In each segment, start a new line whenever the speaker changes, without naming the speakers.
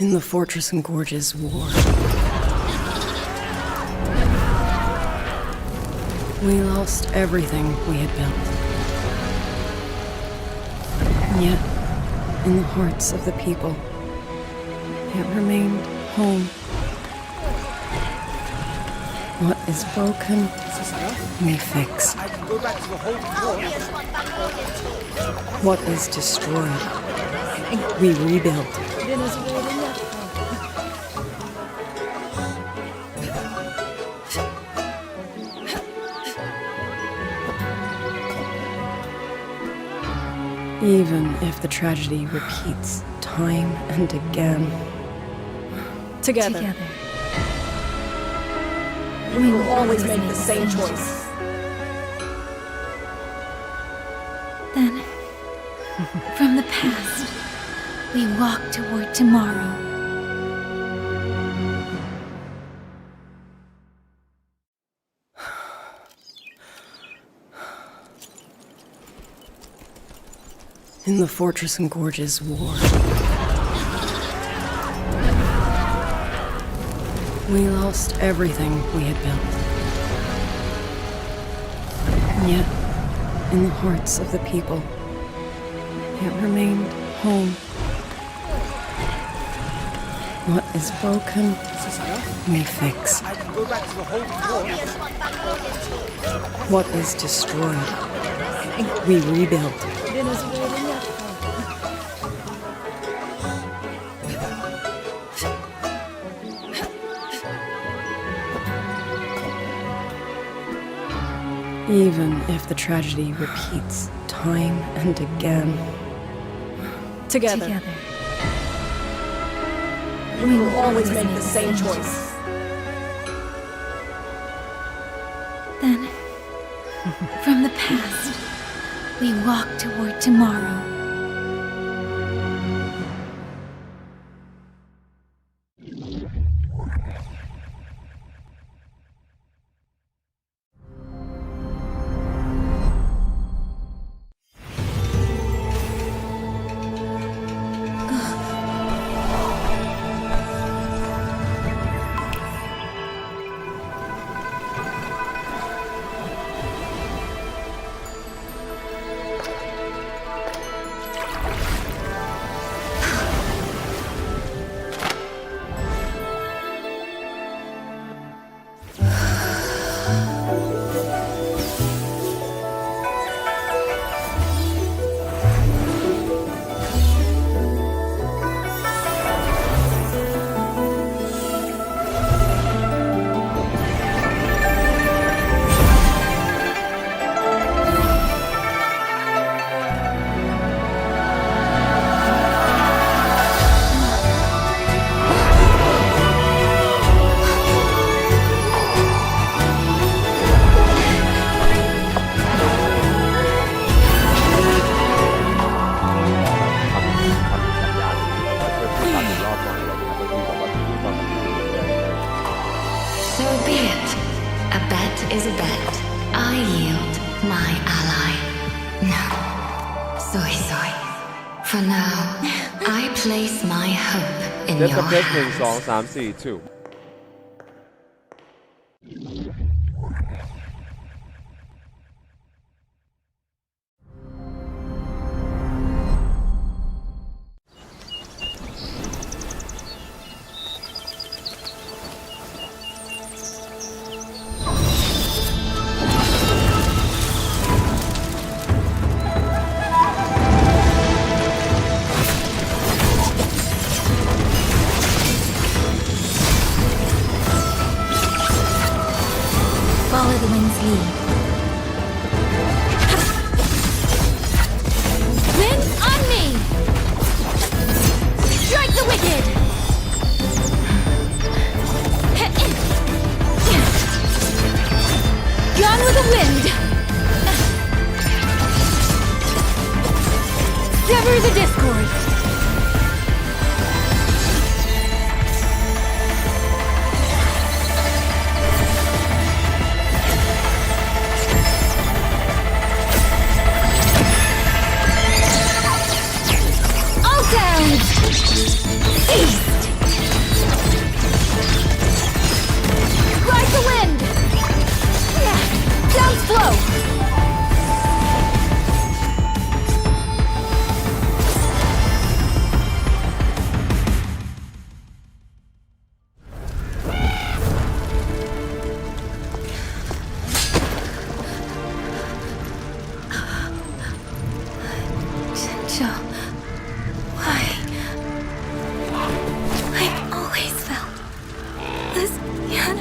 In the Fortress and Gorges War, we lost everything we had built. And yet, in the hearts of the people, it remained home. What is broken, we fix. What is destroyed, we rebuild. Even if the tragedy repeats time and again. Together.
We will always make the same choice.
Then, from the past, we walk toward tomorrow.
In the Fortress and Gorges War, we lost everything we had built. And yet, in the hearts of the people, it remained home. What is broken, we fix. What is destroyed, we rebuild. Even if the tragedy repeats time and again. Together.
We will always make the same choice.
Then, from the past, we walk toward tomorrow.
is a bet. I yield my ally. No. Soy. For now, I place my hope in your hands.
1 2 3 4 2
Follow the wind's lead. Wind on me! Strike the wicked! Gone with the wind! Sever the discord! Feast!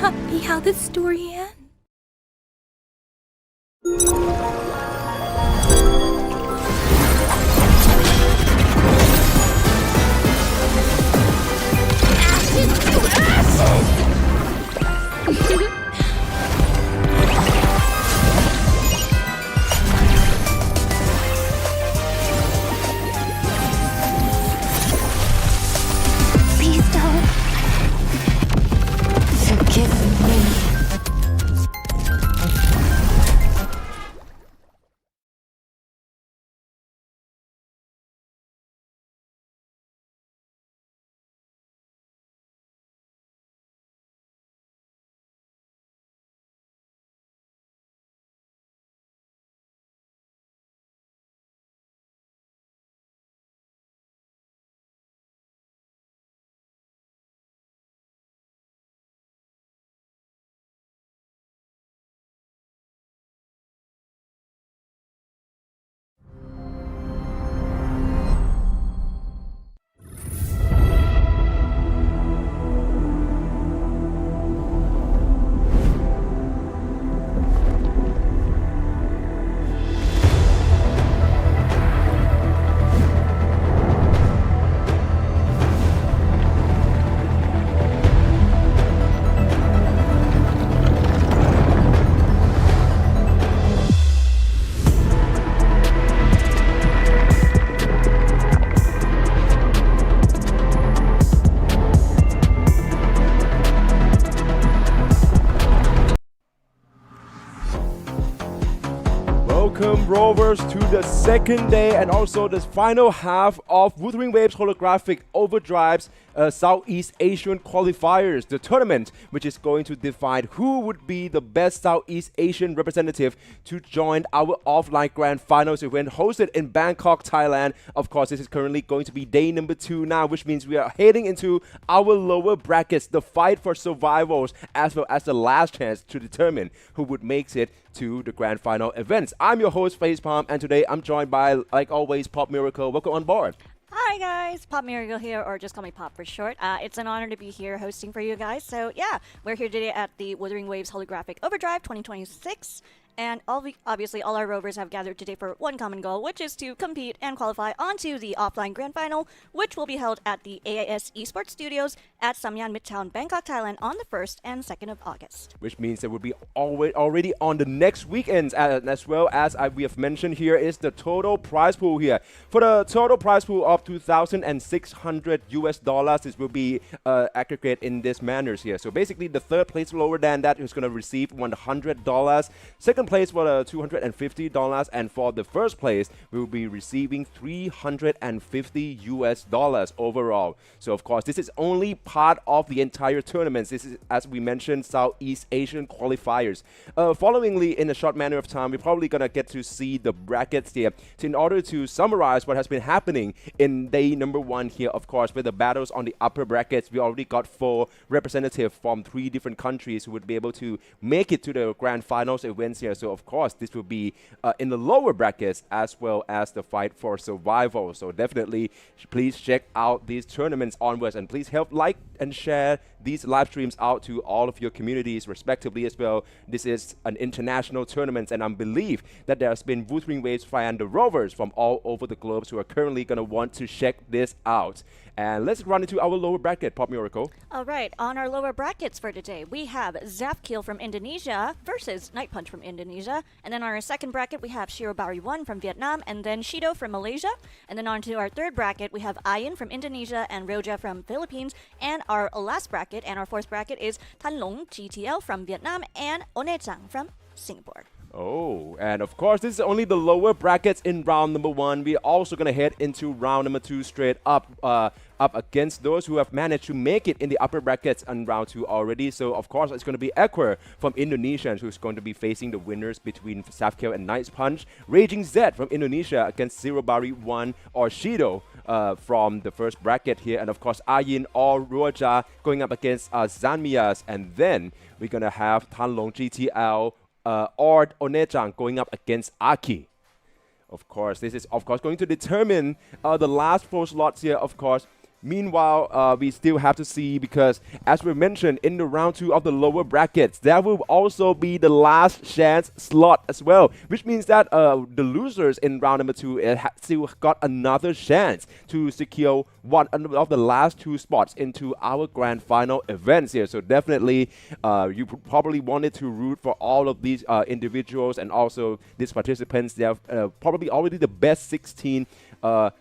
not be how this story ends. Ashes to ashes!
Please don't. Forgive me.
Welcome Rovers to the second day and also the final half of Wuthering Waves Holographic Overdrive's Southeast Asian Qualifiers, the tournament which is going to define who would be the best Southeast Asian representative to join our offline grand finals event hosted in Bangkok, Thailand. Of course, this is currently going to be day number 2 now, which means we are heading into our lower brackets, the fight for survivals, as well as the last chance to determine who would make it to the grand final events. I'm your host, Facepalm, and today I'm joined by, like always, Pop Miracle. Welcome on board.
Hi guys, Pop Miracle here, or just call me Pop for short. It's an honor to be here hosting for you guys. So yeah, we're here today at the Wuthering Waves Holographic Overdrive 2026. And obviously all our Rovers have gathered today for one common goal, which is to compete and qualify onto the offline grand final, which will be held at the AIS eSports Studios at Samyan Mitrtown, Bangkok, Thailand on the 1st and 2nd of August.
Which means that we'll be already on the next weekends, as well as we have mentioned here is the total prize pool here. For the total prize pool of $2,600 US, this will be aggregate in this manner here. So basically the third place lower than that is going to receive $100. Second place for $250, and for the first place we will be receiving $350 US overall. So of course this is only part of the entire tournament. This is, as we mentioned, Southeast Asian qualifiers. Followingly, in a short manner of time, we're probably gonna get to see the brackets here. So in order to summarize what has been happening in day number 1 here, of course, with the battles on the upper brackets, we already got 4 representatives from 3 different countries who would be able to make it to the grand finals events here. So of course this will be in the lower brackets as well as the fight for survival. So definitely please check out these tournaments onwards, and please help like and share these live streams out to all of your communities respectively as well. This is an international tournament, and I believe that there has been Wuthering Waves fan the Rovers from all over the globe who are currently going to want to check this out. And let's run into our lower bracket, Pop Miracle.
All right, on our lower brackets for today, we have Zapkill from Indonesia versus Night Punch from Indonesia. And then on our second bracket, we have Shirobari 1 from Vietnam, and then Shido from Malaysia. And then on to our third bracket, we have Ayin from Indonesia and Roja from Philippines. And our last bracket and our fourth bracket is Tan Long GTL from Vietnam and Onechang from Singapore.
Oh, and of course, this is only the lower brackets in round number 1. We're also going to head into round number 2 straight up against those who have managed to make it in the upper brackets in round 2 already. So, of course, it's going to be Equer from Indonesia who's going to be facing the winners between Zapkill and Night Punch. Raging Z from Indonesia against Zerobari 1 or Shido from the first bracket here. And, of course, Ayin or Roja going up against Zanmias. And then we're going to have Tanlong GTL or Onechang going up against Aki. Of course, this is going to determine the last 4 slots here. Of course, Meanwhile, we still have to see because, as we mentioned, in the round 2 of the lower brackets, there will also be the last chance slot as well, which means that the losers in round number 2 still got another chance to secure one of the last 2 spots into our grand final events here. So definitely, you probably wanted to root for all of these individuals and also these participants. They are probably already the best 16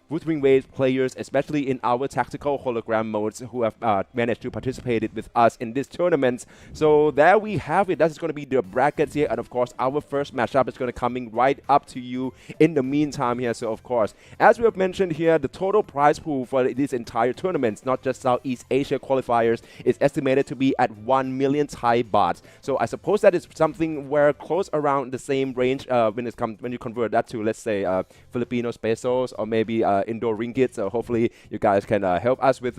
Wuthering Waves players, especially in our tactical hologram modes, who have managed to participate with us in this tournament. So there we have it. That's going to be the brackets here, and of course our first matchup is going to coming right up to you in the meantime here. So of course, as we have mentioned here, the total prize pool for this entire tournament, not just Southeast Asia qualifiers, is estimated to be at 1 million Thai bahts. So I suppose that is something where close around the same range when you convert that to, let's say, Filipino pesos or maybe Indo ringgit. So hopefully you guys can help us with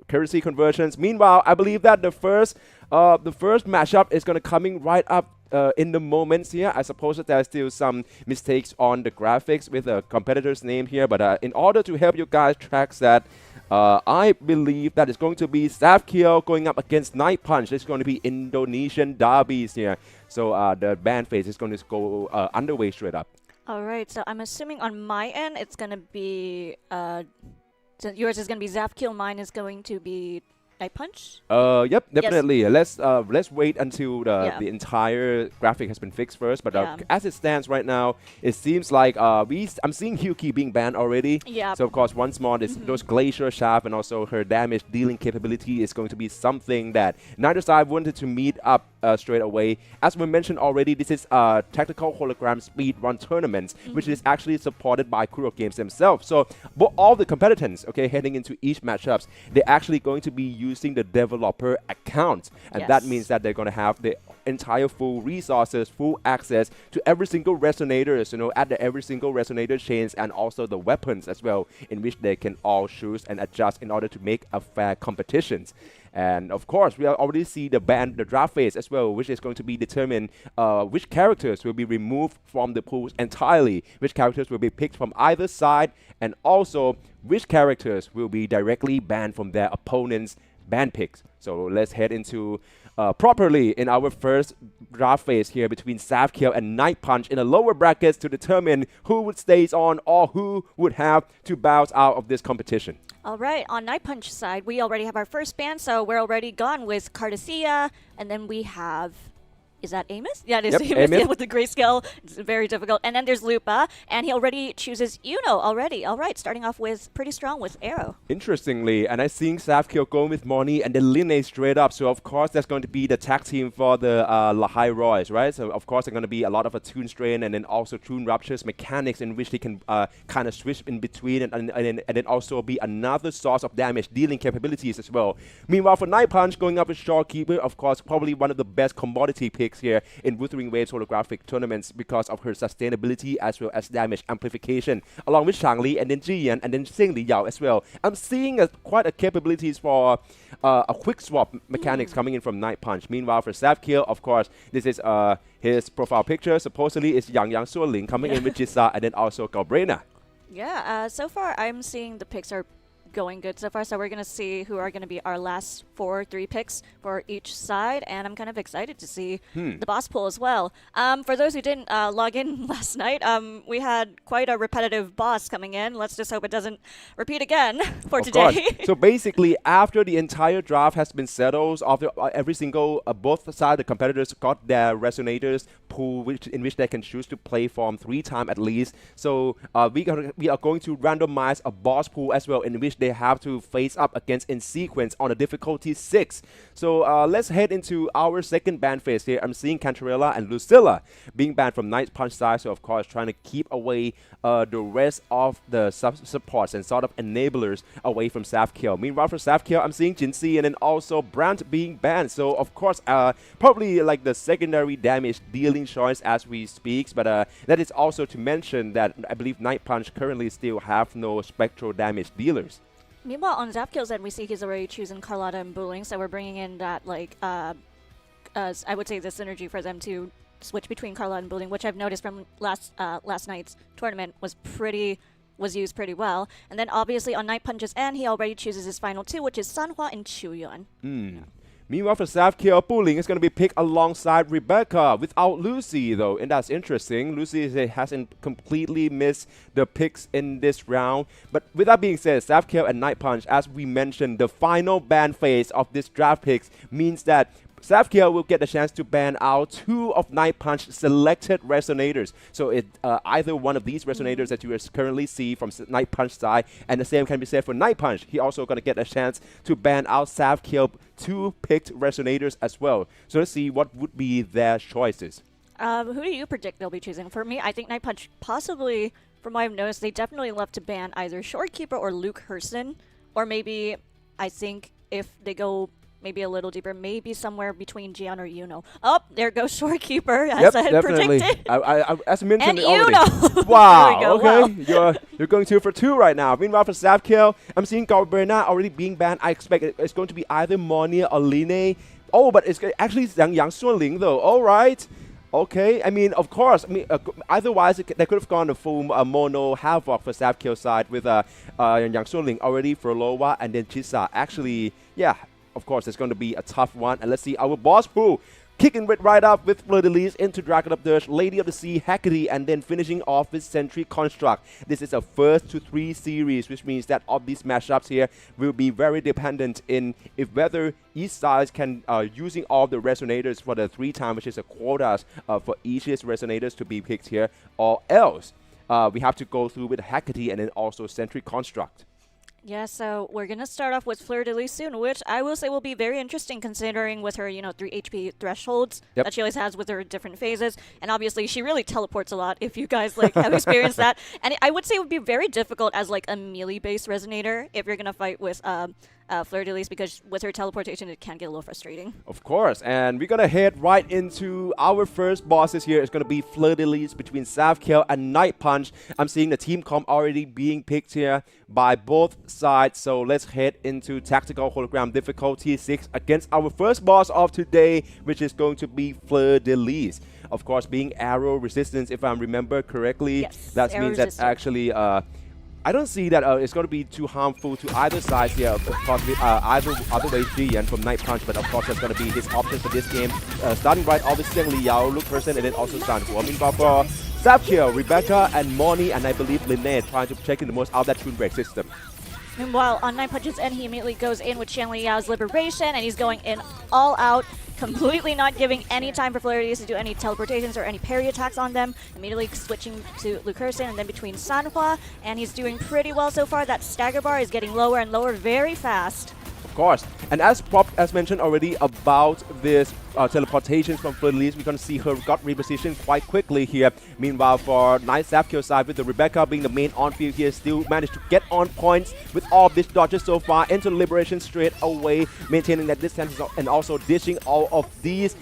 currency conversions. Meanwhile, I believe that the first matchup is going to coming right up in the moments here. I suppose that there are still some mistakes on the graphics with the competitor's name here, but in order to help you guys track that, I believe that it's going to be Savkio going up against Night Punch. It's going to be Indonesian derbies here. So the band phase is going to go underway straight up.
All right, so I'm assuming on my end it's going to be, so yours is going to be Zapkill, mine is going to be Night Punch?
Yep, definitely.
Yes.
Let's wait until the entire graphic has been fixed first. But as it stands right now, it seems like I'm seeing Hyuki being banned already.
Yeah.
So of course, once more, those Glacier Shaft and also her damage dealing capability is going to be something that neither side wanted to meet up straight away. As we mentioned already, this is a tactical hologram speedrun tournament, which is actually supported by Kuro Games themselves. So all the competitors, heading into each matchups, they're actually going to be using the developer account, and that means that they're going to have the entire full resources, full access to every single resonators, at every single resonator chains, and also the weapons as well, in which they can all choose and adjust in order to make a fair competitions. And of course, we already see the draft phase as well, which is going to be determined which characters will be removed from the pools entirely, which characters will be picked from either side, and also which characters will be directly banned from their opponents' ban picks. So let's head into properly in our first draft phase here between Savkill and Night Punch in the lower brackets to determine who would stays on or who would have to bounce out of this competition.
All right, on Night Punch side, we already have our first ban, so we're already gone with Cardassia, and then we have... Is that Amos? Yeah, it is Amos. Yeah, with the grayscale. It's very difficult. And then there's Lupa, and he already chooses Yuno already. All right, starting off with pretty strong with Arrow.
Interestingly, and I think Savkill going with Moni and then Linne straight up. So of course, that's going to be the tag team for the Lahai Royals, right? So of course, there's going to be a lot of a tune strain and then also tune ruptures mechanics in which they can kind of switch in between and then also be another source of damage dealing capabilities as well. Meanwhile, for Night Punch going up with Shorekeeper, of course, probably one of the best commodity picks here in Wuthering Waves holographic tournaments because of her sustainability as well as damage amplification, along with Shangli and then Jiyan and then Xing Li Yao as well. I'm seeing quite a capabilities for a quick swap mechanics coming in from Night Punch. Meanwhile, for Savkill, of course, this is his profile picture. Supposedly, it's Yang Suoling coming in with Jisa and then also Galbrena.
Yeah, so far I'm seeing the picks are going good so far, so we're going to see who are going to be our last 3 picks for each side, and I'm kind of excited to see the boss pool as well. For those who didn't log in last night, we had quite a repetitive boss coming in. Let's just hope it doesn't repeat again for today.
So basically, after the entire draft has been settled, after every single both sides, the competitors got their resonators pool in which they can choose to play from 3 times at least. So we are going to randomize a boss pool as well, in which they have to face up against in sequence on a difficulty 6. So let's head into our second ban phase here. I'm seeing Cantarella and Lucilla being banned from Night Punch side, so of course trying to keep away the rest of the supports and sort of enablers away from Savkill. Meanwhile, for Savkill, I'm seeing Jinxie and then also Brandt being banned. So of course, probably like the secondary damage dealing choice as we speak, but that is also to mention that I believe Night Punch currently still have no spectral damage dealers.
Meanwhile, on Zapkill's end, we see he's already choosing Carlotta and Booling, so we're bringing in that, like, I would say the synergy for them to switch between Carlotta and Booling, which I've noticed from last night's tournament was pretty was used pretty well. And then obviously on Night Punch's end, he already chooses his final two, which is Sanhua and Chuyuan.
Meanwhile, for South Kiel, Puling is going to be picked alongside Rebecca without Lucy, though, and that's interesting. Lucy hasn't completely missed the picks in this round. But with that being said, South Kiel and Night Punch, as we mentioned, the final ban phase of this draft picks means that South Kiel will get the chance to ban out 2 of Night Punch selected resonators. So either one of these resonators that you currently see from Night Punch side, and the same can be said for Night Punch. He also going to get a chance to ban out South Kiel 2 picked resonators as well. So let's see what would be their choices.
Who do you predict they'll be choosing? For me, I think Night Punch possibly, from what I've noticed, they definitely love to ban either Shorekeeper or Luke Herson. Or maybe, I think, if they go maybe a little deeper, maybe somewhere between Jian or Yuno. Oh, there goes Shorekeeper, as I had
definitely.
predicted.
As mentioned
And
already.
Yuno.
Wow,
There we go.
okay.
Well.
You're going 2 for 2 right now. Meanwhile, for South Kiel, I'm seeing Galberna already being banned. I expect it's going to be either Monia or Line. Oh, but it's actually Yang Suanling, though. All right. Okay, I mean, of course, otherwise they could have gone the full mono havoc for South Kiel side with Yang Suanling already for Lowa and then Chisa. Actually, yeah, of course, it's going to be a tough one. And let's see our boss pool kicking right up with Fleur de Lis into Dragon of Dirge, Lady of the Sea, Hecate, and then finishing off with Sentry Construct. This is a first to 3 series, which means that all these matchups here will be very dependent in if whether each side can using all the resonators for the 3 times, which is a quotas for each resonators to be picked here, or else we have to go through with Hecate and then also Sentry Construct.
Yeah, so we're going to start off with Fleur de Lis soon, which I will say will be very interesting considering with her, 3 HP thresholds that she always has with her different phases. And obviously, she really teleports a lot if you guys have experienced that. And I would say it would be very difficult as a melee-based resonator if you're going to fight with Fleur de Lis, because with her teleportation, it can get a little frustrating.
Of course, and we're going to head right into our first bosses here. It's going to be Fleur de Lis between South Kiel and Night Punch. I'm seeing the team comp already being picked here by both sides. So let's head into Tactical Hologram Difficulty 6 against our first boss of today, which is going to be Fleur de Lis. Of course, being arrow resistance, if I remember correctly.
Yes,
that means that actually I don't see that it's going to be too harmful to either side here. Of course, with either way Jian from Night Punch, but of course that's going to be his option for this game. Starting right off with Zheng Liao, Luke Person, and then also Sanhua. Meanwhile for South Kiel, Rebecca and Moni, and I believe Linne trying to check in the most out of that Toon Break system.
Meanwhile, on Night Punch's end, he immediately goes in with Xiang Liao's Liberation, and he's going in all out, completely not giving any time for Fleur de Lis to do any teleportations or any parry attacks on them. Immediately switching to Luke Herson, and then between Sanhua, and he's doing pretty well so far. That stagger bar is getting lower and lower very fast.
Of course, and as mentioned already about this teleportations from Fleur de Lis, we're going to see her got repositioned quite quickly here. Meanwhile, for Night South Kiel side, with the Rebecca being the main on-field here, still managed to get on points with all of these dodges so far into Liberation straight away, maintaining that distance and also dishing all of these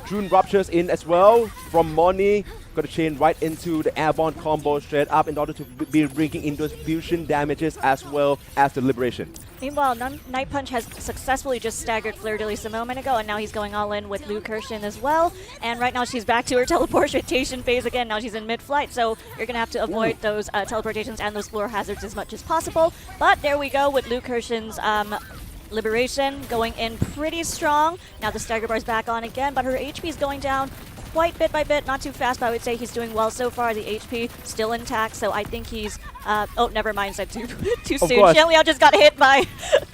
June Ruptures in as well from Moni. Got to chain right into the airborne combo straight up in order to be bringing in those fusion damages as well as the Liberation.
Meanwhile, Night Punch has successfully just staggered Fleur de Lis a moment ago, and now he's going all in with Luke Herson as well. And right now she's back to her teleportation phase again. Now she's in mid-flight, so you're going to have to avoid those teleportations and those floor hazards as much as possible. But there we go with Luke Herson's Liberation going in pretty strong. Now the stagger bar's back on again, but her HP is going down quite bit by bit, not too fast, but I would say he's doing well so far. The HP still intact, so I think he's oh, never mind, said too soon. Xiang Liao just got hit by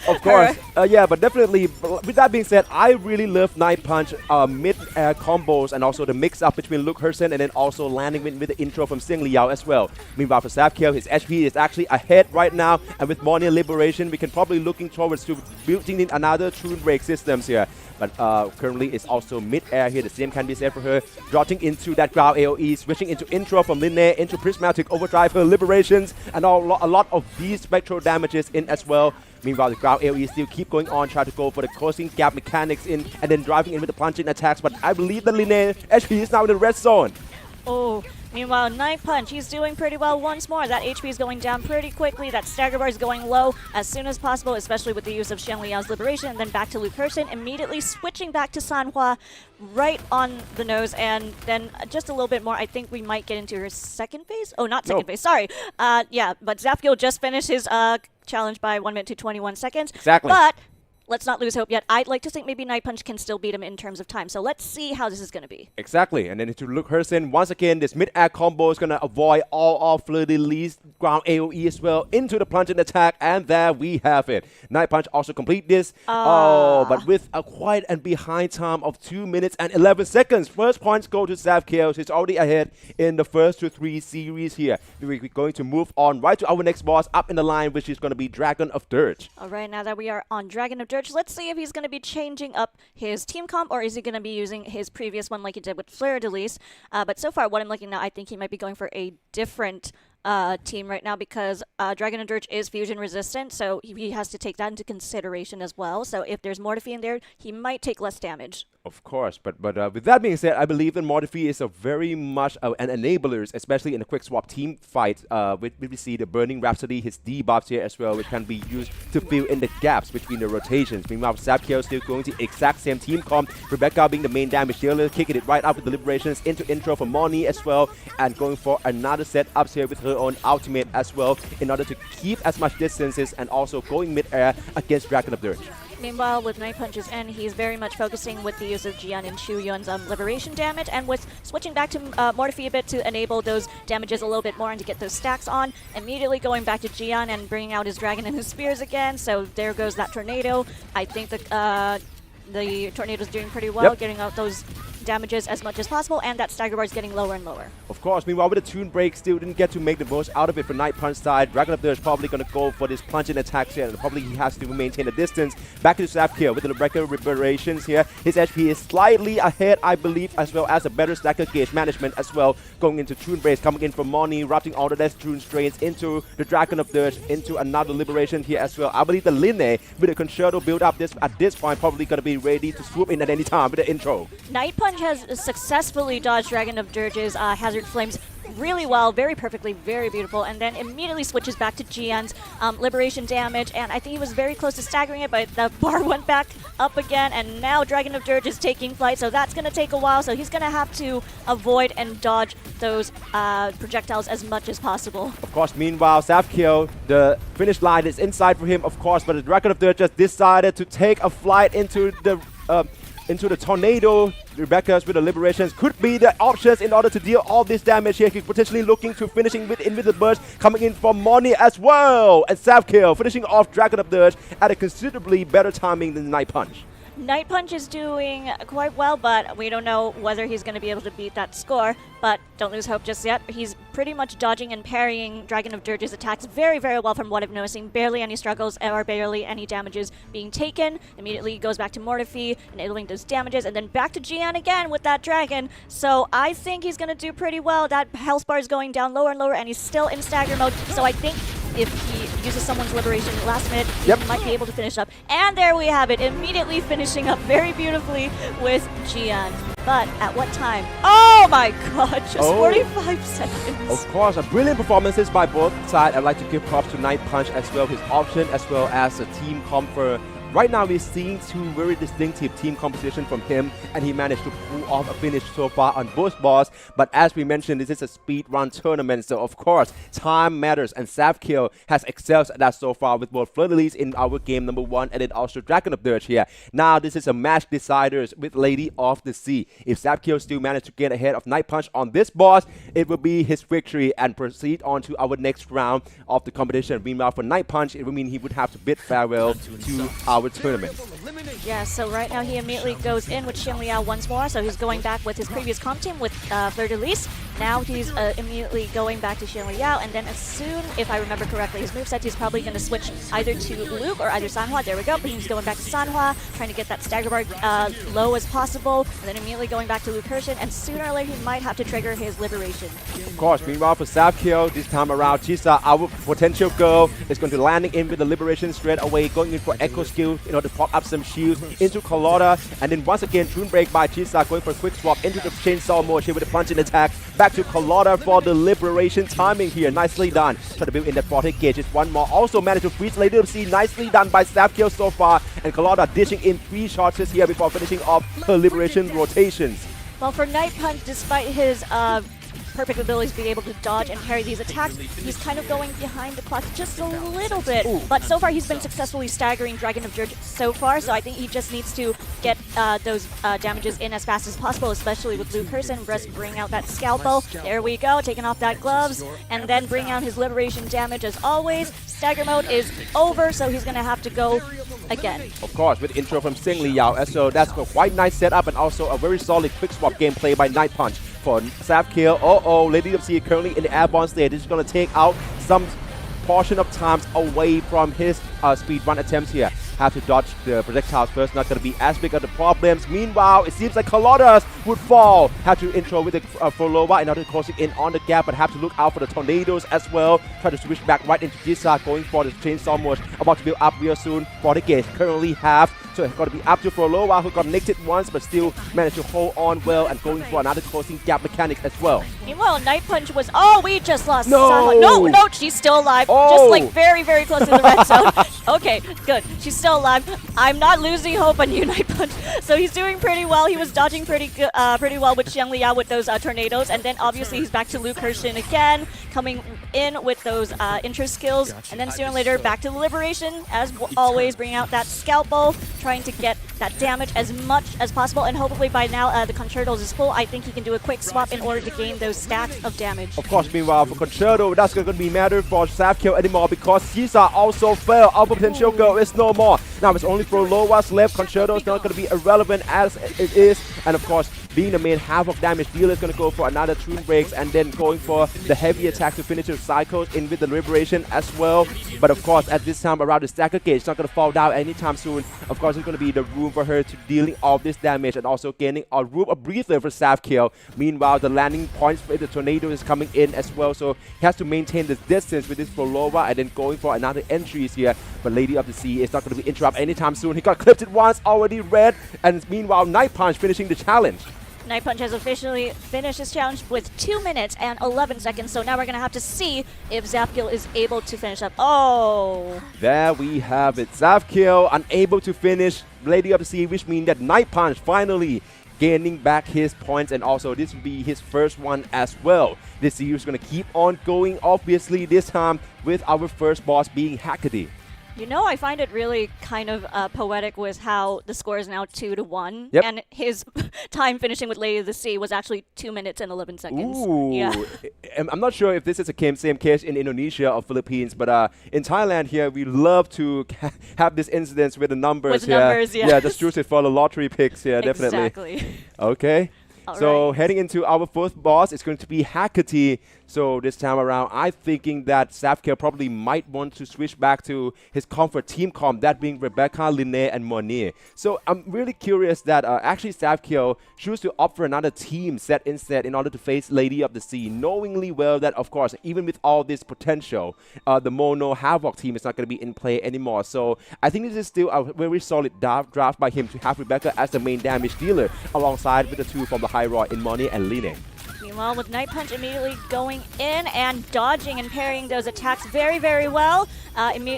Of course, yeah, but definitely, with that being said, I really love Night Punch mid-air combos and also the mix-up between Luke Herson and then also landing with the intro from Zheng Liao as well. Meanwhile, for South Kiel, his HP is actually ahead right now, and with Monia Liberation, we can probably looking towards to building in another Toon Break systems here. But currently, it's also mid-air here. The same can be said for her. Dropping into that ground AoE, switching into intro from Linne, into Prismatic Overdrive, her Liberations, and a lot of these spectral damages in as well. Meanwhile, the ground AoE still keep going on, try to go for the closing gap mechanics in, and then driving in with the plunging attacks. But I believe that Linne HP is now in the red zone.
Oh, Meanwhile, Night Punch, he's doing pretty well once more. That HP is going down pretty quickly. That stagger bar is going low as soon as possible, especially with the use of Xian Liao's Liberation. And then back to Luke Herson, immediately switching back to Sanhua right on the nose. And then just a little bit more, I think we might get into her second phase. Oh, not second phase, sorry. Yeah, but Zafkiel just finished his challenge by 1 minute to 21 seconds.
Exactly.
But let's not lose hope yet. I'd like to think maybe Night Punch can still beat him in terms of time. So let's see how this is going to be.
Exactly. And then into Luke Herson, once again, this mid-air combo is going to avoid all of Fleur-de-Lis's ground AoE as well into the plunging attack. And there we have it. Night Punch also complete this. But with a quiet and behind time of 2 minutes and 11 seconds. First points go to Zafkiel. He's already ahead in the first to 3 series here. We're going to move on right to our next boss up in the line, which is going to be Dragon of Dirge.
All right, now that we are on Dragon of Dirge, let's see if he's going to be changing up his team comp, or is he going to be using his previous one like he did with Fleur-de-Lis. But so far, what I'm looking at, I think he might be going for a different team right now, because Dragon of Dirge is fusion resistant, so he has to take that into consideration as well. So if there's Mortifi in there, he might take less damage.
Of course, but with that being said, I believe that Mortifi is a very much an enabler, especially in a quick swap team fight. We see the Burning Rhapsody, his debuffs here as well, which can be used to fill in the gaps between the rotations. Meanwhile, Zafkiel still going to exact same team comp. Rebecca being the main damage dealer, kicking it right out with the Liberations into intro for Moni as well, and going for another set ups here with her own ultimate as well, in order to keep as much distances and also going mid-air against Dragon of Dirge.
Meanwhile, with Night Punch's end, he's very much focusing with the use of Jian and Shu Yun's Liberation damage, and with switching back to Mortifi a bit to enable those damages a little bit more and to get those stacks on. Immediately going back to Jian and bringing out his Dragon and his Spears again, so there goes that Tornado. I think the Tornado's doing pretty well, getting out those damages as much as possible, and that stagger bar is getting lower and lower.
Of course, meanwhile with the Toon Break, still didn't get to make the most out of it for Night Punch side. Dragon of Dirge probably going to go for this plunging attacks here, and probably he has to maintain a distance. Back to Zafkiel with the Rebecca Liberations here. His HP is slightly ahead, I believe, as well as a better stagger gauge management as well. Going into Toon Breaks, coming in from Moni, routing all the Death Toon Strains into the Dragon of Dirge, into another Liberation here as well. I believe the Linne with the Concerto build up at this point probably going to be ready to swoop in at any time with the intro.
Night Punch has successfully dodged Dragon of Dirge's Hazard Flames really well, very perfectly, very beautiful, and then immediately switches back to Jian's Liberation damage, and I think he was very close to staggering it, but the bar went back up again, and now Dragon of Dirge is taking flight, so that's going to take a while, so he's going to have to avoid and dodge those projectiles as much as possible.
Of course, meanwhile, Zafkiel, the finish line is inside for him, of course, but the Dragon of Dirge just decided to take a flight into the Tornado. Rebecca's with the Liberations could be the options in order to deal all this damage here. He's potentially looking to finishing with Invisible Burst, coming in from Moni as well. And Zafkiel finishing off Dragon of Dirge at a considerably better timing than Night Punch.
Night Punch is doing quite well, but we don't know whether he's going to be able to beat that score. But don't lose hope just yet. He's pretty much dodging and parrying Dragon of Dirge's attacks very, very well from what I'm noticing. Barely any struggles or barely any damages being taken. Immediately goes back to Mortifi, enabling those damages, and then back to Jian again with that Dragon. So I think he's going to do pretty well. That health bar is going down lower and lower, and he's still in stagger mode. So I think if he uses someone's Liberation last minute, he might be able to finish up. And there we have it, immediately finishing up very beautifully with Jian. But at what time? Oh my god, just 45 seconds.
Of course, a brilliant performances by both sides. I'd like to give props to Night Punch as well, his option as well as a team comfort. Right now, we're seeing two very distinctive team composition from him, and he managed to pull off a finish so far on both balls. But as we mentioned, this is a speed run tournament, so of course, time matters, and Zafkiel has excelled at that so far with both Fleur-de-Lis in our game number 1 and then also Dragon of Dirge here. Now, this is a match deciders with Lady of the Sea. If Zafkiel still managed to get ahead of Night Punch on this boss, it will be his victory and proceed on to our next round of the competition. Meanwhile, for Night Punch, it would mean he would have to bid farewell to our tournament.
Yeah, so right now he immediately goes in with Xian Liao once more, so he's going back with his previous comp team with Fleur-de-Lis. Now he's immediately going back to Xian Liao, and then as soon, if I remember correctly, his moveset, he's probably going to switch either to Luke or either Sanhua. There we go, but he's going back to Sanhua, trying to get that stagger bar low as possible, and then immediately going back to Luke Herson, and sooner or later he might have to trigger his Liberation.
Of course, meanwhile for Zafkiel, this time around, Chisa, our potential girl, is going to landing in with the Liberation straight away, going in for Echo Skill in order to pop up some shields into Carlotta, and then once again, Toon Break by Chisa, going for a quick swap into the Chainsaw mode here with a punching attack. back to Carlotta for the liberation timing here. Nicely done. Try to build in that 40 gauge. Just one more. Also managed to freeze Lady of the Sea. Nicely done by Sapkill so far. And Carlotta dishing in 3 shots here before finishing off her liberation rotations.
Well, for Night Punch, despite his perfect abilities to be able to dodge and parry these attacks, he's kind of going behind the clock just a little bit.
Ooh.
But so far, he's been successfully staggering Dragon of Dirge so far, so I think he just needs to get those damages in as fast as possible, especially with Blue Person. Just bring out that Scalpel. There we go, taking off that gloves, and then bring out his liberation damage as always. Stagger mode is over, so he's going to have to go again.
Of course, with intro from Sing Liao, so that's a quite nice setup and also a very solid quick swap gameplay by Night Punch for Sapkill. Lady of the Sea currently in the airborne state. This is going to take out some portion of times away from his speedrun attempts here. Have to dodge the projectiles first, not going to be as big of the problems. Meanwhile, it seems like Carlotta's would fall. Have to intro with the Followa in order to close it in on the gap, but have to look out for the tornadoes as well. Try to switch back right into Jisa, going for the chainsaw mush. About to build up real soon for the gauge. Currently half, so it's got to be up to Followa, who got nicked it once, but still managed to hold on well and going for another closing gap mechanic as well.
Meanwhile, Night Punch was... Oh, we just lost
No!
Saha. No, she's still alive. Just like very, very close to the red zone. Okay, good. She's still alive. I'm not losing hope on you, Night Punch. So he's doing pretty well. He was dodging pretty well with Xiang Liao with those tornadoes. And then obviously he's back to Luke Hershin again, coming in with those intro skills. And then sooner or later back to the Liberation, as always, bringing out that Scalpel, trying to get that damage as much as possible. And hopefully by now the Concertos is full. I think he can do a quick swap in order to gain those stacks of damage.
Of course, meanwhile, for Concerto, that's going to be matter for Sapkill anymore because Sisa also fell. Our potential girl is no more. Now it's only for Lowa's left. Concerto is not going to be irrelevant as it is. And of course, being the main Havoc damage dealer is going to go for another Tune Breaks and then going for the heavy attack to finish the cycles in with the Liberation as well. But of course, at this time around the Stacker Gauge, it's not going to fall down anytime soon. Of course, there's going to be the room for her to dealing all this damage and also gaining a room of breather for Sapkill. Meanwhile, the landing points with the Tornado is coming in as well, so he has to maintain the distance with this Followa and then going for another entries here. But Lady of the Sea is not going to be interrupted anytime soon. He got clipped it once, already red, and meanwhile, Night Punch finishing the challenge.
Night Punch has officially finished his challenge with 2 minutes and 11 seconds, so now we're going to have to see if Zapkill is able to finish up. Oh!
There we have it. Zapkill unable to finish Lady of the Sea, which means that Night Punch finally gaining back his points, and also this will be his first one as well. This series is going to keep on going, obviously, this time with our first boss being Hackaday.
You know, I find it really kind of poetic with how the score is now 2-1,
Yep.
and his time finishing with Lady of the Sea was actually 2 minutes and 11 seconds.
Ooh.
Yeah.
I'm not sure if this is the same case in Indonesia or Philippines, but in Thailand here, we love to have this incidence with the numbers.
With numbers, yes.
Yeah, just use it for the lottery picks here, definitely.
Exactly.
Okay.
All
So
right.
heading into our fourth boss, it's going to be Hackaday. So this time around, I'm thinking that Sapkill probably might want to switch back to his comfort team comp, that being Rebecca, Linnae, and Monier. So I'm really curious that actually Sapkill choose to opt for another team set instead in order to face Lady of the Sea, knowingly well that, of course, even with all this potential, the Mono Havoc team is not going to be in play anymore. So I think this is still a very solid draft by him to have Rebecca as the main damage dealer, alongside with the two from the High Roy in Monier and Linnae.
Meanwhile, with Night Punch immediately going in and dodging and parrying those attacks very, very well.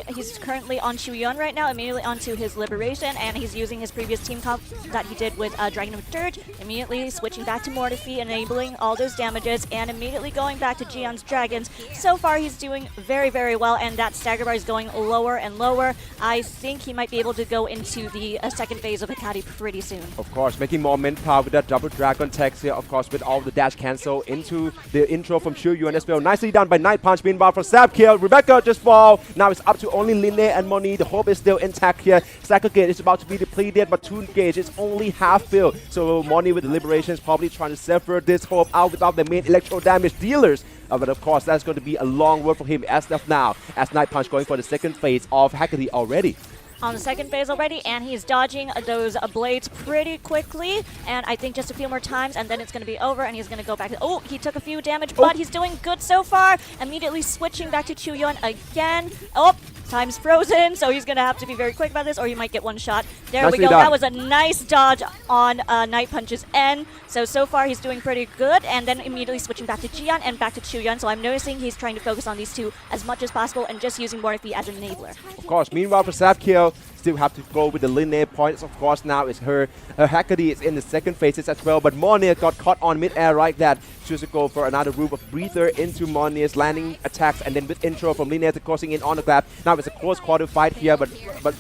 He's currently on Chuyeon right now, immediately onto his Liberation, and he's using his previous team comp that he did with Dragon of Dirge, immediately switching back to Mortify, enabling all those damages, and immediately going back to Gian's Dragons. So far, he's doing very, very well, and that stagger bar is going lower and lower. I think he might be able to go into the second phase of Hackaday pretty soon.
Of course, making more manpower with that double dragon text here, of course, with all the dash cancel into the intro from Chuyeon as well. Nicely done by Night Punch, meanwhile for Sapkill. Rebecca just fall. Now it's up to only Linnae and Moni. The hope is still intact here. Stacker Gauge is about to be depleted, but Tune Gauge is only half filled. So Moni with the Liberation is probably trying to sever this hope out without the main electro damage dealers. But of course, that's going to be a long work for him as of now, as Night Punch going for the second phase of Hackaday already.
On the second phase already, and he's dodging those blades pretty quickly, and I think just a few more times and then it's going to be over, and he's going to go back to... Oh, he took a few damage, but he's doing good so far. Immediately switching back to Chuyeon again. Oh, Time's frozen, so he's going to have to be very quick about this, or he might get one shot. There
Nicely
we go.
done.
That was a nice dodge on Night Punch's end. So far he's doing pretty good, and then immediately switching back to Jian and back to Chuyan. So I'm noticing he's trying to focus on these two as much as possible and just using Morphe as an enabler.
Of course, meanwhile for Savkiel, still have to go with the linear points. Of course, now it's her Haggerty is in the second phases as well, but Monia got caught on mid-air like that. Choose to go for another room of breather into Monia's landing attacks, and then with intro from linear to crossing in on the grab. Now it's a close quarter fight here, but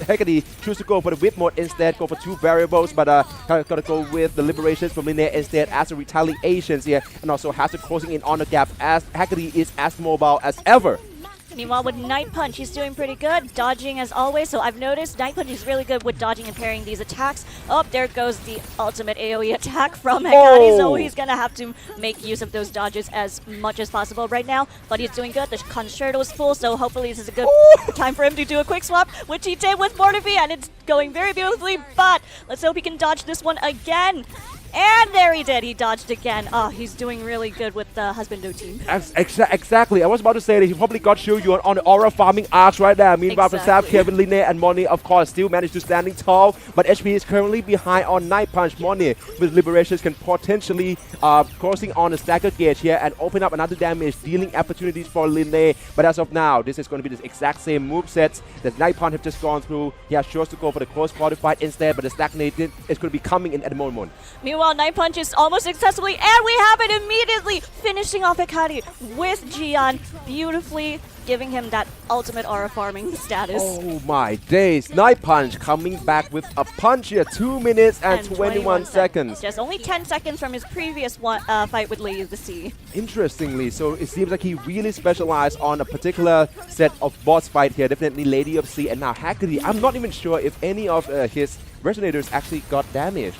Haggerty choose to go for the whip mode instead, go for two variables, but gotta go with the liberations from linear instead as a retaliations here, and also has to closing in on the gap as Haggerty is as mobile as ever.
Meanwhile, with Night Punch, he's doing pretty good, dodging as always. So I've noticed Night Punch is really good with dodging and parrying these attacks. Oh, there goes the ultimate AoE attack from Hekati. So he's going to have to make use of those dodges as much as possible right now. But he's doing good. The concerto is full, so hopefully this is a good time for him to do a quick swap, which he did with Morphe, and it's going very beautifully. But let's hope he can dodge this one again. And there he did. He dodged again. Oh, he's doing really good with the Husbando team.
Exactly. I was about to say that he probably got Shuyuan on the aura farming arcs right there. Meanwhile, for Sav, Kevin, Linne, and Moni, of course, still managed to standing tall. But HP is currently behind on Night Punch. Moni, with liberations, can potentially crossing on the stagger gauge here and open up another damage, dealing opportunities for Linne. But as of now, this is going to be the exact same movesets that Night Punch have just gone through. He has chose to go for the close quarter fight instead, but the stagnated is going to be coming in at the moment.
Meanwhile, Night Punch is almost successfully, and we have it immediately, finishing off Hekati with Jian, beautifully giving him that ultimate aura farming status.
Oh my days. Night Punch coming back with a punch here. 2 minutes and 21 seconds.
Just only 10 seconds from his previous fight with Lady of the Sea.
Interestingly, so it seems like he really specialized on a particular set of boss fight here. Definitely Lady of Sea and now Haggerty. I'm not even sure if any of his resonators actually got damaged.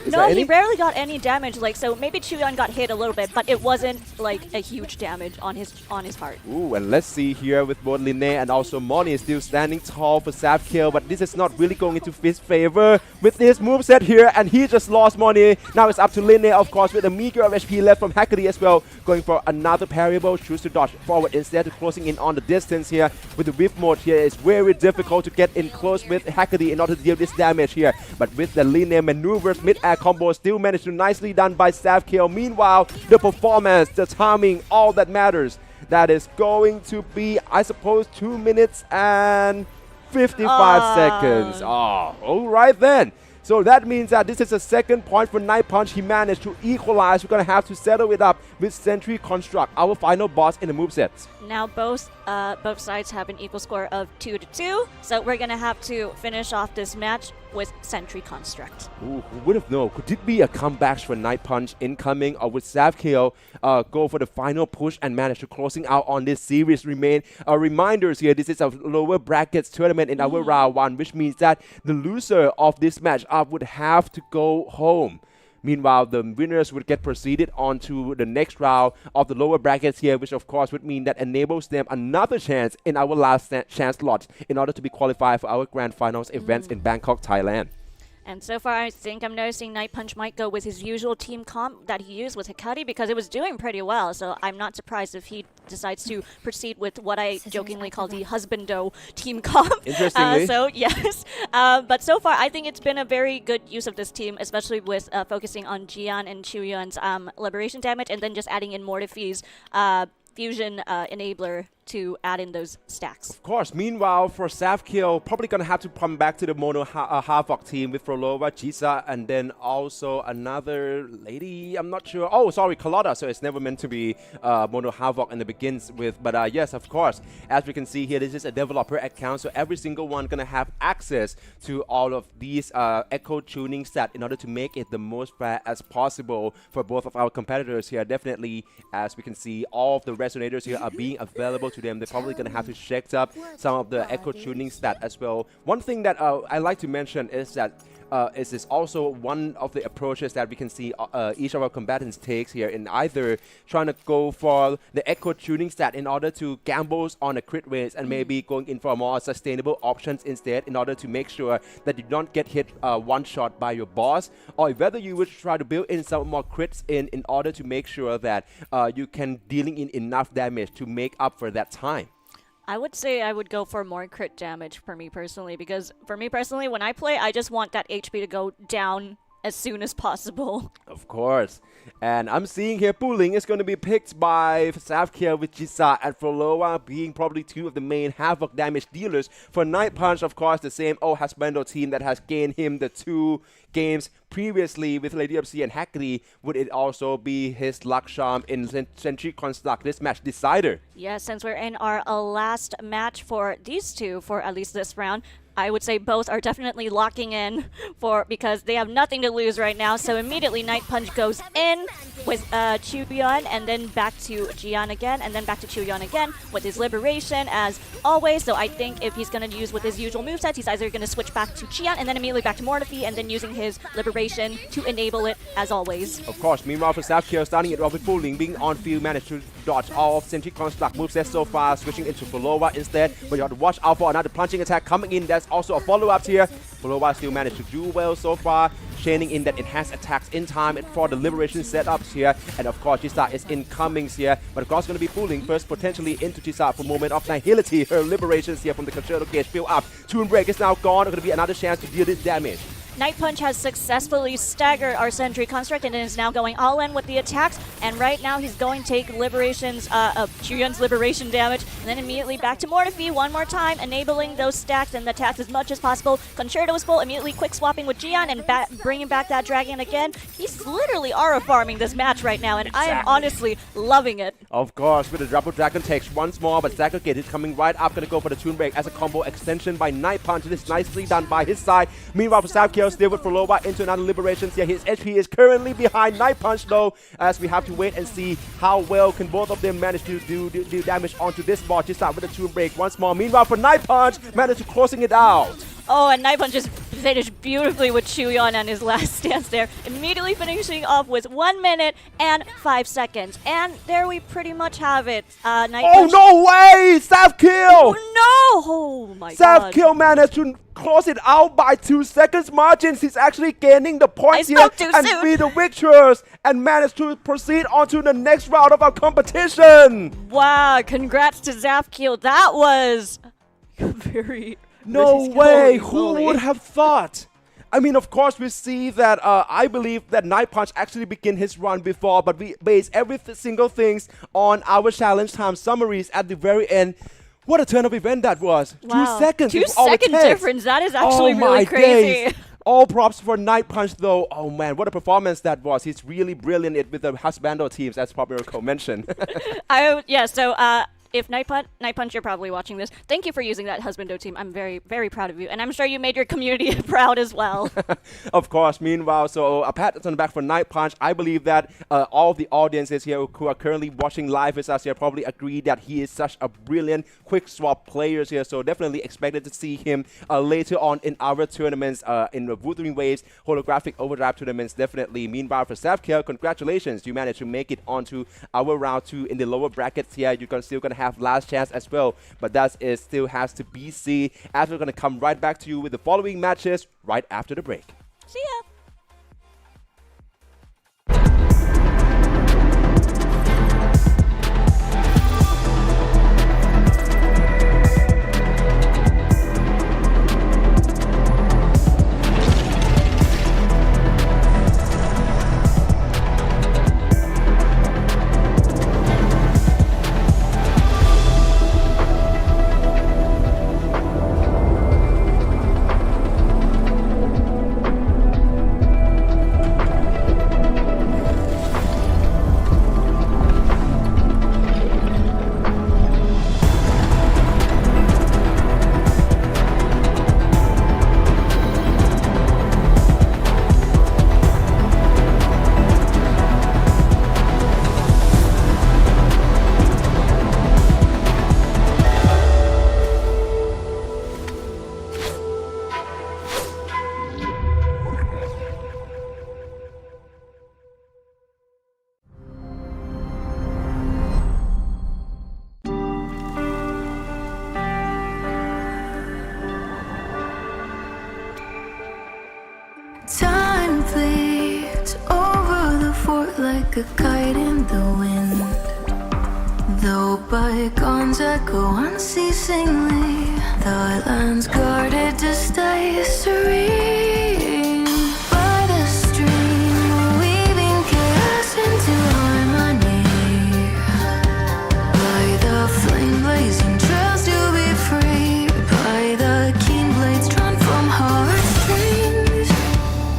No, he rarely got any damage. Like, so maybe Chuyan got hit a little bit, but it wasn't like a huge damage on his heart.
Ooh, and let's see here with both Linne and also Moni still standing tall for Savkill, but this is not really going into his favor with this moveset here, and he just lost Moni. Now it's up to Linne, of course, with a meager of HP left from Haggerty as well, going for another parryable, choose to dodge forward instead of closing in on the distance here. With the whip mode here, it's very difficult to get in close with Haggerty in order to deal this damage here, but with the Linne maneuvers, mid-air combo still managed to nicely done by Savkill. Meanwhile, the performance, the timing, all that matters. That is going to be, I suppose, 2 minutes and 55 seconds. Oh, all right then. So that means that this is a second point for Night Punch. He managed to equalize. We're going to have to settle it up with Sentry Construct, our final boss in the movesets.
Now both sides have an equal score of 2-2. So we're going to have to finish off this match with Sentry Construct.
Ooh, who would have known? Could it be a comeback for Night Punch incoming, or would Savkill go for the final push and manage to closing out on this series? Reminders here, this is a lower brackets tournament in our round one, which means that the loser of this match would have to go home. Meanwhile, the winners would get proceeded on to the next round of the lower brackets here, which of course would mean that enables them another chance in our last chance slot in order to be qualified for our grand finals events in Bangkok, Thailand.
And so far, I think I'm noticing Night Punch might go with his usual team comp that he used with Hekati because it was doing pretty well. So I'm not surprised if he decides to proceed with what I jokingly call the husbando team comp.
Interestingly.
So yes. But so far, I think it's been a very good use of this team, especially with focusing on Jian and Chuyuan's liberation damage and then just adding in Morphe's fusion enabler to add in those stacks.
Of course. Meanwhile, for Savkill, probably going to have to come back to the Mono Havok team with Frolova, Jisa, and then also another lady, I'm not sure. Oh, sorry, Carlotta. So it's never meant to be Mono Havok in the begins with. But yes, of course, as we can see here, this is a developer account. So every single one going to have access to all of these echo tuning stats in order to make it the most fair as possible for both of our competitors here. Definitely, as we can see, all of the resonators here are being available to them. They're probably going to have to check up some of the echo tuning stat as well. One thing that I like to mention is that is this also one of the approaches that we can see each of our combatants takes here in either trying to go for the echo tuning stat in order to gamble on a crit race and maybe going in for more sustainable options instead in order to make sure that you don't get hit one shot by your boss, or whether you would try to build in some more crits in order to make sure that you can dealing in enough damage to make up for that time.
I would say I would go for more crit damage for me personally, because for me personally, when I play, I just want that HP to go down as soon as possible.
Of course. And I'm seeing here Pooling is going to be picked by Savkia with Jisa and Froloa being probably two of the main Havoc damage dealers. For Night Punch, of course, the same old Husbando team that has gained him the 2 games previously with Lady of Sea and Hackney. Would it also be his luck charm in Sentry Construct, this match decider?
Yeah, since we're in our last match for these two, for at least this round, I would say both are definitely locking in because they have nothing to lose right now. So immediately Night Punch goes in with Chuyeon, and then back to Jian again, and then back to Chuyeon again with his Liberation as always. So I think if he's going to use with his usual movesets, he's either going to switch back to Jian and then immediately back to Morphe, and then using his Liberation to enable it as always.
Of course, meanwhile for Savkia, starting it off with Pooling, being on field, managed to dodge all of Sentry Construct movesets so far, switching into Froloa instead. But you have to watch out for another plunging attack coming in. That's also a follow-up here. Froloa still managed to do well so far, chaining in that enhanced attacks in time for the Liberation setups here. And of course, Jisa is incomings here. But of course, going to be Pooling first potentially into Jisa for moment of nihility. Her Liberations here from the Concerto Gauge fill up. Tune Break is now gone. Going to be another chance to deal this damage.
Night Punch has successfully staggered our Sentry Construct and is now going all in with the attacks. And right now he's going to take Liberation's, Chuyeon's Liberation damage, and then immediately back to Morphe one more time, enabling those stacks and the attacks as much as possible. Concerto is full, immediately quick swapping with Jian and bringing back that Dragon again. He's literally aura farming this match right now, and
Exactly.
I am honestly loving it.
Of course, with the double Dragon takes once more, but Zagagate is coming right up, going to go for the Tune Break as a combo extension by Night Punch. It is nicely done by his side. Meanwhile, for Savkia, still with Froloa into another Liberations. Yeah, his HP is currently behind Night Punch though, as we have to wait and see how well can both of them manage to do damage onto this bot. Just start with the Tune Break once more. Meanwhile, for Night Punch, managed to closing it out.
Oh, and Night Punch just finished beautifully with Chuyeon on his last stance there. Immediately finishing off with 1 minute and 5 seconds. And there we pretty much have it. Night Punch.
No way! Savkill!
Oh, no! Oh my god.
Savkill managed to close it out by 2 seconds margins. He's actually gaining the points
I
here
spoke too
and
soon.
be the victors and managed to proceed on to the next round of our competition.
Wow, congrats to Zafkiel. That was very...
No way!
Holy
Who
moly.
would have thought? I mean, of course, we see that I believe that Night Punch actually began his run before, but we base every single things on our challenge time summaries at the very end. What a turn of event that was.
Wow.
2 seconds.
2
is all it
second
takes.
difference. That is actually
Oh
really
my
crazy.
days. All props for Night Punch though. Oh man, what a performance that was. He's really brilliant with the Husbando teams, as Pop Miracle mentioned.
If Night Punch, you're probably watching this. Thank you for using that Husbando team. I'm very, very proud of you. And I'm sure you made your community proud as well.
Of course, meanwhile, so a pat on the back for Night Punch. I believe that all of the audiences here who are currently watching live with us here probably agree that he is such a brilliant quick swap player here. So definitely expected to see him later on in our tournaments, in the Wuthering Waves, Holographic Overdrive tournaments, definitely. Meanwhile, for Savkia, congratulations. You managed to make it onto our round 2 in the lower brackets here. You're still going to have last chance as well, but that is still has to be seen, as we're going to come right back to you with the following matches right after the break.
See ya.
Time flees over the fort like a kite in the wind.
Though bygones echo unceasingly, the lands guarded to stay serene. By the stream, weaving chaos into harmony. By the flame blazing trails to be free. By the keen blades drawn from heartstrings.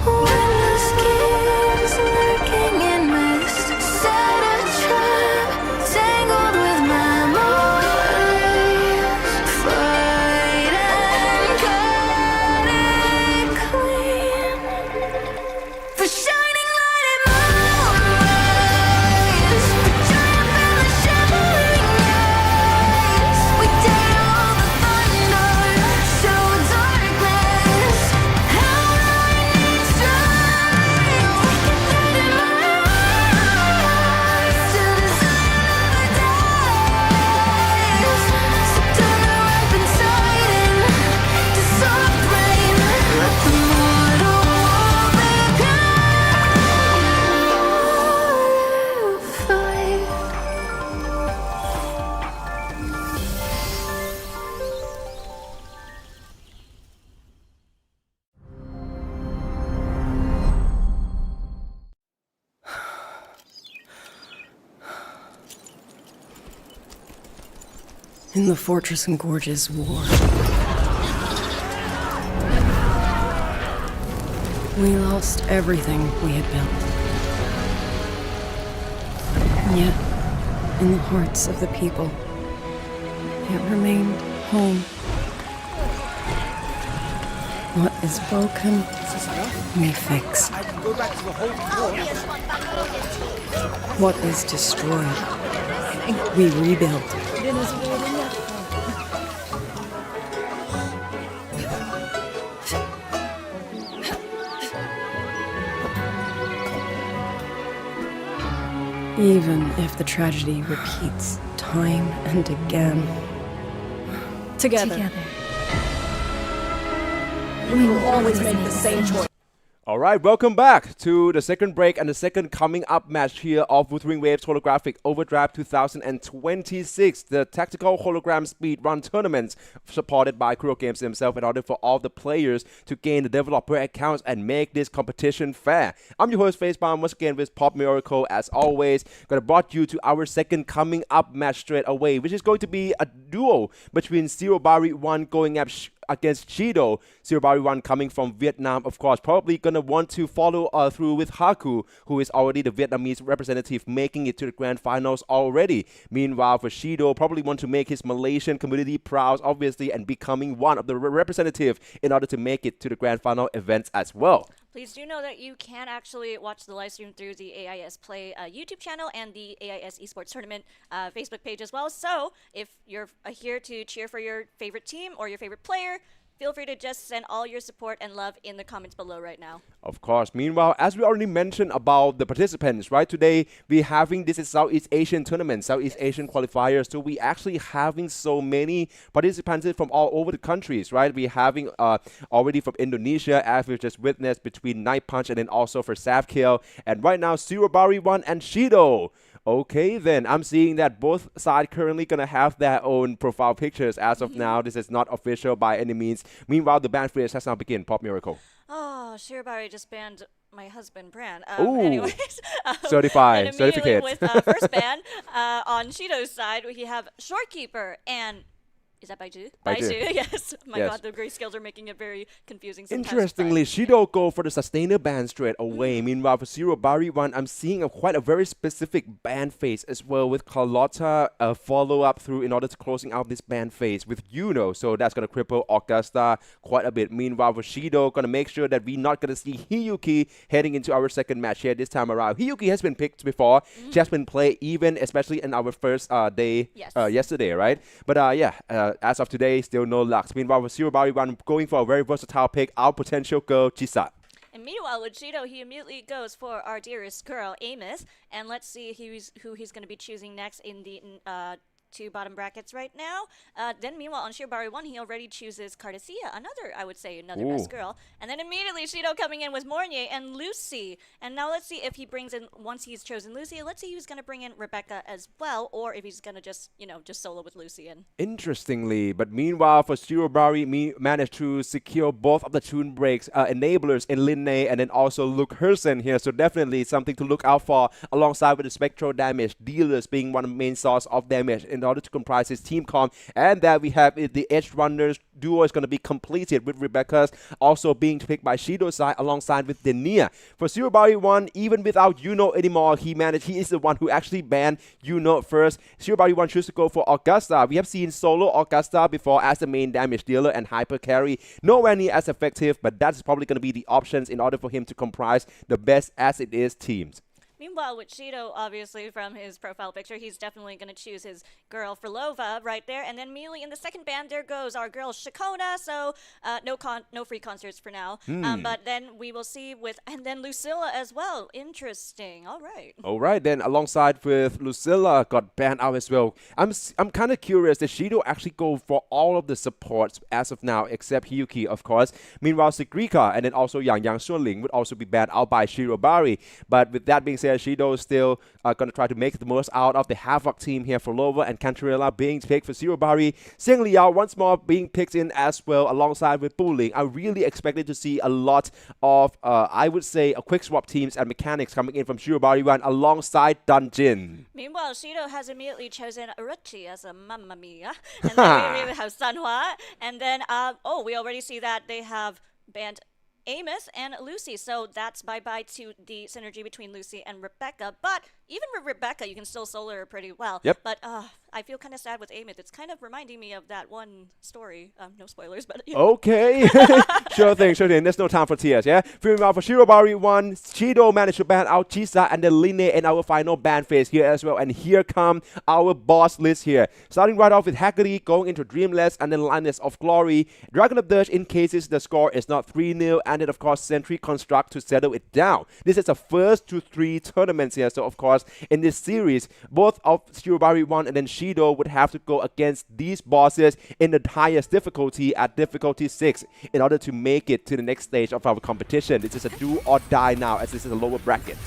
When the schemes lurking in mist set a trap, tangled with memories. Fight and cut it clean. For shining light and moonrise, for triumph in the shimmering eyes. We dare all the thunder, show darkness. How I need strength, we can fight in my eyes. Till the sun never dies. So turn the weapons sighting to soft rain. Let the mortal world become fight.
In the fortress and gorges war. We lost everything we had built. And yet, in the hearts of the people, it remained home. What is broken, we fix. What is destroyed, we rebuild. Even if the tragedy repeats time and again. Together.
We will always make the same choice.
All right, welcome back to the second break and the second coming up match here of Wuthering Waves Holographic Overdrive 2026, the tactical hologram speedrun tournament supported by Kuro Games themselves in order for all the players to gain the developer accounts and make this competition fair. I'm your host Facebound once again with Pop Miracle as always. Gonna brought you to our second coming up match straight away, which is going to be a duo between Zero Bari 1 going up against Shido. Zero Bari 1 coming from Vietnam, of course, probably gonna want to follow through with Haku, who is already the Vietnamese representative, making it to the grand finals already. Meanwhile, for Shido, probably want to make his Malaysian community proud, obviously, and becoming one of the representative in order to make it to the grand final events as well.
Please do know that you can actually watch the live stream through the AIS Play YouTube channel and the AIS Esports Tournament Facebook page as well. So if you're here to cheer for your favorite team or your favorite player, feel free to just send all your support and love in the comments below right now.
Of course. Meanwhile, as we already mentioned about the participants, right? Today, we're having this is Southeast Asian tournament, Southeast Asian qualifiers. So we actually having so many participants from all over the countries, right? We're having already from Indonesia, as we've just witnessed, between Night Punch and then also for Savkill. And right now, Zero Bari 1 and Shido. Okay, then I'm seeing that both sides currently gonna have their own profile pictures as of now. This is not official by any means. Meanwhile, the ban phase has now begun. Pop Miracle.
Oh, Shirobari just banned my husband, Bran.
Ooh.
Anyways.
Certified.
And immediately
Certificate.
with first ban, on Shido's side, we have Shorekeeper and... Is that Baiju?
Baiju.
Yes. My
Yes.
God, the grayscales are making it very confusing sometimes.
Interestingly, Shido go for the sustainer ban straight away. Meanwhile, for Zero Bari 1, I'm seeing quite a very specific ban phase as well, with Carlotta follow up through in order to closing out this ban phase with Yuno. So that's going to cripple Augusta quite a bit. Meanwhile, for Shido, going to make sure that we're not going to see Hiyuki heading into our second match here this time around. Hiyuki has been picked before. She has been played even, especially in our first day yesterday, right? But as of today, still no luck. Meanwhile, with Zero Bari 1 going for a very versatile pick, our potential girl, Chisa.
And meanwhile, with Shido, he immediately goes for our dearest girl, Amos. And let's see who he's going to be choosing next in the two bottom brackets right now. Then meanwhile on Shirobari 1, he already chooses Cardassia, another best girl. And then immediately Shido coming in with Mornier and Lucy. And now let's see if he brings in, once he's chosen Lucy, let's see who's going to bring in Rebecca as well, or if he's going to just, just solo with Lucy in.
Interestingly, but meanwhile for Shirobari, managed to secure both of the tune breaks enablers in Linne and then also Luke Hersen here. So definitely something to look out for alongside with the spectral damage dealers being one of the main source of damage in order to comprise his team comp. And that we have the Edge Runners duo is going to be completed with Rebecca's also being picked by Shido's side alongside with Denia. For Shirobari 1, even without Yuno anymore, he is the one who actually banned Yuno first. Shirobari 1 chooses to go for Augusta. We have seen solo Augusta before as the main damage dealer and hyper carry. Nowhere near as effective, but that's probably going to be the options in order for him to comprise the best as it is teams.
Meanwhile, with Shido, obviously, from his profile picture, he's definitely going to choose his girl Frolova right there. And then immediately in the second band, there goes our girl Shakona. So no free concerts for now. But then we will see and then Lucilla as well. Interesting. All right.
All right, then alongside with Lucilla got banned out as well. I'm kind of curious. Did Shido actually go for all of the supports as of now, except Hyuki, of course? Meanwhile, Sigrika and then also Yang Xuanling would also be banned out by Shirobari. But with that being said, Shido is still going to try to make the most out of the Havoc team here for Lover and Cantarella being picked for Shirobari. Seng Liao once more being picked in as well alongside with Buling. I really expected to see a lot of, I would say, quick swap teams and mechanics coming in from Shirobari 1 alongside Dungeon.
Meanwhile, Shido has immediately chosen Uruchi as a Mamma Mia. And then we really have Sanhua. And then, we already see that they have banned Amos and Lucy, so that's bye-bye to the synergy between Lucy and Rebecca. But even with Rebecca, you can still solo her pretty well.
Yep.
But I feel kind of sad with Amos. It's kind of reminding me of that one story. No spoilers, but
Okay. Sure thing. There's no time for tears, yeah? Meanwhile, for Shirobari 1, Shido managed to ban out Chisa and then Linne in our final ban phase here as well. And here come our boss list here. Starting right off with Haggerty, going into Dreamless, and then Linus of Glory. Dragon of Dirge in cases the score is not 3-0, and then of course Sentry Construct to settle it down. This is a first to 3 tournaments here, so of course in this series, both of Shirobari 1 and then Shido would have to go against these bosses in the highest difficulty at difficulty 6 in order to make it to the next stage of our competition. This is a do or die now, as this is a lower bracket.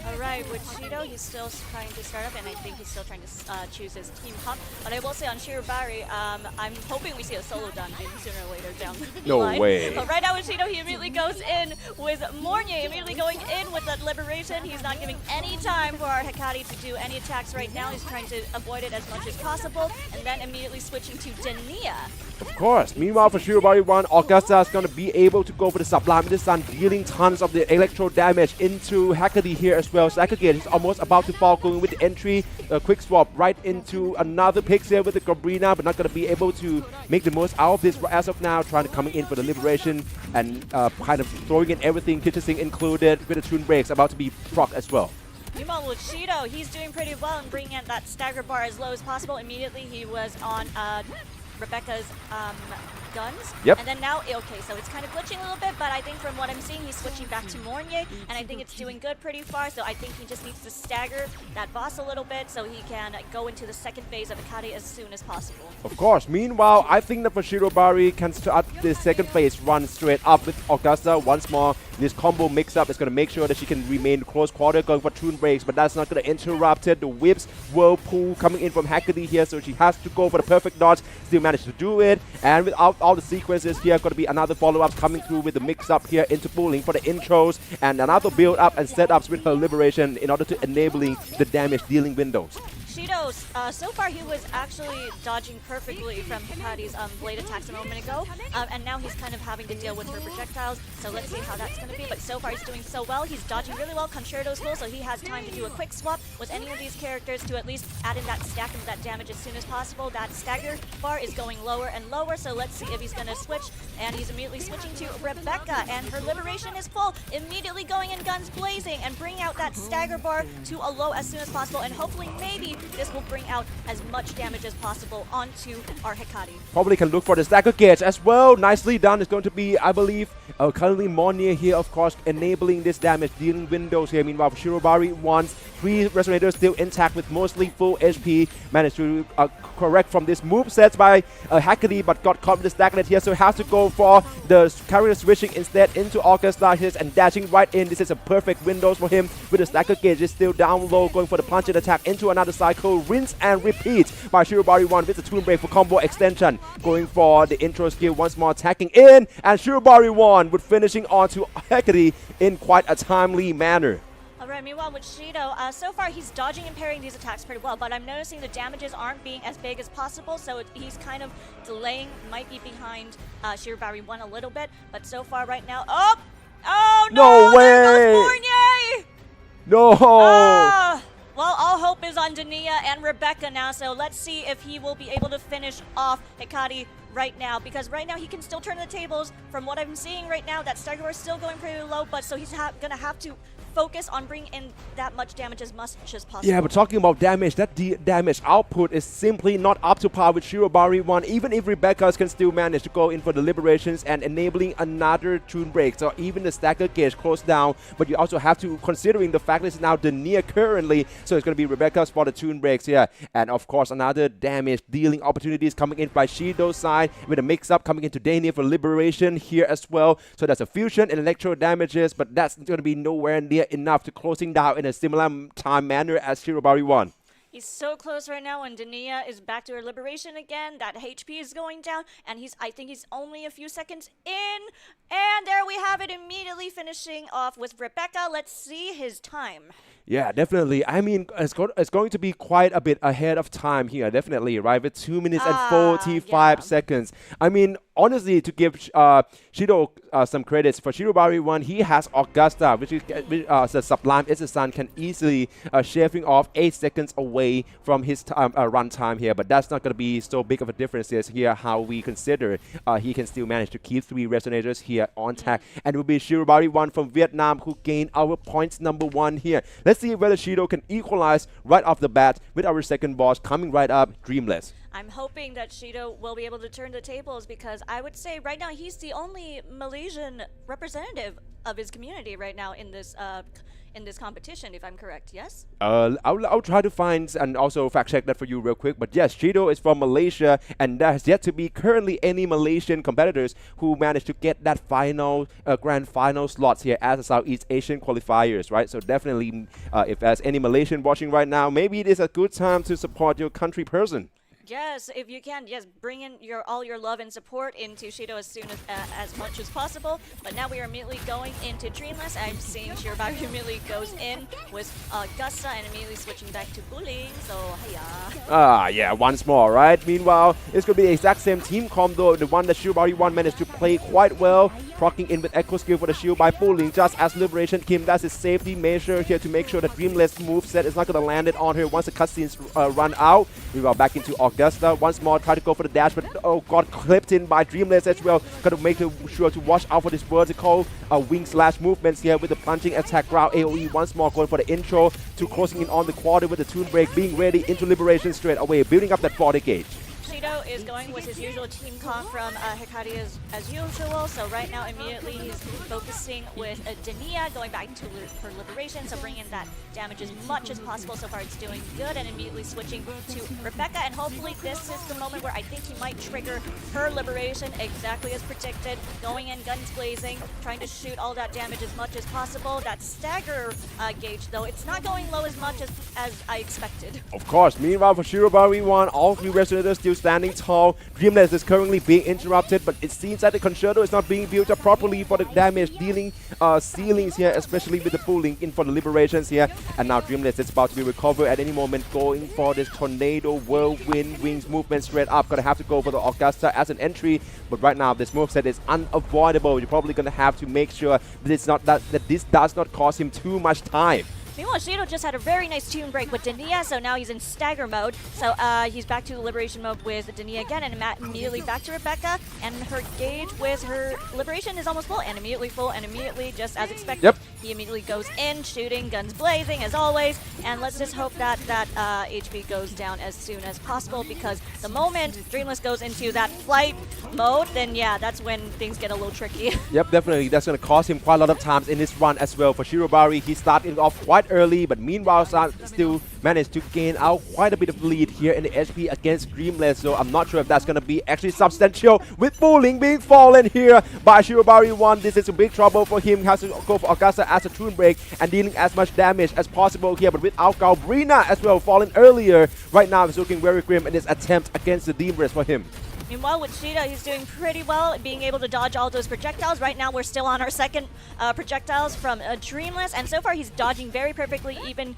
Alright, with Shido, he's still trying to start up, and I think he's still trying to choose his team comp. But I will say on Shirobari, I'm hoping we see a solo dungeon sooner or later down the
No
line.
way.
But right now with Shido, he immediately goes in with Mornier, immediately going in with that Liberation. He's not giving any time for our Hecate to do any attacks right now. He's trying to avoid it as much as possible, and then immediately switching to Denia.
Of course. Meanwhile, for Shirobari 1, Augusta is going to be able to go for the Sublime Sun, dealing tons of the electro damage into Haggerty here as well. So Haggerty is almost about to fall, going with the entry, quick swap right into another Pixel with the Gobrina, but not going to be able to make the most out of this as of now, trying to coming in for the Liberation and kind of throwing in everything, Kitching included, with the tune breaks about to be proc as well.
Meanwhile with Shido, he's doing pretty well and bringing in that stagger bar as low as possible. Immediately he was on Rebecca's guns.
Yep.
And then now, okay, so it's kind of glitching a little bit, but I think from what I'm seeing, he's switching back to Mornier, and I think it's doing good pretty far, so I think he just needs to stagger that boss a little bit so he can go into the second phase of Hecate as soon as possible.
Of course. Meanwhile, I think that for Shirobari can start the second phase run straight up with Augusta once more. This combo mix-up is going to make sure that she can remain close quarter, going for tune breaks, but that's not going to interrupt it. The whips, whirlpool coming in from Haggerty here, so she has to go for the perfect dodge. Still managed to do it, and without all the sequences here, going to be another follow-ups coming through with the mix-up here into Buling for the intros, and another build-up and setups with her Liberation in order to enabling the damage-dealing windows.
Shido, so far he was actually dodging perfectly from Hecate's blade attacks a moment ago, and now he's kind of having to deal with her projectiles, so let's see how that's going to be. But so far he's doing so well, he's dodging really well. Concerto's full, so he has time to do a quick swap with any of these characters to at least add in that stack into that damage as soon as possible. That stagger bar is going lower and lower, so let's see if he's going to switch, and he's immediately switching to Rebecca, and her Liberation is full, immediately going in guns blazing and bringing out that stagger bar to a low as soon as possible, and hopefully maybe this will bring out as much damage as possible onto our Hecate.
Probably can look for the stagger gauge as well. Nicely done. It's going to be, I believe, currently Monier here, of course, enabling this damage, dealing windows here. Meanwhile, Shirobari wants 3 resonators still intact with mostly full HP. Managed to correct from this move set by Hecate, but got caught with the stagnant here, so has to go for the character switching instead into Augusta here and dashing right in. This is a perfect windows for him with the stagger gauge is still down low, going for the punching attack into another cycle. Rinse and repeat by Shirobari 1 with the Toon Break for combo extension. Going for the intro skill once more, attacking in, and Shirobari 1 with finishing onto Hecate in quite a timely manner.
Alright, meanwhile with Shido, so far he's dodging and parrying these attacks pretty well, but I'm noticing the damages aren't being as big as possible, so he's kind of delaying, might be behind Shirobari 1 a little bit, but so far right now, oh no,
No way!
There goes Fournier!
No!
Well, all hope is on Dania and Rebecca now, so let's see if he will be able to finish off Hecate right now, because right now he can still turn the tables. From what I'm seeing right now, that stagger is still going pretty low, but so he's gonna have to focus on bringing in that much damage as much as possible.
Yeah, but talking about damage, that damage output is simply not up to par with Shirobari 1. Even if Rebecca's can still manage to go in for the liberations and enabling another Toon Break, so even the stagger gauge closed down, but you also have to considering the fact that it's now Dania currently, so it's going to be Rebecca's for the Toon Breaks here. And of course, another damage dealing opportunities coming in by Shido's side with a mix-up coming into Dania for liberation here as well. So there's a fusion and electro damages, but that's going to be nowhere near enough to closing down in a similar time manner as Shirobari 1.
He's so close right now, and Dania is back to her liberation again. That HP is going down, and I think he's only a few seconds in. And there we have it, immediately finishing off with Rebecca. Let's see his time.
Yeah, definitely. I mean, it's going to be quite a bit ahead of time here, definitely, right? With 2 minutes and 45 seconds. I mean, honestly, to give Shido some credits, for Shirobari 1, he has Augusta, which is the Sublime Son can easily shaving off 8 seconds away from his run time here. But that's not going to be so big of a difference here, how we consider he can still manage to keep 3 resonators here on tag. And it will be Shirobari 1 from Vietnam who gained our points number 1 here. Let's see whether Shido can equalize right off the bat with our second boss coming right up, Dreamless.
I'm hoping that Shido will be able to turn the tables, because I would say right now he's the only Malaysian representative of his community right now in this competition, if I'm correct, yes?
I'll try to find and also fact check that for you real quick. But yes, Shido is from Malaysia, and there has yet to be currently any Malaysian competitors who managed to get that final grand final slots here as a Southeast Asian qualifiers, right? So definitely, if there's any Malaysian watching right now, maybe it is a good time to support your country person.
Yes, if you can, yes, bring in all your love and support into Shido as much as possible. But now we are immediately going into Dreamless. I'm seeing Shirobari immediately goes in with Gusta and immediately switching back to Bullying. So, hiya.
Yeah, once more, right? Meanwhile, it's going to be the exact same team combo, the one that Shirobari 1 managed to play quite well, proccing in with Echo Skill for the shield by Bullying, just as Liberation Kim. That's his safety measure here to make sure that Dreamless moveset is not going to land it on her once the cutscenes run out. We are back into Augusta once more, try to go for the dash, but oh god, clipped in by Dreamless as well. Gotta make sure to watch out for this vertical wing slash movements here with the punching attack ground AoE once more, going for the intro to closing in on the quarter with the Toon Break, being ready into Liberation straight away, building up that 40 gauge.
Shido is going with his usual team comp from Hecate as usual, so right now immediately he's focusing with Dania, going back to for Liberation, so bringing in that damage as much as possible. So far it's doing good, and immediately switching to Rebecca, and hopefully this is the moment where I think he might trigger her Liberation exactly as predicted, going in guns blazing, trying to shoot all that damage as much as possible. That stagger gauge though, it's not going low as much as I expected.
Of course, meanwhile for Shirobari 1, all 3 resonators still standing tall. Dreamless is currently being interrupted, but it seems that the concerto is not being built up properly for the damage dealing ceilings here, especially with the pulling in for the liberations here. And now Dreamless is about to be recovered at any moment, going for this tornado whirlwind wings movement straight up. Gonna have to go for the Augusta as an entry, but right now this moveset is unavoidable. You're probably gonna have to make sure that it's not that this does not cost him too much time.
Meanwhile, Shido just had a very nice tune break with Dania, so now he's in stagger mode. So he's back to liberation mode with Dania again, and immediately back to Rebecca. And her gauge with her liberation is almost full, and immediately, just as expected.
Yep.
He immediately goes in, shooting, guns blazing as always. And let's just hope that HP goes down as soon as possible, because the moment Dreamless goes into that flight mode, then yeah, that's when things get a little tricky.
Yep, definitely. That's going to cost him quite a lot of times in this run as well. For Shirobari, he started off quite early, but meanwhile, still managed to gain out quite a bit of lead here in the HP against Dreamless. So I'm not sure if that's going to be actually substantial, with Bowling being fallen here by Shirobari 1. This is a big trouble for him. He has to go for Augusta as a tune break and dealing as much damage as possible here. But without Galbrina as well falling earlier, right now it's looking very grim in his attempt against the Dreamless for him.
Meanwhile, with Shida, he's doing pretty well, being able to dodge all those projectiles. Right now, we're still on our second projectiles from Dreamless, and so far he's dodging very perfectly, even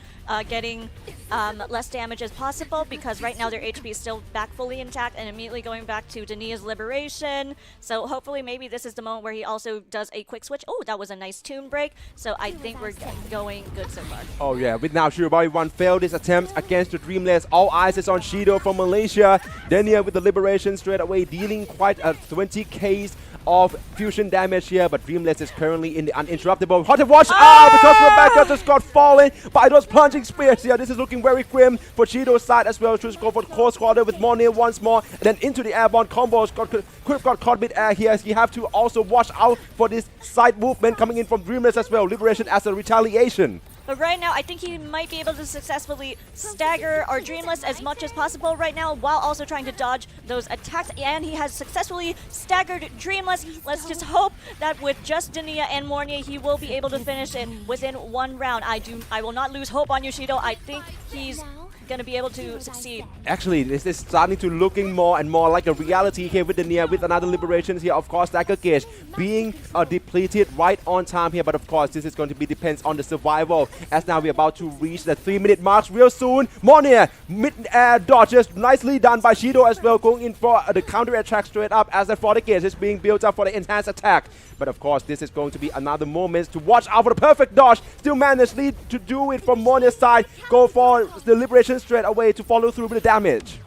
getting less damage as possible, because right now their HP is still back fully intact and immediately going back to Dania's liberation. So hopefully maybe this is the moment where he also does a quick switch. Oh, that was a nice tune break. So I think we're going good so far.
Oh yeah, with now Shirobari 1 failed his attempt against the Dreamless. All eyes is on Shido from Malaysia. Dania with the liberation straight away, dealing quite a 20k of fusion damage here, but Dreamless is currently in the uninterruptible. Hot to watch out because Rebecca just got fallen by those plunging spears here. This is looking very grim for Shido's side as well. Just go for the close quarter with Monir once more, and then into the airborne combos. Got caught mid-air here. You have to also watch out for this side movement coming in from Dreamless as well. Liberation as a retaliation.
But right now, I think he might be able to successfully stagger our Dreamless as much as possible right now, while also trying to dodge those attacks. And he has successfully staggered Dreamless. Let's just hope that with just Dania and Mornier, he will be able to finish it within one round. I will not lose hope on Yoshido. I think he's going to be able to succeed.
Actually, this is starting to looking more and more like a reality here with Dania, with another liberations here. Of course, Dagger Gauge being depleted right on time here, but of course, this is going to be depends on the survival, as now we're about to reach the 3-minute mark real soon. Monir, mid-air dodges, nicely done by Shido as well, going in for the counter attack straight up as the 40 gauge is being built up for the enhanced attack. But of course, this is going to be another moment to watch out for the perfect dodge. Still managed to do it from Monir's side. Go for the liberation straight away to follow through with the damage.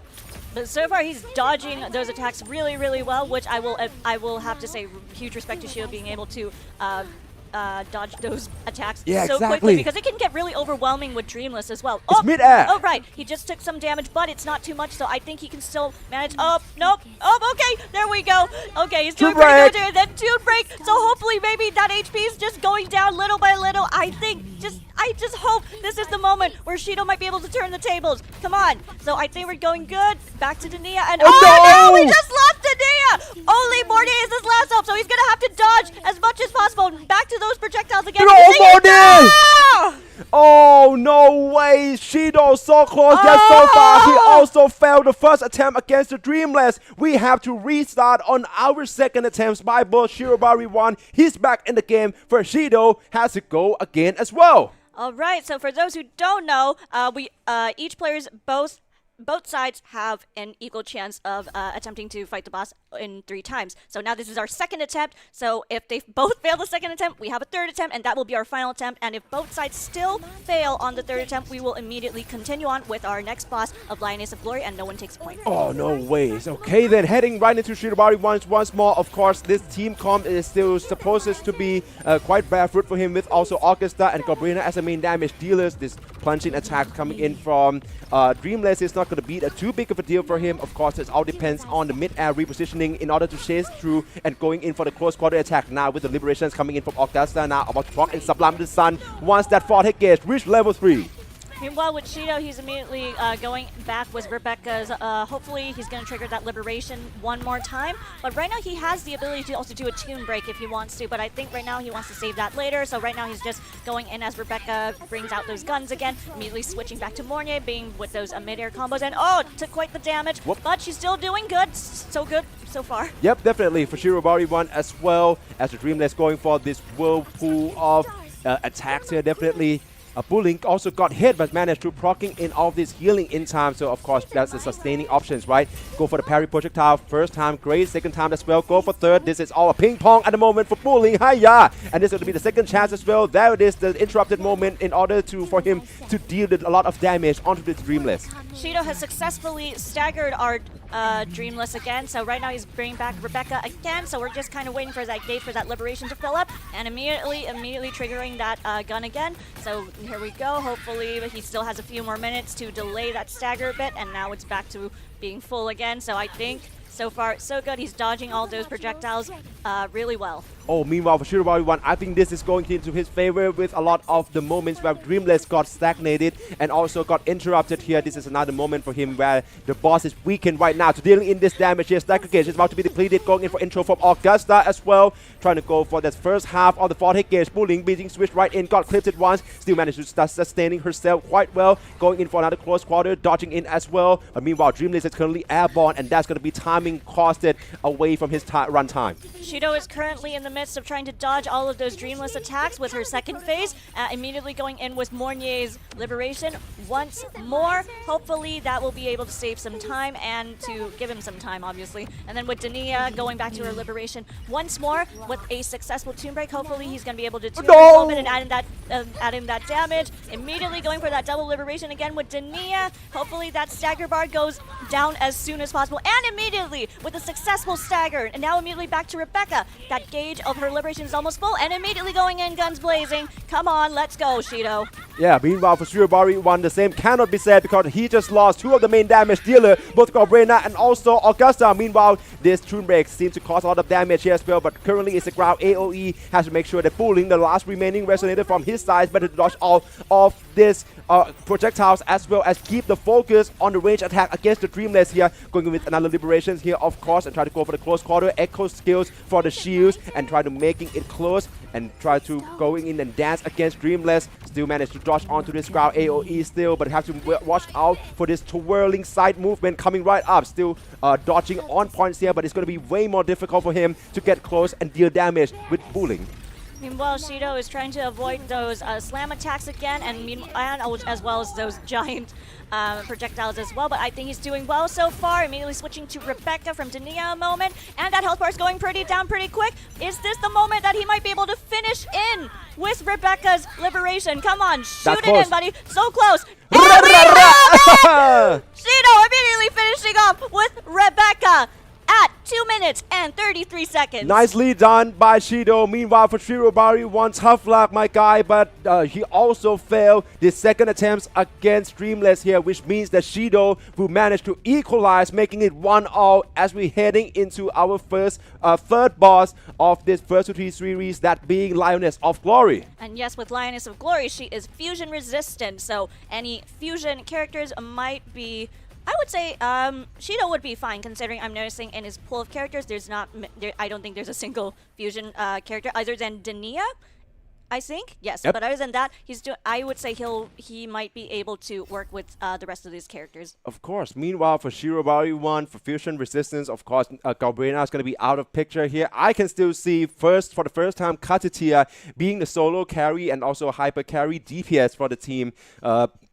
But so far, he's dodging those attacks really, really well, which I will have to say, huge respect to Shield being able to dodge those attacks so quickly, because it can get really overwhelming with Dreamless as well.
It's mid-air.
Oh, right. He just took some damage, but it's not too much, so I think he can still manage. Oh, nope. Oh, okay. There we go. Okay, he's doing pretty good there. Then tune break. So hopefully maybe that HP is just going down little by little. I just hope this is the moment where Shido might be able to turn the tables. Come on. So I think we're going good. Back to Dania, and no, we just lost Dania. Only Morty is his last hope, so he's gonna have to dodge as much as possible. Back to those projectiles again.
Oh, no way. Shido so close yet so far. He also failed the first attempt against the Dreamless. We have to restart on our second attempts by both Shirobari 1. He's back in the game. For Shido has to go again as well.
All right, so for those who don't know, each players both sides have an equal chance of attempting to fight the boss in 3 times. So now this is our second attempt. So if they both fail the second attempt, we have a third attempt, and that will be our final attempt. And if both sides still fail on the third attempt, we will immediately continue on with our next boss of Lioness of Glory, and no one takes a point.
Oh, no ways. Okay, then heading right into Shirobari once more. Of course, this team comp is still supposed to be quite barefoot for him, with also Augusta and Gabrina as the main damage dealers. This plunging attack coming in from Dreamless is not going to be too big of a deal for him. Of course, it all depends on the mid-air repositioning in order to chase through and going in for the close quarter attack now, with the liberations coming in from Augusta now about to proc and Sublime the Sun once that 40 gauge reach level 3.
Meanwhile, with Shido, he's immediately going back with Rebecca's. Hopefully, he's going to trigger that liberation one more time. But right now, he has the ability to also do a tune break if he wants to. But I think right now, he wants to save that later. So right now, he's just going in as Rebecca brings out those guns again. Immediately switching back to Mornier, being with those mid-air combos. And took quite the damage.
Whoop.
But she's still doing good. So good so far.
Yep, definitely for Shirobari 1 as well, as the Dreamless going for this whirlpool of attacks here. Definitely Bulling also got hit but managed to proccing in all of this healing in time. So of course that's the sustaining options, right? Go for the parry projectile first time, great. Second time as well, go for third. This is all a ping pong at the moment for Bulling. Hiya! And this is going to be the second chance as well. There it is, the interrupted moment in order for him to deal a lot of damage onto the Dreamless.
Shido has successfully staggered our Dreamless again, so right now he's bringing back Rebecca again, so we're just kind of waiting for that gate for that liberation to fill up, and immediately triggering that gun again. So here we go, hopefully he still has a few more minutes to delay that stagger a bit, and now it's back to being full again, so I think so far so good. He's dodging all those projectiles really well.
Oh, meanwhile for Shirobari 1, I think this is going into his favor with a lot of the moments where Dreamless got stagnated and also got interrupted here. This is another moment for him where the boss is weakened right now to dealing in this damage here. Stagger gauge is about to be depleted, going in for intro from Augusta as well. Trying to go for that first half of the 4 hit gauge. Bulling being switched right in, got clipped it once, still managed to start sustaining herself quite well. Going in for another close quarter, dodging in as well. But meanwhile, Dreamless is currently airborne, and that's going to be timing costed away from his run time.
Shido is currently in the midst of trying to dodge all of those Dreamless attacks with her second phase, immediately going in with Mornier's Liberation once more. Hopefully that will be able to save some time and to give him some time, obviously. And then with Dania going back to her Liberation once more with a successful Tomb Break. Hopefully he's going to be able to tune the moment and add in that damage. Immediately going for that double Liberation again with Dania. Hopefully that stagger bar goes down as soon as possible. And immediately with a successful stagger. And now immediately back to Rebecca. That gauge of her Liberation is almost full, and immediately going in, guns blazing. Come on, let's go, Shido.
Yeah, meanwhile for Shirobari 1, the same cannot be said because he just lost 2 of the main damage dealer, both Cabrera and also Augusta. Meanwhile, this Tomb Break seems to cause a lot of damage here as well, but currently it's a ground AoE. Has to make sure that Bulling, the last remaining Resonator from his side, better dodge all of this projectiles as well as keep the focus on the range attack against the Dreamless here. Going with another Liberation here, of course, and try to go for the close quarter. Echo skills for the shields and try to making it close and try to going in and dance against Dreamless. Still managed to dodge onto this ground AoE still, but have to watch out for this twirling side movement coming right up. Still dodging on points here, but it's going to be way more difficult for him to get close and deal damage with Bulling.
Meanwhile, Shido is trying to avoid those slam attacks again, and as well as those giant projectiles as well. But I think he's doing well so far. Immediately switching to Rebecca from Dania a moment, and that health bar is going down pretty quick. Is this the moment that he might be able to finish in with Rebecca's Liberation? Come on, shoot it in, buddy. So close. And we have it! Shido immediately finishing off with Rebecca at 2 minutes and 33 seconds.
Nicely done by Shido. Meanwhile, for Shirobari, one tough luck, my guy, but he also failed the second attempts against Dreamless here, which means that Shido will manage to equalize, making it 1-all as we're heading into our third boss of this first 2-3 series, that being Lioness of Glory.
And yes, with Lioness of Glory, she is fusion resistant, so any fusion characters might be, I would say Shido would be fine, considering I'm noticing in his pool of characters I don't think there's a single fusion character other than Dania, I think. Yes,
yep.
But other than that, I would say he might be able to work with the rest of these characters.
Of course. Meanwhile, for Shirobari 1, for fusion resistance, of course, Galbrena is going to be out of picture here. I can still see for the first time Katatia being the solo carry and also hyper carry DPS for the team.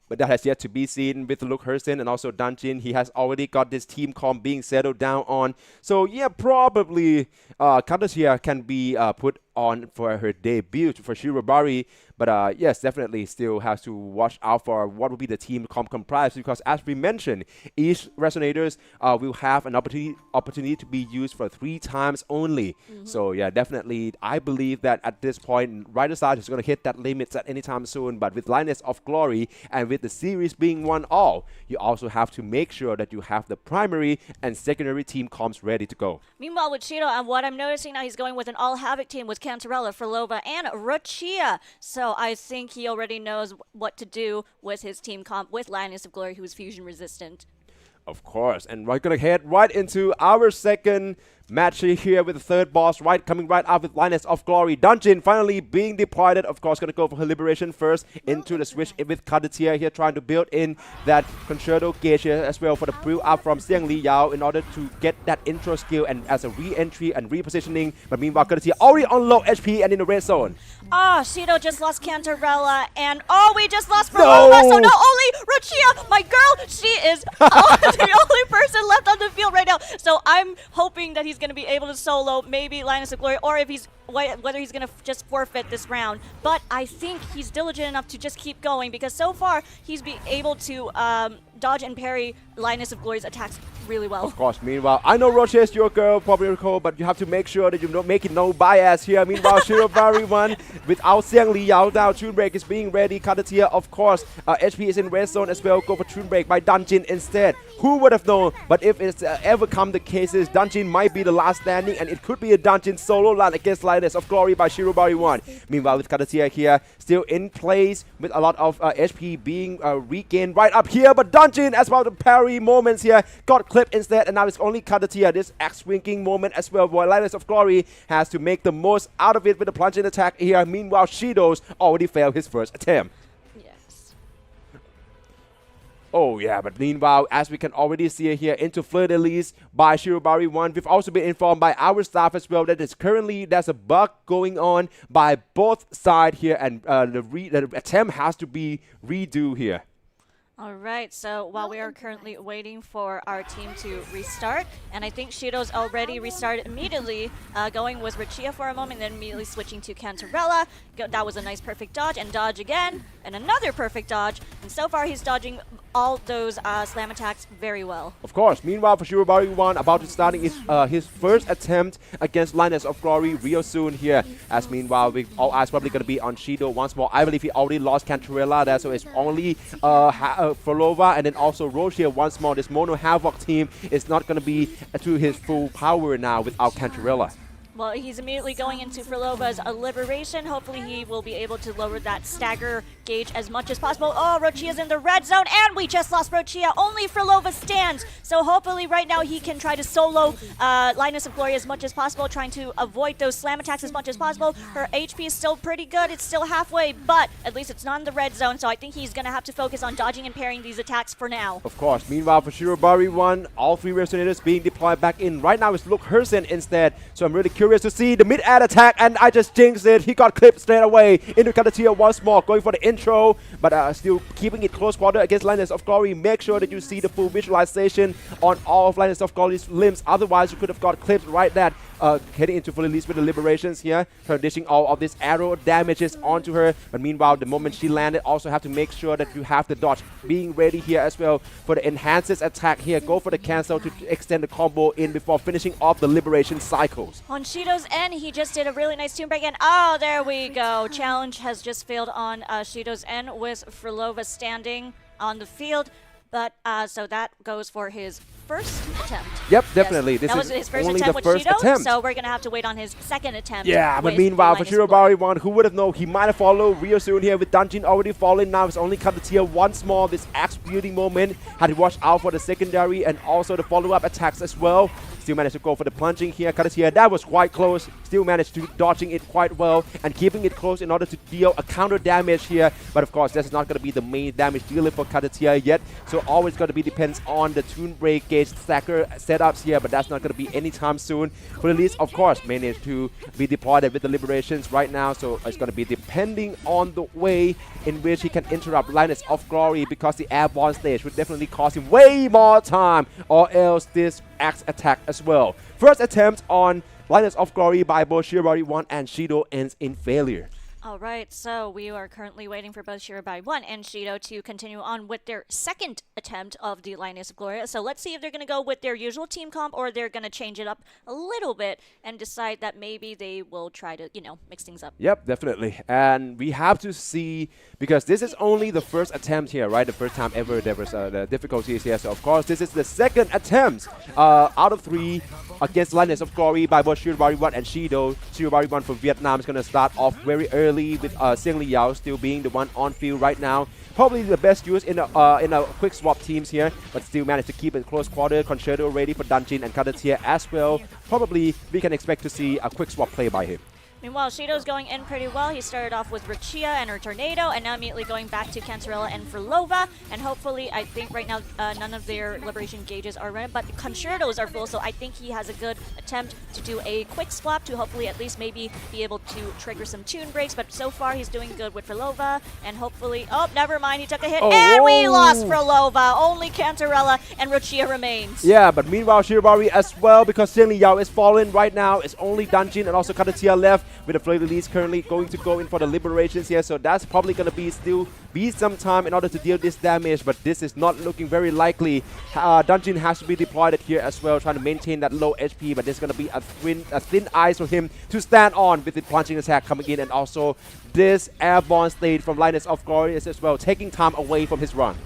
But that has yet to be seen with Luke Hersen and also Dungeon. He has already got this team comp being settled down on. So yeah, probably Katatia can be put on for her debut for Shirobari. But yes, definitely still has to watch out for what will be the team comp comprised, because as we mentioned, each Resonators will have an opportunity to be used for 3 times only. So yeah, definitely I believe that at this point, Rider Side is going to hit that limits at any time soon. But with Lioness of Glory and with the series being 1-all, you also have to make sure that you have the primary and secondary team comps ready to go.
Meanwhile, with Shido, and what I'm noticing now, he's going with an all Havoc team with Cantarella, Frolova, and Rachia. So I think he already knows what to do with his team comp with Lioness of Glory, who is fusion resistant.
Of course, and we're gonna head right into our second match here with the third boss, coming right up with Lioness of Glory. Dungeon finally being deployed. Of course, gonna go for her liberation first into the switch with Kadatia here, trying to build in that concerto gauge here as well for the build up from Xiang Li Yao in order to get that intro skill and as a re-entry and repositioning. But meanwhile, Kadatia already on low HP and in the red zone.
Oh, Shido just lost Cantarella, and we just lost Verova, so not only Rochia, my girl, she is the only person left on the field right now. So I'm hoping that he's going to be able to solo maybe Lioness of Glory, or if he's whether he's going to just forfeit this round. But I think he's diligent enough to just keep going, because so far he's been able to dodge and parry Lioness of Glory's attacks really well.
Of course, meanwhile, I know Roche is your girl, probably recall, but you have to make sure that you don't make it no bias here. Meanwhile, Shirobari one without Xiang Li Yao now. Tune Break is being ready. Kadatia, of course, HP is in red zone as well. Go for Tune Break by Dungeon instead. Who would have known? But if it's ever come the cases, Dungeon might be the last standing, and it could be a Dungeon solo run against Lioness of Glory by Shirobari one. Meanwhile, with Kadatia here, still in place with a lot of HP being regained right up here, but Dungeon, as well the parry moments here, got clipped instead, and now it's only Kadatia, this axe-winking moment as well, while Lioness of Glory has to make the most out of it with the plunging attack here. Meanwhile, Shido's already failed his first attempt.
Yes.
Oh yeah, but meanwhile, as we can already see here, into fleur-de-lis by Shirobari 1. We've also been informed by our staff as well that there's a bug going on by both sides here, and the attempt has to be redo here.
All right, so while we are currently waiting for our team to restart, and I think Shido's already restarted immediately, going with Richia for a moment, then immediately switching to Cantarella. That was a nice perfect dodge, and dodge again, and another perfect dodge, and so far he's dodging all those slam attacks very well.
Of course, meanwhile for Shirobari 1, about to starting his first attempt against Lioness of Glory real soon here, as meanwhile all eyes probably going to be on Shido once more. I believe he already lost Cantarella there, so it's only Forlova and then also Roche here once more. This Mono Havoc team is not going to be to his full power now without Cantarella.
Well, he's immediately going into Forlova's liberation. Hopefully he will be able to lower that stagger gauge as much as possible. Oh, Rochia's in the red zone, and we just lost Rochia. Only Forlova stands. So hopefully right now he can try to solo Lioness of Glory as much as possible, trying to avoid those slam attacks as much as possible. Her HP is still pretty good. It's still halfway, but at least it's not in the red zone, so I think he's going to have to focus on dodging and parrying these attacks for now.
Of course. Meanwhile, for Shirobari 1, all three resonators being deployed back in. Right now it's Luke Hersen instead, so I'm really curious to see the mid-air attack, and I just jinxed it. He got clipped straight away into Kadatia once more, going for the intro, but still keeping it close quarter against Lioness of Glory. Make sure that you see the full visualization on all of Lioness of Glory's limbs, otherwise you could have got clipped right there. Heading into full release with the liberations here, dishing all of this arrow damages onto her. But meanwhile, the moment she landed, also have to make sure that you have the dodge being ready here as well for the enhances attack here. Go for the cancel to extend the combo in before finishing off the liberation cycles.
On Shido's end, he just did a really nice tune break, and oh, there we go. Challenge has just failed on Shido's end with Forlova standing on the field. But so that goes for his first attempt.
Yep, definitely.
Yes.
This
that
is
was his first
only
attempt
the
with
first
Shido,
attempt.
so we're going to have to wait on his second attempt.
Yeah, but
with
meanwhile, for
Lioness of Glory.
Shirobari 1, who would have known? He might have followed real soon here with Dungeon already falling. Now it's only Kadatia once more. This axe beauty moment. Had to watch out for the secondary and also the follow-up attacks as well. Still managed to go for the plunging here. Kadatia, that was quite close. Still managed to dodging it quite well and keeping it close in order to deal a counter damage here. But of course, that's not going to be the main damage dealer for Kadatia yet. So always going to be depends on the tune break gauge stacker setups here, but that's not going to be anytime soon. For the least, of course, managed to be deployed with the liberations right now. So it's going to be depending on the way in which he can interrupt Lioness of Glory, because the airborne stage would definitely cost him way more time, or else this axe attack as well. First attempt on Lioness of Glory by both Shirobari 1 and Shido ends in failure.
All right, so we are currently waiting for both Shirobari 1 and Shido to continue on with their second attempt of the Lioness of Glory. So let's see if they're going to go with their usual team comp, or they're going to change it up a little bit and decide that maybe they will try to, mix things up.
Yep, definitely. And we have to see, because this is only the first attempt here, right? The first time ever there was the difficulties here. So of course, this is the second attempt out of 3 against Lioness of Glory by both Shirobari 1 and Shido. Shirobari 1 from Vietnam is going to start off very early believe with Xiang Liao still being the one on field right now. Probably the best use in a quick swap teams here, but still managed to keep it close quarter. Concerto ready for Dungeon and Katatia as well. Probably we can expect to see a quick swap play by him.
Meanwhile, Shido's going in pretty well. He started off with Rachia and her Tornado, and now immediately going back to Cantarella and Frolova. And hopefully, I think right now none of their Liberation gauges are running, but the Concertos are full, so I think he has a good attempt to do a quick swap to hopefully at least maybe be able to trigger some tune breaks. But so far, he's doing good with Frolova, and hopefully... Oh, never mind, he took a hit, and we lost Frolova! Only Cantarella and Rachia remains.
Yeah, but meanwhile, Shirobari as well, because Xiang Liao is fallen right now. It's only Dungeon and also Katatia left, with the Fleur de Lis currently going to go in for the Liberations here, so that's probably going to still be some time in order to deal this damage, but this is not looking very likely. Dungeon has to be deployed here as well, trying to maintain that low HP, but there's going to be a thin ice for him to stand on with the plunging attack coming in, and also this airborne state from Linus of Glory is as well taking time away from his run.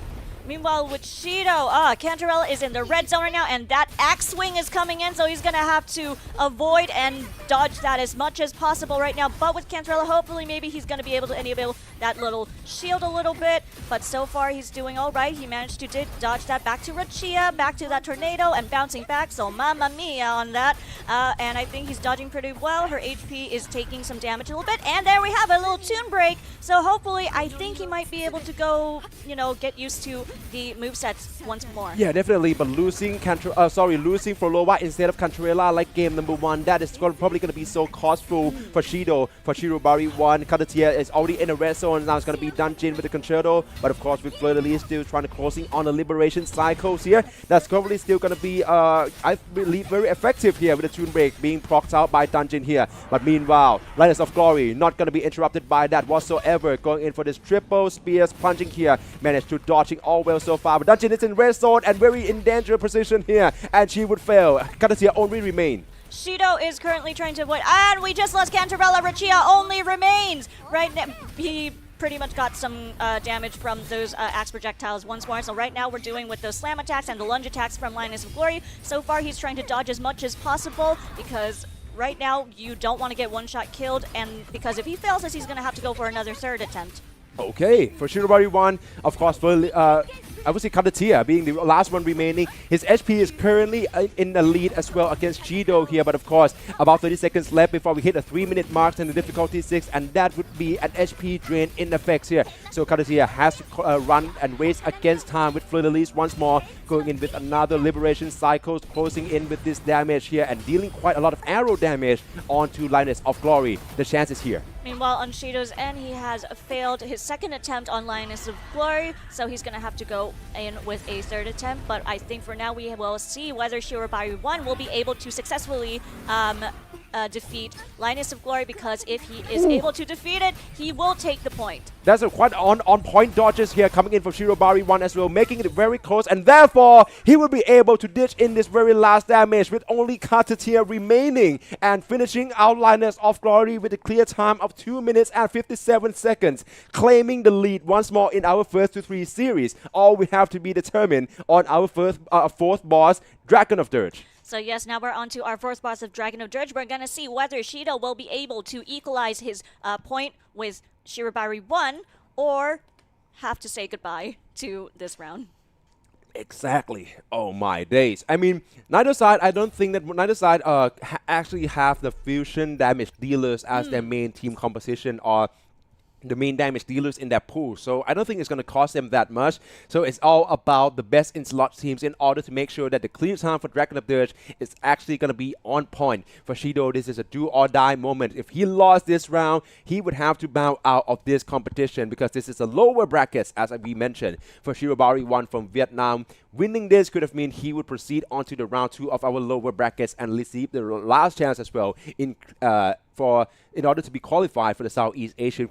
Meanwhile, with Shido, Cantarella is in the red zone right now, and that axe swing is coming in, so he's going to have to avoid and dodge that as much as possible right now. But with Cantarella, hopefully maybe he's going to be able to enable that little shield a little bit. But so far, he's doing all right. He managed to dodge that back to Rachia, back to that Tornado, and bouncing back, so mamma mia on that. And I think he's dodging pretty well. Her HP is taking some damage a little bit, and there we have a little tune break. So hopefully, I think he might be able to go, get used to the movesets once more.
Yeah, definitely, but losing Frolova instead of Cantarella like game number 1, that is probably going to be so costful for Shido. For Shirobari 1, Katatia is already in the red zone, now it's going to be Dungeon with the Concerto, but of course with Fleur de Lis still trying to closing on the Liberation cycles here, that's probably still going to be, I believe, very effective here with the tune break being procced out by Dungeon here. But meanwhile, Linus of Glory not going to be interrupted by that whatsoever, going in for this triple spears plunging here, managed to dodging all well so far, but Dungeon is in red zone and very in danger position here, and she would fail. Katatia only remain.
Shido is currently trying to avoid, and we just lost Cantarella. Rachia only remains right now. He pretty much got some damage from those axe projectiles once more. So right now we're doing with those slam attacks and the lunge attacks from Linus of Glory. So far he's trying to dodge as much as possible, because right now you don't want to get one shot killed, and because if he fails this, he's going to have to go for another third attempt.
Okay, for Shirobari 1, of course, for I would say Katatia being the last one remaining. His HP is currently in the lead as well against Shido here, but of course, about 30 seconds left before we hit a 3-minute mark and the difficulty 6, and that would be an HP drain in effect here. So Katatia has to run and race against time with Fleur de Lis once more, going in with another Liberation cycle, closing in with this damage here and dealing quite a lot of arrow damage onto Linus of Glory. The chance is here.
Meanwhile, on Shido's end, he has failed his second attempt on Linus of Glory, so he's going to have to go in with a third attempt. But I think for now we will see whether Shirobari 1 will be able to successfully defeat Linus of Glory, because if he is able to defeat it, he will take the point.
That's a quite on-point dodges here coming in from Shirobari 1 as well, making it very close, and therefore he will be able to ditch in this very last damage with only Katatia remaining and finishing out Linus of Glory with a clear time of 2 minutes and 57 seconds, claiming the lead once more in our first to 3 series. All we have to be determined on our fourth boss, Dragon of Dirge.
So yes, now we're on to our fourth boss of Dragon of Dirge. We're going to see whether Shido will be able to equalize his point with Shirobari 1 or have to say goodbye to this round.
Exactly. Oh my days. I mean, neither side, I don't think that neither side actually have the fusion damage dealers as their main team composition or the main damage dealers in that pool. So I don't think it's going to cost them that much. So it's all about the best in slot teams in order to make sure that the clear time for Dragon of Dirge is actually going to be on point. For Shido, this is a do or die moment. If he lost this round, he would have to bow out of this competition, because this is a lower brackets, as we mentioned. For Shirobari 1 from Vietnam, winning this could have meant he would proceed on to the round 2 of our lower brackets and receive the last chance as well in order to be qualified for the Southeast Asian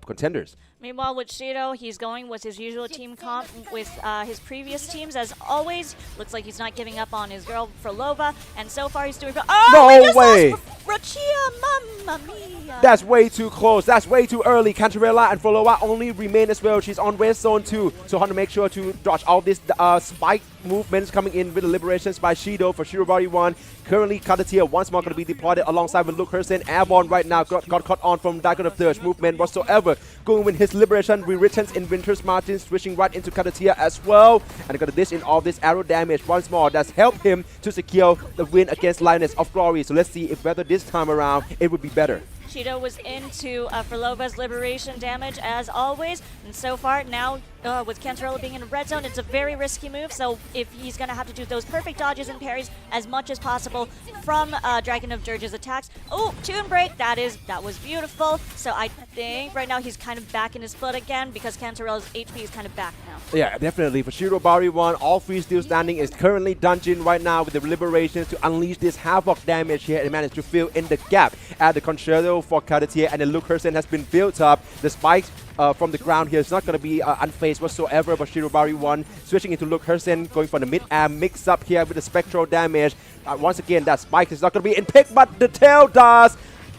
contenders.
Meanwhile, with Shido, he's going with his usual team comp with his previous teams as always. Looks like he's not giving up on his girl Frolova, and so far he's doing. Oh,
No
we just
way!
lost Rachia, mamma mia!
That's way too close. That's way too early. Cantarella and Followa only remain as well. She's on red zone too. So how to make sure to dodge all these spike movements coming in with the liberations by Shido for Shirobari 1. Currently, Katatia once more going to be deployed alongside with Luke Hersen. Airborne right now got caught on from Dragon of Dirge movement whatsoever. Going with his liberation, re-returns in Winter's Martin, switching right into Katatia as well. And going to dish in all this arrow damage once more. That's helped him to secure the win against Lioness of Glory. So let's see if whether this time around it would be better.
Shido was into Frolova's liberation damage as always, and so far now with Cantarella being in red zone, it's a very risky move. So if he's gonna have to do those perfect dodges and parries as much as possible from Dragon of Dirge's attacks. Oh, Toon Break, that was beautiful. So I think right now he's kind of back in his foot again because Cantarella's HP is kind of back now.
Yeah, definitely. For Shirobari 1, all three still standing, is currently dungeon right now with the liberations to unleash this havoc damage here and manage to fill in the gap at the concerto for Katatia, and then Luke Hersen has been built up. The spikes from the ground here is not going to be unfazed whatsoever, but Shirobari 1 switching into Luke Hersen, going for the mid-air mix-up here with the spectral damage. Once again, that spike is not going to be in pick, but the tail does.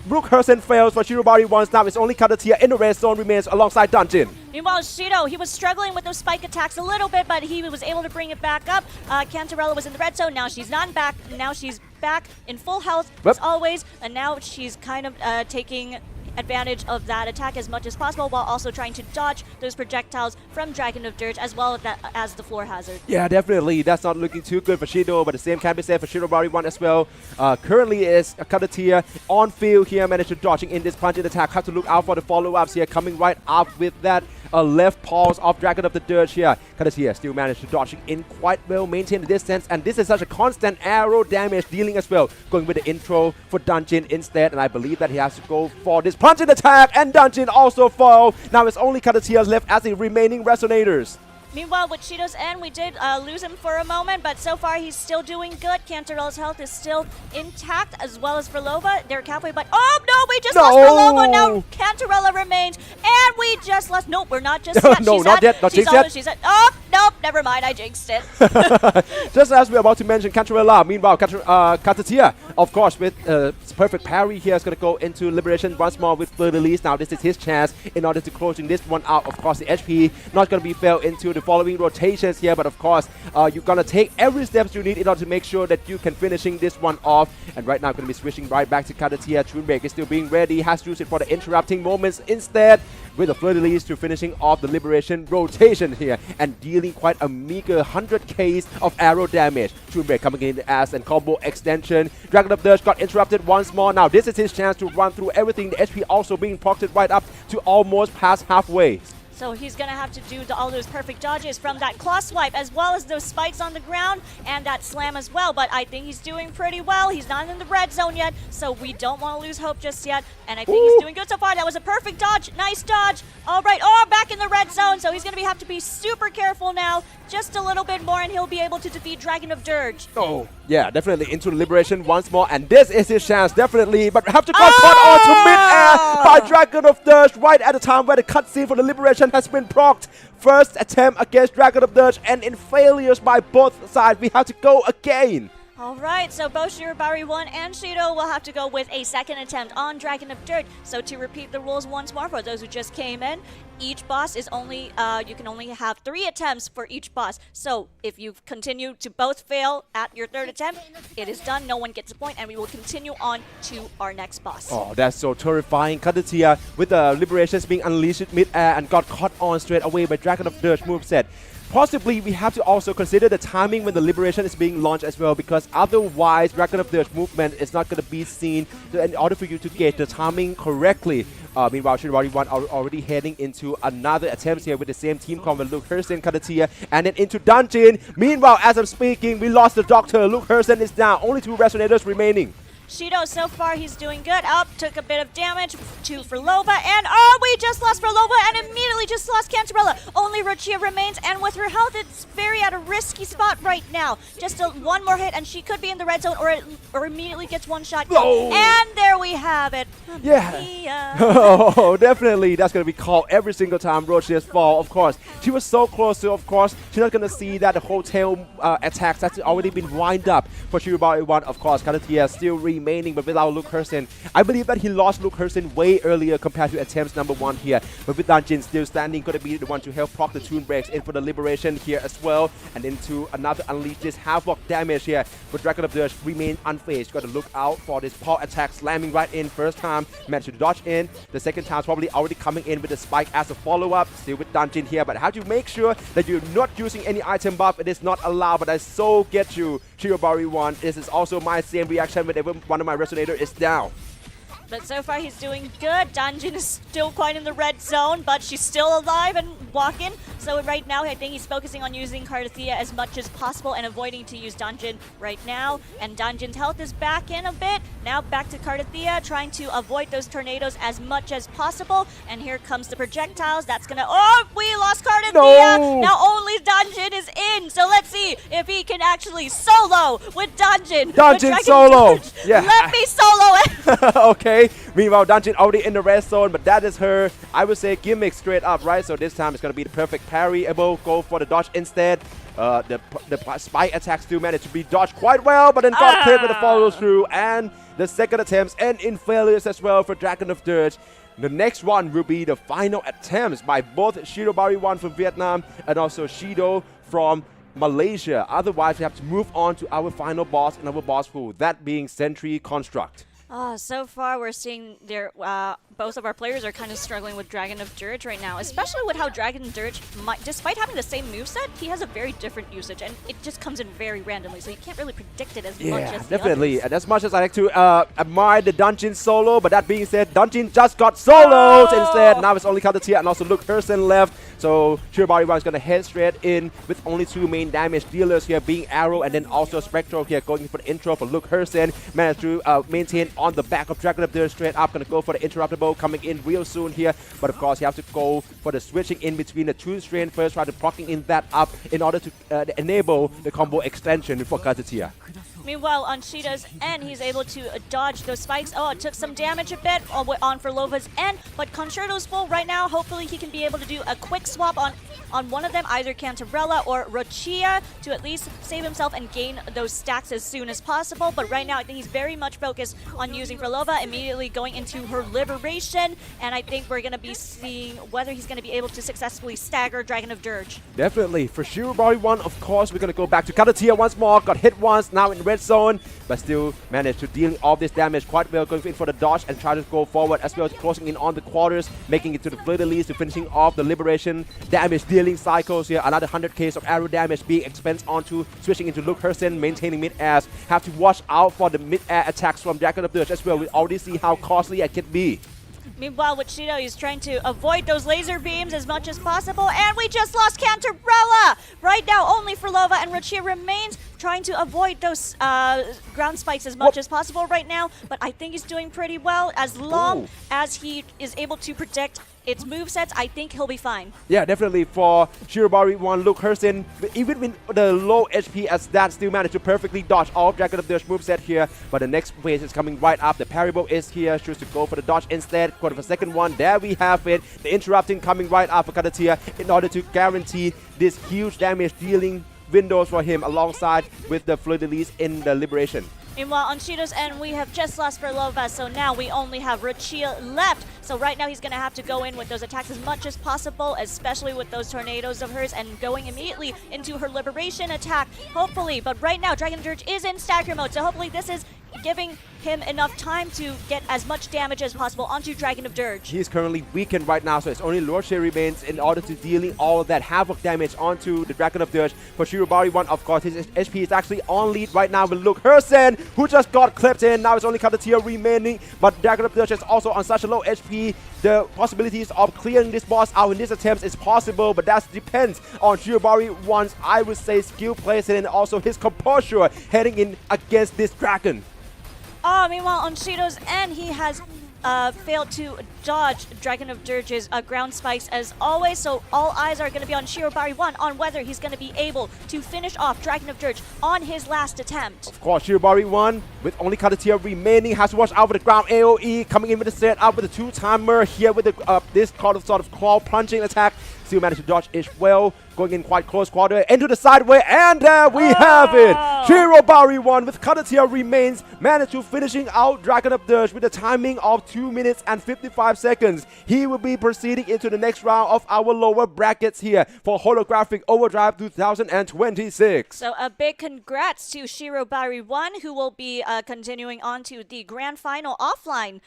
Luke Hersen fails for Shirobari 1. Now it's only Katatia in the red zone remains alongside Dungeon.
Meanwhile, Shido, he was struggling with those spike attacks a little bit, but he was able to bring it back up. Cantarella was in the red zone. Now she's not back. Now she's back in full health as always, and now she's kind of taking advantage of that attack as much as possible while also trying to dodge those projectiles from Dragon of Dirge as well as the floor hazard.
Yeah, definitely. That's not looking too good for Shido, but the same can be said for Shirobari 1 as well. Currently is Katatia on field here, managed to dodging in this punching attack. Have to look out for the follow-ups here, coming right up with that left pulse of Dragon of the Dirge here. Katatia still managed to dodging in quite well, maintain the distance, and this is such a constant arrow damage dealing as well. Going with the intro for Dungeon instead, and I believe that he has to go for this punching attack, and Dungeon also fall. Now it's only Katatia left as the remaining resonators.
Meanwhile, with Shido's end, we did lose him for a moment, but so far he's still doing good. Cantarella's health is still intact, as well as Frolova. They're halfway, but oh no, we just lost Frolova. Now Cantarella remains, and we just lost. Nope, we're not just yet.
No,
she's
not yet. Not jinxed yet.
She's at. Oh, nope, never mind. I jinxed it.
Just as we're about to mention Cantarella, meanwhile, Katatia, of course, with perfect parry here, is going to go into Liberation once more with Fleur de Lis. Now this is his chance in order to closing this one out. Of course, the HP not going to be fell into the following rotations here, but of course you're gonna take every steps you need in order to make sure that you can finishing this one off. And right now going to be switching right back to Katatia. Toonbreak is still being ready, has to use it for the interrupting moments instead, with the Fleur de Lis to finishing off the liberation rotation here and dealing quite a meager 100k of arrow damage. Toonbreak coming in as and combo extension. Dragon of Dirge got interrupted once more. Now this is his chance to run through everything. The HP also being pocketed right up to almost past halfway.
So he's going to have to do all those perfect dodges from that claw swipe as well as those spikes on the ground and that slam as well. But I think he's doing pretty well. He's not in the red zone yet, so we don't want to lose hope just yet. And I think he's doing good so far. That was a perfect dodge. Nice dodge. All right. Oh, back in the red zone. So he's going to have to be super careful now. Just a little bit more and he'll be able to defeat Dragon of Dirge.
Oh, yeah, definitely into Liberation once more. And this is his chance, definitely. But have to got caught onto mid-air by Dragon of Dirge right at the time where the cutscene for the Liberation has been procced. First attempt against Dragon of Dirge, and in failures by both sides, we have to go again.
All right, so both Shirobari 1 and Shido will have to go with a second attempt on Dragon of Dirge. So to repeat the rules once more for those who just came in, each boss is only, you can only have 3 attempts for each boss. So if you continue to both fail at your third attempt, it is done, no one gets a point, and we will continue on to our next boss.
Oh, that's so terrifying. Katatia with the Liberations being unleashed mid-air and got caught on straight away by Dragon of Dirge moveset. Possibly, we have to also consider the timing when the Liberation is being launched as well, because otherwise, Dragon of Dirge movement is not going to be seen in order for you to get the timing correctly. Meanwhile, Shirobari 1 are already heading into another attempt here with the same team combo, Luke Hersen, Katatia, and then into Dungeon. Meanwhile, as I'm speaking, we lost the Doctor. Luke Hersen is down. Only 2 Resonators remaining.
Shido, so far, he's doing good. Up, took a bit of damage to Frolova, and oh, we just lost Frolova and immediately just lost Cantarella. Only Rochia remains, and with her health, it's very at a risky spot right now. Just one more hit, and she could be in the red zone, or immediately gets one shot.
Oh.
And there we have it.
Yeah. Oh, definitely. That's going to be called every single time Rochia's fall, of course. She was so close to, of course, she's not going to see that the hotel attacks that's already been wind up for Shirobari 1, of course. Katatia still remains remaining, but without Luke Hersen. I believe that he lost Luke Hersen way earlier compared to attempts number 1 here. But with Dungeon still standing, going to be the one to help proc the Toon Breaks in for the Liberation here as well. And into another Unleash this Havoc damage here. But Dragon of Dirge remains unfazed. Got to look out for this paw attack slamming right in. First time, managed to dodge in. The second time probably already coming in with the spike as a follow-up. Still with Dungeon here, but how to make sure that you're not using any item buff. It is not allowed, but I so get you, Shirobari 1. This is also my same reaction whenever one of my Resonator is down.
But so far he's doing good. Dungeon is still quite in the red zone, but she's still alive and walking. So right now I think he's focusing on using Cardathea as much as possible and avoiding to use Dungeon right now. And Dungeon's health is back in a bit. Now back to Cardathea, trying to avoid those tornadoes as much as possible. And here comes the projectiles. That's gonna... Oh, we lost Cardathea!
No!
Now only Dungeon is in. So let's see if he can actually solo with Dungeon.
Dungeon solo! Yeah.
Let me solo it!
Okay. Meanwhile, Dungeon already in the red zone, but that is her, I would say, gimmick straight up, right? So this time it's going to be the perfect parry. Able go for the dodge instead. The spike attack still managed to be dodged quite well, but then got clipped with the follow through. And the second attempts end in failures as well for Dragon of Dirge. The next one will be the final attempts by both Shirobari 1 from Vietnam and also Shido from Malaysia. Otherwise, we have to move on to our final boss in our boss pool, that being Sentry Construct.
So far we're seeing their both of our players are kind of struggling with Dragon of Dirge right now, especially with how Dragon of Dirge, despite having the same moveset, he has a very different usage, and it just comes in very randomly, so you can't really predict it as much as the
definitely.
others.
And as much as I like to admire the Dungeon solo, but that being said, Dungeon just got soloed instead. Now it's only Cardathea and also Luke Hersen left. So Shirobari 1 is going to head straight in with only 2 main damage dealers here, being Arrow and then also Spectral here, going for the intro for Luke Hersen. Managed to maintain on the back of Dragon of Dirge straight up. Going to go for the Interruptible coming in real soon here. But of course, you have to go for the switching in between the 2 strain first, try to procking in that up in order to enable the combo extension for Cardathea.
Meanwhile, on Shido's end, he's able to dodge those spikes. Oh, it took some damage a bit on for Lova's end, but Concerto's full right now. Hopefully he can be able to do a quick swap on one of them, either Cantarella or Rochia, to at least save himself and gain those stacks as soon as possible. But right now, I think he's very much focused on using Frolova, immediately going into her Liberation, and I think we're going to be seeing whether he's going to be able to successfully stagger Dragon of Dirge.
Definitely. For Shirobari 1, of course, we're going to go back to Cardathea once more. Got hit once, now in red zone, but still managed to deal all this damage quite well, going in for the dodge and try to go forward as well as closing in on the quarters, making it to the fleur-de-lis to finishing off the Liberation damage dealing cycles here. Another 100k of arrow damage being expensed onto, switching into Luke Hersen, maintaining mid-airs. Have to watch out for the mid-air attacks from Dragon of Dirge as well. We already see how costly it can be.
Meanwhile, with Shido, he's trying to avoid those laser beams as much as possible, and we just lost Cantarella! Right now, only Frolova and Rochia remains, trying to avoid those ground spikes as much as possible right now, but I think he's doing pretty well. As long as he is able to protect its movesets, I think he'll be fine.
Yeah, definitely for Shirobari 1, Luke Hersen, even with the low HP as that, still managed to perfectly dodge all Dragon of Dirge moveset here. But the next phase is coming right up. The parry is here, choose to go for the dodge instead. Go for the second one. There we have it. The interrupting coming right up for Cardathea in order to guarantee this huge damage dealing windows for him alongside with the fleur-de-lis in the Liberation.
Meanwhile, on Shido's end, we have just lost Frolova, so now we only have Rochia left. So right now he's going to have to go in with those attacks as much as possible, especially with those tornadoes of hers, and going immediately into her Liberation attack, hopefully. But right now, Dragon Dirge is in stagger mode, so hopefully this is giving him enough time to get as much damage as possible onto Dragon of Dirge.
He's currently weakened right now, so it's only Lord Shea remains in order to dealing all of that havoc damage onto the Dragon of Dirge. For Shirobari 1, of course, his HP is actually on lead right now with Luke Hersen, who just got clipped in. Now it's only Cardathea remaining, but Dragon of Dirge is also on such a low HP. The possibilities of clearing this boss out in this attempt is possible, but that depends on Shirobari 1's, I would say, skill placement and also his composure heading in against this dragon.
Meanwhile, on Shido's end, he has failed to dodge Dragon of Dirge's ground spikes as always, so all eyes are going to be on Shirobari 1 on whether he's going to be able to finish off Dragon of Dirge on his last attempt.
Of course, Shirobari 1, with only Cardathea remaining, has to watch out for the ground AoE, coming in with the set up with the 2-timer here with the, this sort of claw plunging attack. Still managed to dodge as well. going in quite close quarter into the sideway, and there we have it. Shirobari won with Kadatia remains, managed to finishing out Dragon of Dirge with a timing of 2 minutes and 55 seconds. He will be proceeding into the next round of our lower brackets here for Holographic Overdrive 2026.
So a big congrats to Shirobari 1, who will be continuing on to the grand final offline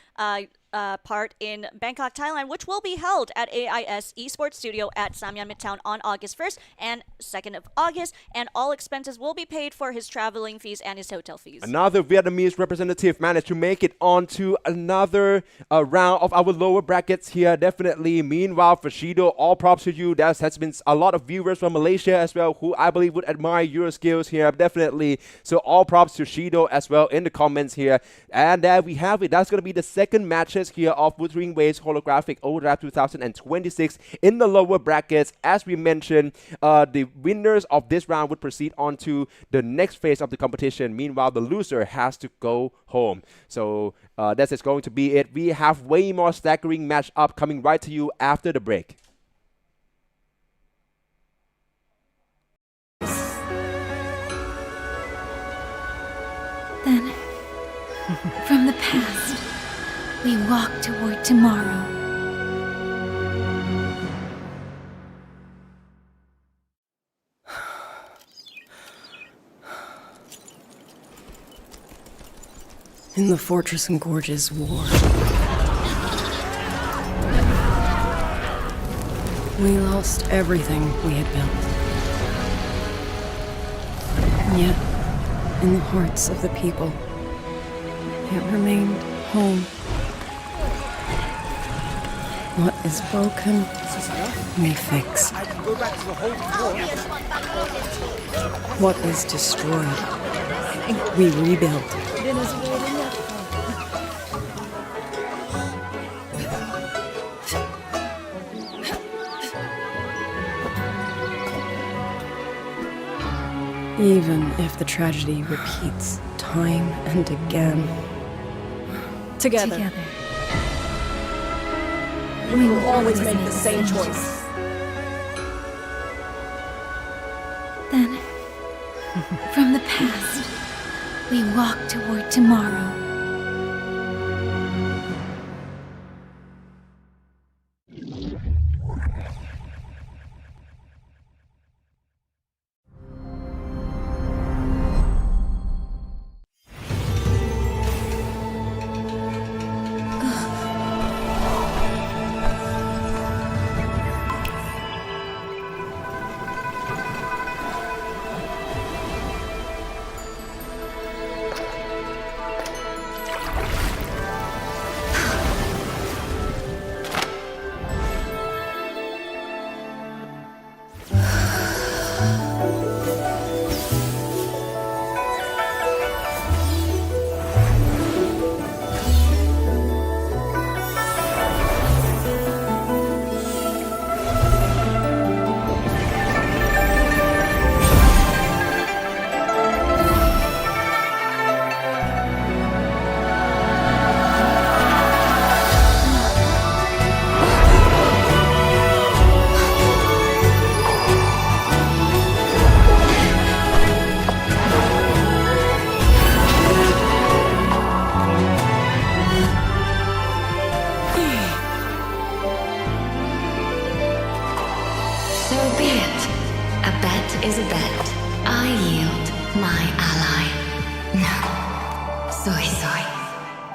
part in Bangkok, Thailand, which will be held at AIS Esports Studio at Samyan Mitrtown on August 1st and 2nd of August, and all expenses will be paid for his traveling fees and his hotel fees.
Another Vietnamese representative managed to make it onto another round of our lower brackets here, definitely. Meanwhile, for Shido, all props to you. There has been a lot of viewers from Malaysia as well who I believe would admire your skills here, definitely. So all props to Shido as well in the comments here. And there we have it. That's going to be the second matches here of Wuthering Waves Holographic Overdrive 2026 in the lower brackets. As we mentioned, the winners of this round would proceed on to the next phase of the competition. Meanwhile, the loser has to go home. So that's just going to be it. We have way more staggering match up coming right to you after the break.
Then, from the past, we walk toward tomorrow.
In the Fortress and Gorges War, we lost everything we had built. And yet, in the hearts of the people, it remained home. What is broken, we fix. What is destroyed, we rebuild. Even if the tragedy repeats time and again. Together.
We will always make the same choice.
Then, from the past, we walk toward tomorrow.
is a bet. I yield my ally. No. Soy.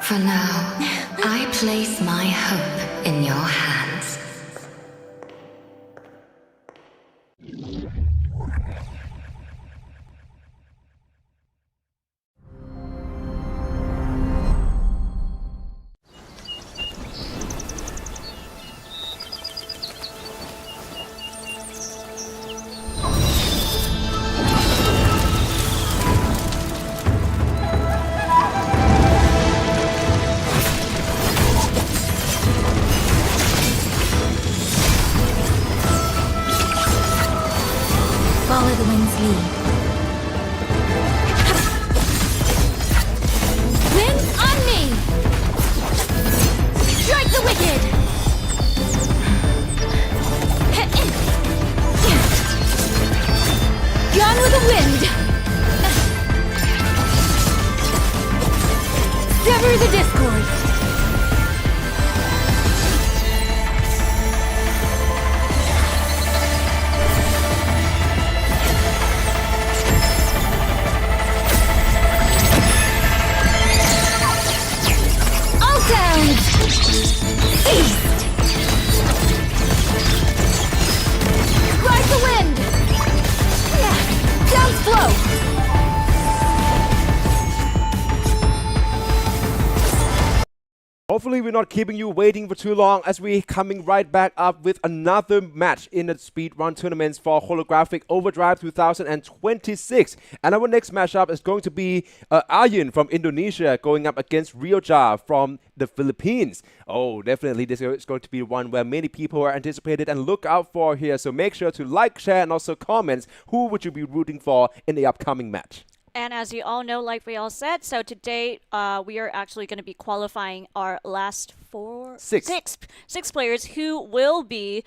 For now, I place my hope in your hands.
Follow the wind's lead. Winds on me! Strike the wicked! Gone with the wind! Sever the discord! All down! East! Ride the wind! Sounds flow!
Hopefully we're not keeping you waiting for too long as we're coming right back up with another match in the Speedrun tournaments for Holographic Overdrive 2026. And our next matchup is going to be Aryan from Indonesia going up against Ryoja from the Philippines. Oh, definitely this is going to be one where many people are anticipated and look out for here. So make sure to like, share, and also comments. Who would you be rooting for in the upcoming match?
And as you all know, like we all said, so today we are actually going to be qualifying our last six players who will be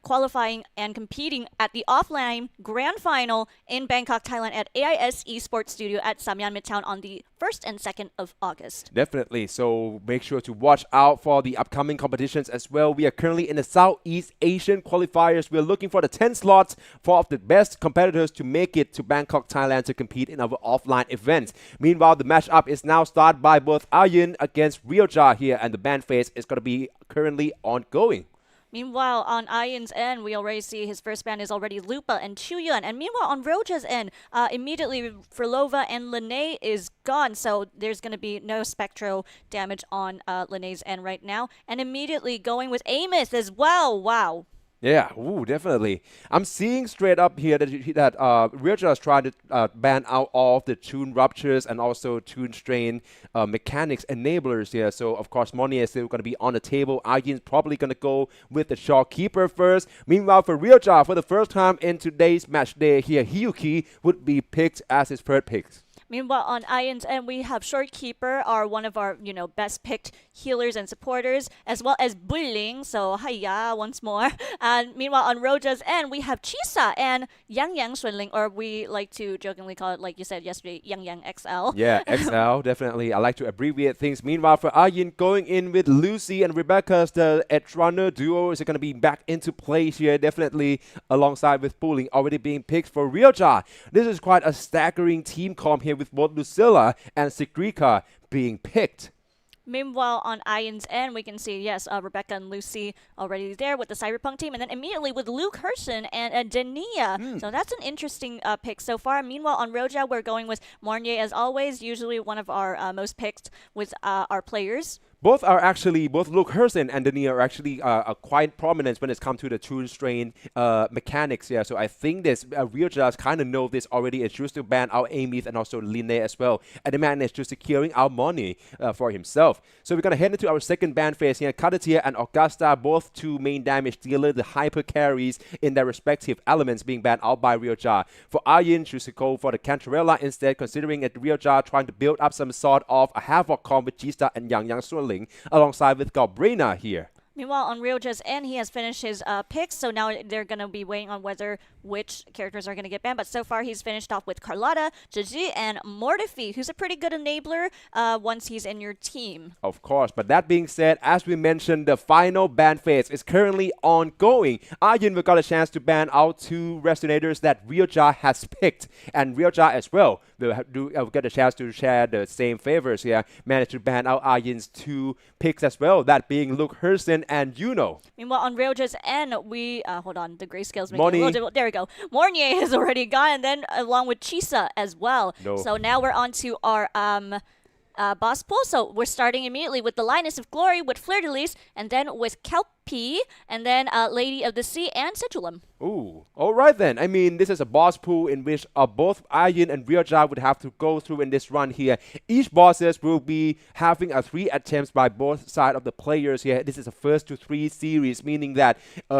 qualifying and competing at the offline grand final in Bangkok, Thailand at AIS eSports Studio at Samyan Mitrtown on the 1st and 2nd of August.
Definitely. So make sure to watch out for the upcoming competitions as well. We are currently in the Southeast Asian qualifiers. We're looking for the 10 slots for the best competitors to make it to Bangkok, Thailand to compete in our offline events. Meanwhile, the matchup is now started by both Aryan against Ryoja here, and the band phase is going to be currently ongoing.
Meanwhile, on Ian's end, we already see his first band is already Lupa and Chuyun. And meanwhile, on Roja's end, immediately Frolova and Lene is gone. So there's going to be no spectral damage on Lene's end right now. And immediately going with Amos as well. Wow.
Yeah, ooh, definitely. I'm seeing straight up here that Ryoja is trying to ban out all of the tune ruptures and also tune strain mechanics enablers here. So, of course, Monier is still going to be on the table. Aryan's probably going to go with the Shopkeeper first. Meanwhile, for Ryoja, for the first time in today's match day here, Hiyuki would be picked as his third pick.
Meanwhile, on Ian's end, we have Shortkeeper, one of our, best picked healers and supporters, as well as Bulling. So, hiya, once more. And meanwhile, on Roja's end, we have Chisa and Yang Sunling, or we like to jokingly call it, like you said yesterday, Yang XL.
Yeah, XL, definitely. I like to abbreviate things. Meanwhile, for Aryan, going in with Lucy and Rebecca, the Edge Runner duo is going to be back into place here, definitely, alongside with Bulling already being picked for Ryoja. This is quite a staggering team comp here with both Lucilla and Sigrika being picked.
Meanwhile, on Ian's end, we can see, yes, Rebecca and Lucy already there with the Cyberpunk team. And then immediately with Luke Herson and Dania. So that's an interesting pick so far. Meanwhile, on Roja, we're going with Mornier as always, usually one of our most picked with our players.
Both Luke Herson and Dania are actually quite prominent when it comes to the tune strain mechanics here. So I think this Ryoja kind of know this already. It's just to ban out Amyth and also Line as well. And the man is just securing our money for himself. So we're going to head into our second ban phase here. Kadatia and Augusta, both two main damage dealer, the hyper carries in their respective elements being banned out by Ryoja. For Aryan, choose to go for the Cantarella instead, considering that Ryoja trying to build up some sort of a Havoc comp with Jista and Yang Sunling alongside with Galbrina here.
Meanwhile, on Ryoja's end, he has finished his picks, so now they're going to be waiting on which characters are going to get banned. But so far, he's finished off with Carlotta, Gigi, and Mortifi, who's a pretty good enabler once he's in your team.
Of course, but that being said, as we mentioned, the final ban phase is currently ongoing. Aryan will got a chance to ban out two Resonators that Ryoja has picked, and Ryoja as well will get a chance to share the same favors here. Managed to ban out Aryan's two picks as well, that being Luke Herson and Yuno.
Meanwhile, on Ryoja's end, we hold on, the grayscale's making a little difficult. There we go. Mornier has already gone, and then along with Chisa as well.
No.
So now we're on to our boss pool. So we're starting immediately with the Lioness of Glory, with Fleur-de-Lis, and then with Kelpie, and then Lady of the Sea, and Sedulum.
Ooh, all right then. I mean, this is a boss pool in which both Aryan and Ryoja would have to go through in this run here. Each bosses will be having 3 attempts by both sides of the players here. This is a first to 3 series, meaning that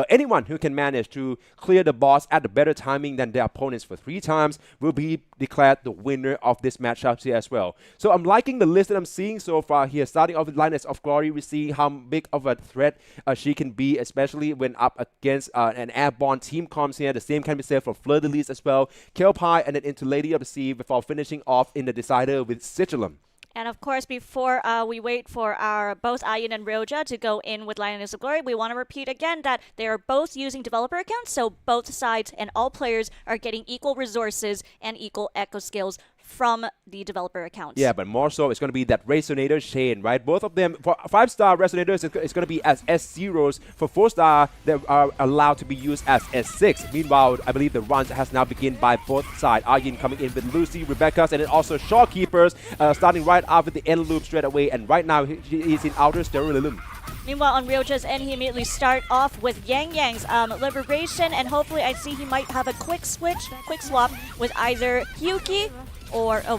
anyone who can manage to clear the boss at a better timing than their opponents for 3 times will be declared the winner of this matchup here as well. So I'm liking the list that I'm seeing so far here. Starting off with Lioness of Glory, we see how big of a threat she can be, especially when up against an airborne team comms here. The same can be said for Fleur de Lis as well. Kelpie and then into Lady of the Sea before finishing off in the decider with Sigillum.
And of course, before we wait for our both Ayin and Ryoja to go in with Lioness of Glory, we want to repeat again that they are both using developer accounts, so both sides and all players are getting equal resources and equal echo skills from the developer accounts.
Yeah, but more so, it's going to be that Resonator chain, right? Both of them, for 5-star Resonators, it's going to be as S0s. For 4-star, they are allowed to be used as S6. Meanwhile, I believe the runs has now begun by both sides. Ayin coming in with Lucy, Rebecca's, and then also Shawkeepers, starting right after the end loop straight away. And right now, he's in Outer Sterilum.
Meanwhile, on Ryoja's end, he immediately start off with Yang Yang's Liberation, and hopefully I see he might have a quick swap with either Hyuki or, oh,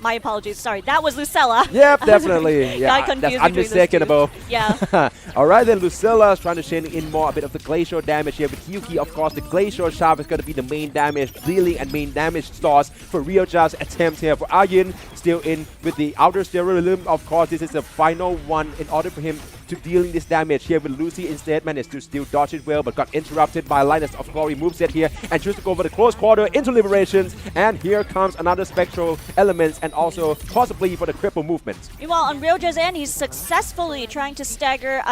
my apologies, sorry, that was Lucella.
Yep, definitely. Yeah,
Got confused
that's unmistakable.
Yeah.
All right, then Lucella is trying to chain in more a bit of the glacial damage here with Hyuki. Of course, the glacial shaft is going to be the main damage dealing and main damage source for Ryoja's attempt here. For Ayin, still in with the outer sterilum. Of course, this is the final one in order for him to dealing this damage here with Lucy. Instead managed to still dodge it well, but got interrupted by Linus of Glory moveset here and choose to go for the close quarter into Liberations. And here comes another spectral elements and also possibly for the cripple movement.
Meanwhile, on Ryoja's end, he's successfully trying to stagger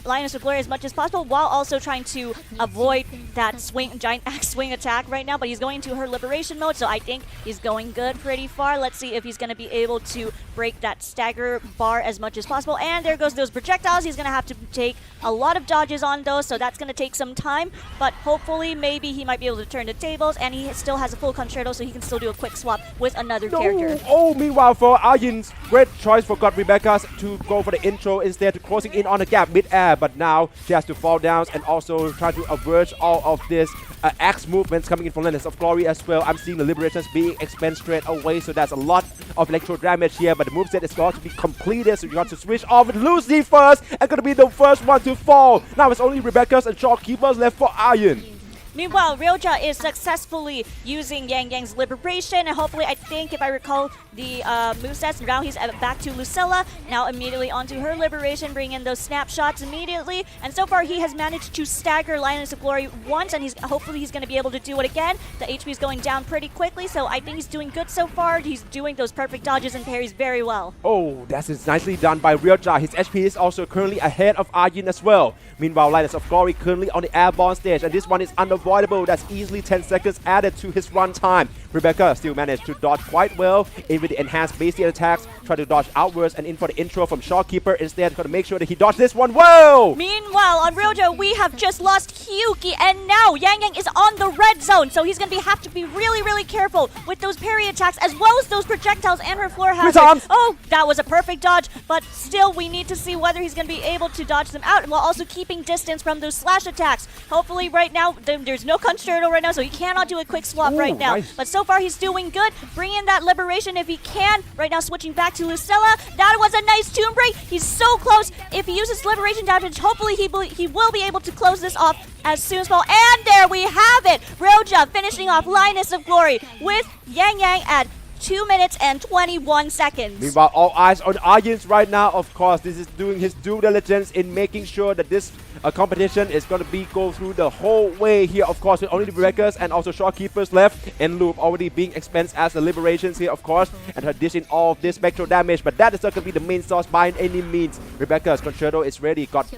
Linus of Glory as much as possible while also trying to avoid that giant axe swing attack right now, but he's going into her liberation mode, so I think he's going good pretty far. Let's see if he's going to be able to break that stagger bar as much as possible. And there goes those projectiles. He's going to have to take a lot of dodges on those, so that's going to take some time, but hopefully maybe he might be able to turn the tables, and he still has a full concerto, so he can still do a quick swap with another character.
Oh, meanwhile for Ayin's great choice for God Rebecca's to go for the intro instead of closing in on the gap mid-air, but now she has to fall down and also try to avert all of this axe movements coming in from Linus of Glory as well. I'm seeing the Liberations being expended straight away, so that's a lot of electro damage here, but the moveset is going to be completed, so you got to switch off with Lucy first and going to be the first one to fall. Now it's only Rebecca's and Shawkeepers left for Ayin.
Meanwhile, Ryoja is successfully using Yang Yang's Liberation, and hopefully, I think, if I recall the movesets, now he's back to Lucella, now immediately onto her Liberation, bringing in those snapshots immediately, and so far he has managed to stagger Lioness of Glory once, and hopefully he's going to be able to do it again. The HP is going down pretty quickly, so I think he's doing good so far. He's doing those perfect dodges and parries very well.
Oh, that is nicely done by Ryoja. His HP is also currently ahead of Ayin as well. Meanwhile, Lioness of Glory currently on the airborne stage, and this one is unavoidable. That's easily 10 seconds added to his run time. Rebecca still managed to dodge quite well in with the enhanced base attacks, try to dodge outwards and in for the intro from Shawkeeper. Instead, got to make sure that he dodged this one well.
Meanwhile, on Ryoja, we have just lost Hyuki, and now Yang Yang is on the red zone, so he's going to have to be really, really careful with those parry attacks as well as those projectiles and her floor hazard. Oh, that was a perfect dodge, but still we need to see whether he's going to be able to dodge them out while also keeping distance from those slash attacks. Hopefully right now, there's no concerto right now, so he cannot do a quick swap right now.
Nice.
But so far he's doing good. Bring in that liberation if he can. Right now switching back to Lucella. That was a nice tomb break. He's so close. If he uses liberation damage, hopefully he will be able to close this off as soon as possible. And there we have it. Ryoja finishing off Lioness of Glory with Yang Yang at 2 minutes and 21 seconds.
Meanwhile, all eyes on Ayins right now. Of course, this is doing his due diligence in making sure that this competition is going to go through the whole way here. Of course, with only the Breakers and also Shawkeepers left in loop, already being expensed as the Liberations here, of course, and her dishing all of this spectral damage. But that is not going to be the main source by any means. Rebecca's Concerto is ready. Got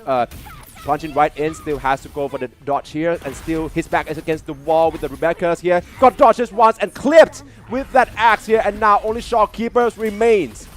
punching right in, still has to go for the dodge here, and still his back is against the wall with the Rebecca's here. Got dodges once and clipped with that axe here, and now only Shawkeepers remains.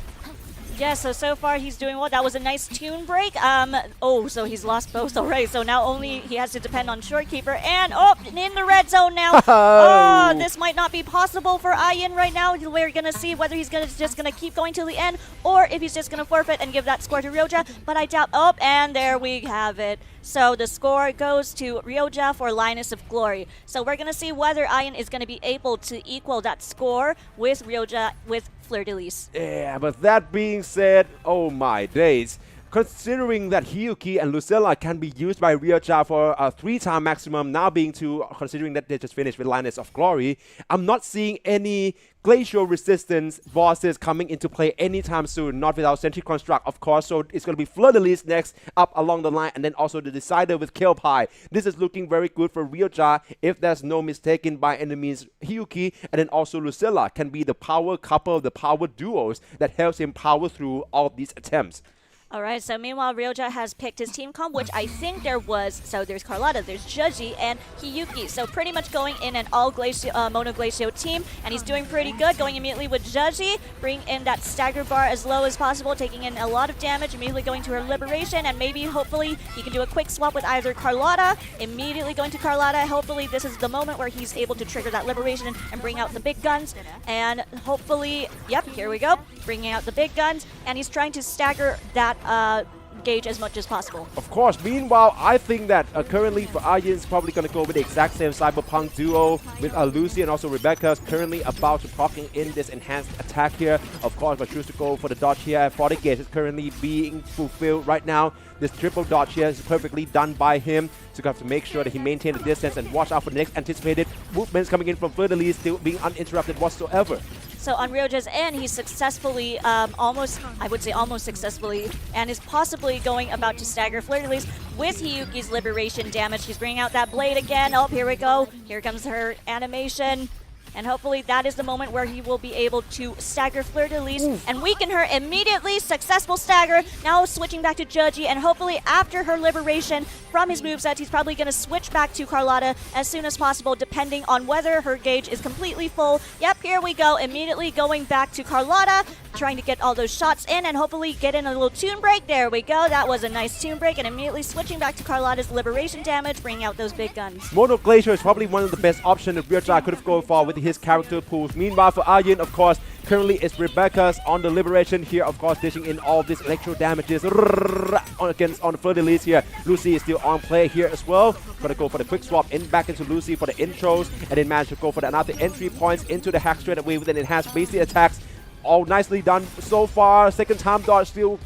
Yeah, so far he's doing well. That was a nice tune break. So he's lost both already. So now only he has to depend on Shortkeeper. And, in the red zone now. Oh, this might not be possible for Ayin right now. We're going to see whether he's just going to keep going till the end or if he's just going to forfeit and give that score to Ryoja. But I doubt. Oh, and there we have it. So the score goes to Ryoja for Lioness of Glory. So we're going to see whether Ayin is going to be able to equal that score with Ryoja with Fleur de Lis.
Yeah, but that being said, oh my days. Considering that Hiyuki and Lucilla can be used by Ryoja for a 3-time maximum, now being 2, considering that they just finished with Lioness of Glory, I'm not seeing any glacial resistance bosses coming into play anytime soon, not without Sentry Construct, of course. So it's going to be Fleur-de-Lis next up along the line, and then also the Decider with Killpie. This is looking very good for Ryoja if there's no mistaken by enemies. Hiyuki and then also Lucilla can be the power couple, the power duos that helps him power through all these attempts.
All right, so meanwhile, Ryoja has picked his team comp, which I think there was. So there's Carlotta, there's Joji, and Hiyuki. So pretty much going in an all Mono Glacio team, and he's doing pretty good. Going immediately with Joji, bring in that stagger bar as low as possible, taking in a lot of damage, immediately going to her Liberation, and maybe, hopefully, he can do a quick swap with either Carlotta, immediately going to Carlotta. Hopefully, this is the moment where he's able to trigger that Liberation and bring out the big guns, and hopefully, yep, here we go, bringing out the big guns, and he's trying to stagger that gauge as much as possible.
Of course. Meanwhile, I think that currently for Arjen is probably going to go with the exact same Cyberpunk duo with Lucy and also Rebecca currently about to proccing in this enhanced attack here. Of course, but choose to go for the dodge here. 40 gauge is currently being fulfilled right now. This triple dodge here is perfectly done by him. So you have to make sure that he maintains the distance and watch out for the next anticipated movements coming in from Fleur-de-Lis, still being uninterrupted whatsoever.
So on Ryoja's end, he's successfully, almost successfully, and is possibly going about to stagger Fleur-de-Lis with Hiyuki's Liberation damage. He's bringing out that blade again. Oh, here we go. Here comes her animation. And hopefully that is the moment where he will be able to stagger Fleur-de-Lis and weaken her immediately. Successful stagger. Now switching back to Joji, and hopefully after her Liberation from his moveset, he's probably going to switch back to Carlotta as soon as possible, depending on whether her gauge is completely full. Yep, here we go. Immediately going back to Carlotta, trying to get all those shots in and hopefully get in a little tune break. There we go. That was a nice tune break, and immediately switching back to Carlotta's Liberation damage, bringing out those big guns.
Mono Glacier is probably one of the best options that Ryoja could have gone for with his character pools. Meanwhile, for Arjen, of course, currently it's Rebecca's on the Liberation here, of course, dishing in all these electro damages against on Fleur-de-Lis here. Lucy is still on play here as well. Gonna go for the quick swap in back into Lucy for the intros, and then manage to go for another entry points into the hack straight away with an enhanced basic attacks. All nicely done so far. Second time dodge still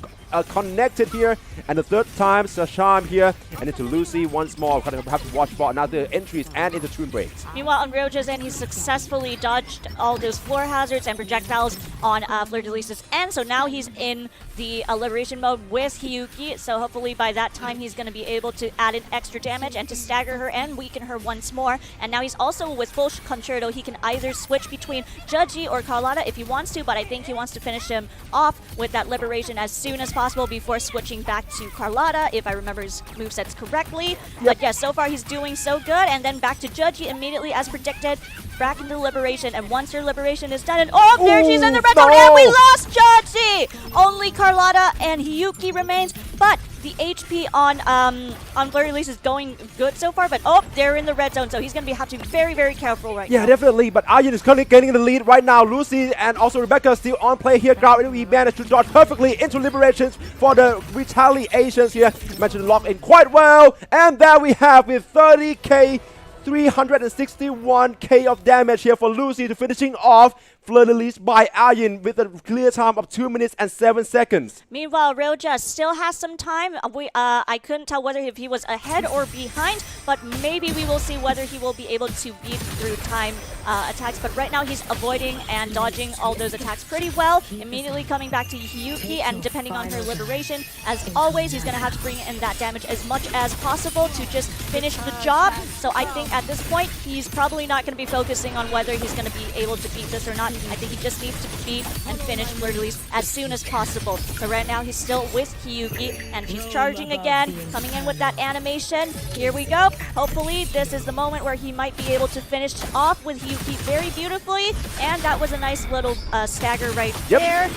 connected here, and the third time Sasham here, and into Lucy once more. Gonna have to watch for another entries and into tune breaks.
Meanwhile, on Ryoja's end, he successfully dodged all those floor hazards and projectiles on Fleur-de-Lis's end, so now he's in the Liberation mode with Hiyuki, so hopefully by that time he's going to be able to add in extra damage and to stagger her and weaken her once more. And now he's also with full concerto. He can either switch between Joji or Carlotta if he wants to, but I think he wants to finish him off with that Liberation as soon as possible before switching back to Carlotta, if I remember his movesets correctly. Yep. But yeah, so far he's doing so good, and then back to Joji immediately as predicted, back into Liberation, and once her Liberation is done, and oh, there she's in the red zone, and we lost Joji! Only Carlotta and Hiyuki remains, but the HP on Fleur-de-Lis is going good so far, but oh, they're in the red zone, so he's going to have to be very, very careful right now.
Yeah, definitely, but Arjen is currently getting the lead right now. Lucy and also Rebecca still on play here. We managed to dodge perfectly into Liberations for the retaliations here. Managed to lock in quite well, and there we have with 30k 361k of damage here for Lucy to finishing off Fleur-de-Lis by Arjen with a clear time of 2 minutes and 7 seconds.
Meanwhile, Ryoja still has some time. I couldn't tell whether if he was ahead or behind, but maybe we will see whether he will be able to beat through time attacks. But right now he's avoiding and dodging all those attacks pretty well. Immediately coming back to Hiyuki, and depending on her Liberation, as always, he's going to have to bring in that damage as much as possible to just finish the job. So I think at this point, he's probably not going to be focusing on whether he's going to be able to beat this or not. I think he just needs to beat and finish Fleur-de-Lis as soon as possible. So right now he's still with Hiyuki, and she's charging again, coming in with that animation. Here we go. Hopefully this is the moment where he might be able to finish off with Hiyuki very beautifully, and that was a nice little stagger right there.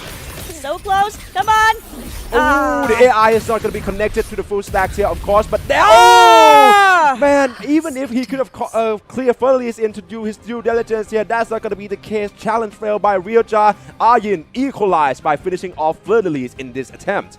So close. Come on.
Oh, the AI is not going to be connected to the full stacks here, of course, but there. Oh, man, even if he could have cleared Fleur-de-Lis in to do his due diligence here, that's not going to be the case. Challenge failed by Ryoja. Arjen equalized by finishing off Fleur-de-Lis in this attempt.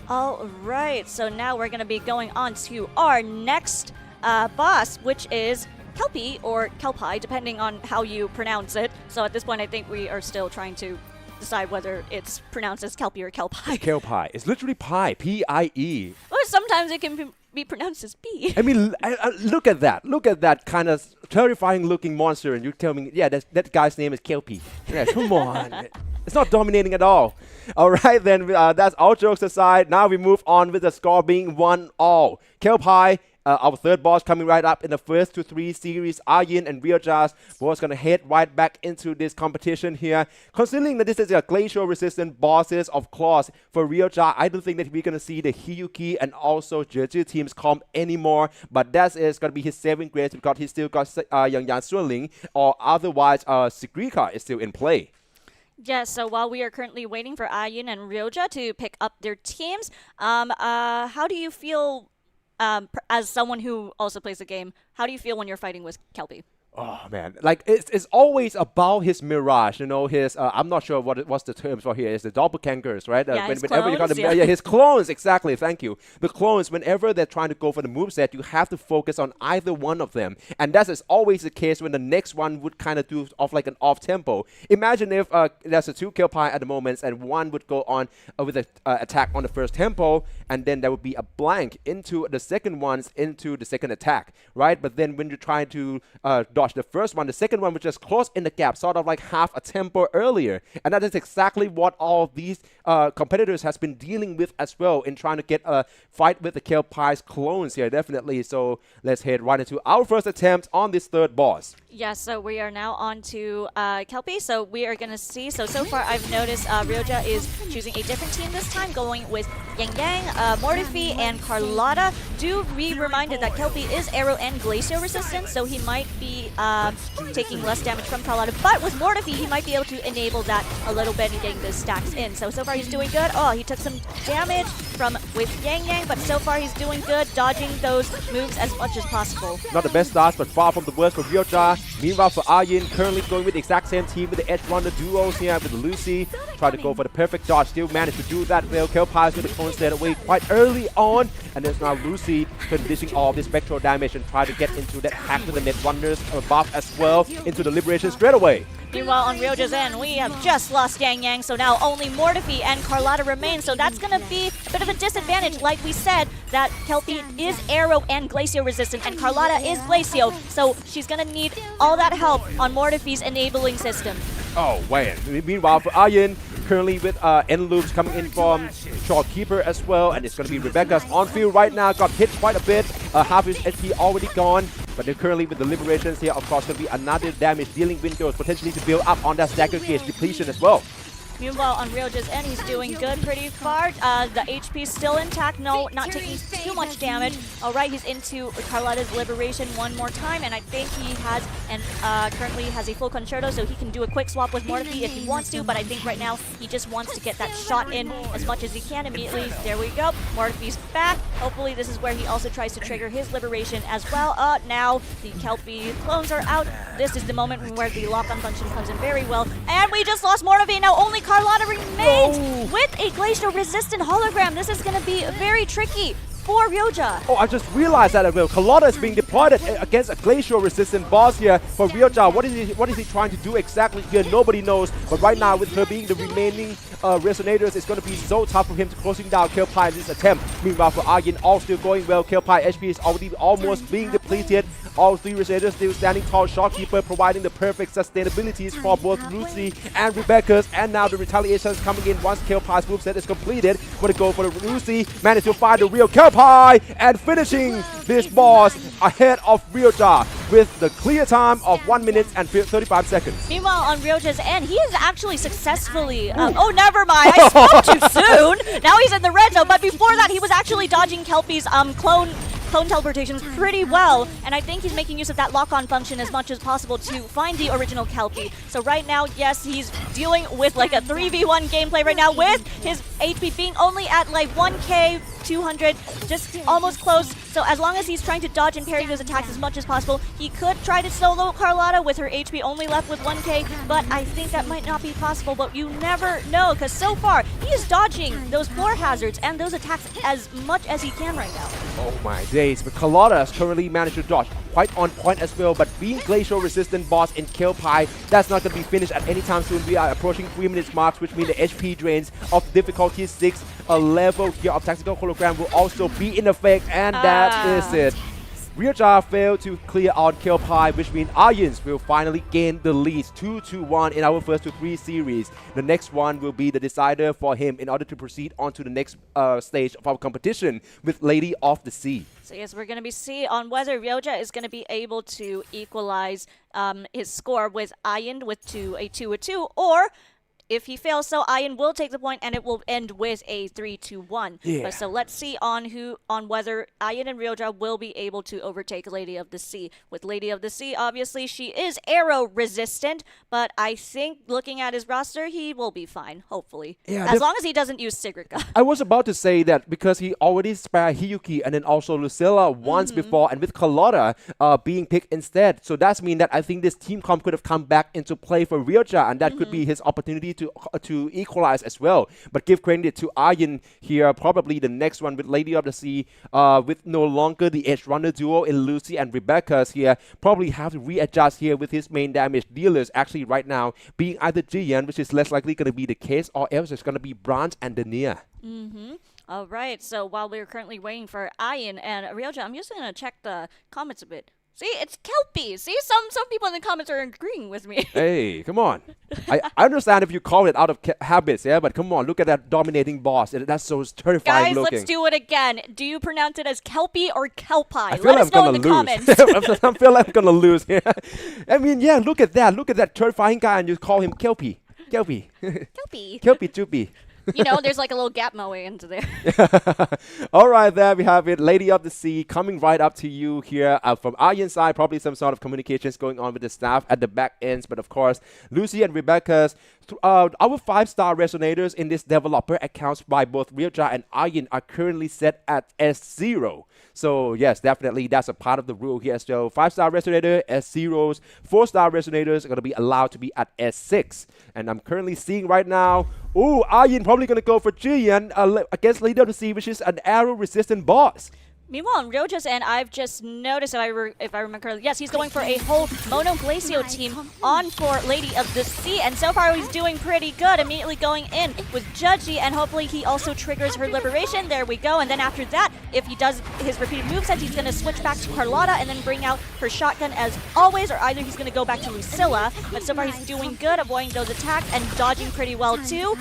All right, so now we're going to be going on to our next boss, which is Kelpie or Kelpie, depending on how you pronounce it. So at this point, I think we are still trying to decide whether it's pronounced as Kelpie or Kelpie.
Kelpie. It's literally pie. P-I-E.
Well, sometimes it can be pronounced as P.
I mean, look at that. Look at that kind of terrifying looking monster, and you tell me, yeah, that guy's name is Kelpie. Yeah, come on. It's not dominating at all. All right, then that's all jokes aside. Now we move on with the score being 1-all. Kelpie, our third boss coming right up in the first to 3 series. Aryin and Ryojaz both going to head right back into this competition here. Considering that this is a glacial resistant bosses of claws for Ryojaz, I don't think that we're going to see the Hiyuki and also Jeju teams comp anymore. But that is going to be his saving grace because he still got Yang Yan Suling, or otherwise Sigrika is still in play.
Yes, so while we are currently waiting for Ayin and Ryoja to pick up their teams, how do you feel, as someone who also plays the game, how do you feel when you're fighting with Kelpie?
Oh man, like it's always about his mirage, you know, his I'm not sure what's the terms for here. It's the doppelgangers, right?
Yeah, his
whenever you got
clones,
yeah, his clones, exactly. Thank you. The clones, whenever they're trying to go for the moveset, you have to focus on either one of them, and that is always the case when the next one would kind of do off like an off tempo. Imagine if there's a 2 Kelpie at the moment, and one would go on with an attack on the first tempo, and then there would be a blank into the second one's into the second attack, right? But then when you're trying to dodge the first one, the second one would just close in the gap, sort of like half a tempo earlier. And that is exactly what all of these competitors has been dealing with as well in trying to get a fight with the Kelpie's clones here, definitely. So let's head right into our first attempt on this third boss.
Yes, so we are now on to Kelpie. So we are going to see, so far I've noticed Ryoja is choosing a different team this time, going with Yang Yang, Mortifi, and Carlotta. Do be reminded that Kelpie is arrow and glacier resistant, so he might be taking less damage from Carlotta. But with Mortifi, he might be able to enable that a little bit and getting the stacks in. So far he's doing good. Oh, he took some damage with Yang Yang, but so far he's doing good, dodging those moves as much as possible.
Not the best start, but far from the worst for Ryoja. Meanwhile, for Aryin, currently going with the exact same team with the Edge Runner duos here with Lucy. Try to go for the perfect dodge, still managed to do that well. Kelpie with the clone stayed away quite early on, and there's now Lucy conditioning all of this spectral damage and try to get into that hack with the Net Runners buff as well, into the Liberation straight away.
Meanwhile, on Ryoja's end, we have just lost Yang Yang, so now only Mortifi and Carlotta remain. So that's going to be a bit of a disadvantage. Like we said, that Kelpie is arrow and glacier resistant, and Carlotta is glacial. So she's going to need all that help on Mortifi's enabling system.
Oh, man. Meanwhile, for Aryin, currently with end loops coming in from Shopkeeper as well, and it's going to be Rebecca's on field right now. Got hit quite a bit. Half his HP already gone. But they're currently with the Liberations here, of course, going to be another damage dealing windows, potentially to build up on that stagger gauge depletion as well.
Meanwhile, on Ryoja's end, he's doing good pretty far. The HP is still intact. No, not taking too much damage. All right, he's into Carlotta's Liberation one more time, and I think he has, and currently has a full concerto, so he can do a quick swap with Mortifi if he wants to, but I think right now he just wants to get that shot in as much as he can immediately. There we go. Mortifi's back. Hopefully this is where he also tries to trigger his Liberation as well. Now the Kelpie clones are out. This is the moment where the lock-on function comes in very well, and we just lost Mortifi. Now only Carlotta remains with a glacier-resistant hologram. This is going to be very tricky for Ryoja.
Oh, I just realized that as well. Carlotta is being deployed against a glacial-resistant boss here for Ryoja. What is he trying to do exactly here? Nobody knows. But right now, with her being the remaining resonators, it's going to be so tough for him to closing down Kelpie in this attempt. Meanwhile, for Aryin, all still going well. Kelpie HP is already almost being depleted. All 3 resonators still standing tall. Shopkeeper providing the perfect sustainabilities for both Lucy and Rebecca's. And now the retaliation is coming in once Kelpie's moveset is completed. Going to go for the Lucy. Managed to find the real Kelpie and finishing this boss ahead of Ryoja with the clear time of 1 minute and 35 seconds.
Meanwhile, on Ryoja's end, he is actually successfully... oh, never mind. I spoke too soon. Now he's in the red zone. But before that, he was actually dodging Kelpie's clone teleportations pretty well, and I think he's making use of that lock-on function as much as possible to find the original Kelpie. So right now, yes, he's dealing with like a 3v1 gameplay right now with his HP being only at like 1k 200, just almost close. So as long as he's trying to dodge and parry those attacks as much as possible, he could try to solo Carlotta with her HP only left with 1k, but I think that might not be possible, but you never know, because so far, he is dodging those floor hazards and those attacks as much as he can right now.
Oh my days, but Carlotta has currently managed to dodge quite on point as well, but being glacial resistant boss in Kill Pie, that's not going to be finished at any time soon. We are approaching 3 minutes marks, which means the HP drains of difficulty 6, a level here of tactical hologram will also be in effect, and that is it. Realjar failed to clear out Kill Pie, which means Ions will finally gain the lead 2-1 in our first to 3 series. The next one will be the decider for him in order to proceed on to the next stage of our competition with Lady of the Sea.
So yes, we're going to see on whether Realjar is going to be able to equalize his score with Ion with a 2-2, or if he fails, so Ion will take the point and it will end with a 3-1.
Yeah.
So let's see on whether Ion and Realjar will be able to overtake Lady of the Sea. With Lady of the Sea, obviously she is arrow resistant, but I think looking at his roster, he will be fine, hopefully.
Yeah,
as long as he doesn't use Sigrika.
I was about to say that because he already spared Hiyuki and then also Lucilla once before, and with Carlotta being picked instead. So that's mean that I think this team comp could have come back into play for Realjar, and that could be his opportunity to equalize as well. But give credit to Ion here, probably the next one with Lady of the Sea, with no longer the edge runner duo in Lucy and Rebecca's here, probably have to readjust here with his main damage dealers actually right now being either Jiyan, which is less likely going to be the case, or else it's going to be Branch and Dania.
All right, so while we're currently waiting for Ion and Realjar, I'm just going to check the comments a bit. See, it's Kelpie. See, some people in the comments are agreeing with me.
Hey, come on. I understand if you call it out of habits, yeah, but come on, look at that dominating boss. That's so terrifying
Guys,
looking.
let's do it again. Do you pronounce it as Kelpie or Kelpie?
I feel
Let us
I'm
know in
gonna
the
lose.
comments.
I feel like I'm gonna lose here. I mean, yeah, look at that. Look at that terrifying guy, and you call him Kelpie. Kelpie.
Kelpie.
Kelpie Choopy.
You know, there's like a little gap my way into there.
All right, there we have it. Lady of the Sea coming right up to you here. From Ion's side, probably some sort of communications going on with the staff at the back ends. But of course, Lucy and Rebecca's, our 5-star resonators in this developer accounts by both Realjar and Ion are currently set at S0. So yes, definitely that's a part of the rule here. So 5-star resonator, S0s, 4-star resonators are going to be allowed to be at S6. And I'm currently seeing right now, ooh, Ion probably going to go for Jiyan against Lady of the Sea, which is an arrow-resistant boss.
Meanwhile, on Realjar's end, I've just noticed, if I remember correctly, yes, he's going for a whole Mono Glacio team on for Lady of the Sea, and so far he's doing pretty good, immediately going in with Judgy, and hopefully he also triggers her Liberation. There we go, and then after that, if he does his repeated movesets, he's going to switch back to Carlotta and then bring out her shotgun as always, or either he's going to go back to Lucilla, but so far he's doing good, avoiding those attacks and dodging pretty well too.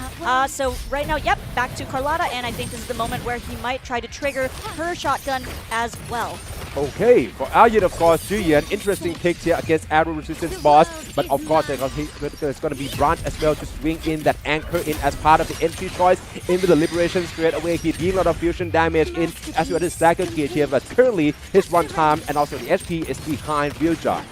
So right now, yep, back to Carlotta, and I think this is the moment where he might try to trigger her shotgun as well.
Okay, for Ion, of course, Jiyan, interesting picks here against arrow resistance boss, but of course there's going to be Branch as well to swing in that anchor in as part of the entry choice into the Liberation straight away. He dealing a lot of fusion damage in as well as stagger gauge here, but currently his run time and also the HP is behind Realjar.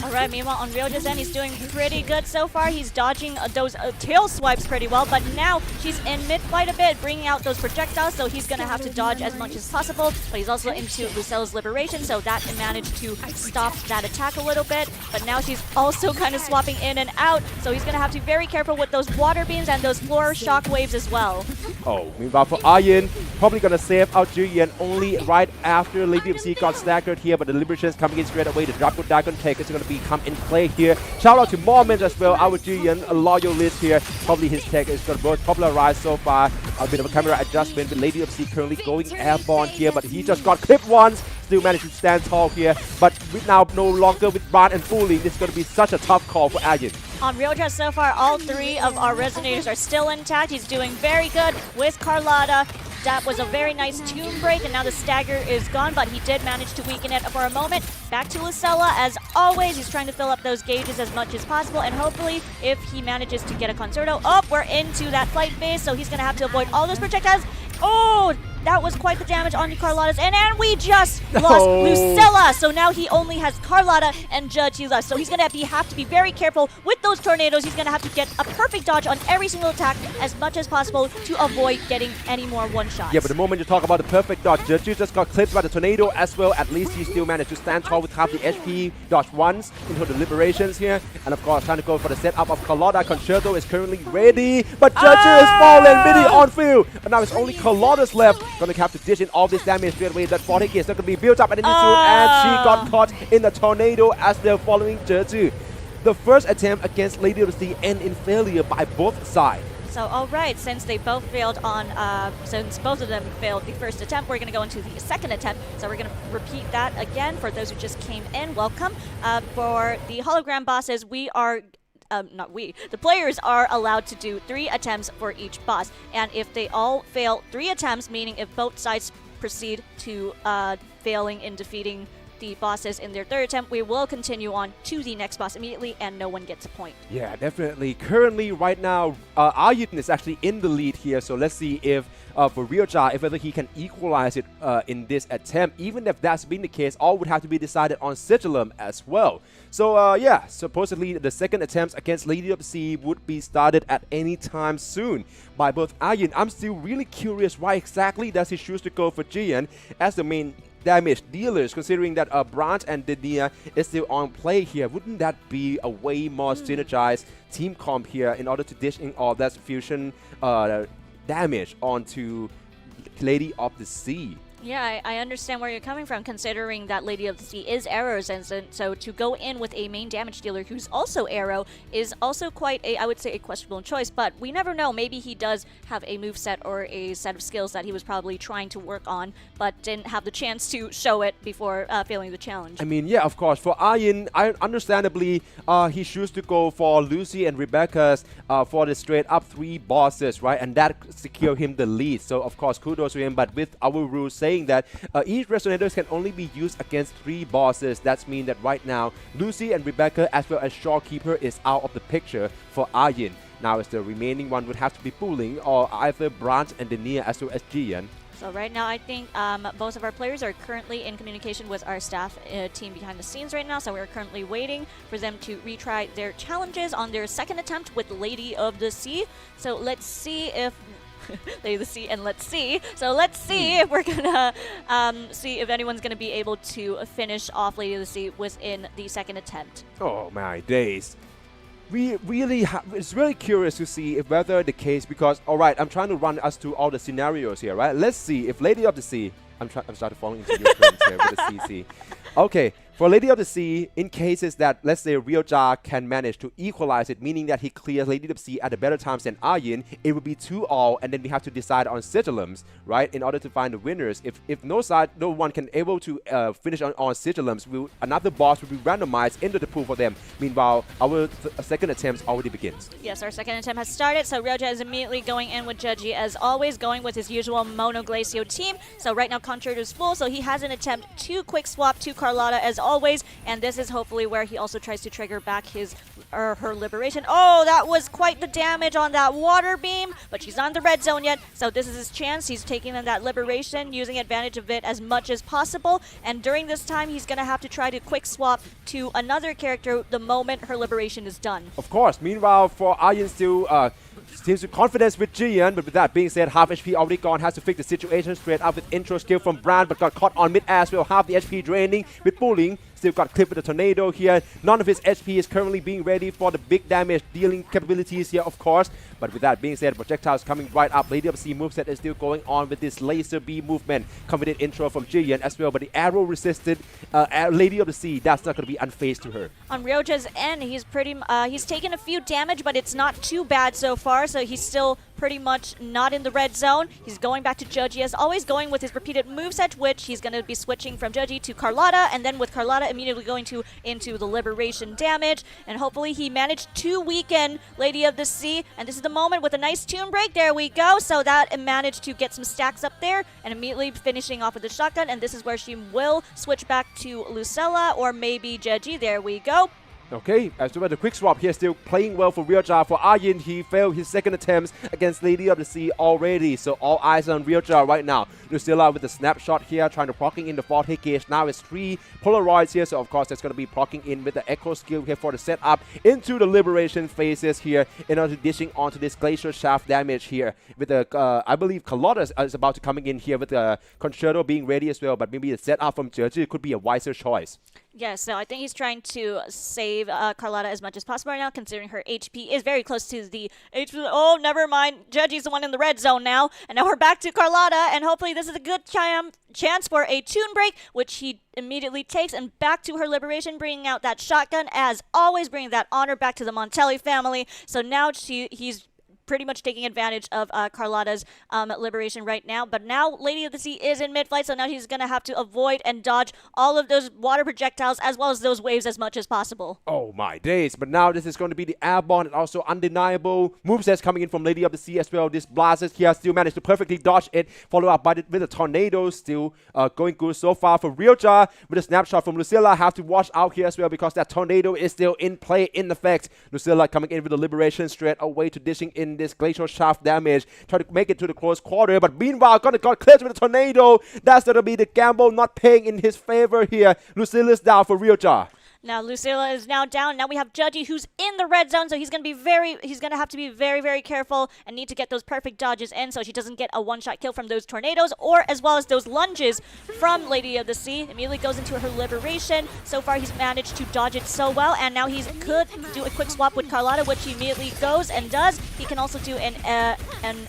Alright, meanwhile on Realjar's end, he's doing pretty good so far. He's dodging those tail swipes pretty well, but now she's in mid-fight a bit, bringing out those projectiles, so he's going to have to dodge as much as possible, but he's also into Lucella's Liberation, so that managed to stop that attack a little bit, but now she's also kind of swapping in and out, so he's going to have to be very careful with those water beams and those floor shock waves as well.
Oh, meanwhile for Ion, probably going to save out Jiyan only right after Lady of the Sea got staggered here, but the Liberation is coming in straight away. The Draco Dragon Tech is going to come in play here. Shout out to Moment as well, our Jiyan, a loyalist here. Probably his tech is going to both popularize so far. A bit of a camera adjustment, but Lady of the Sea currently going airborne here, but he just got clipped once. Still managed to stand tall here, but now no longer with Bran and Fooling. This is going to be such a tough call for Ion.
On Realjar so far, all 3 of our resonators are still intact. He's doing very good with Carlotta. That was a very nice tomb break, and now the stagger is gone, but he did manage to weaken it for a moment. Back to Lucella, as always. He's trying to fill up those gauges as much as possible, and hopefully, if he manages to get a Concerto, we're into that fight phase, so he's going to have to avoid all those projectiles. Oh, that was quite the damage on Carlotta's end, and we just lost Lucella. So now he only has Carlotta and Judgy left. So he's going to have to be very careful with those tornadoes. He's going to have to get a perfect dodge on every single attack as much as possible to avoid getting any more one-shots.
Yeah, but the moment you talk about the perfect dodge, Judgy just got clipped by the tornado as well. At least he still managed to stand tall with half the HP, dodge once into the Liberations here. And of course, trying to go for the setup of Carlotta. Concerto is currently ready, but Judgy is falling, midi on field. And now it's only Carlotta's left. Gonna have to dish in all this damage straight away. That 40 is not gonna be built up anytime soon, and she got caught in the tornado as they're following Jeju. The first attempt against Lady of the Sea ended in failure by both sides.
So, all right, since they both failed on, since both of them failed the first attempt, we're going to go into the second attempt. So we're going to repeat that again for those who just came in. Welcome. For the hologram bosses, we are the players are allowed to do 3 attempts for each boss. And if they all fail 3 attempts, meaning if both sides proceed to failing in defeating the bosses in their third attempt, we will continue on to the next boss immediately, and no one gets a point.
Yeah, definitely. Currently, right now, Ayun is actually in the lead here. So let's see if for Ryoja, if whether he can equalize it in this attempt. Even if that's been the case, all would have to be decided on Sigillum as well. So yeah, supposedly the second attempts against Lady of the Sea would be started at any time soon by both Ayun. I'm still really curious why exactly does he choose to go for Jian as the main damage dealers, considering that Branch and Dinia is still on play here. Wouldn't that be a way more synergized team comp here in order to dish in all that fusion damage onto Lady of the Sea?
Yeah, I understand where you're coming from, considering that Lady of the Sea is Arrows, and so to go in with a main damage dealer who's also Arrow is also quite a, I would say, a questionable choice, but we never know. Maybe he does have a moveset or a set of skills that he was probably trying to work on, but didn't have the chance to show it before failing the challenge.
I mean, yeah, of course. For Ayun, understandably, he chose to go for Lucy and Rebecca's for the straight-up 3 bosses, right? And that secured him the lead. So, of course, kudos to him, but with our rules saying that each resonators can only be used against 3 bosses. That means that right now, Lucy and Rebecca as well as Shorekeeper is out of the picture for Ayun. Now, as the remaining one would have to be Pooling or either Branch and Denia as well as Jian.
So right now, I think both of our players are currently in communication with our staff team behind the scenes right now. So we're currently waiting for them to retry their challenges on their second attempt with Lady of the Sea. So let's see if Lady of the Sea, and let's see. So let's see if we're gonna see if anyone's gonna be able to finish off Lady of the Sea within the second attempt.
Oh my days. It's really curious to see if whether the case, because all right, I'm trying to run us through all the scenarios here, right? Let's see if Lady of the Sea. I'm starting falling into your trends here with the CC. Okay, for Lady of the Sea, in cases that, let's say, Ryoja can manage to equalize it, meaning that he clears Lady of the Sea at a better times than Ayun, it would be 2-all, and then we have to decide on Sigillums, right, in order to find the winners. If no one can able to finish on Sigillums, another boss will be randomized into the pool for them. Meanwhile, our second attempt already begins.
Yes, our second attempt has started, so Ryoja is immediately going in with Jeji as always, going with his usual Mono Glacio team. So right now, Concerto is full, so he has an attempt to quick swap to Carlotta as always, and this is hopefully where he also tries to trigger back his or her liberation. Oh, that was quite the damage on that water beam, but she's not in the red zone yet, so this is his chance. He's taking in that liberation, using advantage of it as much as possible, and during this time, he's going to have to try to quick swap to another character the moment her liberation is done.
Of course. Meanwhile, for Ayun still seems to confidence with Jian, but with that being said, half HP already gone, has to fix the situation straight up with intro skill from Brand, but got caught on mid-air as well, half the HP draining with Pooling. Still got clipped with the tornado here. None of his HP is currently being ready for the big damage dealing capabilities here, of course. But with that being said, projectiles coming right up. Lady of the Sea moveset is still going on with this laser beam movement. Confident intro from Jian as well, but the arrow resisted Lady of the Sea. That's not going to be unfazed to her.
On Ryoja's end, he's taken a few damage, but it's not too bad so far. So he's still pretty much not in the red zone. He's going back to Joji as always, going with his repeated moveset, which he's going to be switching from Joji to Carlotta, and then with Carlotta immediately going into the liberation damage, and hopefully he managed to weaken Lady of the Sea, and this is the moment with a nice tune break. There we go. So that managed to get some stacks up there, and immediately finishing off with the shotgun, and this is where she will switch back to Lucella or maybe Jeji. There we go.
Okay, as well, the quick swap here still playing well for Ryoja. For Ayun, he failed his second attempts against Lady of the Sea already, so all eyes on Ryoja right now. Lucilla with the snapshot here, trying to procking in the 40 gauge. Now it's 3 Polaroids here, so of course that's going to be procking in with the Echo skill here for the setup into the liberation phases here in order to dishing onto this Glacier Shaft damage here. With the, I believe Carlotta is about to coming in here with the Concerto being ready as well, but maybe the setup from Jeju could be a wiser choice.
Yes, so I think he's trying to save Carlotta as much as possible right now, considering her HP is very close to the HP. Oh, never mind. Judgy's the one in the red zone now. And now we're back to Carlotta, and hopefully this is a good chance for a tune break, which he immediately takes, and back to her liberation, bringing out that shotgun, as always, bringing that honor back to the Montelli family. So now he's pretty much taking advantage of Carlotta's liberation right now. But now Lady of the Sea is in mid-flight, so now he's going to have to avoid and dodge all of those water projectiles as well as those waves as much as possible.
Oh my days. But now this is going to be the airborne and also undeniable movesets coming in from Lady of the Sea as well. This blasters here still managed to perfectly dodge it, followed up by with the tornado, still going good so far for Realjar. With a snapshot from Lucilla, have to watch out here as well because that tornado is still in play, in effect. Lucilla coming in with the liberation straight away to dishing in this glacial shaft damage, try to make it to the close quarter, but meanwhile got cleared with the tornado. That's gonna be the gamble not paying in his favor here. Lucilla's down for Realjar.
Now Lucilla is now down. Now we have Judgy, who's in the red zone, so he's gonna have to be very, very careful and need to get those perfect dodges in so she doesn't get a one-shot kill from those tornadoes, or as well as those lunges from Lady of the Sea. Immediately goes into her liberation. So far he's managed to dodge it so well, and now he could do a quick swap with Carlotta, which he immediately goes and does. He can also do an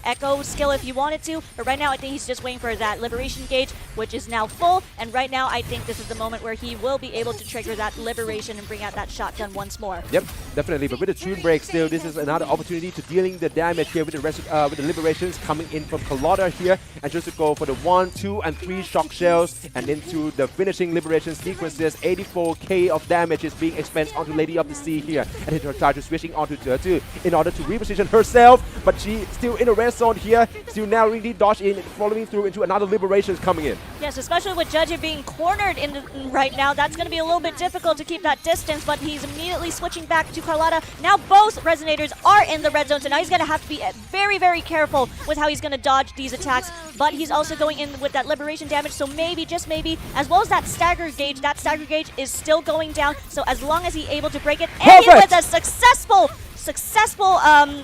echo skill if he wanted to, but right now I think he's just waiting for that liberation gauge, which is now full, and right now I think this is the moment where he will be able to trigger that liberation and bring out that shotgun once more.
Yep, definitely. But with the tune break still, this is another opportunity to dealing the damage here with the liberations coming in from Carlotta here, and just to go for the 1, 2, and 3 shock shells and into the finishing liberation sequences. 84k of damage is being expensed onto Lady of the Sea here, and her try to switching onto Turtu in order to reposition herself, but she still in the red zone here, still now really dodge in, following through into another liberations coming in.
Yes, especially with Judgy being cornered right now, that's going to be a little bit difficult to keep that distance, but he's immediately switching back to Carlotta. Now both Resonators are in the red zone, so now he's going to have to be very, very careful with how he's going to dodge these attacks, but he's also going in with that liberation damage, so maybe, just maybe, as well as that stagger gauge is still going down, so as long as he's able to break it, and he with a successful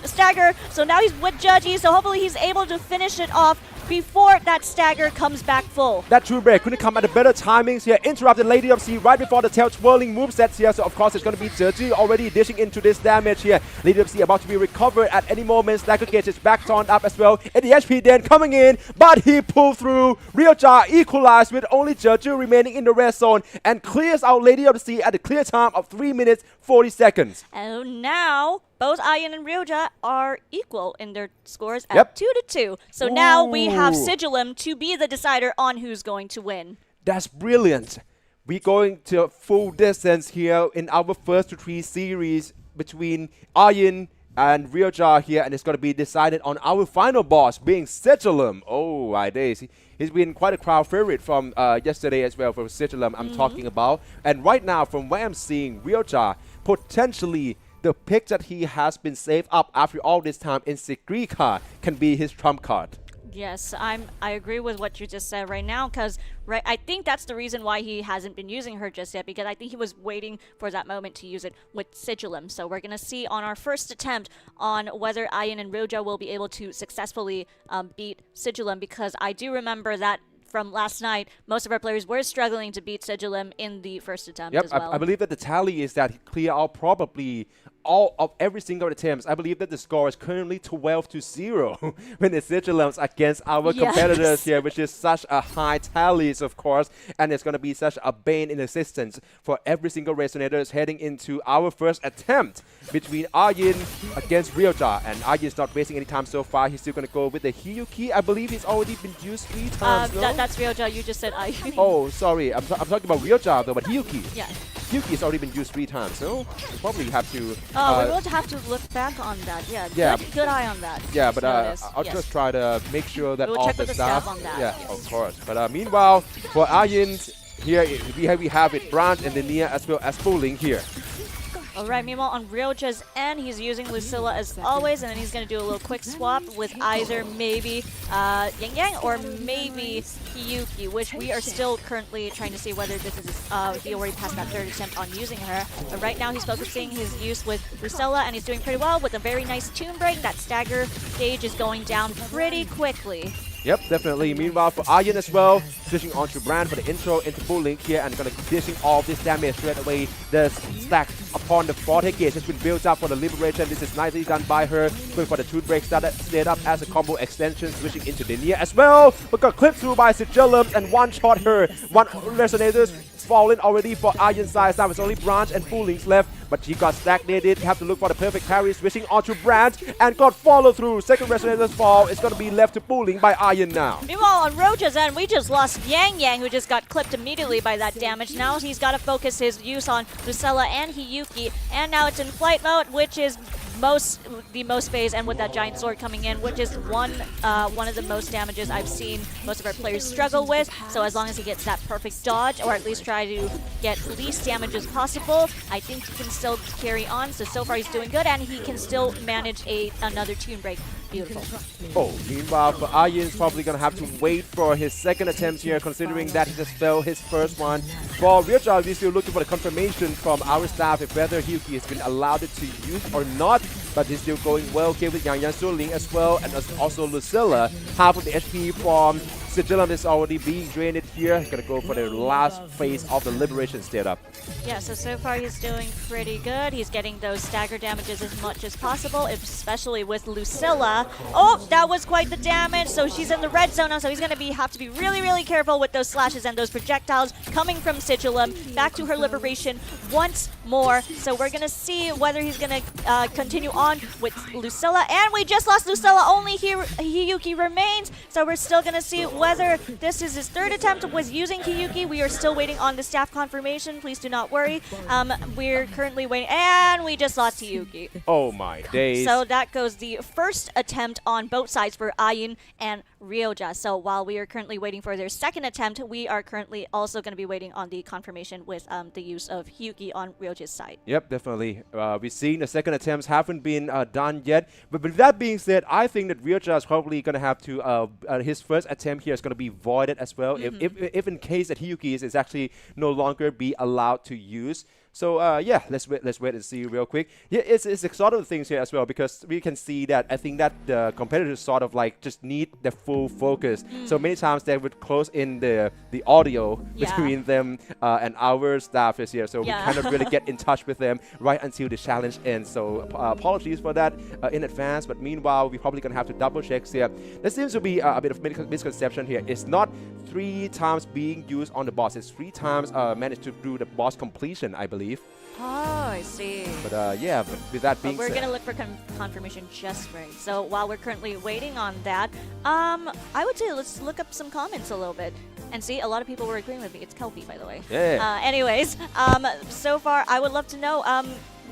stagger, so now he's with Judgy, so hopefully he's able to finish it off before that stagger comes back full.
That true break couldn't come at a better timings here. Interrupted Lady of Sea right before the tail twirling movesets here. So of course it's going to be Judgy already dishing into this damage here. Lady of Sea about to be recovered at any moment. Stagger gauge is back turned up as well. And the HP then coming in, but he pulled through. Realjar equalized with only Judgy remaining in the red zone and clears out Lady of the Sea at a clear time of 3 minutes 40 seconds.
And now both Ayan and Realjar are equal in their scores at 2-2. So now we have Sigilum to be the decider on who's going to win.
That's brilliant. We're going to full distance here in our first to 3 series between Ayan and Realjar here, and it's going to be decided on our final boss being Sigilum. Oh my days. He's been quite a crowd favorite from yesterday as well for Sigilum I'm talking about. And right now, from what I'm seeing, Realjar potentially the pick that he has been saved up after all this time in Sigrika can be his trump card.
Yes, I agree with what you just said right now, because I think that's the reason why he hasn't been using her just yet, because I think he was waiting for that moment to use it with Sigilum. So we're going to see on our first attempt on whether Ayan and Realjar will be able to successfully beat Sigilum, because I do remember that from last night, most of our players were struggling to beat Sigilum in the first attempt as well.
I believe that the tally is that he clear out probably all of every single attempts. I believe that the score is currently 12-0 when it's Sigilums against our competitors here, which is such a high tallies, of course, and it's going to be such a bane in existence for every single Resonators heading into our first attempt between Ayin against Realjar. And Ayin's not wasting any time so far. He's still going to go with the Hiyuki. I believe he's already been used 3 times.
That's Realjar. You just said Ayin.
Oh, sorry. I'm talking about Realjar though, but Hiyuki.
Yeah.
Hiyuki has already been used 3 times, so you probably have to.
We will have to look back on that. Yeah. Good eye on that.
Yeah, but I'll just try to make sure that
we'll
all
check
the
with
staff.
On that.
Yeah, of course. But meanwhile, for Ayin, here we have it, Brandt and Linnea as well as Bowling here.
Alright, meanwhile on Realjar's end, he's using Lucilla as always, and then he's going to do a little quick swap with either maybe Yang Yang or maybe Hiyuki, which we are still currently trying to see whether this is, he already passed that third attempt on using her. But right now he's focusing his use with Lucilla, and he's doing pretty well with a very nice tune break. That stagger gauge is going down pretty quickly.
Yep, definitely. Meanwhile, for Aryan as well, switching on to Brand for the intro into Full Link here and gonna dishing all this damage straight away. The stack upon the Vortex gauge has been built up for the Liberation. This is nicely done by her. Going for the Tooth Break stayed up as a combo extension, switching into Linear as well. But got clipped through by Sigillum and one-shot her. One Resonators fallen already for Aryan's side. Now it's only Branch and Full Links left, but she got stagnated. Have to look for the perfect parry, switching onto Branch and got follow through. Second Resonator's fall. It's gonna be left to Full Link by Aryan now.
Meanwhile, on Roja's end, we just lost Yang, who just got clipped immediately by that damage. Now he's got to focus his use on Lucella and Hiyuki, and now it's in flight mode, which is the most phase, and with that giant sword coming in, which is one of the most damages I've seen most of our players struggle with. So as long as he gets that perfect dodge, or at least try to get least damage as possible, I think he can still carry on. So far he's doing good, and he can still manage another Tune Break. Beautiful.
Oh, meanwhile, for Aryan's probably gonna have to wait for his second attempt here, considering that he just failed his first one. For Realjar, we're still looking for the confirmation from our staff if whether Hyuki has been allowed it to use or not, but he's still going well here with Yang Suling as well, and also Lucilla. Half of the HP from Sigillum is already being drained here. Gonna go for the last phase of the Liberation setup.
Yeah, so far he's doing pretty good. He's getting those stagger damages as much as possible, especially with Lucilla. Oh, that was quite the damage. So she's in the red zone now, so he's gonna have to be really, really careful with those slashes and those projectiles coming from Sigillum. Back to her Liberation once more. So we're gonna see whether he's gonna continue on with Lucilla. And we just lost Lucilla. Only Hiyuki remains. So we're still gonna see whether this is his third attempt with using Hiyuki. We are still waiting on the staff confirmation. Please do not worry. We're currently waiting, and we just lost Hiyuki.
Oh my days.
So that goes the first attempt on both sides for Ayin and Ryoja. So while we are currently waiting for their second attempt, we are currently also going to be waiting on the confirmation with the use of Hiyuki on Ryoja's side.
Yep, definitely. We've seen the second attempts haven't been done yet. But with that being said, I think that Ryoja is probably going to have to, his first attempt here is going to be voided as well. If in case that Hiyuki is actually no longer be allowed to use. So yeah, let's wait and see real quick. Yeah, it's sort of things here as well, because we can see that I think that the competitors sort of like just need the full focus. So many times they would close in the audio between them and our staff is here. So we cannot really get in touch with them right until the challenge ends. So apologies for that in advance. But meanwhile, we're probably gonna have to double check here. There seems to be a bit of misconception here. It's not 3 times being used on the boss. It's 3 times managed to do the boss completion, I believe.
Oh, I see.
But yeah, but with that being
we're
said,
gonna look for confirmation just right. So while we're currently waiting on that, I would say let's look up some comments a little bit. And see, a lot of people were agreeing with me. It's Kelpie, by the way.
Yeah.
Anyways, so far, I would love to know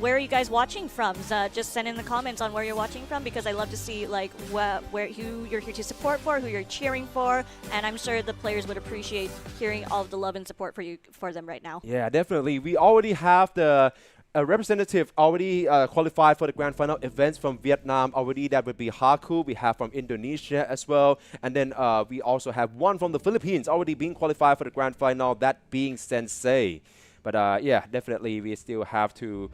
where are you guys watching from? Just send in the comments on where you're watching from, because I love to see like who you're here to support for, who you're cheering for, and I'm sure the players would appreciate hearing all of the love and support for them right now.
Yeah, definitely. We already have the representative already qualified for the grand final events from Vietnam already. That would be Haku. We have from Indonesia as well, and then we also have one from the Philippines already being qualified for the grand final, that being Sensei. But yeah, definitely we still have to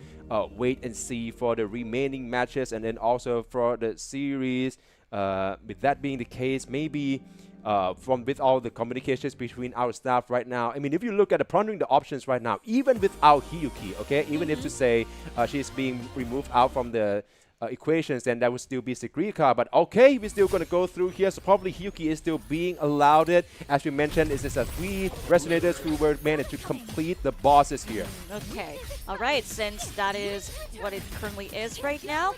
wait and see for the remaining matches, and then also for the series. With that being the case, maybe with all the communications between our staff right now, I mean, if you look at pondering the options right now, even without Hiyuki, okay, even if to say she's being removed out from the equations, then that would still be Sigrika. But okay, we're still going to go through here. So probably Hiyuki is still being allowed it. As we mentioned, is this 3 Resonators who were managed to complete the bosses here.
Okay. All right. Since that is what it currently is right now.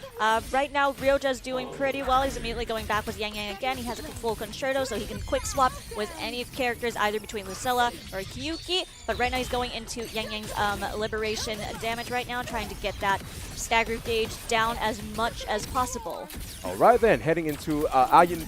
Right now, Ryoja's doing pretty well. He's immediately going back with Yang again. He has a full concerto, so he can quick swap with any characters, either between Lucilla or Hiyuki. But right now, he's going into Yang's Liberation damage right now, trying to get that stagger gauge down as much as possible.
All right then, heading into Aryan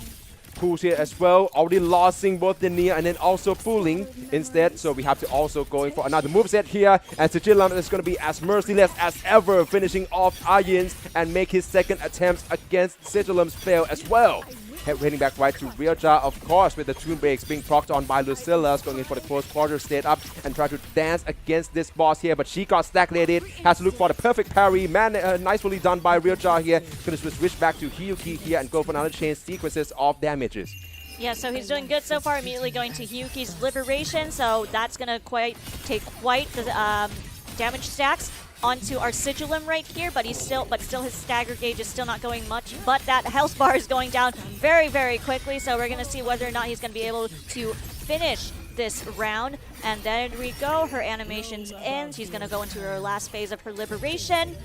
pools here as well. Already losing both the Nia and then also pooling instead. So we have to also going for another moveset here. And Sigillum is going to be as merciless as ever, finishing off Aryan's and make his second attempt against Sigillum's fail as well. Heading back right to Ryoja, of course, with the Tune Breaks being procced on by Lucilla, going in for the close quarter stayed up and try to dance against this boss here, but she got stagnated. Has to look for the perfect parry. Man, nicely done by Ryoja here. Going to switch back to Hiyuki here and go for another chain sequences of damages.
Yeah, so he's doing good so far. Immediately going to Hyuki's Liberation, so that's gonna take quite the damage stacks onto our Sigilum right here. But still his stagger gauge is still not going much. But that health bar is going down very, very quickly. So we're gonna see whether or not he's gonna be able to finish this round. And there we go. Her animation's in. She's gonna go into her last phase of her Liberation.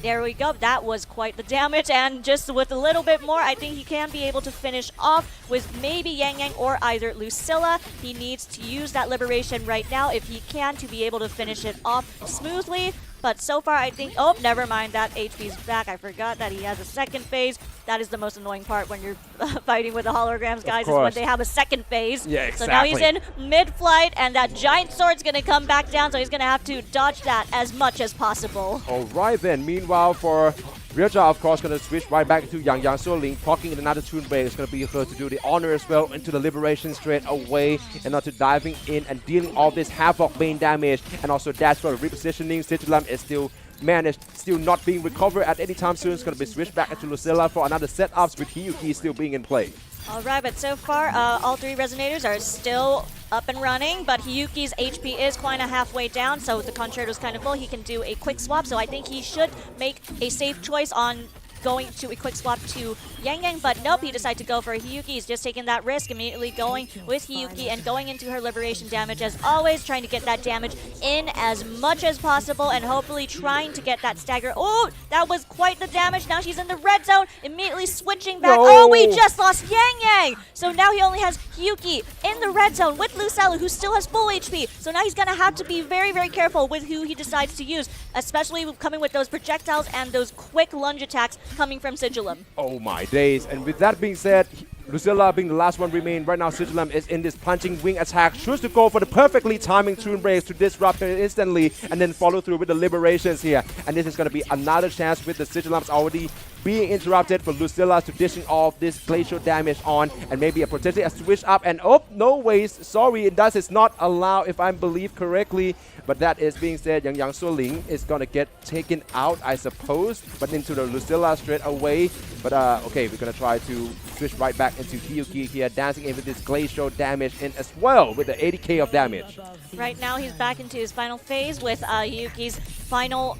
There we go. That was quite the damage, and just with a little bit more, I think he can be able to finish off with maybe Yang Yang or either Lucilla. He needs to use that Liberation right now if he can to be able to finish it off smoothly. But so far, I think... Oh, never mind. That HP's back. I forgot that he has a second phase. That is the most annoying part when you're fighting with the holograms, guys, is when they have a second phase.
Yeah, exactly.
So now he's in mid-flight, and that giant sword's going to come back down, so he's going to have to dodge that as much as possible.
All right, then. Meanwhile, for Ryoja, of course, going to switch right back to Yang Soling, talking in another Toon Break. It's going to be her to do the honor as well into the Liberation straight away, and not to diving in and dealing all this Havoc main damage, and also dash for repositioning. Sigilum is still not being recovered at any time soon. It's going to be switched back into Lucilla for another setups with Hyuki still being in play.
Alright, but so far, all three Resonators are still up and running, but Hyuki's HP is kind of halfway down, so the Concerto is kind of full. He can do a quick swap, so I think he should make a safe choice on going to a quick swap to Yang Yang, but nope, he decided to go for Hyuki. He's just taking that risk, immediately going with Hyuki and going into her Liberation damage as always, trying to get that damage in as much as possible and hopefully trying to get that stagger. Oh, that was quite the damage. Now she's in the red zone, immediately switching back.
No.
Oh, we just lost Yang Yang! So now he only has Hyuki in the red zone with Lucella, who still has full HP. So now he's going to have to be very, very careful with who he decides to use, especially coming with those projectiles and those quick lunge attacks coming from Sigilum.
Oh my days. And with that being said, Lucilla being the last one remain. Right now, Sigilum is in this punching wing attack. Choose to go for the perfectly timing Toon Breaks to disrupt it instantly and then follow through with the Liberations here. And this is going to be another chance with the Sigilums already being interrupted for Lucilla to dishing off this glacial damage on and maybe a potentially a switch up. And oh, no ways. Sorry, that is not allowed if I believe correctly. But that is being said, Yang Soling is going to get taken out, I suppose, but into the Lucilla straight away. But okay, we're going to try to switch right back into Hyuki here, dancing in with this glacial damage in as well with the 80k of damage.
Right now, he's back into his final phase with Hyuki's final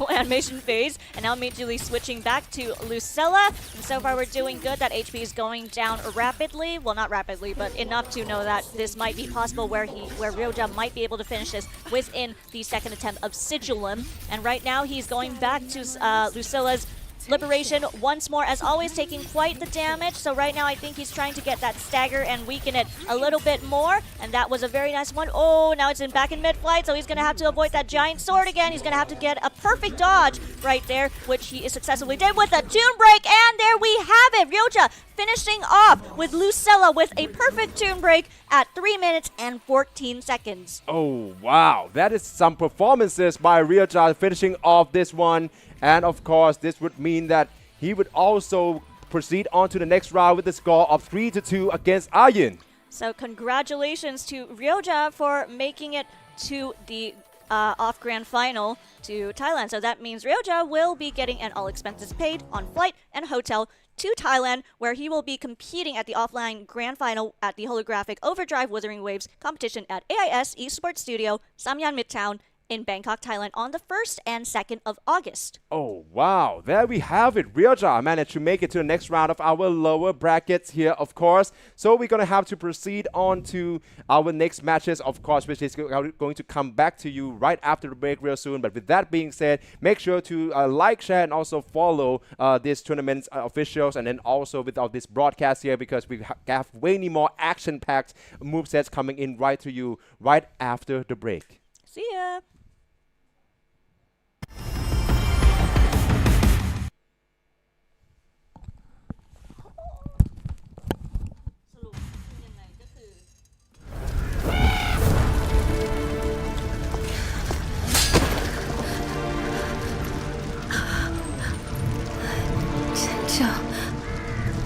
animation phase, and now immediately switching back to Lucilla. And so far we're doing good. That HP is going down rapidly. Well, not rapidly, but enough to know that this might be possible where Ryoja might be able to finish this within the second attempt of Sigilum. And right now he's going back to Lucilla's Liberation once more, as always, taking quite the damage. So right now I think he's trying to get that stagger and weaken it a little bit more, and that was a very nice one. Oh, now it's back in mid-flight, so he's going to have to avoid that giant sword again. He's going to have to get a perfect dodge right there, which he successfully did with a Toon Break, and there we have it. Ryoja finishing off with Lucilla with a perfect Toon Break at 3 minutes and 14 seconds.
Oh, wow. That is some performances by Ryoja finishing off this one. And of course, this would mean that he would also proceed on to the next round with the score of 3-2 against Ayin.
So congratulations to Ryoja for making it to the off grand final to Thailand. So that means Ryoja will be getting an all expenses paid on flight and hotel to Thailand, where he will be competing at the offline grand final at the Holographic Overdrive Wuthering Waves competition at AIS eSports Studio, Samyan Mitrtown, in Bangkok, Thailand on the 1st and 2nd of August.
Oh, wow. There we have it. Ryoja managed to make it to the next round of our lower brackets here, of course. So we're going to have to proceed on to our next matches, of course, which is going to come back to you right after the break real soon. But with that being said, make sure to like, share, and also follow this tournament's officials, and then also with this broadcast here, because we have way more action-packed movesets coming in right to you right after the break.
See ya!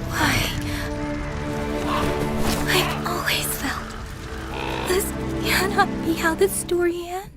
Why? I've always felt this cannot be how this story ends.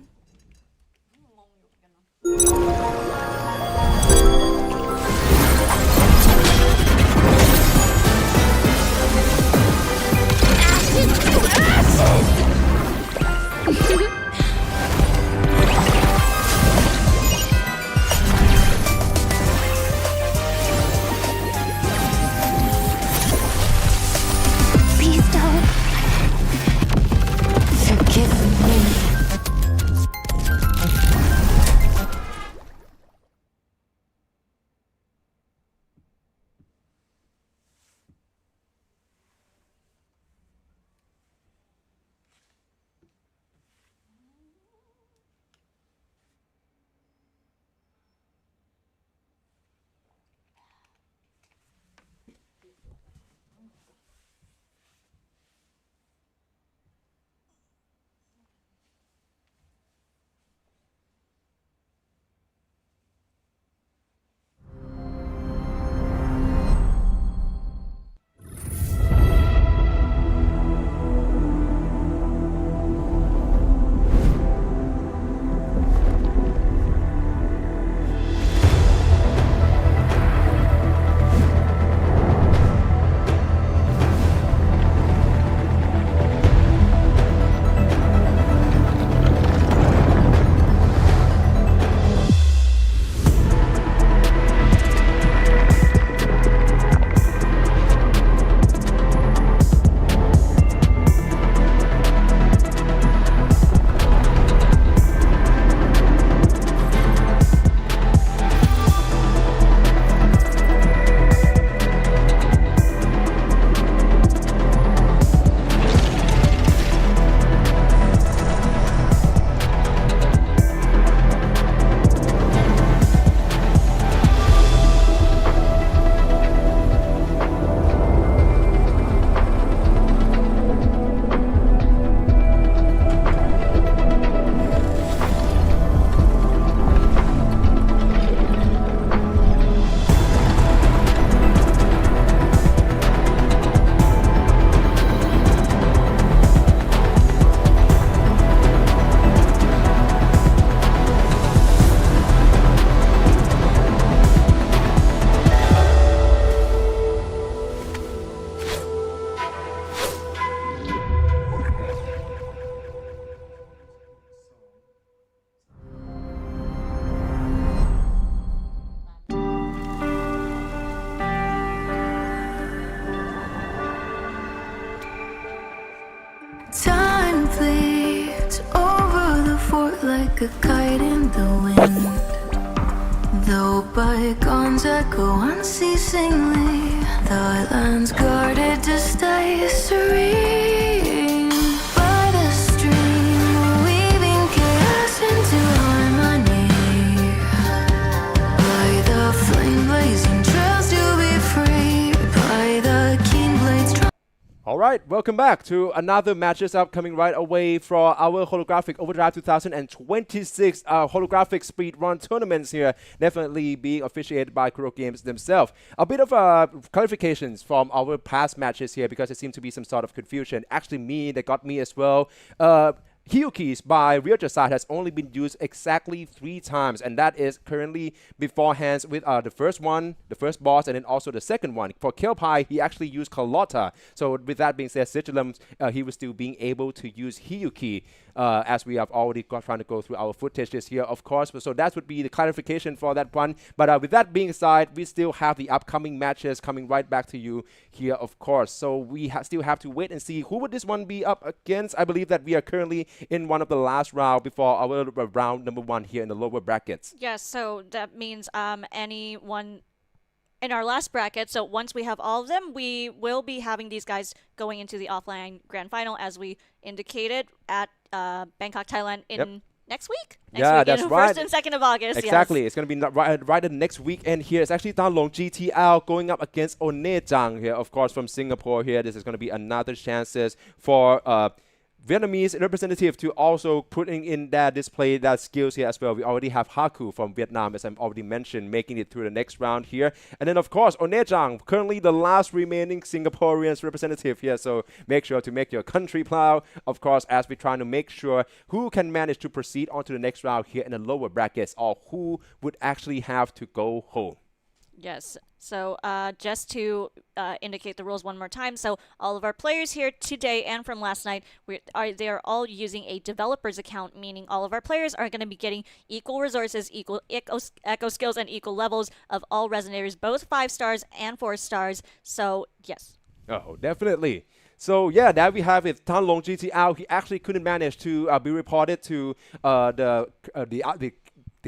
like a kite in the wind. Though bygones echo unceasingly, the island's guarded to stay serene. By the stream, weaving chaos into harmony. By the flame blazing trails to be free. By the keen blades.
All right, welcome back to another matches up coming right away for our Holographic Overdrive 2026 Holographic Speedrun tournaments here, definitely being officiated by Kuro Games themselves. A bit of clarifications from our past matches here because there seemed to be some sort of confusion. Actually, that got me as well. Hyukis by Realtor side has only been used exactly 3 times, and that is currently beforehand with the first one, the first boss, and then also the second one. For Kelpai, he actually used Carlotta. So with that being said, Sigilum, he was still being able to use Hyuki, as we have already trying to go through our footage this year, of course. So that would be the clarification for that one. But with that being said, we still have the upcoming matches coming right back to you here, of course. So we still have to wait and see who would this one be up against. I believe that we are currently in one of the last round before our round number 1 here in the lower brackets.
Yes, so that means anyone in our last bracket. So once we have all of them, we will be having these guys going into the offline grand final, as we indicated at Bangkok, Thailand in next week.
That's right.
1st and 2nd of August.
Exactly.
Yes.
It's going to be right the next weekend here. It's actually Tanlong GTL going up against Onejang here, of course, from Singapore here. This is going to be another chances for Vietnamese representative to also putting in that display that skills here as well. We already have Haku from Vietnam, as I've already mentioned, making it through the next round here. And then, of course, Onejang, currently the last remaining Singaporean representative here. So make sure to make your country proud, of course, as we're trying to make sure who can manage to proceed on to the next round here in the lower brackets, or who would actually have to go home.
Yes. So just to indicate the rules one more time. So all of our players here today and from last night, they are all using a developer's account, meaning all of our players are going to be getting equal resources, equal echo skills, and equal levels of all resonators, both 5 stars and 4 stars. So yes.
Oh, definitely. So yeah, that we have it. Tanlong GTL, he actually couldn't manage to be reported to the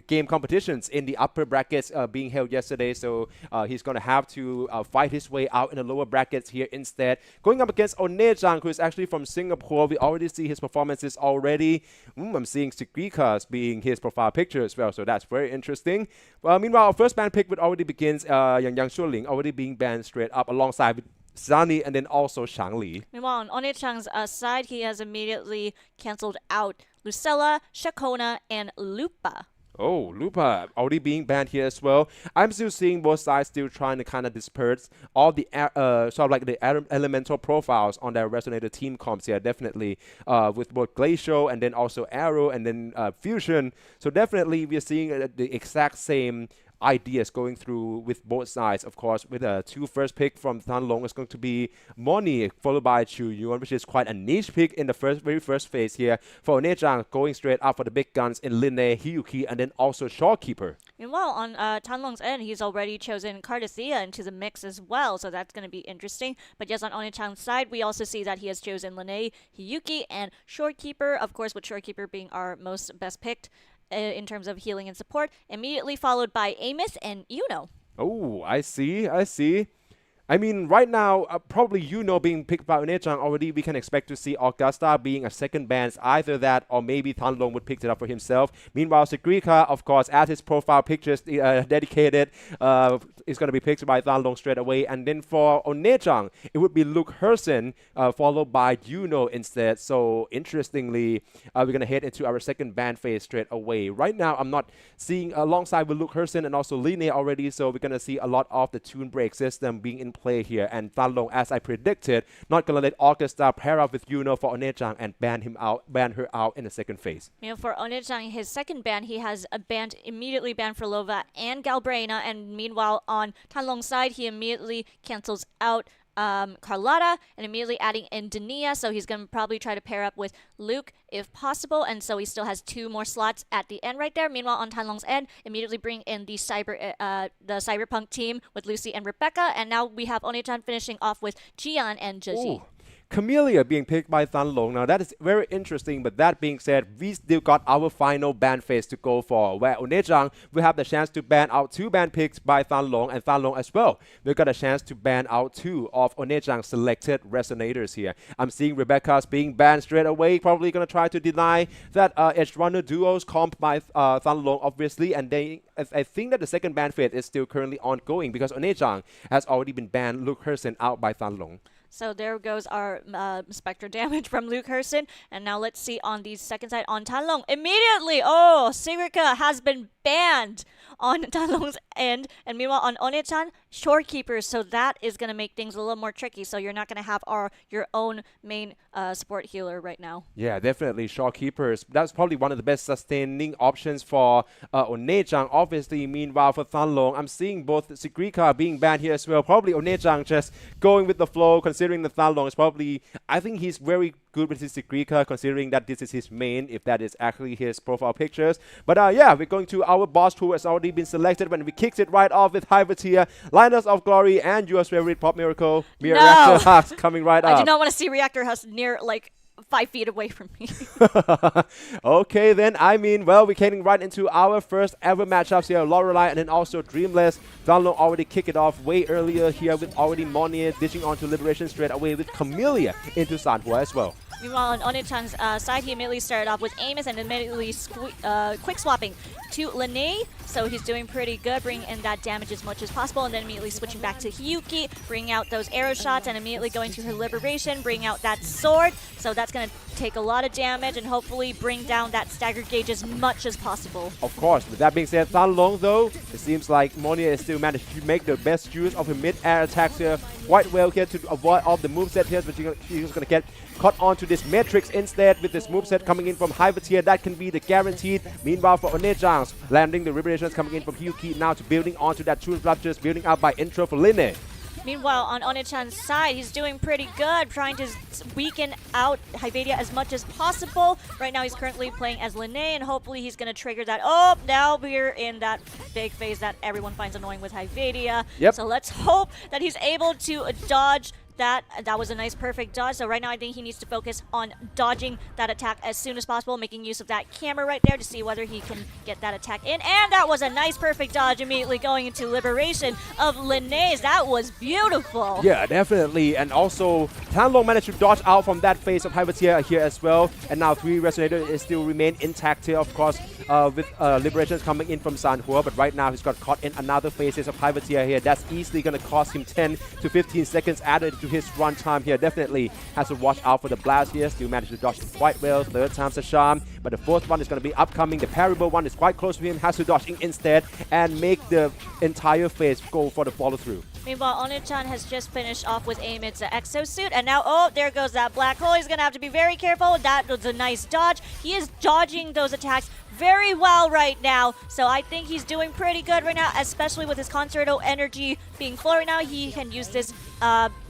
game competitions in the upper brackets being held yesterday, so he's going to have to fight his way out in the lower brackets here instead. Going up against Onejang, who is actually from Singapore. We already see his performances already. I'm seeing Sigrikas being his profile picture as well, so that's very interesting. Meanwhile, our first ban pick would already begins Yang Shuling, already being banned straight up alongside with Zani and then also Shang Li.
Meanwhile, on Onechang's side, he has immediately cancelled out Lucella, Shakona, and Lupa.
Oh, Lupa already being banned here as well. I'm still seeing both sides still trying to kind of disperse all the sort of like the elemental profiles on their resonator team comps here, definitely with both Glacial and then also Arrow and then Fusion. So definitely we are seeing the exact same ideas going through with both sides. Of course, with a 2 first pick from Tanlong is going to be Moni, followed by Chu Yuan, which is quite a niche pick in the very first phase here. For Onejang, going straight up for the big guns in Linne, Hyuki, and then also Shorekeeper.
Meanwhile, on Tanlong's end, he's already chosen Cardathea into the mix as well, so that's going to be interesting. But yes, on Onechang's side, we also see that he has chosen Linne, Hyuki, and Shorekeeper, of course, with Shorekeeper being our most best picked in terms of healing and support, immediately followed by Amos and Yuno.
Oh, I see. I mean, right now, probably being picked by Onejang already, we can expect to see Augusta being a second band, either that or maybe Tanlong would pick it up for himself. Meanwhile, Sigrika, of course, as his profile pictures dedicated, is going to be picked by Tanlong straight away. And then for Onejang, it would be Luke Hersen, followed by Yuno instead. So interestingly, we're going to head into our second band phase straight away. Right now, I'm not seeing alongside with Luke Hersen and also Line already, so we're going to see a lot of the tune break system being in play here, and Tanlong, as I predicted, not gonna let Augusta pair up with Yuno for Onejang and ban her out in the second phase.
You know, for Onejang, his second ban, he has immediately banned Frolova and Galbraina, and meanwhile on Tanlong's side, he immediately cancels out Carlotta and immediately adding in Dania, so he's going to probably try to pair up with Luke if possible, and so he still has 2 more slots at the end right there. Meanwhile, on Tanlong's end, immediately bring in the Cyberpunk team with Lucy and Rebecca, and now we have Onechan finishing off with Jian and Jaji.
Camellia being picked by Tan Long. Now that is very interesting, but that being said, we still got our final ban phase to go for, where Onechang will have the chance to ban out 2 ban picks by Tan Long, and Tan Long as well. We got a chance to ban out 2 of Onechang's selected resonators here. I'm seeing Rebecca's being banned straight away, probably going to try to deny that Edge Runner duos comp by Tan Long, obviously, and I think that the second ban phase is still currently ongoing because Onechang has already been banned Luke Hersen out by Tan Long.
So there goes our Spectre damage from Luke Hersen. And now let's see on the second side on Tan Long. Immediately, Sigrika has been banned on Tan Long's end. And meanwhile, on Onechan, Shorekeepers. So that is going to make things a little more tricky. So you're not going to have your own main support healer right now.
Yeah, definitely Shorekeepers. That's probably one of the best sustaining options for Onechang. Obviously, meanwhile, for Tan Long, I'm seeing both Sigrika being banned here as well. Probably Onechang just going with the flow, considering the Tan Long is probably, I think he's very good with his Sigrika, considering that this is his main, if that is actually his profile pictures. But yeah, we're going to our boss who has already been selected when we kicked it right off with Hyvertia, Linus of Glory, and your favorite Pop Miracle, Reactor Husk coming right up.
I do not want to see Reactor Husk near, like, 5 feet away from me.
Okay, then, I mean, well, we're getting right into our first ever matchups here. Lorelei and then also Dreamless. Tan Long already kicked it off way earlier here with already Monier ditching onto Liberation straight away with Camellia into Sanhua as well.
Meanwhile, on Onechan's side, he immediately started off with Amos and immediately quick swapping to Lene. So he's doing pretty good, bringing in that damage as much as possible, and then immediately switching back to Hyuki, bringing out those arrow shots, and immediately going to her Liberation, bringing out that sword. So that's going to take a lot of damage and hopefully bring down that stagger gauge as much as possible.
Of course, with that being said, Tan Long though, it seems like Monier is still managed to make the best use of her mid-air attacks here quite well here to avoid all the moveset here, but she's going to get caught onto this Matrix instead with this moveset coming in from Hyvertia. That can be the guaranteed. Meanwhile, for Onechang, landing the Liberations coming in from Hyuki now to building onto that Toon Ruptures, building up by intro for Linne.
Meanwhile, on Onechan's side, he's doing pretty good, trying to weaken out Hyvedia as much as possible. Right now, he's currently playing as Linne, and hopefully he's going to trigger that. Oh, now we're in that big phase that everyone finds annoying with Hyvedia.
Yep.
So let's hope that he's able to dodge that. That was a nice perfect dodge. So right now I think he needs to focus on dodging that attack as soon as possible, making use of that camera right there to see whether he can get that attack in. And that was a nice perfect dodge, immediately going into Liberation of Linnaeus. That was beautiful.
Yeah, definitely. And also Tan Long managed to dodge out from that phase of Hyvertia here as well. And now 3 Resonators still remain intact here, of course, with Liberations coming in from Sanhua. But right now he's got caught in another phases of Hyvertia here. That's easily going to cost him 10 to 15 seconds added to his run time here. Definitely has to watch out for the blast here. Still managed to dodge quite well. 3rd time's a charm. But the 4th one is going to be upcoming. The parable one is quite close to him. Has to dodge in instead and make the entire phase go for the follow through.
Meanwhile, Onechan has just finished off with Amid's exosuit, and now, oh, there goes that black hole. He's going to have to be very careful. That was a nice dodge. He is dodging those attacks very well right now, so I think he's doing pretty good right now, especially with his Concerto energy being full right now. He can use this,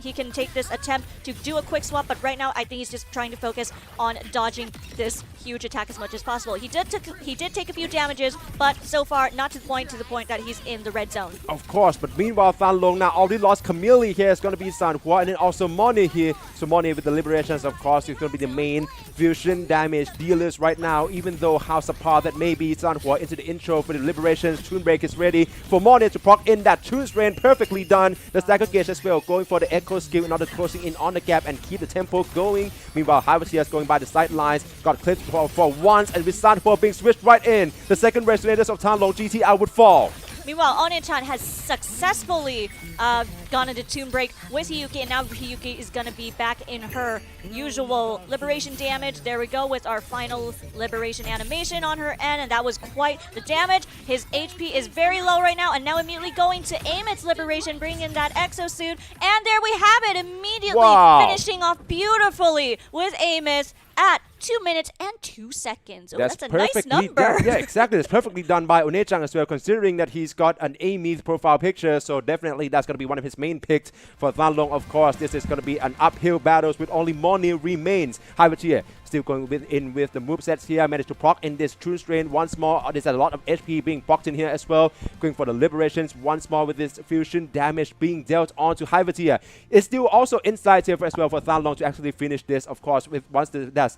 he can take this attempt to do a quick swap, but right now I think he's just trying to focus on dodging this huge attack as much as possible. He did take a few damages, but so far not to the point that he's in the red zone.
Of course, but meanwhile Tan Long now already lost Camille here. It's going to be Sanhua and then also Moni here. So Moni with the Liberations, of course, is going to be the main fusion damage dealers right now, even though House Apart that may be Sanhua into the intro for the Liberations. Toon Break is ready for Moni to proc in that Toon's Rain. Perfectly done. The Stagger Gauge as well, going for the Echo skill in order to closing in on the gap and keep the tempo going. Meanwhile, Hyvertia is going by the sidelines. Got clipped for once, and with Sanhua being switched right in, the second Resonators of Tan Long GTR would fall.
Meanwhile, Onechan has successfully gone into Tomb Break with Hyuki, and now Hyuki is going to be back in her usual Liberation damage. There we go with our final Liberation animation on her end, and that was quite the damage. His HP is very low right now, and now immediately going to aim its Liberation, bringing in that exosuit, and there we have it, immediately finishing off beautifully with Amos at 2 minutes and 2 seconds. Oh,
That's
that's a nice
perfectly
number.
done. Yeah, exactly. That's perfectly done by Onechang as well, considering that he's got an Amy's profile picture. So definitely that's going to be one of his main picks for Than Long. Of course, this is going to be an uphill battles with only Moni remains. Hyvertier still going with the movesets here. Managed to proc in this True Strain once more. There's a lot of HP being procced in here as well. Going for the Liberations once more with this fusion damage being dealt onto Hyvertier. It's still also inside here as well for Than Long to actually finish this, of course, with once that's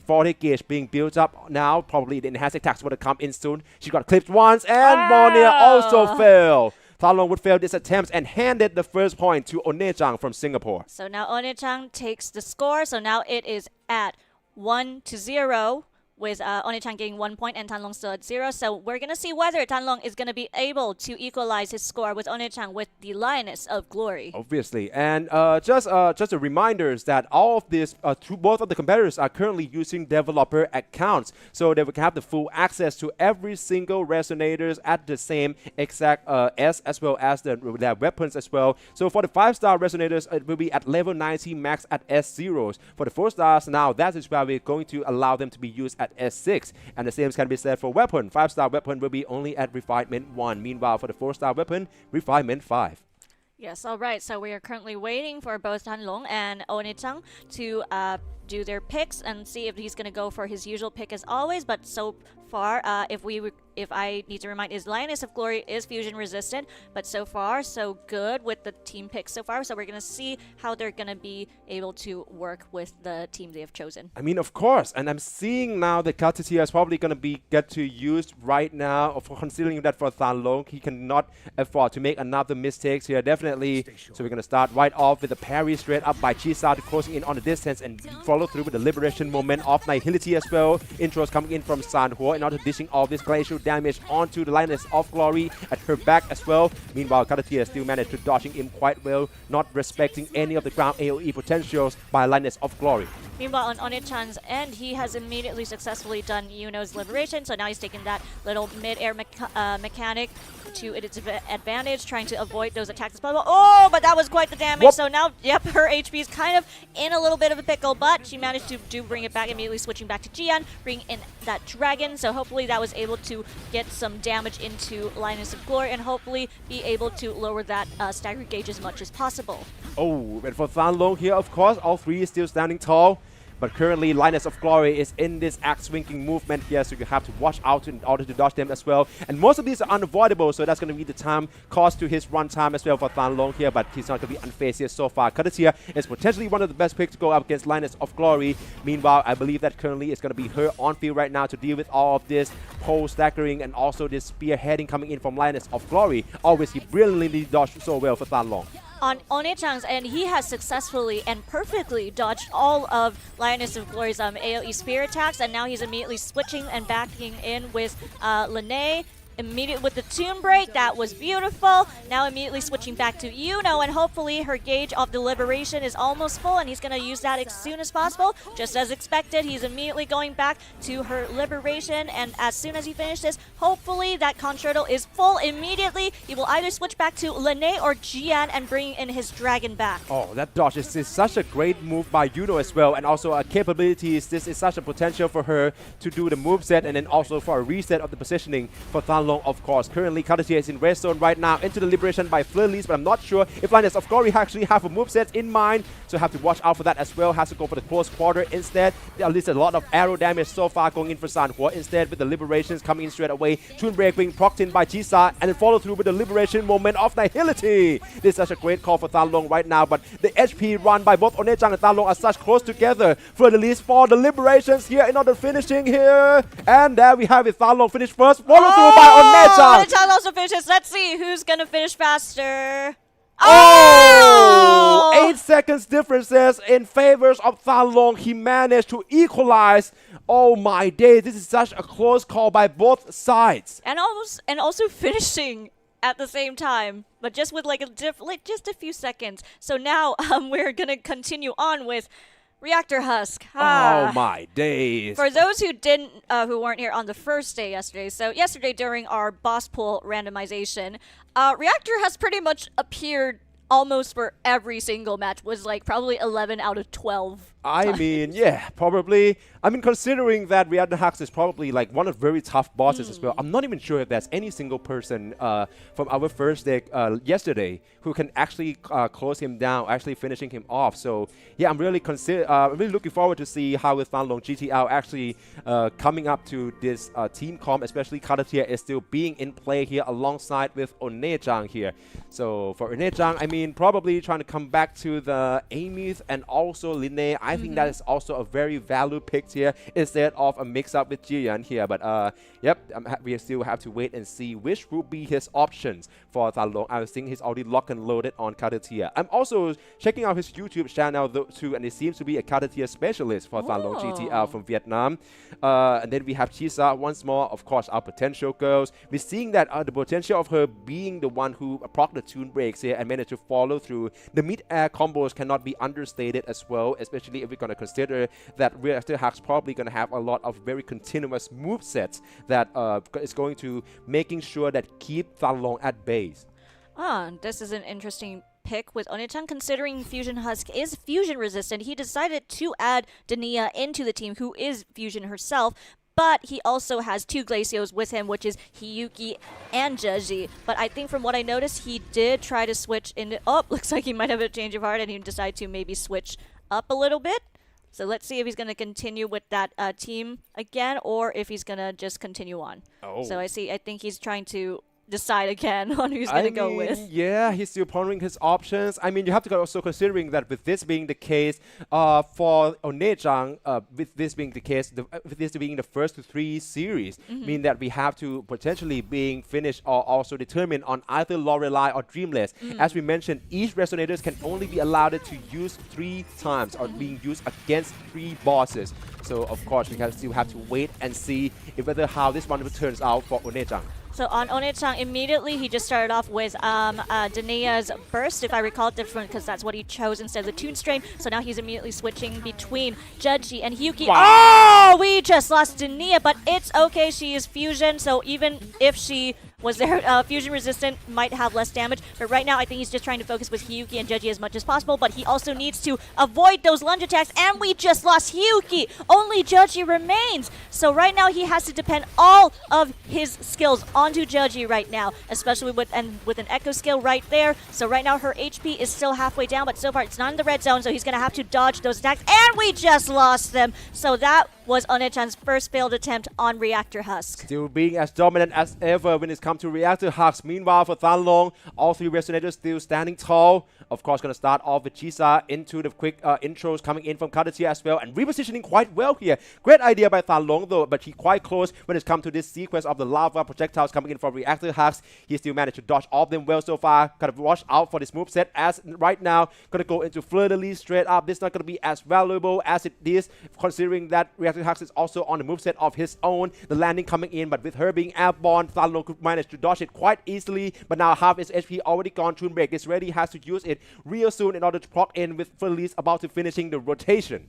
40 gauge being built up now. Probably the enhanced attacks would have come in soon. She got clipped once, and Monia also fell. Than Long would fail this attempt and handed the first point to Onechang from Singapore.
So now Onechang takes the score. So now it is at 1-0 with Onechang getting 1 point and Than Long still at 0. So we're going to see whether Than Long is going to be able to equalize his score with Onechang with the Lioness of Glory.
Obviously. And just a reminder is that all of this, both of the competitors are currently using developer accounts. So they will have the full access to every single resonators at the same exact as well as their weapons as well. So for the 5-star resonators, it will be at level 90 max at S0s. For the 4 stars now, that is why we're going to allow them to be used at S6, and the same can be said for weapon. 5-star weapon will be only at refinement 1. Meanwhile, for the 4-star weapon, refinement 5.
Yes, all right. So we are currently waiting for both Than Long and Onechang to do their picks and see if he's going to go for his usual pick as always. But so far, if I need to remind, is Lioness of Glory is fusion resistant, but so far so good with the team picks so far. So we're gonna see how they're gonna be able to work with the team they have chosen.
I mean, of course, and I'm seeing now that Katatia is probably gonna get to use right now. For considering that for Than Long, he cannot afford to make another mistakes here. Definitely. So we're gonna start right off with a parry straight up by Chisa to closing in on the distance and follow through with the liberation moment of Nihility as well. Intros coming in from San Hua in order to dishing all this glacial damage onto the Lioness of Glory at her back as well. Meanwhile, Katatia still managed to dodging him quite well, not respecting any of the ground AoE potentials by Lioness of Glory.
Meanwhile, on Onechang's end, he has immediately successfully done Yuno's liberation, so now he's taking that little mid-air mechanic to its advantage, trying to avoid those attacks as possible. Oh, but that was quite the damage.
Whoop.
So now, yep, her HP is kind of in a little bit of a pickle, but she managed to bring it back, immediately switching back to Jian, bring in that dragon. So hopefully that was able to get some damage into Lioness of Glory and hopefully be able to lower that stagger gauge as much as possible.
Oh, and for Than Long here, of course, all three is still standing tall. But currently, Lioness of Glory is in this axe-swinging movement here, so you have to watch out in order to dodge them as well. And most of these are unavoidable, so that's going to be the time cost to his run time as well for Than Long here, but he's not going to be unfazed here so far. Katatia is potentially one of the best picks to go up against Lioness of Glory. Meanwhile, I believe that currently it's going to be her on field right now to deal with all of this pole staggering and also this spearheading coming in from Lioness of Glory. Always, he brilliantly dodged so well for Than Long.
On Onechang's end, he has successfully and perfectly dodged all of Lioness of Glory's AoE spear attacks, and now he's immediately switching and backing in with Lene. Immediate with the Tomb Break, that was beautiful. Now immediately switching back to Yuno, and hopefully her gauge of the Liberation is almost full, and he's going to use that as soon as possible. Just as expected, he's immediately going back to her Liberation, and as soon as he finishes, hopefully that Concerto is full immediately. He will either switch back to Lene or Jian and bring in his dragon back.
Oh, that dodge is such a great move by Yuno as well, and also her capabilities. This is such a potential for her to do the moveset and then also for a reset of the positioning for Than Long, of course. Currently, Katatia is in red zone right now into the liberation by Fleur-Lys, but I'm not sure if Lioness of Glory actually have a moveset in mind, so have to watch out for that as well. Has to go for the close quarter instead. At least a lot of arrow damage so far going in for San Hua instead, with the liberations coming in straight away. Toon Break being procced in by Jisa, and then follow through with the liberation moment of Nihility. This is such a great call for Than Long right now, but the HP run by both Onechang and Than Long are such close together. Fleur-Lys for the liberations here in order finishing here. And there we have it. Than Long finished first, followed through by Onechang.
Onechang also finishes. Let's see who's going to finish faster.
Oh! 8 seconds differences in favors of Than Long. He managed to equalize. Oh my days, this is such a close call by both sides.
And also finishing at the same time, but just with like just a few seconds. So now we're gonna continue on with Reactor Husk.
Oh my days.
For those who who weren't here on the first day yesterday, so yesterday during our boss pool randomization, Reactor Husk pretty much appeared almost for every single match, was like probably 11 out of 12
I mean, yeah, probably. I mean, considering that Reactor Hux is probably like one of very tough bosses as well. I'm not even sure if there's any single person from our first deck yesterday who can actually close him down, actually finishing him off. So yeah, I'm really looking forward to see how with Fan Long GTL actually coming up to this team comp, especially Karatia is still being in play here alongside with Onechang here. So for Onechang, I mean, probably trying to come back to the Amyth and also Linne. I think that is also a very valid pick here instead of a mix-up with Jiyan here. But yep, we still have to wait and see which will be his options for Fan Long. I think he's already locked and loaded on Karatia. I'm also checking out his YouTube channel too, and it seems to be a Karatia specialist for Fan Long GTL from Vietnam. And then we have Chisa once more, of course, our potential girls. We're seeing that the potential of her being the one who proc the tune breaks here and managed to follow through. The mid-air combos cannot be understated as well, especially if we're going to consider that Reactor Hux probably going to have a lot of very continuous move sets that is going to making sure that keep Fan Long at base.
This is an interesting pick with Onechang, considering Fusion Husk is fusion resistant. He decided to add Dania into the team, who is fusion herself. But he also has 2 Glacios with him, which is Hiyuki and Jeji. But I think from what I noticed, he did try to switch into... Oh, looks like he might have a change of heart and he decided to maybe switch up a little bit. So let's see if he's going to continue with that team again or if he's going to just continue on. So I think he's trying to decide again on who's going to go with.
Yeah, he's still pondering his options. I mean, you have to also considering that with this being the case for Onechang, with this being the case, with this being the first 3 series, mean that we have to potentially being finished or also determined on either Lorelei or Dreamless. As we mentioned, each resonators can only be allowed to use 3 times or being used against 3 bosses. So of course, we still have to wait and see whether how this one turns out for Onechang.
So on Onechang, immediately he just started off with Danae's Burst, if I recall it different, because that's what he chose instead of the Toon Strain. So now he's immediately switching between Jeji and Hyuki. Wow. Oh, we just lost Dania, but it's okay. She is fusion, so even if she was there fusion resistant, might have less damage. But right now, I think he's just trying to focus with Hyuki and Jeji as much as possible. But he also needs to avoid those lunge attacks. And we just lost Hyuki. Only Jeji remains. So right now, he has to depend all of his skills onto Jeji right now, especially with an Echo skill right there. So right now, her HP is still halfway down. But so far, it's not in the red zone. So he's going to have to dodge those attacks. And we just lost them. So that was Onechang's first failed attempt on Reactor Husk.
Still being as dominant as ever when it's come to Reactor Husk. Meanwhile, for Fan Long, all 3 resonators still standing tall. Of course, going to start off with Chisa into the quick intros coming in from Karatia as well, and repositioning quite well here. Great idea by Fan Long though, but he quite close when it's come to this sequence of the lava projectiles coming in from Reactor Husk. He still managed to dodge all of them well so far. Kind of watch out for this moveset as right now going to go into Fleur-de-Lis straight up. This is not going to be as valuable as it is, considering that Reactor Husk is also on the moveset of his own. The landing coming in, but with her being airborne, Fan Long could manage to dodge it quite easily, but now half his HP already gone. Toon Break is ready, has to use it real soon in order to proc in with Felice about to finishing the rotation.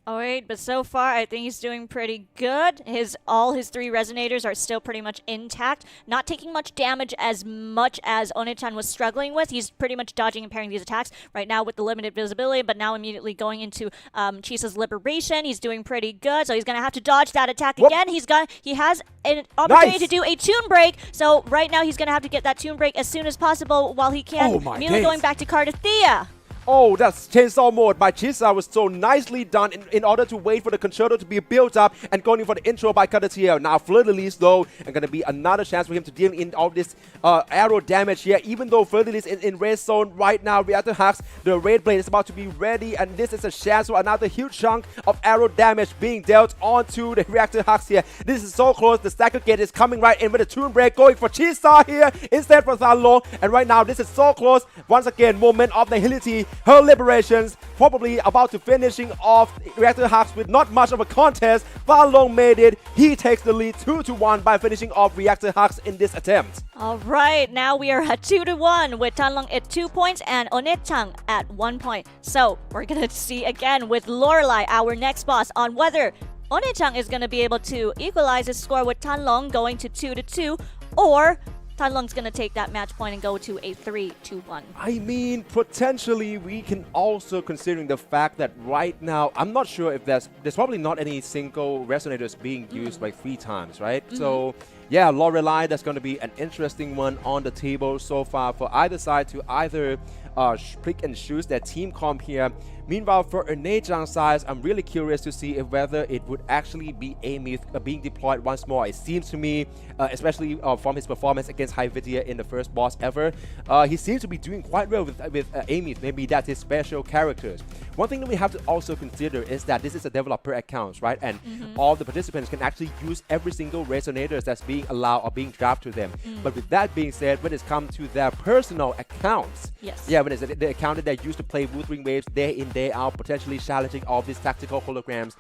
Alright, but so far I think he's doing pretty good. All his 3 resonators are still pretty much intact, not taking much damage as much as Onechan was struggling with. He's pretty much dodging and parrying these attacks right now with the limited visibility, but now immediately going into Chisa's Liberation. He's doing pretty good, so he's going to have to dodge that attack again. He has an opportunity to do a Toon Break, so right now he's going to have to get that Toon Break as soon as possible while he can. Immediately going back to Cardathea.
Oh, that's chainsaw mode by Chisa was so nicely done in order to wait for the concerto to be built up and going for the intro by Cardathea. Now Fleur-de-Lis though, and gonna be another chance for him to deal in all this arrow damage here. Even though Fleur-de-Lis is in red zone right now, Reactor Hux, the Red Blade is about to be ready, and this is a chance for another huge chunk of arrow damage being dealt onto the Reactor Hux here. This is so close. The Stacker Gate is coming right in with a Toon Break going for Chisa here instead for Fan Long. And right now this is so close. Once again, moment of nihility. Her liberations probably about to finishing off Reactor Hux with not much of a contest. Fan Long made it. He takes the lead 2-1 by finishing off Reactor Hux in this attempt.
Alright, now we are at 2-1 with Tan Long at 2 points and Onechang at 1 point. So we're gonna see again with Lorelei, our next boss, on whether Onechang is gonna be able to equalize his score with Tan Long going to 2-2, or Tanlong's going to take that match point and go to a 3-2-1.
I mean, potentially we can also considering the fact that right now, I'm not sure if there's probably not any single resonators being used like 3 times, right? So yeah, Lorelei, that's going to be an interesting one on the table so far for either side to either pick and choose their team comp here. Meanwhile, for Ernejang's side, I'm really curious to see if whether it would actually be Amith being deployed once more. It seems to me, especially from his performance against Hyvidia in the first boss ever, he seems to be doing quite well with Amith. Maybe that's his special characters. One thing that we have to also consider is that this is a developer account, right? And all the participants can actually use every single resonators that's being allowed or being drafted to them. But with that being said, when it's come to their personal accounts, yeah, when it's the account that they used to play Wuthering Waves day in, day out, potentially challenging all these tactical holograms,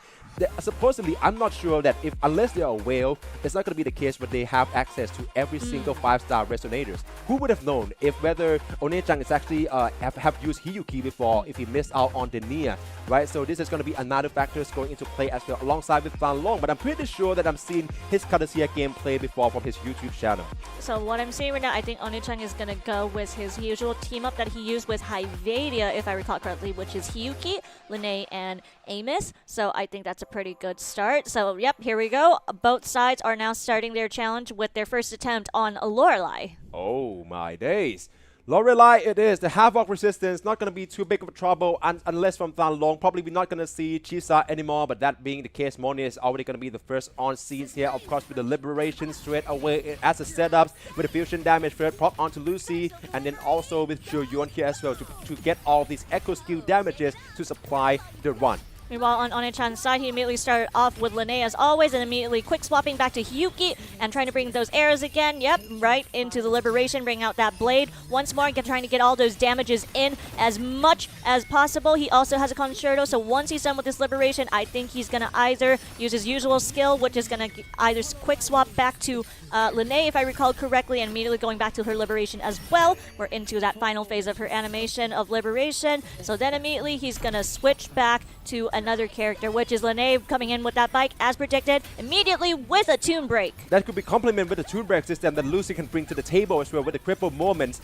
supposedly, I'm not sure that unless they are a whale, it's not going to be the case where they have access to every single 5-star resonators. Who would have known if whether Onechang is actually have used Hiyuki before, if he missed out on Denia, right? So this is going to be another factor going into play as well alongside with Fan Long. But I'm pretty sure that I'm seeing his Cardassia gameplay before from his YouTube channel.
So what I'm saying right now, I think Onechang is going to go with his usual team up that he used with Hyvadia, if I recall correctly, which is Hiyuki, Lene, and Amos. So I think that's a pretty good start. So yep, here we go. Both sides are now starting their challenge with their first attempt on Lorelei.
Oh my days. Lorelei it is. The Havoc resistance not going to be too big of a trouble unless from Fan Long. Probably we're not going to see Chisa anymore, but that being the case, Monia is already going to be the first on scenes here. Of course, with the Liberation straight away as a setup with the fusion damage first prop onto Lucy, and then also with Chu Yuan here as well to get all these echo skill damages to supply the run.
Meanwhile, on Onechan's side, he immediately started off with Lene as always, and immediately quick swapping back to Hiyuki and trying to bring those arrows again. Yep, right into the Liberation, bring out that blade once more, trying to get all those damages in as much as possible. He also has a Concerto, so once he's done with this Liberation, I think he's going to either use his usual skill, which is going to either quick swap back to Lene, if I recall correctly, and immediately going back to her Liberation as well. We're into that final phase of her animation of Liberation, so then immediately he's going to switch back to another character, which is Lene coming in with that bike as predicted, immediately with a tune break.
That could be complemented with the tune break system that Lucy can bring to the table as well, with the cripple moments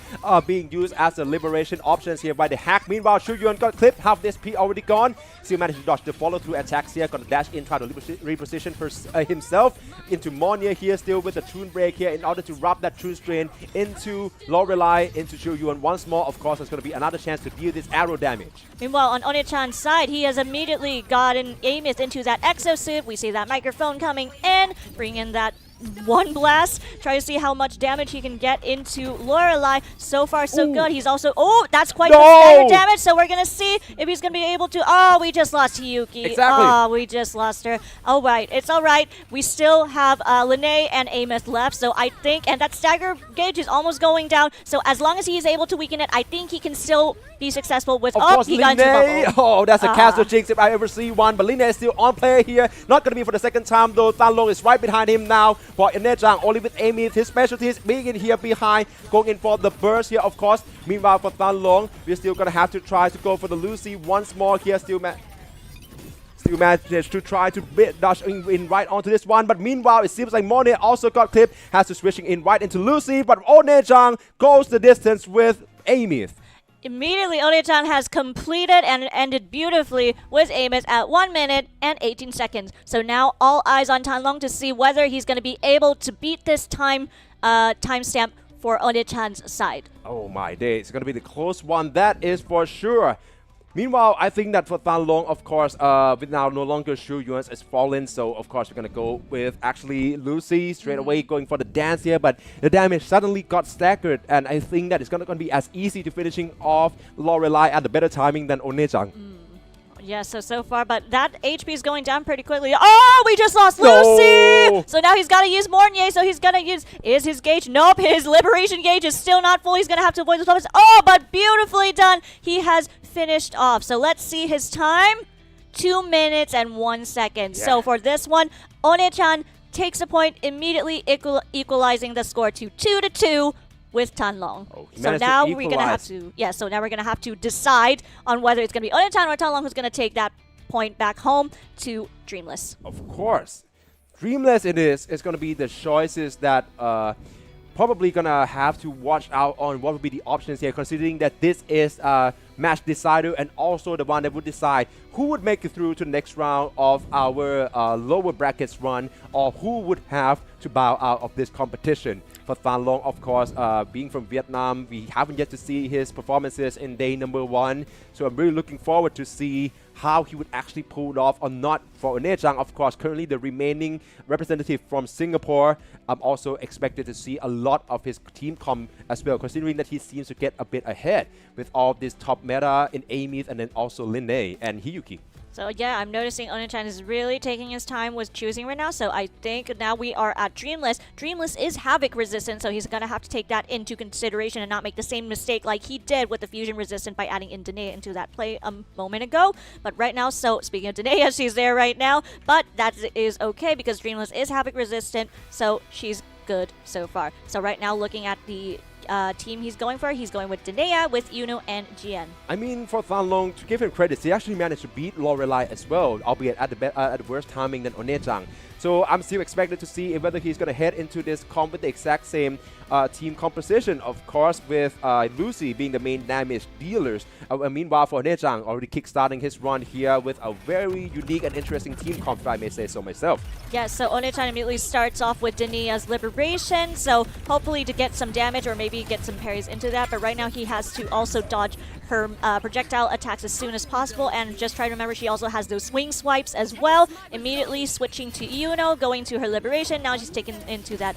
being used as the liberation options here by the hack. Meanwhile, Shu Yuan got clipped, half this P already gone. Still managed to dodge the follow-through attacks here, gonna dash in, try to reposition himself into Monia here, still with the tune break here in order to wrap that tune strain into Lorelei, into Shu Yuan once more. Of course, there's gonna be another chance to deal this arrow damage.
Meanwhile, on Onechan's side, he has immediately gotten Amos into that exosuit. We see that microphone coming in, bring in that one blast, try to see how much damage he can get into Lorelei. So far, so good. He's also, that's quite the standard damage, so we're going to see if he's going to be able to, we just lost Hiyuki.
Exactly.
We just lost her. All right, it's all right. We still have Lene and Amos left, so I think, and that stagger gauge is almost going down, so as long as he is able to weaken it, I think he can still be successful with,
of course,
he got into bubble.
Oh, that's a castle jinx if I ever see one, but Lene is still on player here. Not going to be for the second time though. Tan Long is right behind him now. For Enejang, only with Amy, his specialties being in here behind, going in for the burst here, of course. Meanwhile, for Tan Long, we're still gonna have to try to go for the Lucy once more here. Still managed to try to dash in right onto this one, but meanwhile, it seems like Monia also got clipped, has to switching in right into Lucy, but Onejang goes the distance with Amy.
Immediately, Onechan has completed and ended beautifully with Amos at 1 minute and 18 seconds. So now all eyes on Tan Long to see whether he's going to be able to beat this timestamp for Onechan's side.
Oh my days, it's going to be the close one, that is for sure. Meanwhile, I think that for Tan Long, of course, with now no longer Shu Yuan is fallen, so of course we're going to go with actually Lucy straight away going for the dance here, but the damage suddenly got staggered, and I think that it's going to be as easy to finishing off Lorelei at the better timing than Onechang.
Yeah, so far, but that HP is going down pretty quickly. Oh, we just lost Lucy! So now he's got to use Mornier, so he's going to use, is his gauge? Nope, his liberation gauge is still not full. He's going to have to avoid those bullets. Oh, but beautifully done. He has finished off. So let's see his time. 2 minutes and 1 second. Yeah. So for this one, Onechan takes a point, immediately equalizing the score to 2-2. With Tan Long. So now we're gonna have to, so now we're gonna have to decide on whether it's gonna be Onechan or Tan Long who's gonna take that point back home to Dreamless.
Of course, Dreamless it is. It's gonna be the choices that probably gonna have to watch out on what would be the options here, considering that this is a match decider and also the one that would decide who would make it through to the next round of our lower brackets run, or who would have to bow out of this competition. For Than Long, of course, being from Vietnam, we haven't yet to see his performances in day number 1, so I'm really looking forward to see how he would actually pull it off or not. For Onechang, of course, currently the remaining representative from Singapore, I'm also expected to see a lot of his team come as well, considering that he seems to get a bit ahead with all this top meta in Amith and then also Linnae and Hiyuki.
So yeah, I'm noticing Onechan is really taking his time with choosing right now. So I think now we are at Dreamless. Dreamless is Havoc resistant, so he's going to have to take that into consideration and not make the same mistake like he did with the Fusion resistant by adding in Danae into that play a moment ago. But right now, so speaking of Danae, she's there right now, but that is okay because Dreamless is Havoc resistant, so she's good so far. So right now, looking at the team he's going with Danae, with Yuno, and Jian.
I mean, for Than Long, to give him credit, he actually managed to beat Lorelei as well, albeit at the worst timing than Onechang. So I'm still expected to see whether he's going to head into this comp with the exact same team composition, of course, with Lucy being the main damage dealers. Meanwhile, for Onechang, already kickstarting his run here with a very unique and interesting team comp, if I may say so myself.
Yeah, so Onechan immediately starts off with Dania's Liberation, so hopefully to get some damage or maybe get some parries into that, but right now he has to also dodge her projectile attacks as soon as possible, and just try to remember she also has those swing swipes as well. Immediately switching to Yuno, going to her Liberation. Now she's taken into that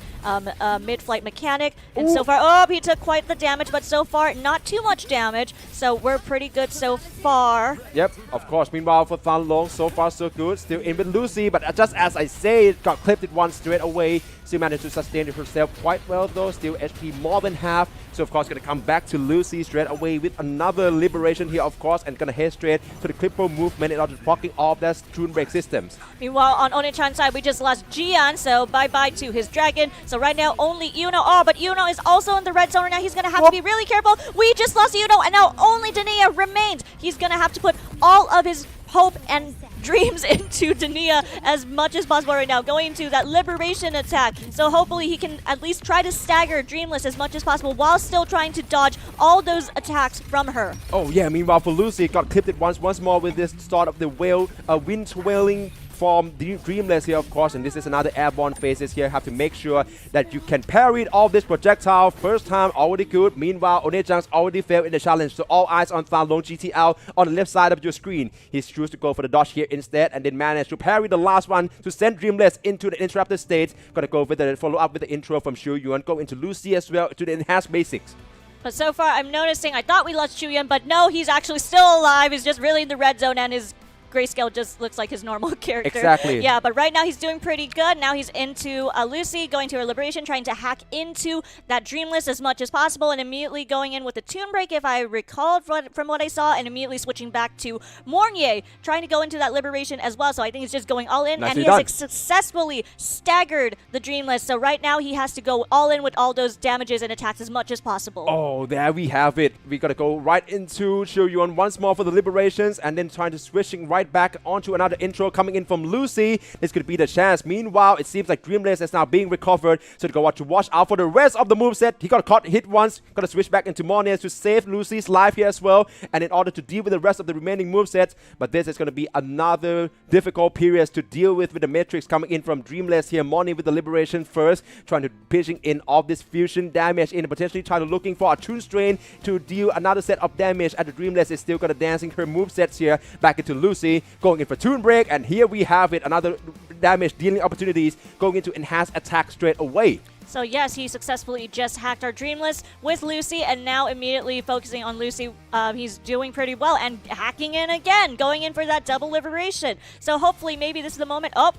mid-flight mechanic, and so far, oh, he took quite the damage, but so far not too much damage, so we're pretty good so far.
Yep, of course. Meanwhile, for Than Long, so far so good. Still in with Lucy, but just as I say, it got clipped it once straight away. Still managed to sustain it herself quite well though. Still HP more than half. So of course, gonna come back to Lucy straight away with another Liberation here, of course, and gonna head straight to the Clipper movement in order to blocking all of that Tune Break systems.
Meanwhile, on Onechan's side, we just lost Jian, so bye-bye to his dragon. So right now, only Yuno. Oh, but Yuno is also in the red zone right now. He's gonna have to be really careful. We just lost Yuno, and now only Dania remains. He's gonna have to put all of his hope and dreams into Dania as much as possible right now, going into that Liberation attack. So hopefully he can at least try to stagger Dreamless as much as possible while still trying to dodge all those attacks from her.
Oh yeah, meanwhile for Lucy, got clipped it once more with this start of the wind swelling from Dreamless here, of course, and this is another airborne phases here. Have to make sure that you can parry all this projectile. First time, already good. Meanwhile, Onechang's already failed in the challenge, so all eyes on Than Long GTL on the left side of your screen. He's choose to go for the dodge here instead, and then manage to parry the last one to send Dreamless into the interrupted state. Gonna go with the follow up with the intro from Shu Yuan, go into Lucy as well to the enhanced basics.
But so far, I'm noticing, I thought we lost Chuyan, but no, he's actually still alive. He's just really in the red zone, and his grayscale just looks like his normal character.
Exactly.
Yeah, but right now he's doing pretty good. Now he's into Lucy, going to her Liberation, trying to hack into that Dreamless as much as possible, and immediately going in with the Tune Break, if I recall from what I saw, and immediately switching back to Mornier, trying to go into that Liberation as well. So I think he's just going all in,
Nicely
and he has
done.
successfully staggered the Dreamless. So right now he has to go all in with all those damages and attacks as much as possible.
Oh, there we have it. We gotta go right into Shu Yuan once more for the Liberations, and then trying to switching right back onto another intro coming in from Lucy. This could be the chance. Meanwhile, it seems like Dreamless is now being recovered, so to watch out for the rest of the moveset. He got caught hit once, gotta switch back into Mornier to save Lucy's life here as well, and in order to deal with the rest of the remaining movesets. But this is gonna be another difficult period to deal with the Matrix coming in from Dreamless here. Mornier with the Liberation first, trying to pitching in all this fusion damage in, and potentially trying to looking for a Tune Strain to deal another set of damage, and the Dreamless is still gonna dancing her movesets here back into Lucy, going in for Tune Break, and here we have it, another damage dealing opportunities going into enhanced attack straight away.
So yes, he successfully just hacked our Dreamless with Lucy, and now immediately focusing on Lucy, he's doing pretty well, and hacking in again, going in for that double Liberation. So hopefully maybe this is the moment. Oh,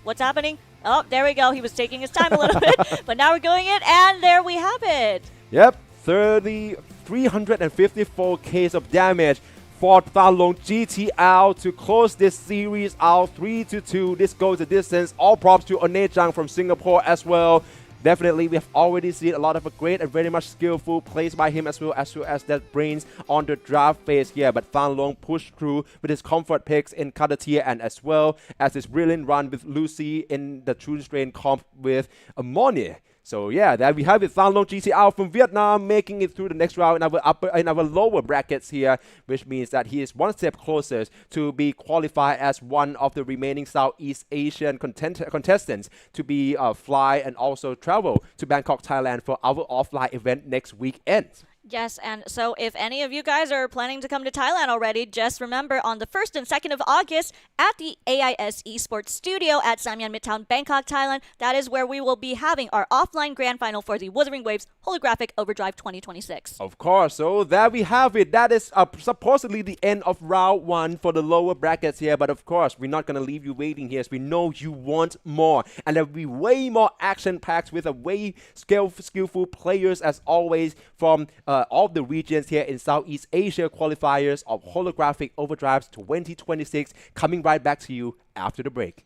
what's happening? Oh, there we go. He was taking his time a little bit, but now we're going in, and there we have it.
Yep, 354k of damage for Than Long GTL to close this series out 3-2. This goes the distance. All props to Onechang from Singapore as well. Definitely, we have already seen a lot of a great and very much skillful plays by him as well as that brains on the draft phase here. But Than Long pushed through with his comfort picks in Cutter tier, and as well as his brilliant run with Lucy in the Tune Strain comp with Mornier. So yeah, there we have it. San Long GTR from Vietnam making it through the next round in our lower brackets here, which means that he is one step closer to be qualified as one of the remaining Southeast Asian contestants to be fly and also travel to Bangkok, Thailand for our offline event next weekend.
Yes, and so if any of you guys are planning to come to Thailand already, just remember on the 1st and 2nd of August at the AIS eSports studio at Samyan Mitrtown, Bangkok, Thailand, that is where we will be having our offline grand final for the Wuthering Waves Holographic Overdrive 2026.
Of course, so there we have it. That is supposedly the end of round 1 for the lower brackets here, but of course, we're not going to leave you waiting here as we know you want more. And there will be way more action-packed with a way skillful players as always from all the regions here in Southeast Asia qualifiers of Holographic Overdrives 2026 coming right back to you after the break.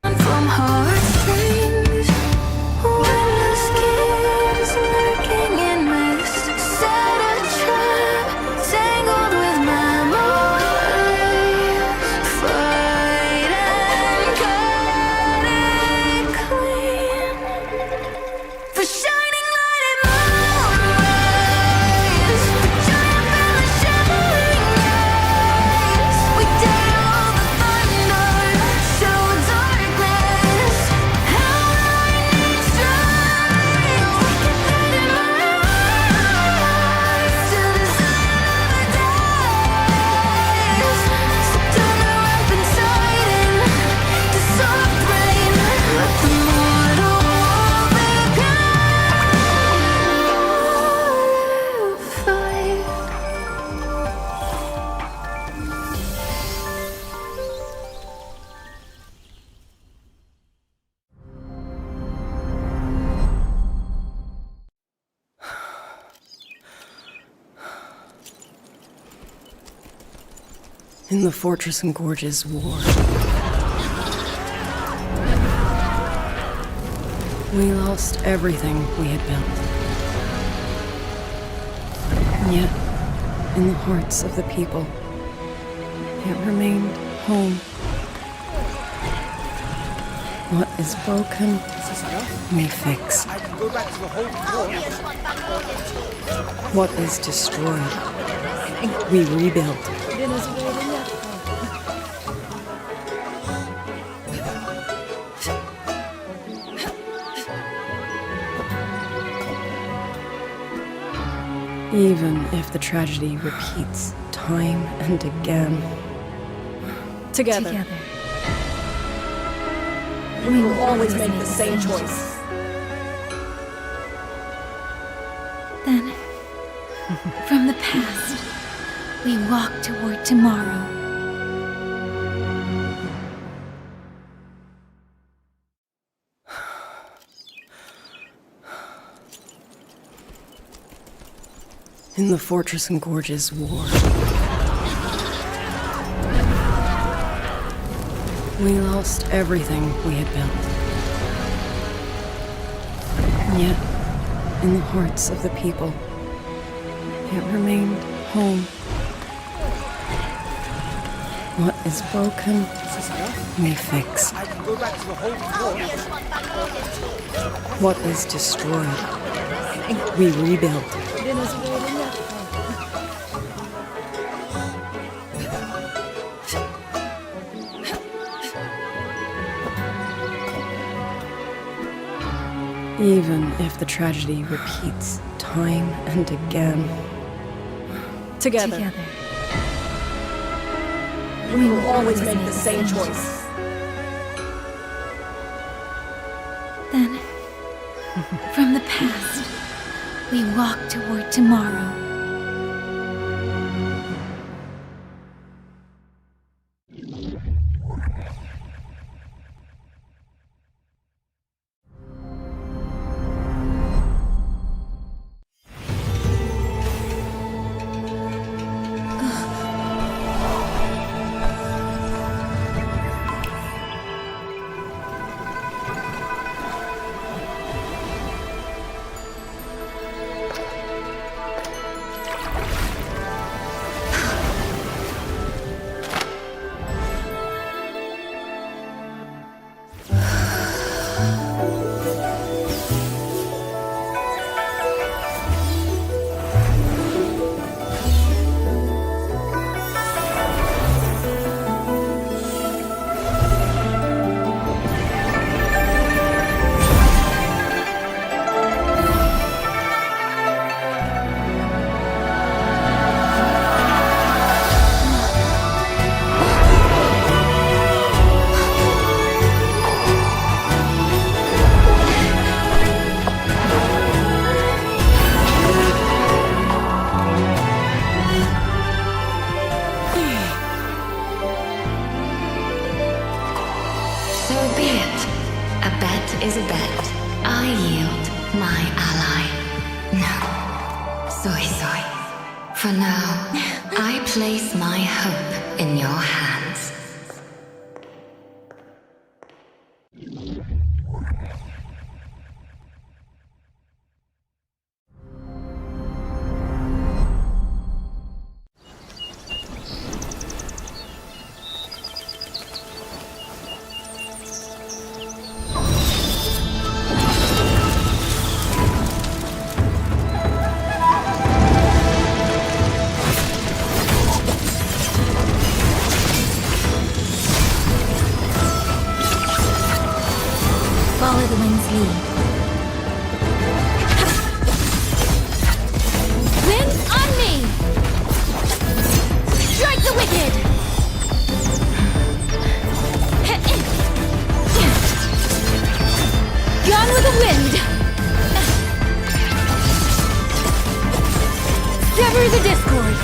From heartstrings, when the skin's lurking in mist, set a trap, tangled with memories, fight and cut it clean. For shining light and moonrise, for giant belly shimmering eyes, we dare all the thunder, show darkness. How I need strength, we can hide in my eyes till the sun never dies. So turn the weapon sighting to soft rain, let the mortal war begin. Fight.
In the fortress and gorges war. We lost everything we had built. And yet, in the hearts of the people, it remained home. What is broken, we fix. What is destroyed, we rebuild. Even if the tragedy repeats time and again. Together.
We will always make the same choice.
Then, from the past, we walk toward tomorrow.
In the fortress and gorges war. We lost everything we had built. And yet, in the hearts of the people, it remained home. What is broken, we fix. What is destroyed, we rebuild. Even if the tragedy repeats time and again. Together.
We will always make the same choice.
Then, from the past, we walk toward tomorrow.
For now, I place my hope in your hands.
Follow the wind's lead. Winds on me! Strike the wicked! Gone with the wind! Sever the discord!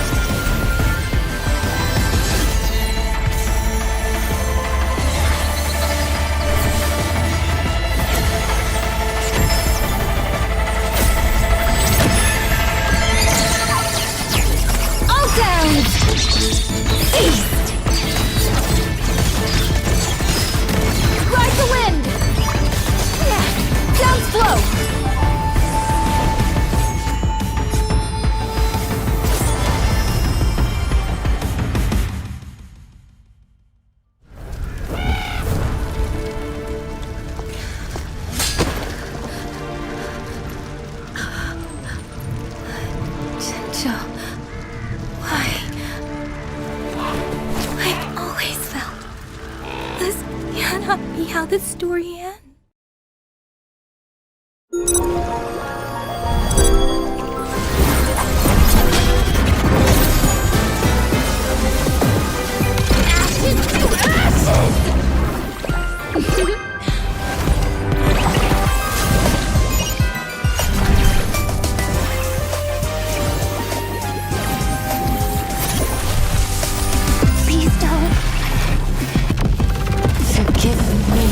East! Ride the wind! Down slow! How this story ends. Ashes to ashes! Please don't. Forgive me.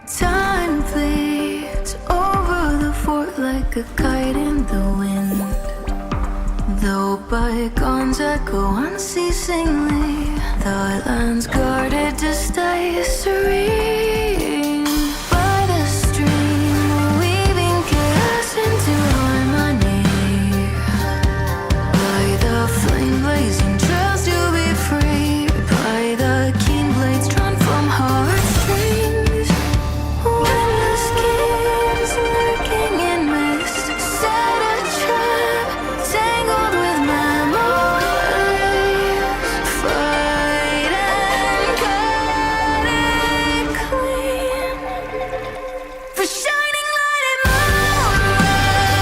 Time flees over the fort like a kite in the wind. The
Though bygones echo unceasingly, the island's guarded to stay serene. By the stream, weaving chaos into harmony. By the flame blazing trails to be free. By the keen blades drawn from heartstrings. When the schemes lurking in mist set a trap, tangled with memories. Fight and cut it clean. For shining light and moonrise,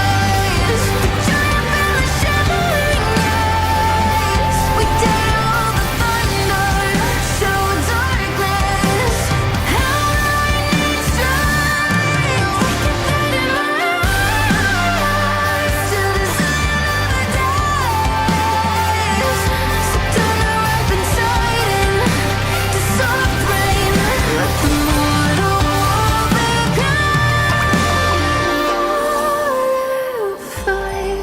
the triumph and the shivering eyes. We dare all the thunder, show darkness. How I need strength. We can fight in my eyes till the sun never dies. So turn the weapons tighten to soft rain. Let the mortal war begin. Fight.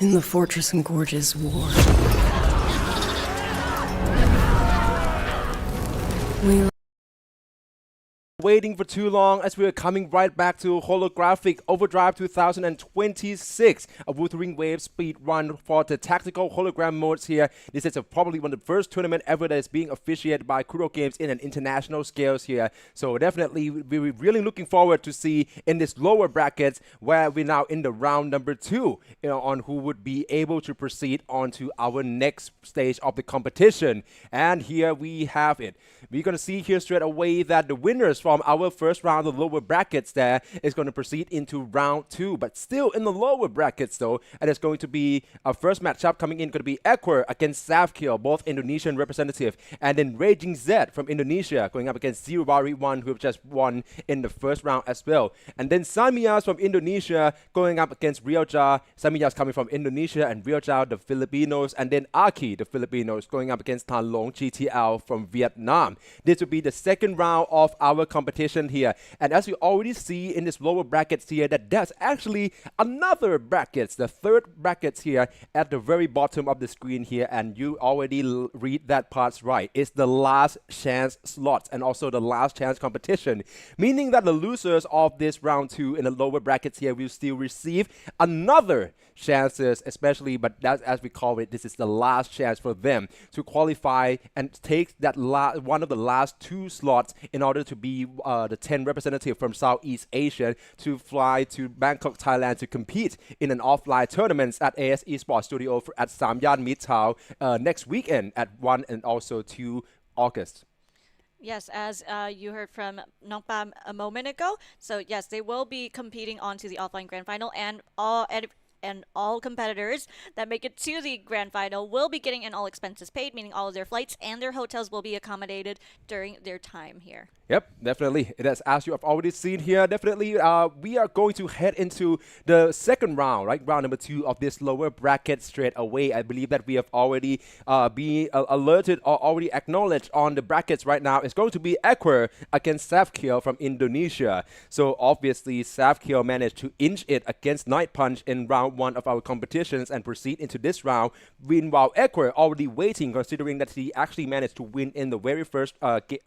In the fortress and gorges war. We
Waiting for too long as we are coming right back to Holographic Overdrive 2026, a Wuthering Waves speed run for the tactical hologram modes here. This is probably one of the first tournament ever that is being officiated by Kuro Games in an international scales here. So definitely we're really looking forward to see in this lower brackets where we're now in the round number 2, on who would be able to proceed on to our next stage of the competition. And here we have it. We're going to see here straight away that the winners from our first round of the lower brackets there is going to proceed into round 2, but still in the lower brackets though, and it's going to be our first matchup coming in, going to be Equer against Savkill, both Indonesian representative, and then Raging Z from Indonesia going up against Zirubari 1, who have just won in the first round as well, and then Samyas from Indonesia going up against Rioja. Samyas coming from Indonesia and Rioja the Filipinos, and then Aki the Filipinos going up against Tan Long GTL from Vietnam. This will be the second round of our competition here, and as you already see in this lower brackets here, that there's actually another brackets, the third brackets here at the very bottom of the screen here, and you already read that parts right. It's the last chance slots and also the last chance competition, meaning that the losers of this round 2 in the lower brackets here will still receive another chances, especially, but that's as we call it, this is the last chance for them to qualify and take that one of the last 2 slots in order to be the 10 representative from Southeast Asia to fly to Bangkok, Thailand to compete in an offline tournaments at AS eSports Studio at Samyan Mitrtown next weekend at 1 and also 2 August.
Yes, as you heard from Nongpam a moment ago. So yes, they will be competing onto the offline grand final, and all competitors that make it to the grand final will be getting an all expenses paid, meaning all of their flights and their hotels will be accommodated during their time here.
Yep, definitely. It is, as you have already seen here, definitely we are going to head into the second round, right? Round number 2 of this lower bracket straight away. I believe that we have already been alerted or already acknowledged on the brackets right now. It's going to be Equer against Savkill from Indonesia. So obviously Savkill managed to inch it against Night Punch in round 1 of our competitions and proceed into this round. Meanwhile, Equer already waiting, considering that he actually managed to win in the very first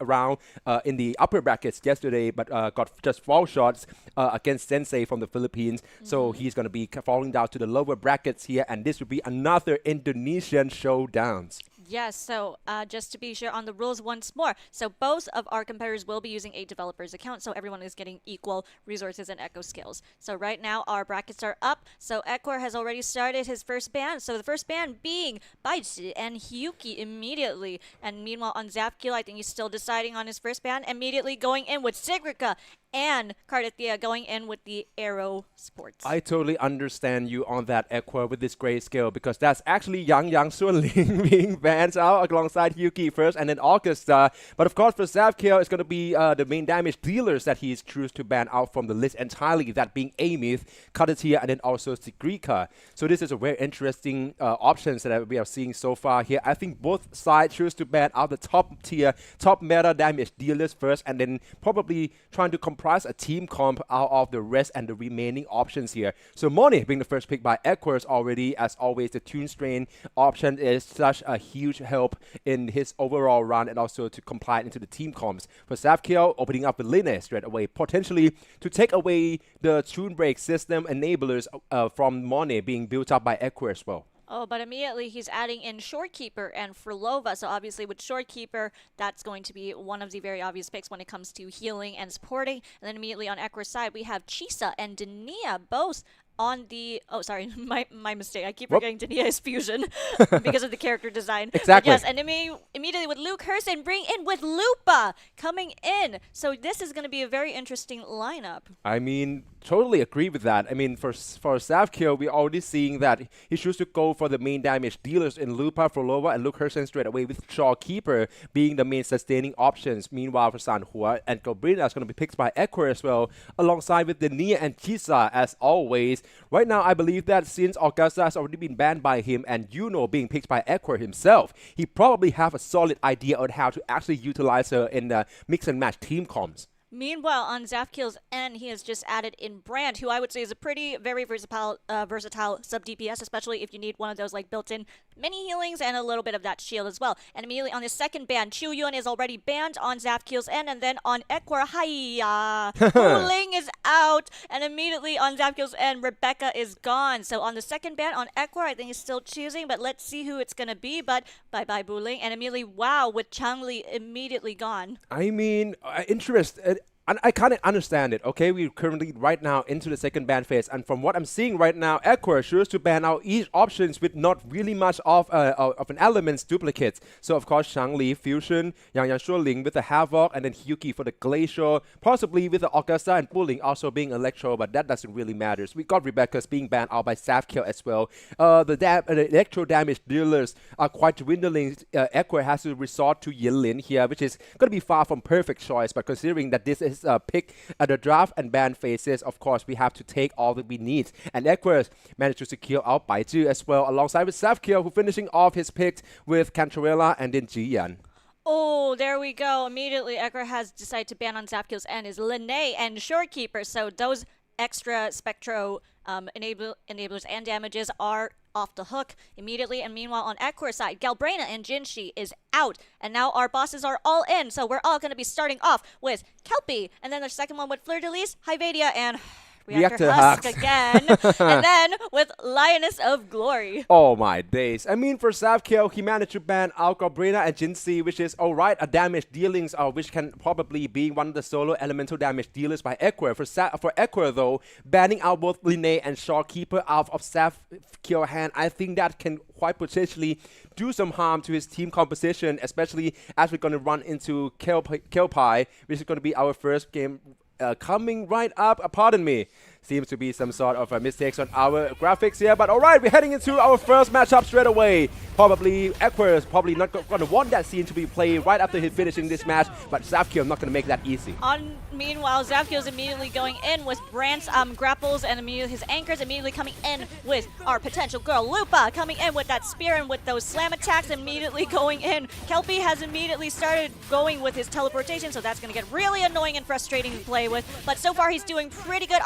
round in the upper brackets yesterday, but got just 4 shots against Sensei from the Philippines. So he's going to be falling down to the lower brackets here, and this will be another Indonesian showdowns.
Yes, so just to be sure on the rules once more. So both of our competitors will be using a developer's account, so everyone is getting equal resources and echo skills. So right now our brackets are up. So Equer has already started his first ban. So the first ban being Baizi and Hyuki immediately. And meanwhile on Zapkill, I think he's still deciding on his first ban, immediately going in with Sigrika and Cardathea going in with the Aero Sports.
I totally understand you on that, Equa, with this grayscale, because that's actually Yang Suanling being banned out alongside Hyuki first and then Augusta. But of course, for Zavkiel, it's going to be the main damage dealers that he's choose to ban out from the list entirely, that being Amith, Cardathea, and then also Sigrika. So this is a very interesting options that we are seeing so far here. I think both sides choose to ban out the top tier, top meta damage dealers first, and then probably trying to comprise a team comp out of the rest and the remaining options here. So Moni being the first pick by Equers already. As always, the Tune Strain option is such a huge help in his overall run and also to comply into the team comps. For Zavkiel, opening up with Linne straight away, potentially to take away the Tune Break system enablers from Moni being built up by Equer as well.
Oh, but immediately he's adding in Shorekeeper and Frolova. So obviously with Shorekeeper, that's going to be one of the very obvious picks when it comes to healing and supporting. And then immediately on Equer's side, we have Chisa and Dania, both on the... Oh, sorry, my mistake. I keep forgetting Dania is Fusion because of the character design.
Exactly.
But yes, and immediately with Luke Herson, bring in with Lupa coming in. So this is going to be a very interesting lineup.
I mean, totally agree with that. I mean, for Zavkiel, we're already seeing that he chooses to go for the main damage dealers in Lupa, Frolova, and Luke Herson straight away, with Shawkeeper being the main sustaining options. Meanwhile, for Sanhua and Gobrina is going to be picked by Equer as well, alongside with Dania and Chisa as always. Right now, I believe that since Augusta has already been banned by him and Yuno being picked by Equer himself, he probably have a solid idea on how to actually utilize her in the mix and match team comps.
Meanwhile, on Zavkiel's end, he has just added in Brand, who I would say is a very versatile sub DPS, especially if you need one of those like built-in mini healings and a little bit of that shield as well. And immediately on his second ban, Chu Yun is already banned on Zavkiel's end, and then on Equer, Wuling is out, and immediately on Zavkiel's end, Rebecca is gone. So on the second ban on Equer, I think he's still choosing, but let's see who it's gonna be. But bye-bye Wuling, and immediately wow, with Changli immediately gone.
I mean, interesting. And I kind of understand it, okay? We're currently right now into the second ban phase, and from what I'm seeing right now, Equer chooses to ban out each options with not really much of an elements duplicates. So of course, Shangli, Fusion, Yang Shuoling with the Havoc, and then Hyuki for the Glacier, possibly with the Augusta and Buling also being Electro, but that doesn't really matter. We got Rebecca's being banned out by Zavkiel as well. The electro damage dealers are quite dwindling. Equer has to resort to Yilin here, which is going to be far from perfect choice, but considering that this is pick at the draft and ban phases, of course, we have to take all that we need. And Equers managed to secure out Baiju as well, alongside with Zavkiel, who finishing off his pick with Cantarella and then Jiyan.
Oh, there we go. Immediately, Equer has decided to ban on Zavkiel's end is Linne and Shorekeeper. So those extra Spectro enablers and damages are off the hook immediately. And meanwhile, on Equer's side, Galbraina and Jinshi is out. And now our bosses are all in. So we're all going to be starting off with Kelpie. And then the second one with Fleur-de-Lis, Hyvadia, and Reactor Husk again. And then with Lioness of Glory.
Oh my days. I mean, for Zavkiel, he managed to ban out Gobrina and Jinsi, which is alright, a damage dealings, which can probably be one of the solo elemental damage dealers by Equer. For Equer though, banning out both Linne and Shawkeeper out of Zavkiel's hand, I think that can quite potentially do some harm to his team composition, especially as we're going to run into Kelpie, which is going to be our first game coming right up. Pardon me. Seems to be some sort of mistakes on our graphics here, but alright, we're heading into our first matchup straight away. Probably Equer is probably not going to want that scene to be played right after he's finishing this match, but Zavkiel not going to make that easy.
Meanwhile, Zavkiel is immediately going in with Brandt's grapples and immediately his anchors immediately coming in with our potential girl Lupa coming in with that spear and with those slam attacks immediately going in. Kelpie has immediately started going with his teleportation, so that's going to get really annoying and frustrating to play with, but so far he's doing pretty good.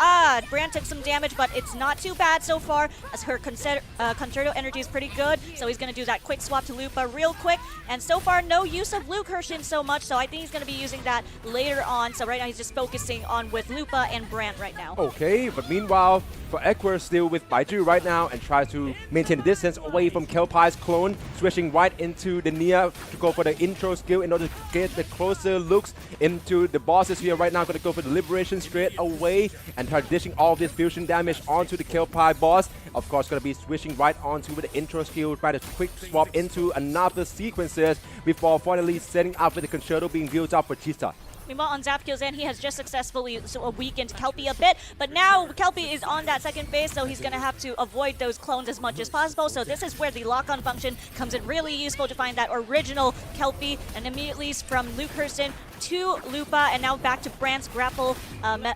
Brand took some damage, but it's not too bad so far, as her Concerto energy is pretty good, so he's going to do that quick swap to Lupa real quick, and so far no use of Luke Hershin so much, so I think he's going to be using that later on, so right now he's just focusing on with Lupa and Brandt right now.
Okay, but meanwhile, for Equer still with Baiju right now and tries to maintain the distance away from Kelpie's clone, switching right into the Nia to go for the intro skill in order to get the closer looks into the bosses here right now. Going to go for the Liberation straight away and try dishing all this fusion damage onto the Kelpie boss. Of course, going to be switching right onto with the intro skill, try to quick swap into another sequences before finally setting up with the Concerto being built up for Chisa.
Meanwhile, on Zapkill's end, he has just successfully weakened Kelpie a bit, but now Kelpie is on that second phase, so he's going to have to avoid those clones as much as possible. So this is where the lock-on function comes in really useful to find that original Kelpie, and immediately from Luke Hurston to Lupa, and now back to Brand's grapple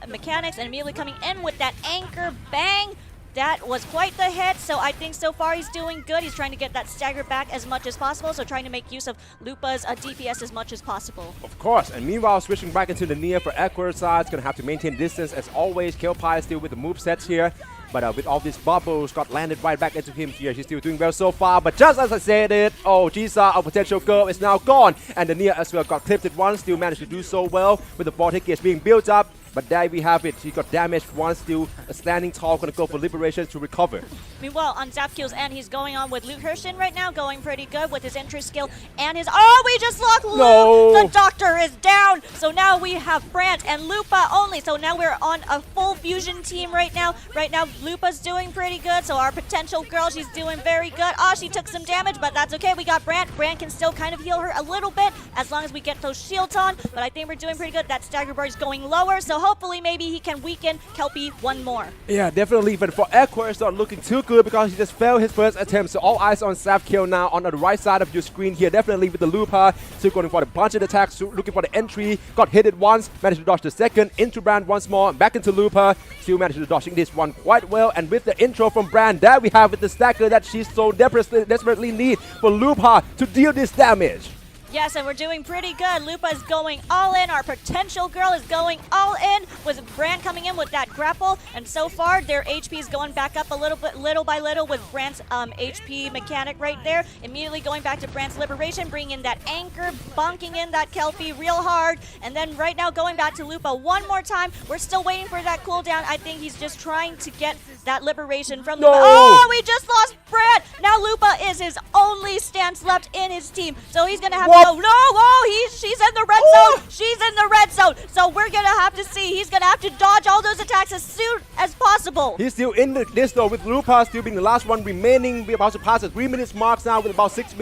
mechanics, and immediately coming in with that anchor bang. That was quite the hit, so I think so far he's doing good. He's trying to get that stagger back as much as possible, so trying to make use of Lupa's DPS as much as possible.
Of course, and meanwhile, switching back into the Nia for Equer's side, it's going to have to maintain distance as always. Kelpie still with the movesets here, but with all these bubbles got landed right back into him here. He's still doing well so far, but just as I said it, oh, Jisa, our potential girl, is now gone, and the Nia as well got clipped it once, still managed to do so well with the vortex gears being built up. But there we have it. He got damaged once, still standing tall, gonna go for liberation to recover.
Meanwhile, on Zapkill's end, he's going on with Luke Hurston right now, going pretty good with his entry skill and his... Oh, we just locked Luke!
No.
The Doctor is down! So now we have Brant and Lupa only. So now we're on a full fusion team right now. Right now, Lupa's doing pretty good. So our potential girl, she's doing very good. Oh, she took some damage, but that's okay. We got Brant. Brant can still kind of heal her a little bit as long as we get those shields on. But I think we're doing pretty good. That stagger bar is going lower. So hopefully maybe he can weaken Kelpie one more.
Yeah, definitely. But for Equer, it's not looking too good because he just failed his first attempt. So all eyes on Zapkill now on the right side of your screen here. Definitely with the Lupa. Still going for the bunch of attacks, looking for the entry. Got hit it once, managed to dodge the second. Into Brand once more, back into Lupa. Still managed to dodging this one quite well. And with the intro from Brand, there we have it, the stagger that she so desperately need for Lupa to deal this damage.
Yes, and we're doing pretty good. Lupa is going all in. Our potential girl is going all in with Brand coming in with that grapple. And so far, their HP is going back up a little bit, little by little with Brand's HP mechanic right there. Immediately going back to Brand's liberation, bringing in that anchor, bonking in that Kelpie real hard. And then right now going back to Lupa one more time. We're still waiting for that cooldown. I think he's just trying to get that liberation from Lupa. Oh, we just lost Brand. Now Lupa is his only stance left in his team. So he's going to have to go. No, oh, she's in the red zone. She's in the red zone. So we're going to have to see. He's going to have to dodge all those attacks as soon as possible.
He's still in this though, with Lupa still being the last one remaining. We're about to pass the 3 minutes marks now with about 6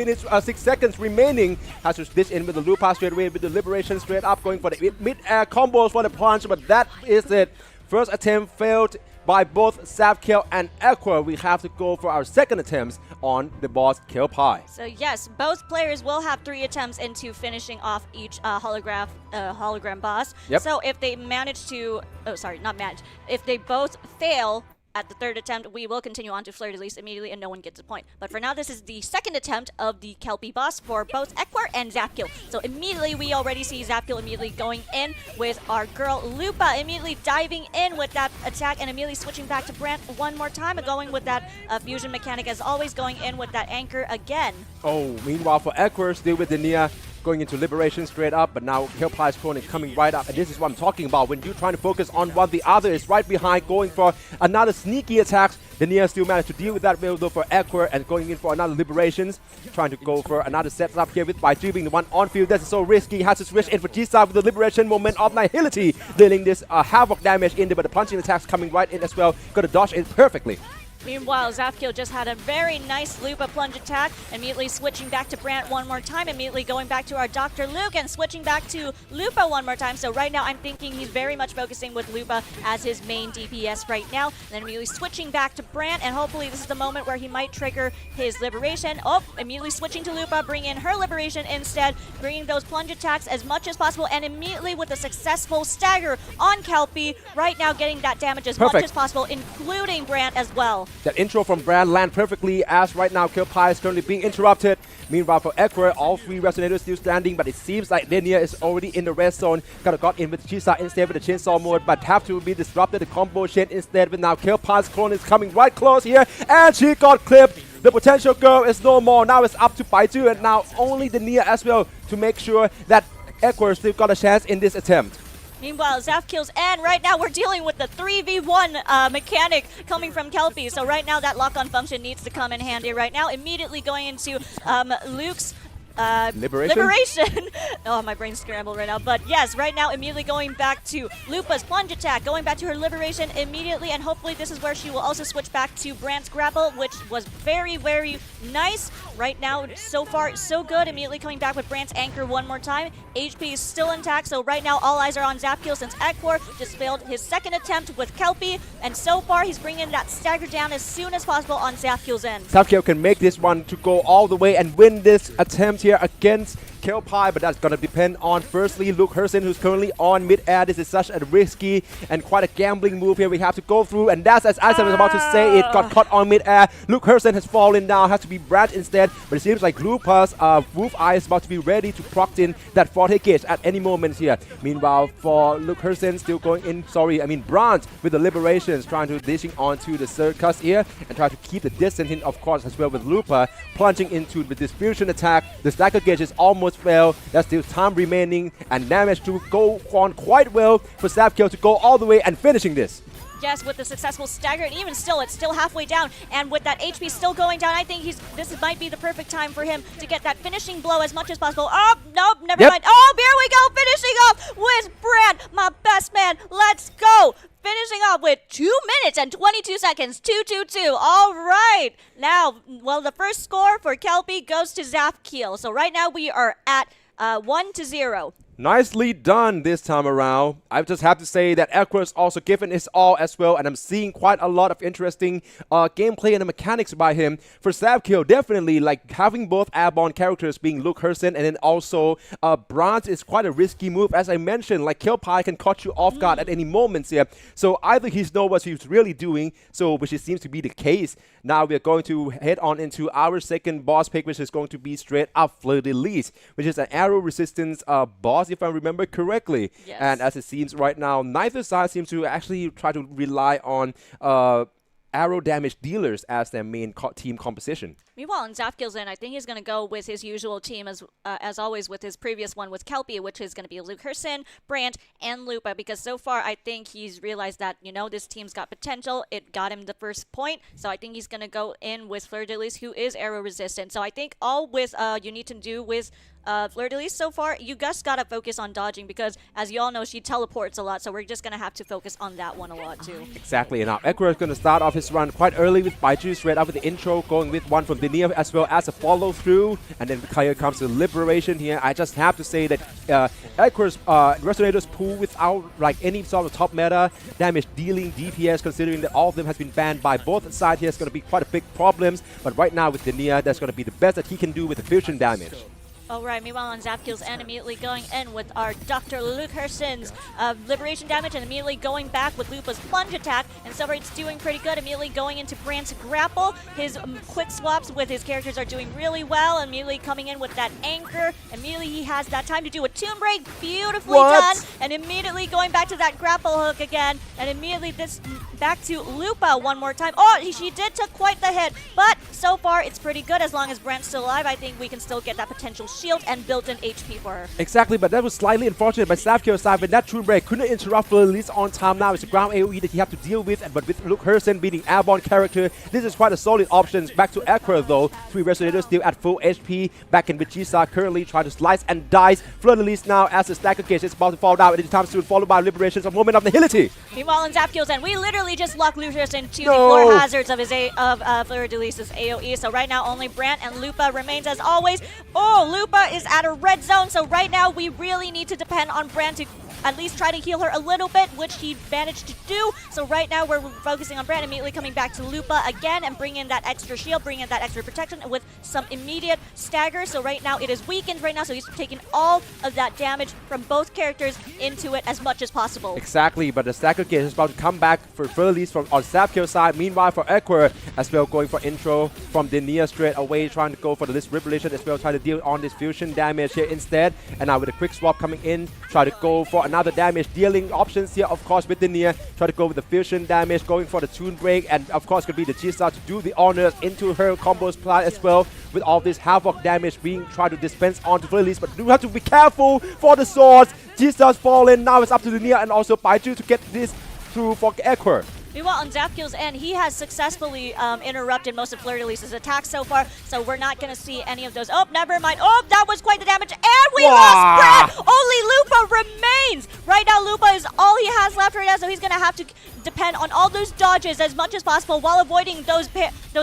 seconds remaining. Has to ditch in with the Lupa straight away with the liberation straight up, going for the mid-air combos for the punch, but that is it. First attempt failed by both Zapkill and Equer. We have to go for our second attempts on the boss Kelpie.
So yes, both players will have 3 attempts into finishing off each hologram boss.
Yep.
So if they manage to, oh sorry, not manage, if they both fail at the 3rd attempt, we will continue on to Fleur-de-Lis immediately and no one gets a point. But for now, this is the 2nd attempt of the Kelpie boss for both Equer and Zapkill. So immediately, we already see Zapkill immediately going in with our girl Lupa, immediately diving in with that attack and immediately switching back to Brant one more time and going with that fusion mechanic as always, going in with that anchor again.
Oh, meanwhile for Equer, still with the Nia, going into liberation straight up, but now Kelpie's clone is coming right up, and this is what I'm talking about. When you're trying to focus on one, the other is right behind, going for another sneaky attack. The Nia still managed to deal with that well though for Equer, and going in for another liberations, trying to go for another setup here with by being the one on field. That is so risky. He has to switch in for G-Star with the liberation moment of Nihility, dealing this havoc damage in there, but the punching attacks coming right in as well. Got to dodge it perfectly.
Meanwhile, Zapkill just had a very nice Lupa plunge attack, immediately switching back to Brant one more time, immediately going back to our Dr. Luke and switching back to Lupa one more time. So right now I'm thinking he's very much focusing with Lupa as his main DPS right now. And then immediately switching back to Brant, and hopefully this is the moment where he might trigger his liberation. Oh, immediately switching to Lupa, bring in her liberation instead, bringing those plunge attacks as much as possible, and immediately with a successful stagger on Kelpie, right now getting that damage as much as possible, including Brant as well.
That intro from Brand land perfectly as right now Kelpie is currently being interrupted. Meanwhile for Equer, all 3 resonators still standing, but it seems like Nia is already in the red zone. Got in with Chisa instead with the chainsaw mode, but have to be disrupted. The combo chain instead, with now Kelpie's clone is coming right close here, and she got clipped. The potential girl is no more. Now it's up to Baidu, and now only the Nia as well to make sure that Equer still got a chance in this attempt.
Meanwhile, Zapkill's end, right now we're dealing with the 3v1 mechanic coming from Kelpie. So right now that lock-on function needs to come in handy right now. Immediately going into Luke's
Liberation?
Oh, my brain's scrambled right now. But yes, right now, immediately going back to Lupa's plunge attack, going back to her Liberation immediately, and hopefully this is where she will also switch back to Brandt's grapple, which was very, very nice. Right now, so far, so good. Immediately coming back with Brandt's anchor one more time. HP is still intact, so right now all eyes are on Zapkiel since Ekor just failed his second attempt with Kelpie, and so far he's bringing that stagger down as soon as possible on Zapkiel's end.
Zapkiel can make this one to go all the way and win this attempt here against Kelpie, but that's going to depend on, firstly, Luke Hersen, who's currently on mid-air. This is such a risky and quite a gambling move here we have to go through, and that's, as Isaac was about to say, it got caught on mid-air. Luke Hersen has fallen down, has to be Brandt instead, but it seems like Lupa's Wolf Eye is about to be ready to proc in that forte gauge at any moment here. Meanwhile, for Luke Hersen, still going in, Brandt with the Liberations, trying to dishing onto the Circus here, and try to keep the distance in, of course, as well with Lupa, plunging into the Diffusion attack. The stagger gauge is almost well. There's still time remaining and damage to go on quite well for Zapkiel to go all the way and finishing this.
Yes, with the successful stagger, and even still, it's still halfway down. And with that HP still going down, I think this might be the perfect time for him to get that finishing blow as much as possible. Oh, nope, never mind. Oh, here we go, finishing off with Brandt, my best man. Let's go. Finishing off with 2 minutes and 22 seconds, 2-2-2. All right. Now, well, the first score for Kelpie goes to Zapkiel. So right now we are at 1-0.
Nicely done this time around. I just have to say that Ekor is also given his all as well, and I'm seeing quite a lot of interesting gameplay and the mechanics by him. For Zapkiel, definitely, like, having both airborne characters being Luke Hersen and then also Brandt is quite a risky move. As I mentioned, like, Kelpie can catch you off guard at any moment here. So either he knows what he's really doing, which it seems to be the case. Now we're going to head on into our second boss pick, which is going to be straight up Fleur-de-Lis, which is an arrow resistance boss, if I remember correctly.
Yes.
And as it seems right now, neither side seems to actually try to rely on arrow damage dealers as their main team composition.
Meanwhile, in Zapkiel's end, I think he's going to go with his usual team as always with his previous one with Kelpie, which is going to be Luke Hersen, Brandt, and Lupa, because so far I think he's realized that, this team's got potential. It got him the first point, so I think he's going to go in with Fleur-de-Lis, who is arrow resistant. So I think all with you need to do with Fleur-de-Lis so far, you just got to focus on dodging, because as you all know, she teleports a lot, so we're just going to have to focus on that one a lot too.
Exactly, and now Ekor is going to start off his run quite early with Baiju straight after the intro, going with one from Denia as well as a follow-through, and then here comes the Liberation here. I just have to say that Ekor's Resonator's pool without like any sort of top meta damage dealing DPS, considering that all of them has been banned by both sides here, is going to be quite a big problems, but right now with Denia, that's going to be the best that he can do with the fusion damage.
Alright, meanwhile on Zapkiel's end, immediately going in with our Dr. Luke Hersen's Liberation damage, and immediately going back with Lupa's plunge attack, and so far it's doing pretty good. Immediately going into Brandt's grapple. His quick swaps with his characters are doing really well, and immediately coming in with that anchor. Immediately he has that time to do a tomb break, beautifully done, and immediately going back to that grapple hook again, and immediately this back to Lupa one more time. Oh, she did took quite the hit, but so far it's pretty good. As long as Brandt's still alive, I think we can still get that potential shield and built-in HP for her.
Exactly, but that was slightly unfortunate by Zapkiel's side, but that Tomb Break couldn't interrupt Fleur-de-Lis on time. Now it's a ground AoE that you have to deal with, but with Luke Hersen being the airborne character, this is quite a solid option. Back to Ekor though, 3 Resonators still at full HP, back in with Jisa currently trying to slice and dice Fleur-de-Lis now as the stagger case is about to fall down, and anytime soon followed by Liberations, a moment of nihility.
Meanwhile in Zapkiel's end, we literally just locked Luke Hersen to the floor hazards of his Fleur-de-Lis's AoE, so right now only Brandt and Lupa remains as always. Oh, Lupa is at a red zone, so right now we really need to depend on Brandt to at least try to heal her a little bit, which he managed to do. So right now we're focusing on Brandt, immediately coming back to Lupa again and bringing in that extra shield, bringing in that extra protection with some immediate stagger. So right now it is weakened right now, so he's taking all of that damage from both characters into it as much as possible.
Exactly, but the stagger case is about to come back for Fleur-de-Lis from on Zapkiel's side. Meanwhile for Ekor as well, going for intro from Denia straight away, trying to go for the list Liberation as well, trying to deal on this fusion damage here instead. And now with a quick swap coming in, try to go for another damage dealing options here, of course, with Denia. Try to go with the fusion damage, going for the Toon Break, and of course could be the Jisa to do the honors into her combos plan as well, with all this havoc damage being tried to dispense onto Fleur-de-Lis, but do have to be careful for the swords. Jisa's fallen, now it's up to Denia and also Baiju to get this through for Ekor.
Meanwhile, on Zapkill's end, he has successfully interrupted most of Fleur de Lis's attacks so far, so we're not going to see any of those. Oh, never mind. Oh, that was quite the damage, and we lost Brad! Only Lupa remains! Right now, Lupa is all he has left right now, so he's going to have to depend on all those dodges as much as possible while avoiding those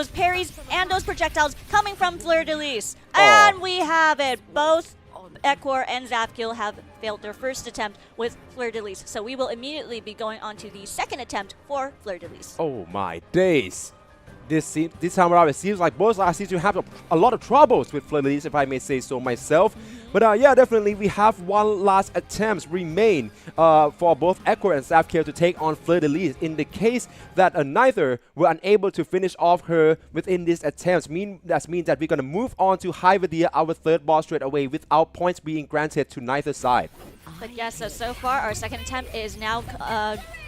parries and those projectiles coming from Fleur de Lis. And we have it. Both Ekwar and Zapkill have failed their first attempt with Fleur de Lis, so we will immediately be going on to the second attempt for Fleur de Lis.
Oh my days. This time around, it seems like both sides seem to have a lot of troubles with Fleur de Lis, if I may say so myself. But yeah, definitely we have one last attempt remain for both Ekwar and Zapkill to take on Fleur de Lis. In the case that neither were unable to finish off her within this attempt, that means that we're going to move on to Hyvadia, our third boss, straight away without points being granted to neither side.
But yes, so far our second attempt is now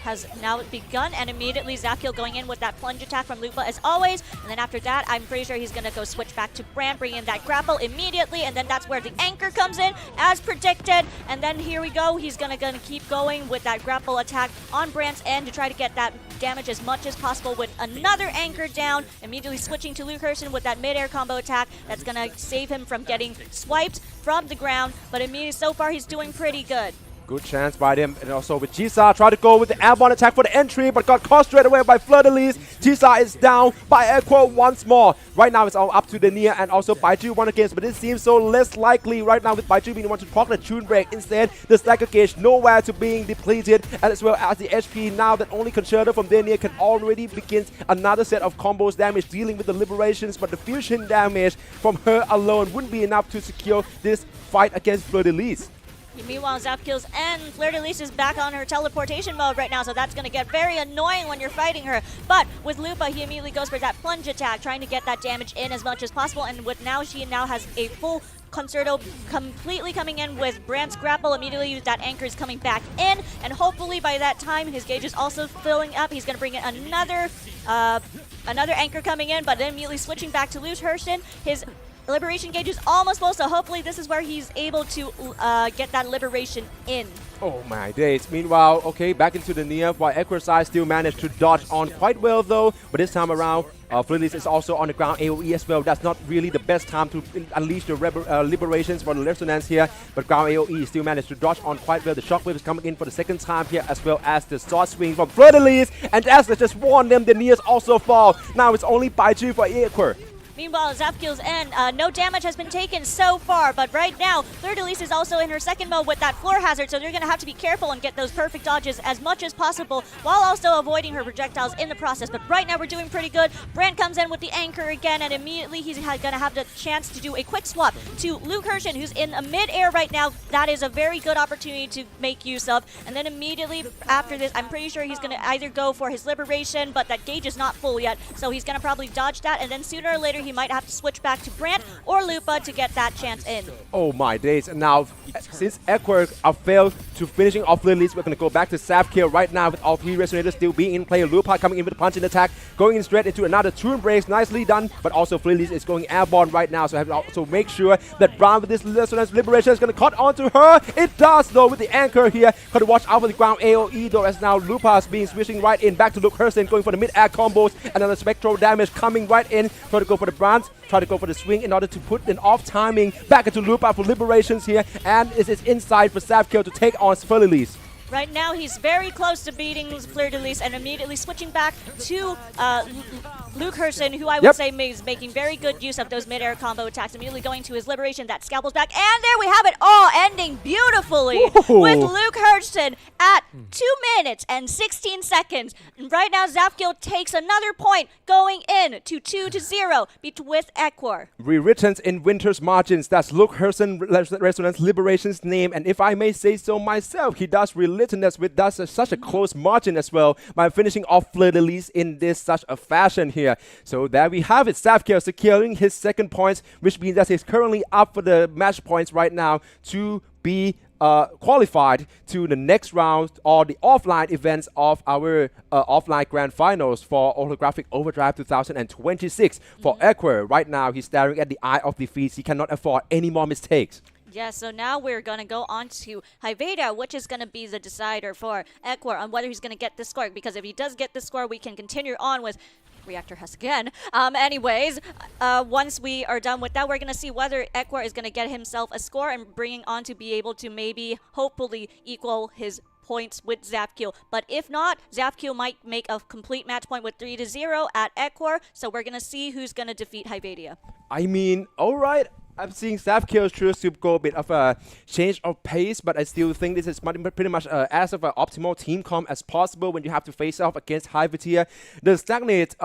has now begun, and immediately Zapkill going in with that plunge attack from Lupa as always. And then after that, I'm pretty sure he's going to go switch back to Brand, bring in that grapple immediately, and then that's where the anchor comes in as predicted. And then here we go, he's gonna keep going with that grapple attack on Brand's end to try to get that damage as much as possible with another anchor down, immediately switching to Luke Herson with that mid-air combo attack that's gonna save him from getting swiped from the ground. But immediately so far he's doing pretty good.
Good chance by them, and also with Jisa, tried to go with the airborne attack for the entry, but got caught straight away by Fleur de Lis. Jisa is down by Ekwar once more. Right now it's all up to the Nia and also Baiju one against, but this seems so less likely right now with Baiju being the one to proc the tune break. Instead, the stagger gauge nowhere to being depleted, and as well as the HP now that only Concerto from Denia can already begin another set of combos damage dealing with the liberations, but the fusion damage from her alone wouldn't be enough to secure this fight against Fleur de Lis.
Meanwhile, Zapkill's and Fleur de Lis is back on her teleportation mode right now, so that's going to get very annoying when you're fighting her. But with Lupa, he immediately goes for that plunge attack, trying to get that damage in as much as possible. And with she now has a full Concerto completely coming in with Brand's grapple. Immediately that anchor is coming back in, and hopefully by that time his gauge is also filling up. He's going to bring in another anchor coming in, but then immediately switching back to Luke Herson. His liberation gauge is almost full, so hopefully this is where he's able to get that liberation in.
Oh my days. Meanwhile, okay, back into the Nia, while Ekwar side still managed to dodge on quite well though, but this time around, Fleur de Lis is also on the ground AoE as well. That's not really the best time to unleash the liberations for the Resonance here, but ground AoE still managed to dodge on quite well. The Shockwave is coming in for the second time here, as well as the Sword Swing from Fleur de Lis, and as they just warned them, the Nias also fall. Now it's only Baiju for Ekwar.
Meanwhile, Zapkill's end, no damage has been taken so far, but right now, Fleur de Lis is also in her second mode with that floor hazard, so they're going to have to be careful and get those perfect dodges as much as possible, while also avoiding her projectiles in the process. But right now, we're doing pretty good. Brand comes in with the anchor again, and immediately he's going to have the chance to do a quick swap to Luke Herson, who's in mid-air right now. That is a very good opportunity to make use of. And then immediately after this, I'm pretty sure he's going to either go for his liberation, but that gauge is not full yet, so he's going to probably dodge that, and then sooner or later, he might have to switch back to Brand or Lupa to get that chance in.
Oh my days. And now, since Ekwar failed to finishing off Fleur de Lis, we're going to go back to Zapkill right now with all three Resonators still being in play. Lupa coming in with a punching attack, going in straight into another tune breaks. Nicely done, but also Fleur de Lis is going airborne right now, so I have to also make sure that Brown with this Resonance Liberation is going to cut onto her. It does though with the anchor here. Got to watch out for the ground AoE though, as now Lupa's being switching right in back to Luke Herson, going for the mid-air combos, and then the spectral damage coming right in. Try to go for the Brand, try to go for the swing in order to put an off timing back into Lupa for liberations here, and it is inside for Zapkill to take on Fleur de Lis.
Right now, he's very close to beating Fleur de Lis and immediately switching back to Luke Herson, who I would say is making very good use of those mid-air combo attacks, immediately going to his liberation. That scalpel's back, and there we have it all ending beautifully with Luke Herson at 2 minutes and 16 seconds. And right now, Zapkill takes another point, going in to 2-0 with Ekwar.
Rewritten in Winter's margins, that's Luke Herson Resonance Liberation's name, and if I may say so myself, he does writtenness with such a close margin as well by finishing off Fleur de Lis in this such a fashion here. So there we have it, Zapkill securing his second points, which means that he's currently up for the match points right now to be qualified to the next round or the offline events of our offline grand finals for Holographic Overdrive 2026. For Ekwar, right now he's staring at the eye of defeat. He cannot afford any more mistakes.
Yeah, so now we're going to go on to Hyveida, which is going to be the decider for Ekwar on whether he's going to get the score. Because if he does get the score, we can continue on with Reactor Husk again. Anyways, once we are done with that, we're going to see whether Ekwar is going to get himself a score and bringing on to be able to maybe, hopefully, equal his points with Zapkiel. But if not, Zapkiel might make a complete match point with 3-0 at Ekwar. So we're going to see who's going to defeat Hyveida.
I mean, all right. I'm seeing Zapkiel choose to go a bit of a change of pace, but I still think this is pretty much as of an optimal team comp as possible when you have to face off against Hyveida. The stagnate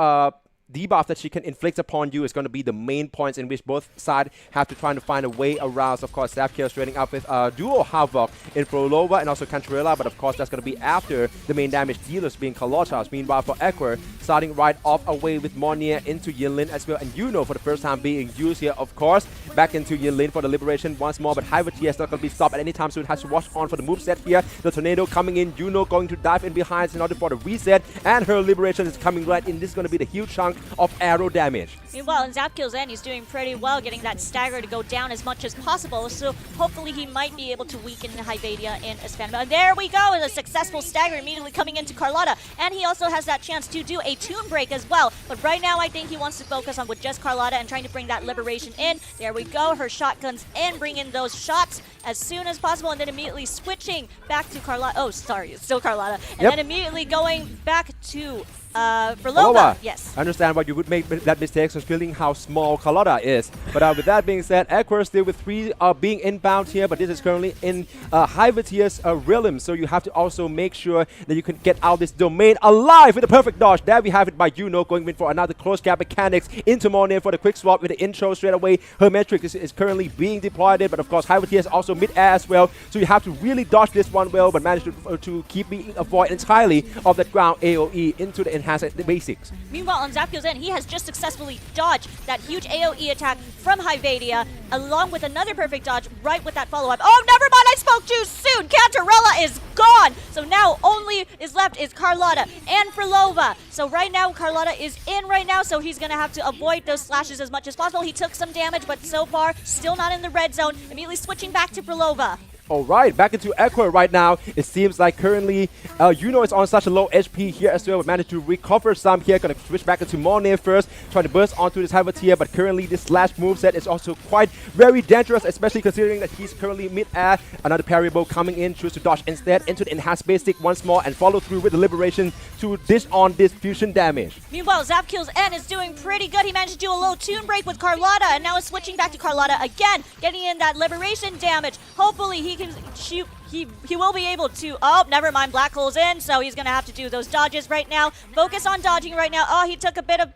debuff that she can inflict upon you is going to be the main points in which both sides have to try to find a way around. So of course, Zapkiel trading up with duo Havoc in Frolova and also Cantarella, but of course that's going to be after the main damage dealers being Kalotas. Meanwhile, for Ekwar, starting right off away with Monier into Yinlin as well, and for the first time being used here, of course, back into Yinlin for the liberation once more, but Hyvetia is not going to be stopped at any time soon, has to watch on for the moveset here. The tornado coming in, going to dive in behind in order for the reset, and her liberation is coming right in. This is going to be the huge chunk of arrow damage.
Meanwhile, in Zapkiel's end, he's doing pretty well, getting that stagger to go down as much as possible. So hopefully he might be able to weaken Hyvedia in a span. But there we go, a successful stagger immediately coming into Carlotta. And he also has that chance to do a tune break as well. But right now, I think he wants to focus on with just Carlotta and trying to bring that liberation in. There we go, her shotguns in, bring in those shots as soon as possible, and then immediately switching back to Carlotta. Oh, sorry, it's still Carlotta. And then immediately going back to Frolova. Yes.
I understand why you would make that mistake, so feeling how small Carlotta is. But with that being said, Ekwar still with 3 being inbound here, but this is currently in Hyvetia's realm, so you have to also make sure that you can get out this domain alive with a perfect dodge. There we have it by going in for another close gap mechanics into Monet for the quick swap with the intro straight away. Her metric is currently being deployed, but of course Hyvetia is also mid-air as well, so you have to really dodge this one well, but manage to keep being avoid entirely of that ground AoE into the enhanced basics.
Meanwhile, on Zapkiel's end, he has just successfully dodged that huge AoE attack from Hyvedia, along with another perfect dodge right with that follow-up. Oh, never mind, I spoke too soon! Cantarella is gone! So now only is left is Carlotta and Frolova. So right now, Carlotta is in right now, so he's going to have to avoid those slashes as much as possible. He took some damage, but so far, still not in the red zone. Immediately switching back to Frolova.
Alright, back into Ekwar right now. It seems like currently is on such a low HP here as well. We managed to recover some here. Gonna switch back into Monet first. Trying to burst onto this Hyvetia, but currently this slash moveset is also quite very dangerous, especially considering that he's currently mid-air. Another parry bow coming in. Choose to dodge instead into the enhanced basic once more and follow through with the liberation to dish on this fusion damage.
Meanwhile, Zapkiel's end is doing pretty good. He managed to do a little tune break with Carlotta, and now is switching back to Carlotta again, getting in that liberation damage. Hopefully he can shoot. He will be able to. Oh, never mind. Black hole's in, so he's gonna have to do those dodges right now. Focus on dodging right now. Oh, he took a bit of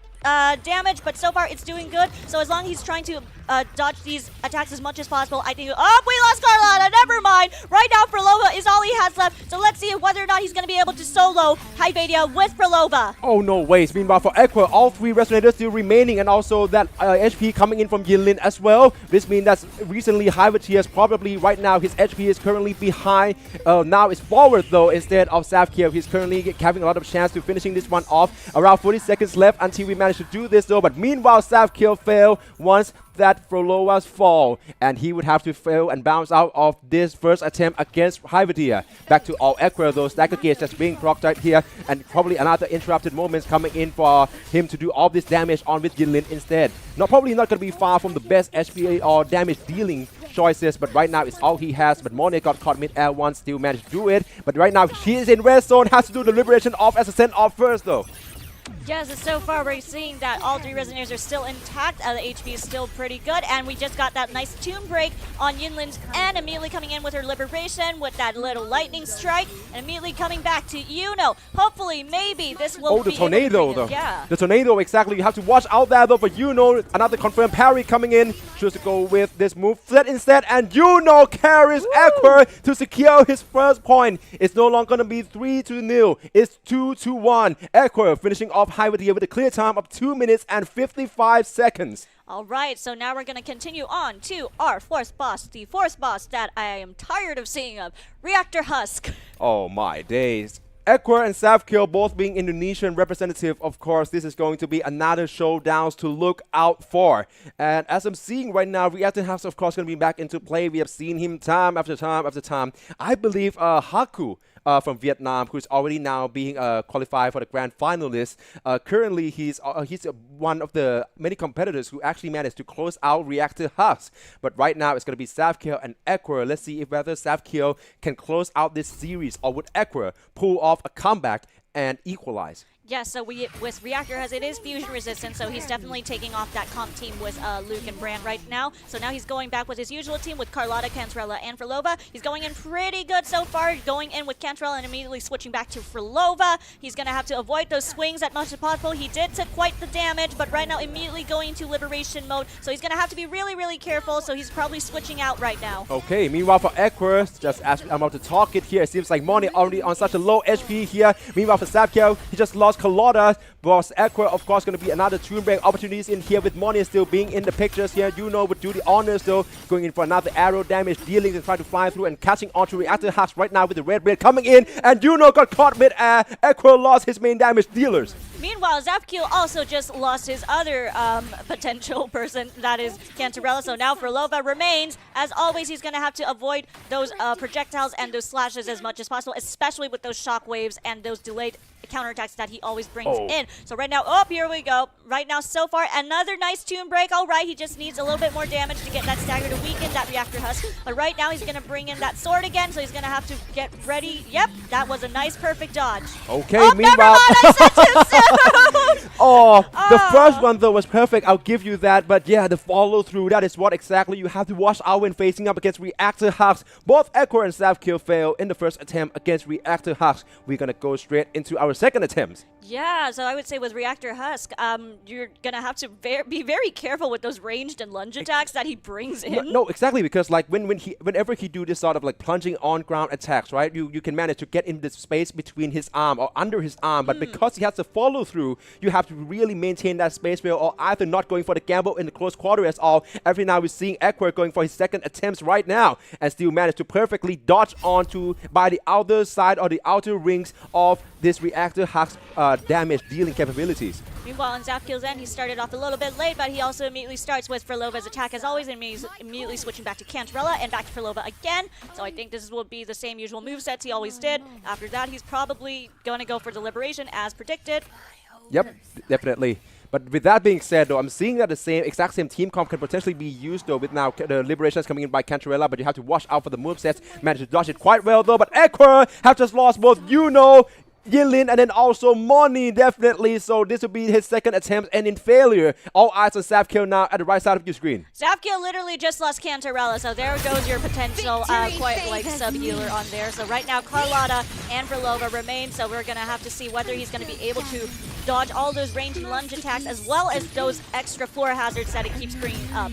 damage, but so far it's doing good. So as long as he's trying to dodge these attacks as much as possible, I think. Oh, we lost Carlotta. Never mind. Right now, Frolova is all he has left. So let's see whether or not he's going to be able to solo Hyvedia with Frolova.
Oh, no ways. Meanwhile, for Ekwar, all 3 resonators still remaining, and also that HP coming in from Yinlin as well. This means that recently Hyvetia is probably right now his HP is currently behind. Now it's forward though instead of Zapkiel. He's currently having a lot of chance to finishing this one off. Around 40 seconds left until we manage to do this though. But meanwhile, Zapkiel failed once that Frolova's fall, and he would have to fail and bounce out of this first attempt against Hyvetia. Back to all Ekwar, those stagger gates just being procced right here, and probably another interrupted moments coming in for him to do all this damage on with Yinlin instead. Probably not going to be far from the best HP or damage dealing choices, but right now it's all he has. But Monet got caught mid-air once, still managed to do it, but right now she is in red zone, has to do the liberation off as a send-off first though.
Yes, so far we're seeing that all 3 resonators are still intact. The HP is still pretty good, and we just got that nice tune break on Yinlin's end, immediately coming in with her liberation with that little lightning strike, and immediately coming back to Yuno. Hopefully, maybe this will
be the tornado though.
Yeah.
The tornado, exactly. You have to watch out there though for Yuno. Another confirmed parry coming in. Choose to go with this move set instead, and Yuno carries Ekwar to secure his first point. It's no longer going to be 3-0. It's 2-1. Ekwar finishing off Hyvetia with a clear time of 2 minutes and 55 seconds.
Alright, so now we're going to continue on to our fourth boss, the fourth boss that I am tired of seeing of, Reactor Husk.
Oh my days. Equa and Savkill both being Indonesian representative, of course, this is going to be another showdowns to look out for. And as I'm seeing right now, Reactor has, of course, going to be back into play. We have seen him time after time after time. I believe Haku from Vietnam, who's already now being qualified for the grand finalists. Currently, he's one of the many competitors who actually managed to close out Reactor Husk. But right now, it's going to be Savkill and Equa. Let's see if whether Savkill can close out this series, or would Equa pull off a comeback and equalize.
Yeah, so with Reactor as it is fusion resistant, so he's definitely taking off that comp team with Luke and Brand right now. So now he's going back with his usual team with Carlotta, Cantrella, and Frolova. He's going in pretty good so far, going in with Cantrella and immediately switching back to Frolova. He's going to have to avoid those swings at much as possible. He did take quite the damage, but right now immediately going into Liberation mode. So he's going to have to be really, really careful, so he's probably switching out right now.
Okay, meanwhile for Equa, just as I'm about to talk it here, it seems like Moni already on such a low HP here. Meanwhile for Savkill, he just lost Carlotta. Boss Equa, of course, going to be another tune break opportunities in here with Moni still being in the pictures here. Would do the honors though, going in for another arrow damage, dealing and trying to fly through and catching onto Reactor Husk right now with the red blade coming in, and got caught mid-air. Equa lost his main damage dealers.
Meanwhile, Zapkiel also just lost his other potential person, that is Cantarella. So now Frolova remains. As always, he's going to have to avoid those projectiles and those slashes as much as possible, especially with those shockwaves and those delayed counterattacks that he always brings in. So right now, here we go. Right now, so far, another nice tune break. All right, he just needs a little bit more damage to get that stagger to weaken that Reactor Husk. But right now, he's going to bring in that sword again, so he's going to have to get ready. Yep, that was a nice, perfect dodge.
Okay,
meanwhile... Never mind, I said too soon!
The first one, though, was perfect. I'll give you that. But yeah, the follow-through, that is what exactly you have to watch out when facing up against Reactor Husk. Both Equa and Savkill fail in the first attempt against Reactor Husk. We're going to go straight into our second attempt.
Yeah, so I would say with Reactor Husk, you're going to have to be very careful with those ranged and lunge attacks that he brings in.
No, exactly, because like whenever he do this sort of like plunging on-ground attacks, right, you can manage to get in the space between his arm or under his arm, but because he has to follow through, you have to really maintain that space where, or either not going for the gamble in the close quarter at all. Every now we're seeing Equa going for his second attempts right now and still manage to perfectly dodge onto by the outer side or the outer rings of this Reactor Husk damage dealing capabilities.
Meanwhile, on Zapkill's end, he started off a little bit late, but he also immediately starts with Frolova's attack as always, and he's immediately switching back to Cantarella and back to Frolova again. So I think this will be the same usual movesets he always did. After that, he's probably going to go for the Liberation as predicted.
Yep, definitely. But with that being said, though, I'm seeing that the exact same team comp can potentially be used, though, with now the Liberations coming in by Cantarella, but you have to watch out for the movesets. Managed to dodge it quite well, though, but Equa have just lost both Yilin, and then also Moni, definitely. So this will be his second attempt, and in failure. All eyes on Savkill now at the right side of your screen.
Savkill literally just lost Cantarella, so there goes your potential quite like sub-healer on there. So right now, Carlotta and Frolova remain, so we're going to have to see whether he's going to be able to dodge all those range and lunge attacks, as well as those extra floor hazards that he keeps bringing up.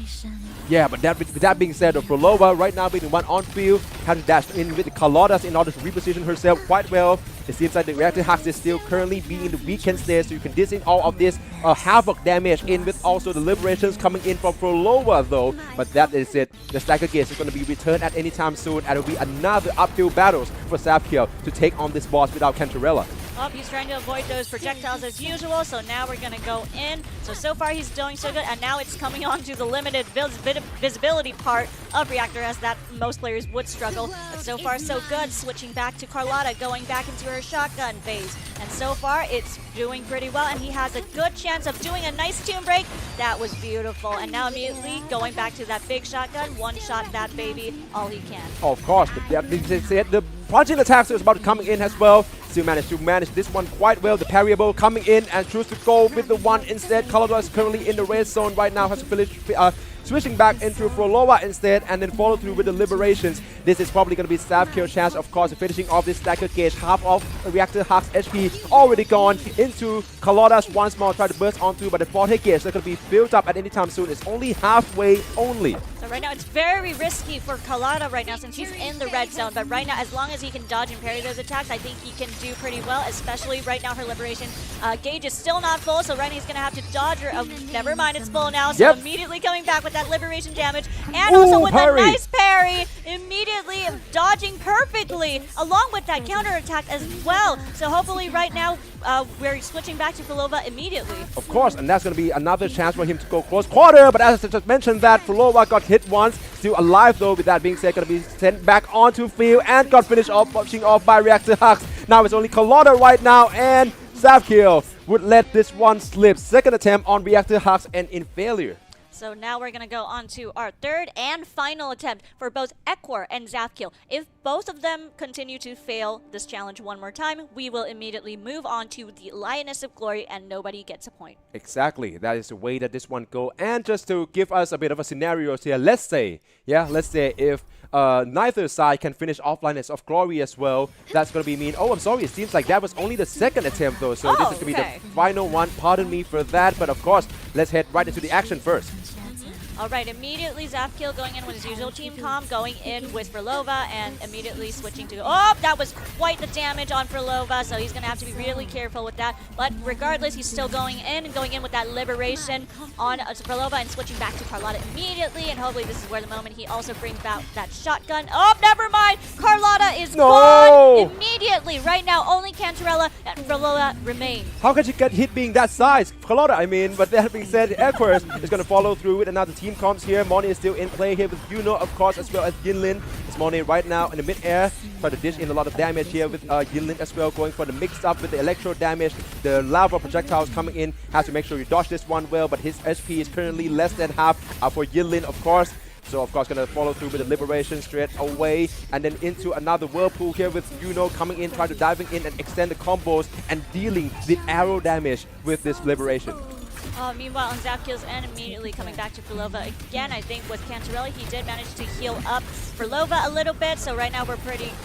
Yeah, but with that being said, Frolova right now being the one on field, has to dash in with the Carlottas in order to reposition herself quite well. It seems like the Reactor Husk is still currently being the weekend there, so you can dish in all of this havoc damage in with also the Liberations coming in from Frolova, though. But that is it. The Stagger Gauge is going to be returned at any time soon, and it will be another uphill battles for Savkill to take on this boss without Cantarella.
He's trying to avoid those projectiles as usual, so now we're going to go in. So far he's doing so good, and now it's coming on to the limited visibility part of Reactor as that most players would struggle. But so far so good, switching back to Carlotta, going back into her shotgun phase. And so far it's doing pretty well, and he has a good chance of doing a nice tune break. That was beautiful. And now immediately going back to that big shotgun, one-shot that baby all he can.
Of course, the plunging attacks is about to come in as well. Still managed to manage this one quite well. The parryable coming in and choose to go with the one instead. Colorado is currently in the red zone right now. Has to finish switching back into Frolova instead, and then follow through with the Liberations. This is probably going to be Savkill's chance, of course, of finishing off this Stagger Gauge. Half of Reactor Husk's HP already gone into Carlotta's once more. Try to burst onto, but the 4-hit gauge is going to be filled up at any time soon. It's only halfway only.
So right now it's very risky for Carlotta right now since he's in the red zone. But right now, as long as he can dodge and parry those attacks, I think he can do pretty well, especially right now her Liberation gauge is still not full. So right now he's going to have to dodge her. Oh, never mind, it's full now. So immediately coming back with that that liberation damage. And also with
parry.
a nice parry, immediately dodging perfectly, along with that counterattack as well. So hopefully right now, we're switching back to Fulova immediately.
Of course, and that's going to be another chance for him to go close quarter. But as I just mentioned, that Fulova got hit once, still alive though. With that being said, going to be sent back onto field and got finished off, pushing off by Reactor Hux. Now it's only Carlotta right now, and Zavkiel would let this one slip. Second attempt on Reactor Hux and in failure.
So now we're going to go on to our third and final attempt for both Ekwar and Zavkiel. If both of them continue to fail this challenge one more time, we will immediately move on to the Lioness of Glory and nobody gets a point.
Exactly, that is the way that this one go. And just to give us a bit of a scenario here, let's say if neither side can finish off Lioness of Glory as well, that's going to be mean. Oh, I'm sorry, it seems like that was only the second attempt though, so this is going to be the final one. Pardon me for that, but of course, let's head right into the action first.
Alright, immediately Zavkiel going in with his usual team comp, going in with Frolova, and immediately switching to... Oh, that was quite the damage on Frolova, so he's going to have to be really careful with that. But regardless, he's still going in with that liberation on Frolova and switching back to Carlotta immediately, and hopefully this is where the moment he also brings out that shotgun. Oh, never mind! Carlotta is gone immediately! Right now, only Cantarella and Frolova remain.
How could you get hit being that size? Carlotta, I mean, but that being said, Ekwar is going to follow through with another team comps here. Moni is still in play here with Yuno, of course, as well as Yinlin. It's Moni right now in the mid-air, trying to dish in a lot of damage here with Yinlin as well, going for the mix-up with the electro damage. The lava projectiles coming in, has to make sure you dodge this one well, but his HP is currently less than half for Yinlin, of course. So, of course, going to follow through with the liberation straight away. And then into another whirlpool here with Yuno coming in, trying to diving in and extend the combos and dealing the arrow damage with this liberation.
Meanwhile, on Zavkiel's end, immediately coming back to Frolova again. I think with Cantarelli, he did manage to heal up Frolova a little bit. So right now we're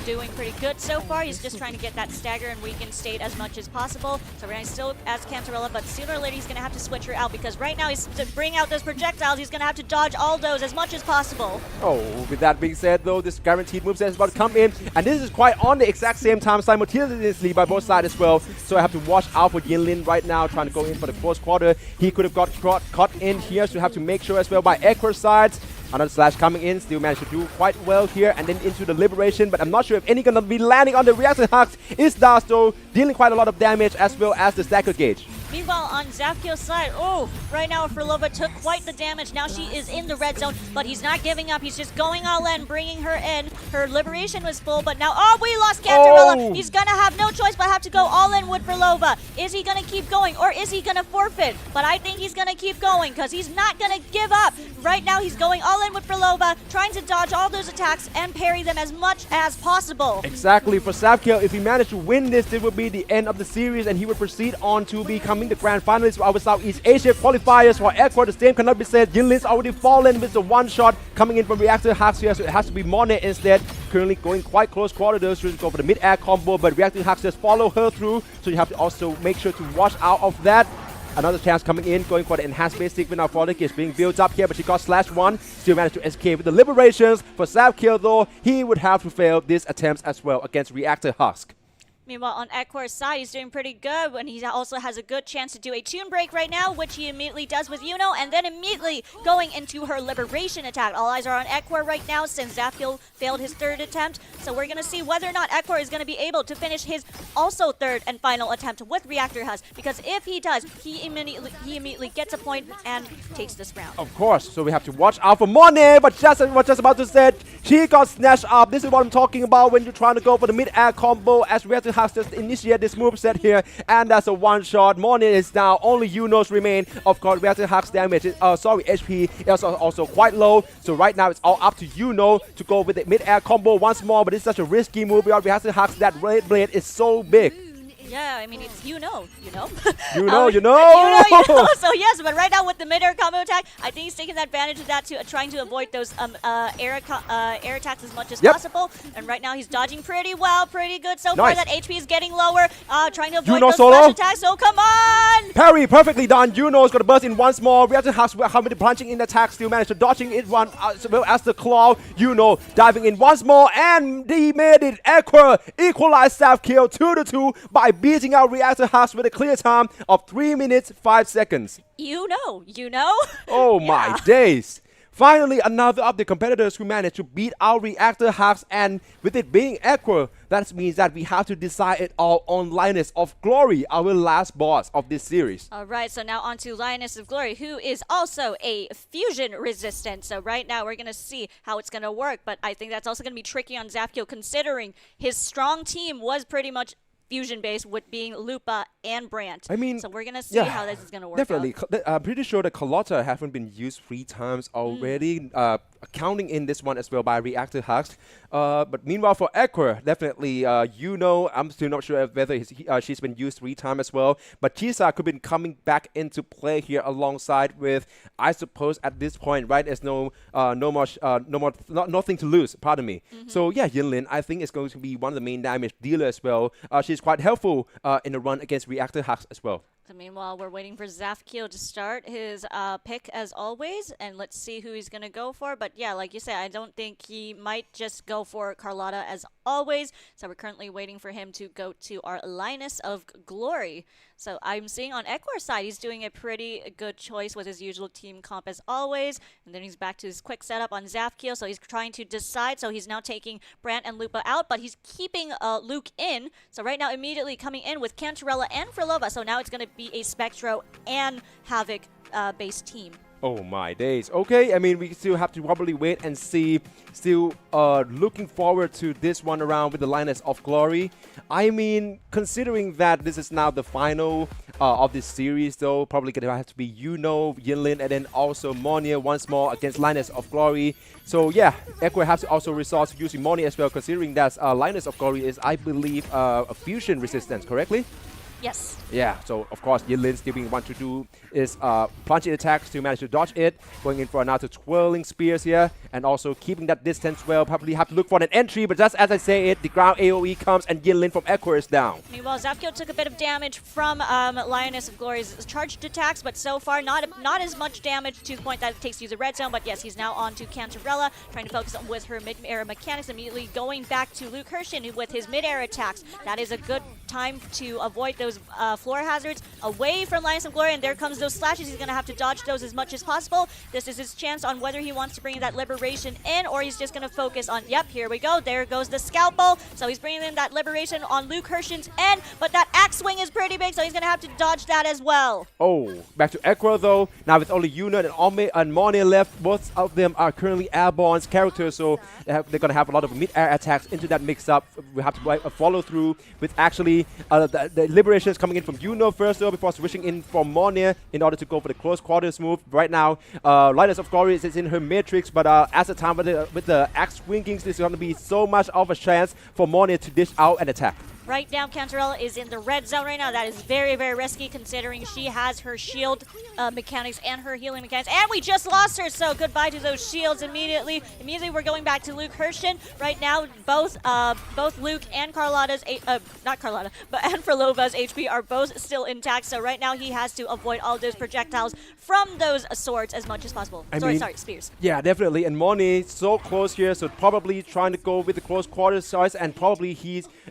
doing pretty good so far. He's just trying to get that stagger and weakened state as much as possible. So right now he's still as Cantarella, but sooner or later he's going to have to switch her out because right now he's to bring out those projectiles. He's going to have to dodge all those as much as possible.
Oh, with that being said though, this guaranteed moveset is about to come in. And this is quite on the exact same time simultaneously by both sides as well. So I have to watch out for Yinlin right now, trying to go in for the close quarter. He could have got caught in here, so you have to make sure as well by Ekwar's sides. Another slash coming in, still managed to do quite well here, and then into the liberation, but I'm not sure if any gonna be landing on the reactor hux. Is Dasto dealing quite a lot of damage as well as the stagger gauge.
Meanwhile, on Zavkiel's side, right now Frolova took quite the damage. Now she is in the red zone, but he's not giving up. He's just going all in, bringing her in. Her liberation was full, but now, we lost Cantarella. He's going to have no choice but have to go all in with Frolova. Is he going to keep going, or is he going to forfeit? But I think he's going to keep going, because he's not going to give up. Right now, he's going all in with Frolova, trying to dodge all those attacks and parry them as much as possible.
Exactly. For Zavkiel, if he managed to win this, it would be the end of the series, and he would proceed on to becoming the grand finalist for our Southeast Asia qualifiers. For Ekwar, the same cannot be said. Yinlin's already fallen with the one shot coming in from Reactor Hux here, so it has to be Monet instead. Currently going quite close quarters to go for the mid-air combo, but Reactor Hux just follow her through, so you have to also make sure to watch out of that. Another chance coming in, going for the enhanced basic with our Frolic is being built up here, but she got /1. Still managed to escape with the liberations. For Zavkiel though, he would have to fail these attempts as well against Reactor Husk.
Meanwhile, on Ekwar's side, he's doing pretty good, and he also has a good chance to do a tune break right now, which he immediately does with Yuno, and then immediately going into her liberation attack. All eyes are on Ekwar right now since Zavkiel failed his third attempt, so we're going to see whether or not Ekwar is going to be able to finish his also third and final attempt with Reactor Hus, because if he does, he immediately gets a point and takes this round.
Of course, so we have to watch out for Monet, but just about to say, she got snatched up. This is what I'm talking about when you're trying to go for the mid-air combo as Reactor Hux just initiate this moveset here, and that's a one shot. Monet is down, only Yunos remain. Of course, Reactor Hux damage is, HP is also quite low, so right now it's all up to Yuno to go with the mid-air combo once more, but it's such a risky move. Reactor Hux, that red blade is so big.
Yeah, I mean, it's you know.
You know.
So yes, but right now with the mid-air combo attack, I think he's taking advantage of that to trying to avoid those air attacks as much as possible. And right now he's dodging pretty well, pretty good so far. That HP is getting lower, trying to avoid those flash attacks. So come on!
Parry, perfectly done. Yuno's gonna burst in once more. Reactor Hux with plunging in attack, still managed to dodging it one as well as the claw. Yuno diving in once more, and he made it. Ekwar equalized Zavkiel 2-2 by beating out Reactor Hux with a clear time of 3 minutes 5 seconds.
You know.
Oh my days. Finally, another of the competitors who managed to beat our reactor hacks, and with it being Equa, that means that we have to decide it all on Lioness of Glory, our last boss of this series.
All right, so now on to Lioness of Glory, who is also a fusion resistant. So right now we're going to see how it's going to work, but I think that's also going to be tricky on Zafkio considering his strong team was pretty much fusion based with being Lupa and Brandt.
I mean,
so we're gonna see how this is gonna work.
Definitely,
out.
I'm pretty sure the Carlotta haven't been used 3 times already, counting in this one as well by reactor hacks. But meanwhile, for Equa, definitely, I'm still not sure whether she's been used 3 times as well. But Chisa could be coming back into play here alongside with, I suppose, at this point, right? There's nothing to lose. Pardon me. So yeah, Yinlin, I think is going to be one of the main damage dealer as well. She's quite helpful in the run against reactor hacks as well.
So meanwhile, we're waiting for Zafkio to start his pick as always, and let's see who he's going to go for. But yeah, like you said, I don't think he might just go for Carlotta as always. So we're currently waiting for him to go to our Lioness of Glory. So I'm seeing on Equar's side, he's doing a pretty good choice with his usual team comp as always. And then he's back to his quick setup on Zafkio. So he's trying to decide. So he's now taking Brandt and Lupa out, but he's keeping Luke in. So right now, immediately coming in with Cantarella and Frilova. So now it's going to be a Spectro and Havoc based team.
Oh my days. Okay, I mean, we still have to probably wait and see. Still looking forward to this one around with the Lioness of Glory. I mean, considering that this is now the final of this series, though, probably going to have to be Yinlin, and then also Monia once more against Lioness of Glory. So yeah, Equa has to also resort to using Monia as well, considering that Lioness of Glory is, I believe, a fusion resistance, correctly?
Yes.
Yeah, so of course, Yinlin still being one to do is plunging attacks to manage to dodge it, going in for another twirling spears here, and also keeping that distance well. Probably have to look for an entry, but just as I say it, the ground AoE comes and Yinlin from Equa is down.
Meanwhile, Zafkio took a bit of damage from Lioness of Glory's charged attacks, but so far not as much damage to the point that it takes to use a red zone. But yes, he's now on to Cantarella, trying to focus on with her mid-air mechanics, immediately going back to Luke Hershin with his mid-air attacks. That is a good time to avoid those floor hazards away from Lioness of Glory, and there comes those slashes. He's going to have to dodge those as much as possible. This is his chance on whether he wants to bring that Liberation in, or he's just going to focus on, yep, here we go, there goes the Scalpel. So he's bringing in that Liberation on Luke Hershin's end, but that axe swing is pretty big, so he's going to have to dodge that as well.
Oh, back to Equa though. Now with only Yuna and Monia left, both of them are currently airborne characters, so they're going to have a lot of mid-air attacks into that mix-up. We have to follow through with actually the Liberations coming in from Yuno first though, before switching in for Monia in order to go for the close quarters move. Right now, Lioness of Glory is in her matrix, but as the time with the axe swinging, there's going to be so much of a chance for Monia to dish out an attack.
Right now, Cantarella is in the red zone right now. That is very, very risky considering she has her shield mechanics and her healing mechanics. And we just lost her, so goodbye to those shields immediately. Immediately, we're going back to Luke Hershin. Right now, both Luke and Carlotta's, not Carlotta, but and Frilova's HP are both still intact. So right now, he has to avoid all those projectiles from those swords as much as possible. Sorry, spears.
Yeah, definitely. And Moni so close here, so probably trying to go with the close quarters choice, and probably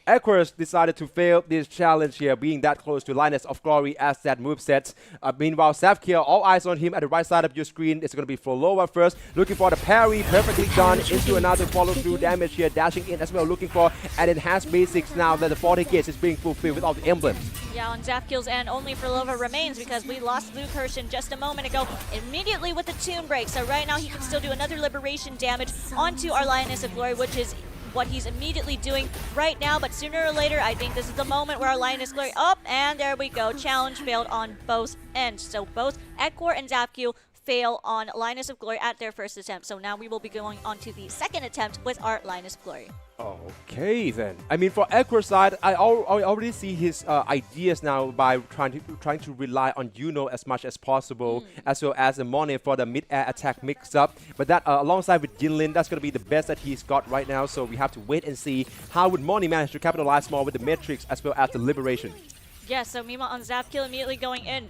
Equus decided to fail this challenge here, being that close to Lioness of Glory as that moveset. Meanwhile, Zafkio, all eyes on him at the right side of your screen. It's going to be Flolova first, looking for the parry, perfectly done into another follow-through damage here, dashing in as well, looking for an enhanced basics now that the 40 gates is being fulfilled with all the emblems.
Yeah, on Zafkio's end, only Flolova remains because we lost Luke Hershin just a moment ago, immediately with the Tomb Break. So right now, he can still do another liberation damage onto our Lioness of Glory, which is what he's immediately doing right now, but sooner or later, I think this is the moment where our Lioness Glory up, and there we go. Challenge failed on both ends. So both Equor and Zafkio fail on Lioness of Glory at their first attempt. So now we will be going on to the second attempt with our Lioness of Glory.
Okay then. I mean, for Equor's side, I already see his ideas now by trying to rely on Yuno as much as possible, as well as the Monia for the mid-air attack mix-up. But that alongside with Yinlin, that's going to be the best that he's got right now. So we have to wait and see how would Monia manage to capitalize more with the Matrix as well as the Liberation.
Yeah, so meanwhile on Zafkil immediately going in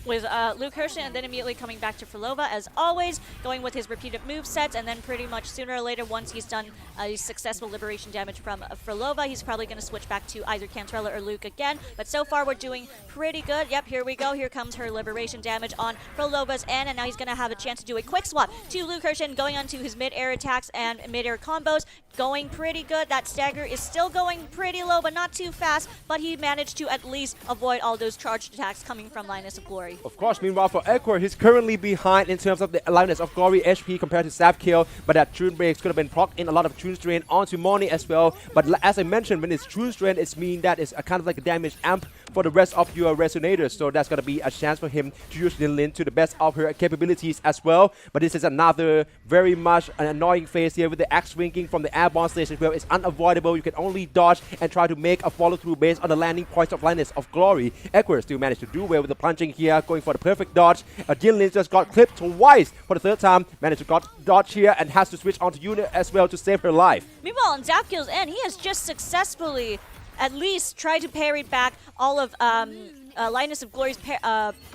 with Luke Hershon, and then immediately coming back to Frolova as always, going with his repeated move sets, and then pretty much sooner or later, once he's done a successful liberation damage from Frolova, he's probably going to switch back to either Cantrella or Luke again. But so far, we're doing pretty good. Yep, here we go. Here comes her liberation damage on Frolova's end, and now he's going to have a chance to do a quick swap to Luke Hershon, going on to his mid-air attacks and mid-air combos. Going pretty good. That stagger is still going pretty low, but not too fast, but he managed to at least avoid all those charged attacks coming from Linus of Glory.
Of course, meanwhile for Equor, he's currently behind in terms of the Linus of Glory HP compared to Sapkill, but that Tune Breaks could have been procced in a lot of Tune Strain onto Moni as well. But as I mentioned, when it's Tune Strain, it's mean that it's a kind of like a damage amp for the rest of your resonators, so that's going to be a chance for him to use Lin to the best of her capabilities as well. But this is another very much an annoying phase here with the axe swinging from the airborne stage as well. It's unavoidable. You can only dodge and try to make a follow-through based on the landing points of Linus of Glory. Equor still managed to do well with the plunging here, going for the perfect dodge. Lin just got clipped twice for the third time, managed to got dodge here and has to switch onto Unit as well to save her life.
Meanwhile, on Zapkill's end, he has just successfully at least tried to parry back all of Linus of Glory's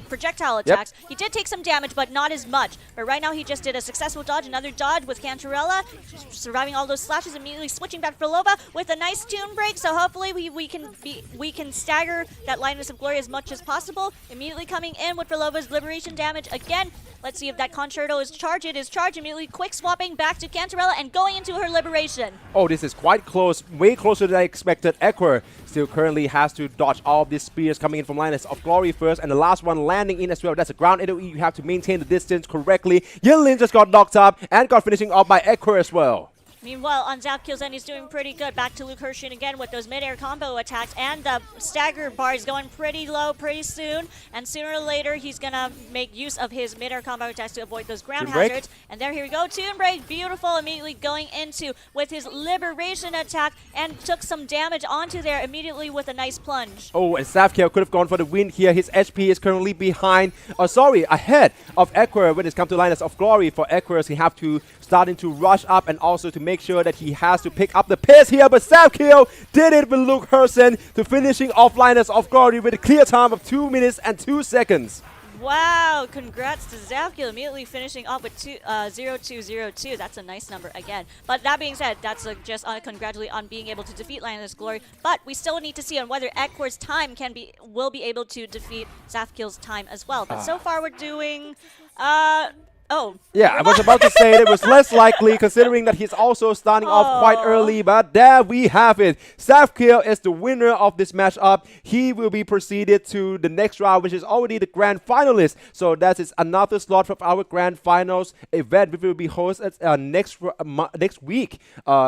projectile attacks. He did take some damage, but not as much. But right now, he just did a successful dodge, another dodge with Cantarella, surviving all those slashes, immediately switching back to Frolova with a nice tune break. So hopefully, we can stagger that Linus of Glory as much as possible. Immediately coming in with Frolova's liberation damage again. Let's see if that concerto is charged. It is charged. Immediately quick swapping back to Cantarella and going into her liberation.
Oh, this is quite close, way closer than I expected. Equor still currently has to dodge all of these spears coming in from Linus of Glory first, and the last one landing in as well. That's a ground AoE. You have to maintain the distance correctly. Lin just got knocked up and got finishing off by Equor as well.
Meanwhile, on Zapkill's end, he's doing pretty good. Back to Luke Hershon again with those mid-air combo attacks, and the stagger bar is going pretty low pretty soon. And sooner or later, he's going to make use of his mid-air combo attacks to avoid those ground hazards. And there, here we go. Tune break, beautiful. Immediately going into with his liberation attack, and took some damage onto there immediately with a nice plunge.
Oh, and Zapkill could have gone for the win here. His HP is currently behind, ahead of Equor when it comes to Linus of Glory. For Equor, he have to starting to rush up and also to make sure that he has to pick up the pace here. But Zapkill did it with Luke Hershon to finishing off Linus of Glory with a clear time of 2 minutes and 2 seconds.
Wow, congrats to Zapkill, immediately finishing off with 0-2-0-2. That's a nice number again. But that being said, that's just congratulate on being able to defeat Linus Glory. But we still need to see on whether Equor's time will be able to defeat Zapkill's time as well. But so far we're doing oh.
Yeah, I was about to say it was less likely considering that he's also starting off quite early, but there we have it. Zapkill is the winner of this matchup. He will be proceeded to the next round, which is already the grand finalist. So that is another slot from our grand finals event, which will be hosted next week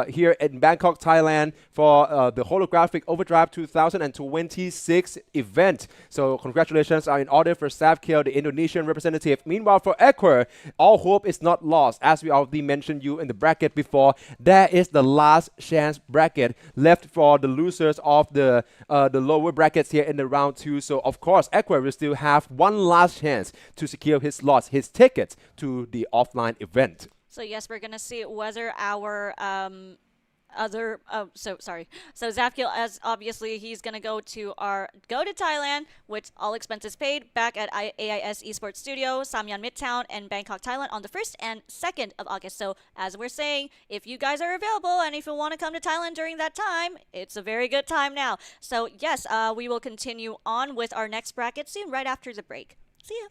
here in Bangkok, Thailand for the Holographic Overdrive 2026 event. So congratulations are in order for Zapkill, the Indonesian representative. Meanwhile, for Equor, all hope is not lost. As we already mentioned you in the bracket before, there is the last chance bracket left for the losers of the lower brackets here in the round 2. So of course, Equor will still have one last chance to secure his slots, his tickets to the offline event.
So yes, we're gonna see whether our so Zapkill, as obviously he's gonna go to Thailand with all expenses paid back at AIS eSports Studio, Samyan Mitrtown, and Bangkok, Thailand on the 1st and 2nd of August. So as we're saying, if you guys are available and if you want to come to Thailand during that time, it's a very good time now. So yes, we will continue on with our next bracket soon, right after the break. See ya.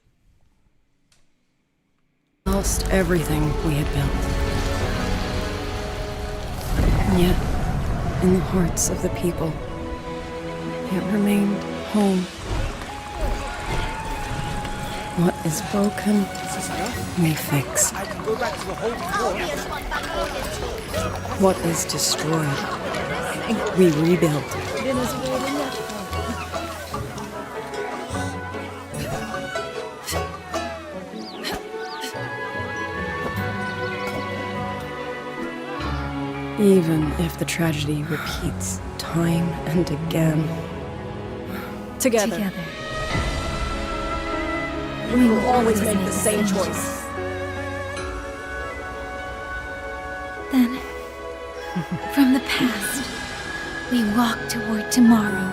Lost everything we had built. And yet, in the hearts of the people, it remained home. What is broken, we fix. What is destroyed, we rebuild. Even if the tragedy repeats time and again. Together.
We will always make the same choice.
Then, from the past, we walk toward tomorrow.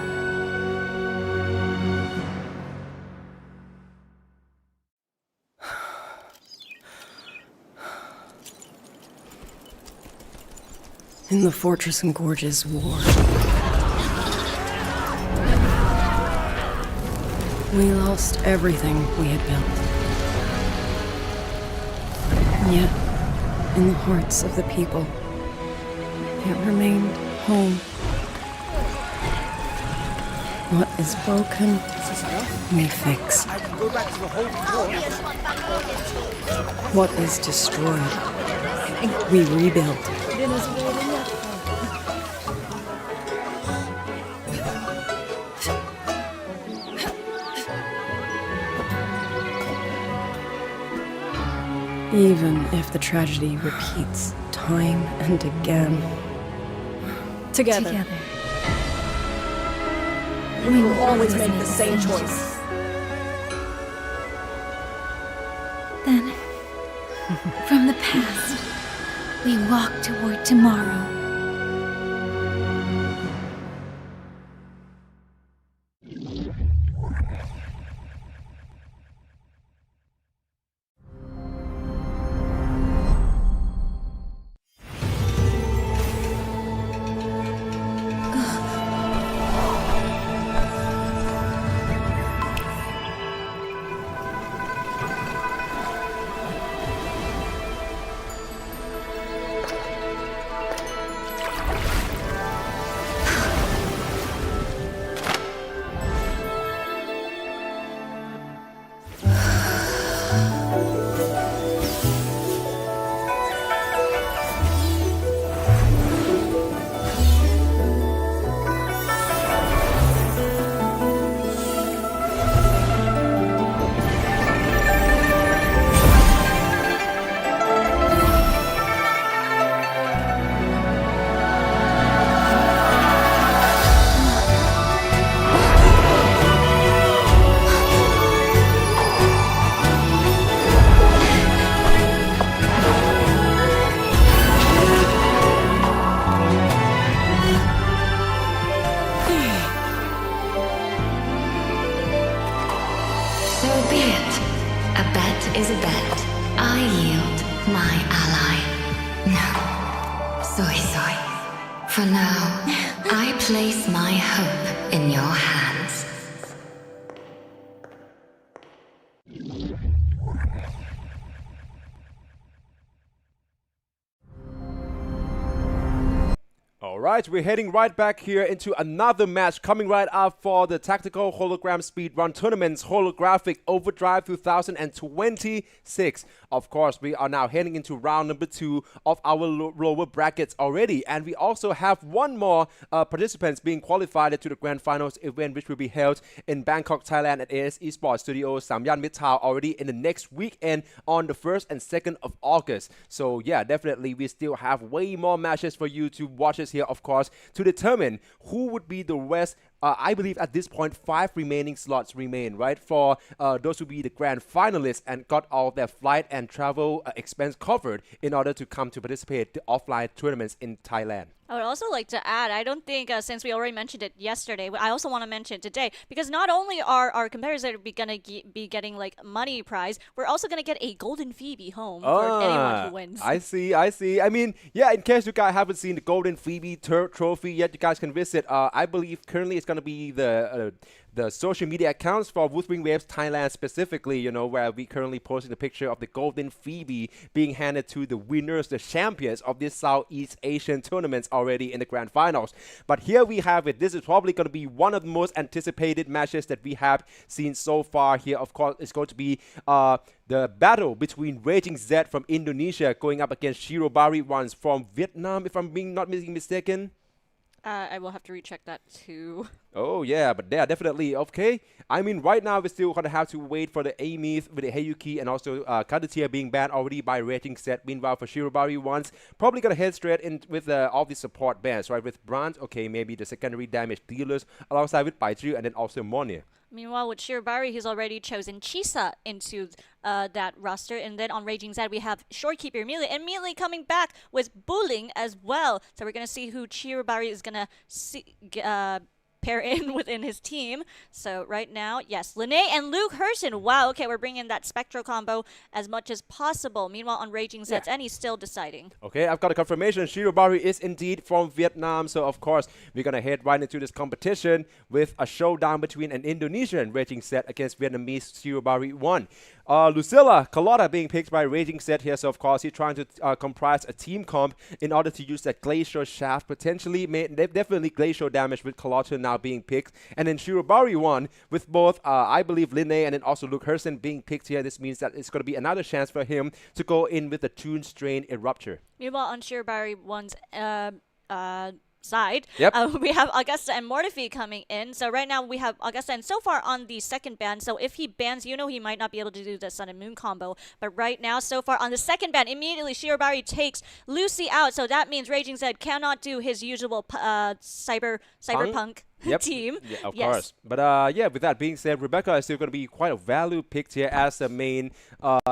In the Fortress and Gorges War, we lost everything we had built. And yet, in the hearts of the people, it remained home. What is broken, we fix. What is destroyed, we rebuild. Even if the tragedy repeats time and again. Together.
We will always make the same choice.
Then, from the past, we walk toward tomorrow.
is a bet. I yield my ally. No. Soy soy. For now, I place my hope in your hands.
Alright, we're heading right back here into another match coming right up for the Tactical Hologram Speedrun Tournament's Holographic Overdrive 2026. Of course, we are now heading into round number 2 of our lower brackets already, and we also have one more participants being qualified to the Grand Finals event, which will be held in Bangkok, Thailand at AS eSports Studios, Samyan Mitrtown, already in the next weekend on the 1st and 2nd of August. So yeah, definitely we still have way more matches for you to watch us here, of course, to determine who would be the rest. I believe at this point 5 remaining slots remain, right, for those who be the grand finalists and got all their flight and travel expense covered in order to come to participate the offline tournaments in Thailand.
I would also like to add, I don't think, since we already mentioned it yesterday, I also want to mention it today, because not only are our competitors that are going to be getting like money prize, we're also going to get a golden Phoebe home for anyone who wins.
I see. I mean, yeah, in case you guys haven't seen the golden Phoebe trophy yet, you guys can visit. I believe currently it's going to be the social media accounts for Wuthering Waves Thailand specifically, you know, where we currently posting the picture of the golden Phoebe being handed to the winners, the champions of this Southeast Asian tournaments already in the grand finals. But here we have it. This is probably going to be one of the most anticipated matches that we have seen so far here. Of course, it's going to be the battle between Raging Z from Indonesia going up against Shirobari Ones from Vietnam, if I'm not mistaken.
I will have to recheck that too.
Oh yeah, but yeah, definitely okay. I mean, right now we're still gonna have to wait for the A-Myth with the Heiyuki and also Kadutia being banned already by Raging Set. Meanwhile, for Shirobari Ones, probably gonna head straight in with all the support bans, right? With Brand, okay, maybe the secondary damage dealers alongside with Baichu and then also Monia.
Meanwhile, with Shirobari, he's already chosen Chisa into that roster. And then on Raging Z, we have Shorekeeper Melee. And Melee coming back with Bullying as well. So we're going to see who Shirobari is going to pair in within his team. So right now, yes, Linnae and Luke Herson. Wow, okay, we're bringing that Spectral combo as much as possible. Meanwhile, on Raging Zeds, and he's still deciding.
Okay, I've got a confirmation. Shirobari is indeed from Vietnam. So, of course, we're going to head right into this competition with a showdown between an Indonesian Raging Zed against Vietnamese Shirobari 1. Lucilla Carlotta being picked by Raging Zed here. So, of course, he's trying to comprise a team comp in order to use that Glacial Shaft. Potentially, definitely Glacial damage with Carlotta now being picked. And then Shirobari 1 with both, I believe, Linnae and then also Luke Herson being picked here. This means that it's going to be another chance for him to go in with the Toon Strain Erupture.
Meanwhile, on Shirobari 1's side,
yep.
We have Augusta and Mortifi coming in. So right now we have Augusta and so far on the second ban. So if he bans he might not be able to do the Sun and Moon combo. But right now, so far on the second ban, immediately Shirobari takes Lucy out. So that means Raging Zed cannot do his usual cyberpunk team.
Yeah, of course. But yeah, with that being said, Rebecca is still going to be quite a value picked here as the main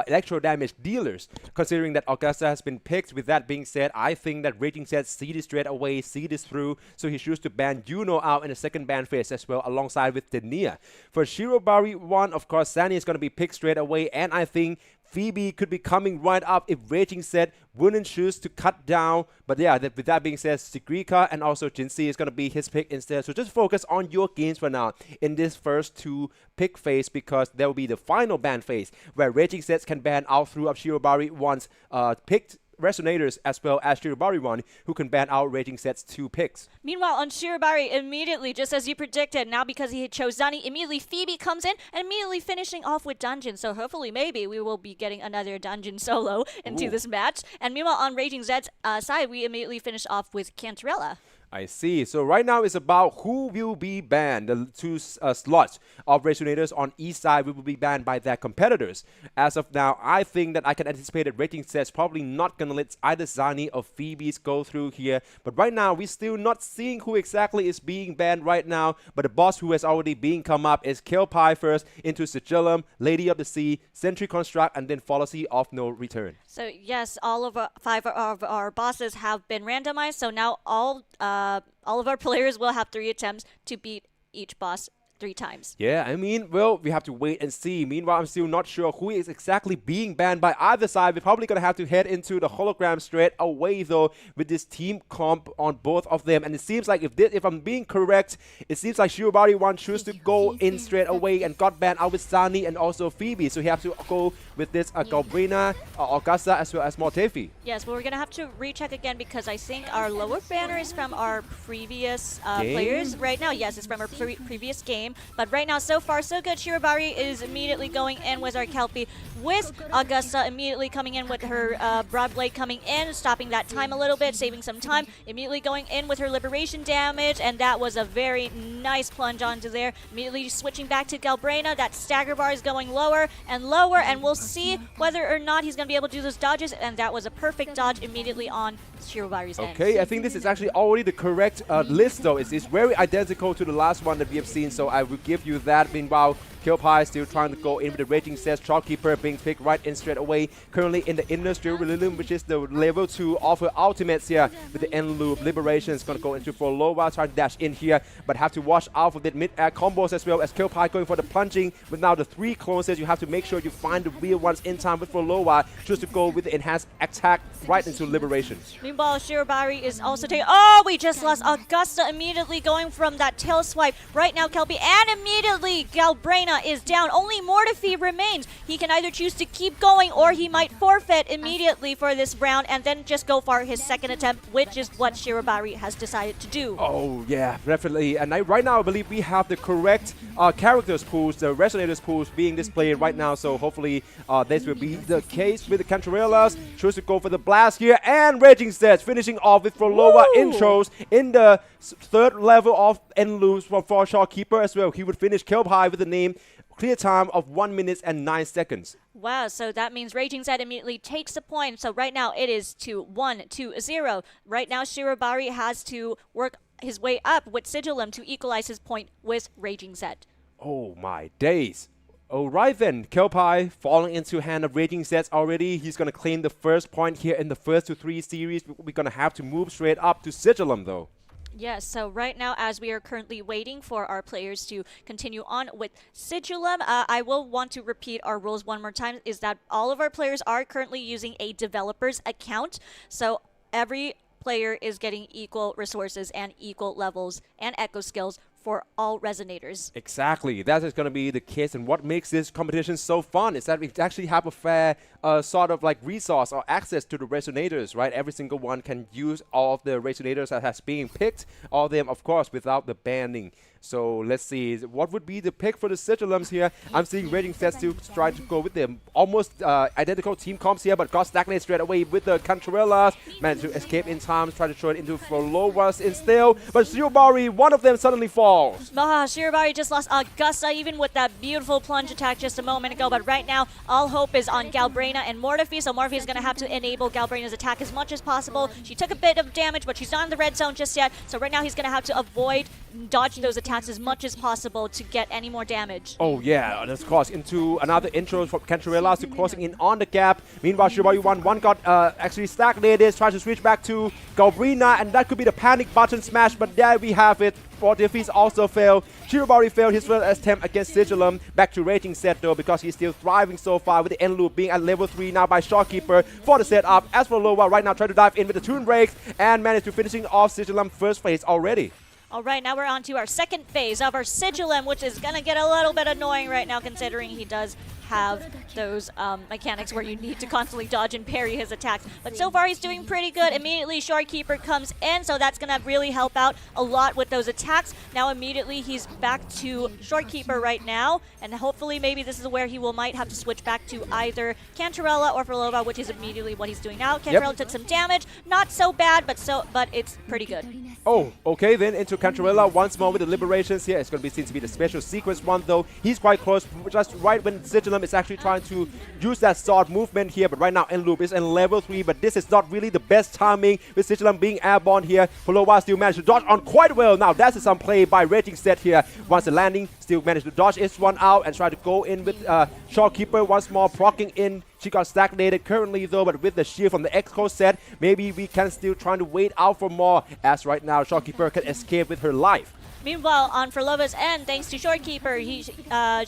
electro damage dealers, considering that Augusta has been picked. With that being said, I think that Raging Zed see this straight away, see this through, so he chooses to ban Juno out in the second ban phase as well, alongside with Denia. For Shirobari 1, of course, Sunny is going to be picked straight away, and I think Phoebe could be coming right up if Raging Zed wouldn't choose to cut down. But yeah, with that being said, Sigrika and also Jinxie is going to be his pick instead. So just focus on your games for now in this first two pick phase, because there will be the final ban phase where Raging Zed can ban out through Shirobari 1's picked Resonators as well as Shirobari 1, who can ban out Raging Zed's 2 picks.
Meanwhile, on Shirobari, immediately, just as you predicted, now because he chose Zani, immediately Phoebe comes in and immediately finishing off with Dungeon. So hopefully, maybe we will be getting another Dungeon solo into this match. And meanwhile, on Raging Zed's side, we immediately finish off with Cantarella.
I see. So right now it's about who will be banned. The two slots of Resonators on each side will be banned by their competitors. As of now, I think that I can anticipate that Raging Zed's probably not going to let either Zani or Phoebe's go through here. But right now, we're still not seeing who exactly is being banned right now. But the boss who has already been come up is Kelpie first, into Sigillum, Lady of the Sea, Sentry Construct, and then Fallacy of No Return.
So yes, all of 5 of our bosses have been randomized. So now all of our players will have 3 attempts to beat each boss 3 times.
Yeah, I mean, well, we have to wait and see. Meanwhile, I'm still not sure who is exactly being banned by either side. We're probably going to have to head into the hologram straight away, though, with this team comp on both of them. And it seems like, if I'm being correct, it seems like Shirobari 1 chose to go in straight away and got banned out with Zani and also Phoebe. So he has to go with this Galbrina, Augusta, as well as Mortefi.
Yes, but we're going to have to recheck again, because I think our lower banner is from our previous players. Right now, yes, it's from our previous game. But right now, so far, so good. Shirobari is immediately going in with our Kelpie, with Augusta immediately coming in with her Broad Blade coming in, stopping that time a little bit, saving some time, immediately going in with her Liberation damage, and that was a very nice plunge onto there. Immediately switching back to Galbrina. That stagger bar is going lower, and we'll see whether or not he's going to be able to do those dodges, and that was a perfect dodge immediately on Shirobari's end.
Okay, I think this is actually already the correct list, though. It's very identical to the last one that we have seen, so I will give you that. Meanwhile, Kelpie still trying to go in with the Raging Zed. Shopkeeper being picked right in straight away. Currently in the Industrial Realism, which is the level 2 of her ultimates here with the end loop. Liberation is going to go into for Lowa, trying to dash in here, but have to watch out for the mid-air combos as well as Kelpie going for the plunging. With now the 3 closes, you have to make sure you find the real ones in time with Lowa, just to go with the enhanced attack right into Liberation.
Meanwhile, Shirobari is also taking... Oh, we just lost Augusta immediately going from that tail swipe. Right now, Kelpie, and immediately Galbrina is down. Only Mortifi remains. He can either choose to keep going, or he might forfeit immediately for this round and then just go for his second attempt, which is what Shirobari has decided to do.
Oh, yeah, definitely. And right now, I believe we have the correct characters pools, the Resonators pools being displayed right now. So hopefully this will be the case with the Cantarellas. Choose to go for the blast here, and Raging Zed finishing off with Frolova intros in the 3rd level of end loops for Shopkeeper as well. He would finish Kelpie with the name clear time of 1 minute and 9 seconds.
Wow, so that means Raging Zed immediately takes the point. So right now it is 1-0. Right now Shirobari has to work his way up with Sigillum to equalize his point with Raging Zed.
Oh my days. Alright then, Kelpie falling into hand of Raging Zed already. He's going to claim the first point here in the first to 3 series. We're going to have to move straight up to Sigillum though.
Yes, so right now, as we are currently waiting for our players to continue on with Sigilum, I will want to repeat our rules one more time, is that all of our players are currently using a developer's account. So every player is getting equal resources and equal levels and echo skills for all resonators.
Exactly, that is going to be the case, and what makes this competition so fun is that we actually have a fair sort of like resource or access to the resonators, right? Every single one can use all of the resonators that has been picked, all of them, of course, without the banning. So let's see, what would be the pick for the Sigilums here? I'm seeing Raging Sets still trying to go with them almost identical team comps here, but got stagnated straight away with the Cantarellas. Managed to escape in time, try to throw it into Flolovas instead, but Shirobari, one of them suddenly falls.
Shirobari just lost Augusta, even with that beautiful plunge attack just a moment ago, but right now, all hope is on Galbraina and Mortefi, so Mortefi is going to have to enable Galbraina's attack as much as possible. She took a bit of damage, but she's not in the red zone just yet, so right now he's going to have to avoid, dodge those attacks as much as possible to get any more damage.
Oh yeah, and of course into another intro from Cantarellas to closing in on the gap. Meanwhile, Shirobari 1 got actually stagnated, tries to switch back to Galbraina, and that could be the panic button smash, but there we have it. For defeats also failed. Shirobari failed his first attempt against Sigilum. Back to Raging Set though, because he's still thriving so far with the end loop being at level 3 now by Shopkeeper for the setup. As for Lowa, right now trying to dive in with the Toon Breaks and managed to finishing off Sigilum first phase already.
All right, now we're on to our second phase of our Sigilum, which is going to get a little bit annoying right now, considering he does have those mechanics where you need to constantly dodge and parry his attacks. But so far, he's doing pretty good. Immediately, Shorekeeper comes in, so that's going to really help out a lot with those attacks. Now, immediately, he's back to Shorekeeper right now, and hopefully, maybe this is where he might have to switch back to either Cantarella or Frolova, which is immediately what he's doing now. Cantarella took some damage, not so bad, but it's pretty good.
Oh, okay, then into Cantarella once more with the Liberations here. It's going to be seen to be the special sequence one, though. He's quite close, just right when Sigilum is actually trying to use that sword movement here, but right now N-Loop is in level 3, but this is not really the best timing with Sigilum being airborne here. Pulova still managed to dodge on quite well. Now that's some play by Raging Set here. Once the landing, still managed to dodge this one out and try to go in with Shopkeeper once more, procking in. She got stagnated currently though, but with the shield from the X-Code set, maybe we can still try to wait out for more, as right now Shopkeeper can escape with her life.
Meanwhile, on Frolova's end, thanks to Shorekeeper,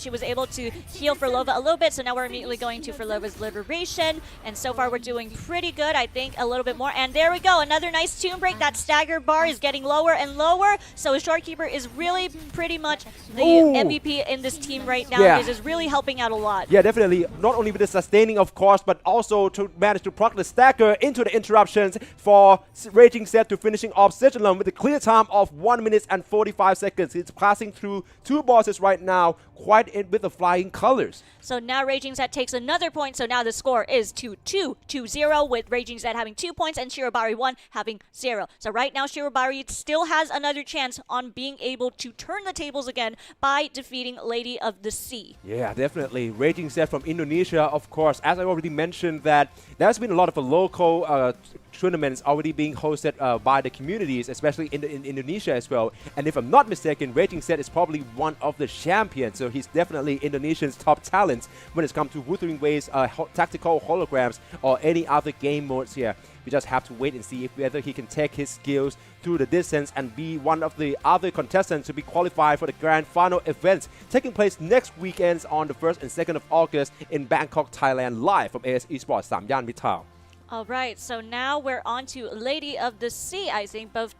she was able to heal Frolova a little bit, so now we're immediately going to Frolova's Liberation, and so far we're doing pretty good, I think, a little bit more. And there we go, another nice Toon Break. That stagger bar is getting lower and lower, so Shorekeeper is really pretty much the MVP in this team right now. This is really helping out a lot.
Yeah, definitely. Not only with the sustaining, of course, but also to manage to proc the stagger into the interruptions for Raging Set to finishing off Sigilum with a clear time of 1 minute and 45 seconds. It's passing through 2 bosses right now, quite in with the flying colors.
So now Raging Set takes another point, so now the score is 2-2-2-0, with Raging Set having 2 points and Shirobari 1 having 0. So right now Shirobari still has another chance on being able to turn the tables again by defeating Lady of the Sea.
Yeah, definitely. Raging Set from Indonesia, of course. As I already mentioned, that there's been a lot of local tournaments already being hosted by the communities, especially in Indonesia as well. And if I'm not mistaken, Raging Set is probably one of the champions, so he's definitely Indonesia's top talent when it's come to Wuthering Waves, tactical holograms, or any other game modes here. We just have to wait and see if whether he can take his skills through the distance and be one of the other contestants to be qualified for the grand final event taking place next weekends on the 1st and 2nd of August in Bangkok, Thailand, live from AS eSports Samyan Mitrtown.
All right, so now we're on to Lady of the Sea. I think both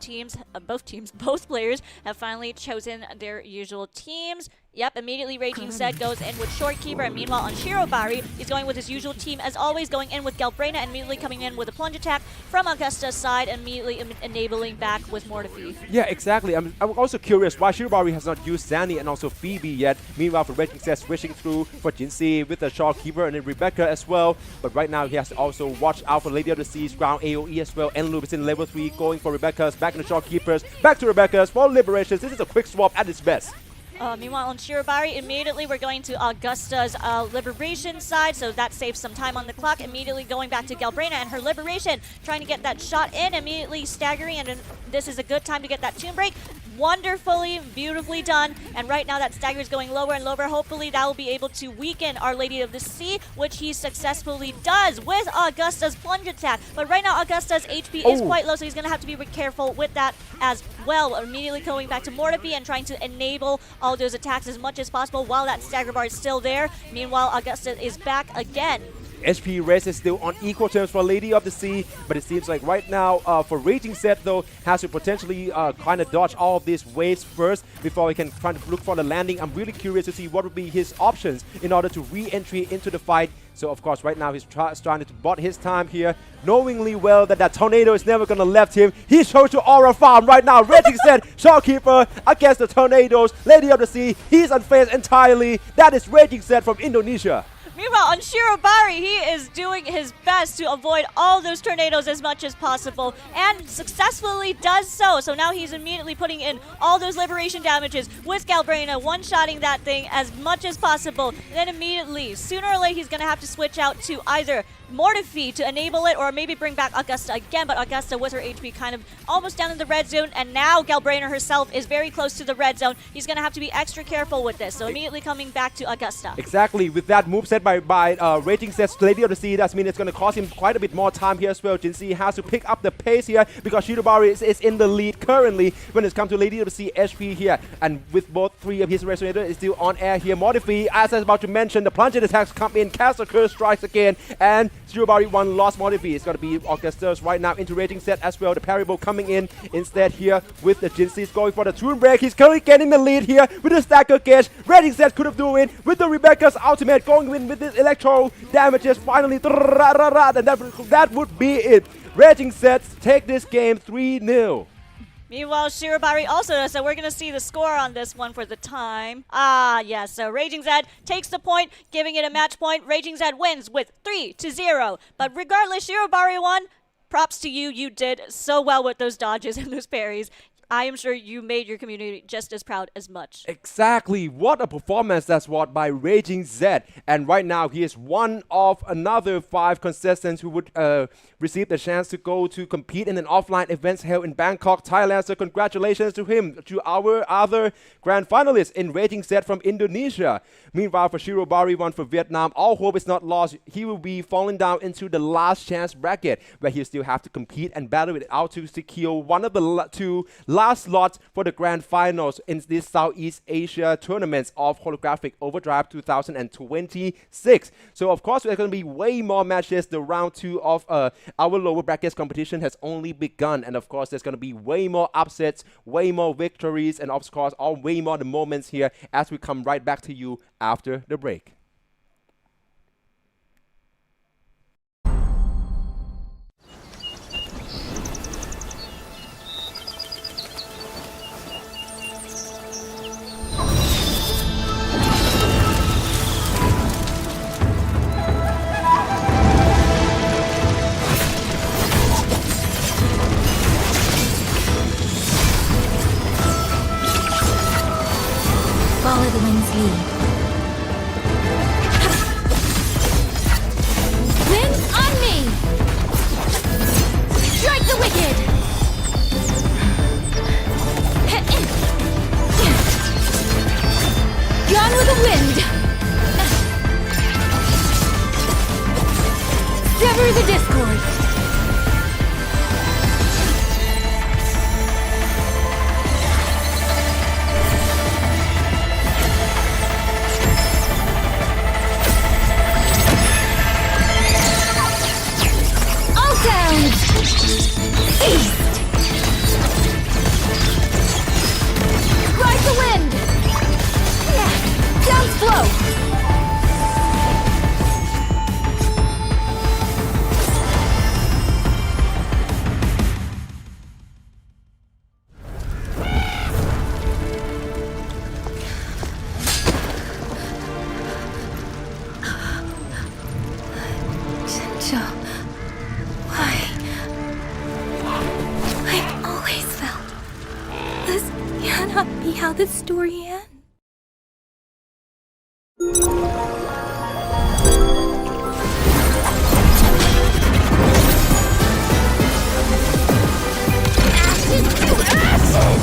players have finally chosen their usual teams. Yep, immediately Raging Set goes in with Shorekeeper, and meanwhile on Shirobari, he's going with his usual team as always, going in with Galbraina and immediately coming in with a plunge attack from Augusta's side, immediately enabling back with Mortefi.
Yeah, exactly. I'm also curious why Shirobari has not used Zanny and also Phoebe yet. Meanwhile, for Raging Set switching through for Jinxie with the Shorekeeper and then Rebecca as well. But right now he has to also watch out for Lady of the Sea's ground AoE as well. N-Loop is in level 3, going for Rebecca's, back in the Shorekeepers, back to Rebecca's for Liberations. This is a quick swap at its best.
Meanwhile, on Shirobari, immediately we're going to Augusta's Liberation side, so that saves some time on the clock. Immediately going back to Galbraina and her Liberation, trying to get that shot in, immediately staggering, and this is a good time to get that Toon Break. Wonderfully, beautifully done. And right now that stagger is going lower and lower. Hopefully that will be able to weaken Our Lady of the Sea, which he successfully does with Augusta's plunge attack. But right now Augusta's HP is quite low, so he's going to have to be careful with that as well. Immediately going back to Mortifi and trying to enable all those attacks as much as possible while that stagger bar is still there. Meanwhile, Augusta is back again.
HP race is still on equal terms for Lady of the Sea, but it seems like right now for Raging Set though has to potentially kind of dodge all of these waves first before he can try to look for the landing. I'm really curious to see what would be his options in order to re-entry into the fight. So of course right now he's trying to bot his time here, knowingly well that tornado is never gonna left him. He chose to Aura Farm right now. Raging Set, Shopkeeper against the tornadoes. Lady of the Sea, he's unfazed entirely. That is Raging Set from Indonesia.
Meanwhile, on Shirobari, he is doing his best to avoid all those tornadoes as much as possible, and successfully does so. So now he's immediately putting in all those liberation damages with Galbraina, one-shotting that thing as much as possible. Then immediately, sooner or later, he's going to have to switch out to either Mortifi to enable it, or maybe bring back Augusta again, but Augusta with her HP kind of almost down in the red zone, and now Galbrainer herself is very close to the red zone. He's going to have to be extra careful with this, so immediately coming back to Augusta.
Exactly, with that move set by Raging Set's Lady of the Sea, that means it's going to cost him quite a bit more time here as well. Jinsei has to pick up the pace here because Shirobari is in the lead currently when it's come to Lady of the Sea HP here, and with both three of his Resonator is still on air here. Mortifi, as I was about to mention, the plunging attacks come in, cast a curse strikes again, and Shirobari one lost Mortifi. It's going to be Augustus right now into Raging Set as well. The parable coming in instead here with the Jinsei's going for the Toon Break. He's currently getting the lead here with the Stacker Gauge. Raging Set could have done it with the Rebecca's ultimate going in with this electro damages finally. And that would be it. Raging Set take this game 3-0.
Meanwhile, Shirobari also does, so we're going to see the score on this one for the time. Yes, so Raging Zed takes the point, giving it a match point. Raging Zed wins with 3-0. But regardless, Shirobari won. Props to you. You did so well with those dodges and those parries. I am sure you made your community just as proud as much.
Exactly. What a performance that's what by Raging Zed. And right now he is one of another 5 contestants who would receive the chance to go to compete in an offline event held in Bangkok, Thailand. So congratulations to him, to our other grand finalists in Raging Zed from Indonesia. Meanwhile, for Shirobari, one for Vietnam, all hope is not lost. He will be falling down into the last chance bracket where he still have to compete and battle it out to secure one of the 2 last slots for the grand finals in this Southeast Asia tournaments of Holographic Overdrive 2026. So of course there's going to be way more matches. The round 2 of our lower brackets competition has only begun, and of course there's going to be way more upsets, way more victories, and of course way more the moments here as we come right back to you after the break.
Follow the wind's lead. Winds on me! Strike the wicked! Gone with the wind! Sever the discord! Ride the wind! Down slow! How this story ends. Ashes to ashes!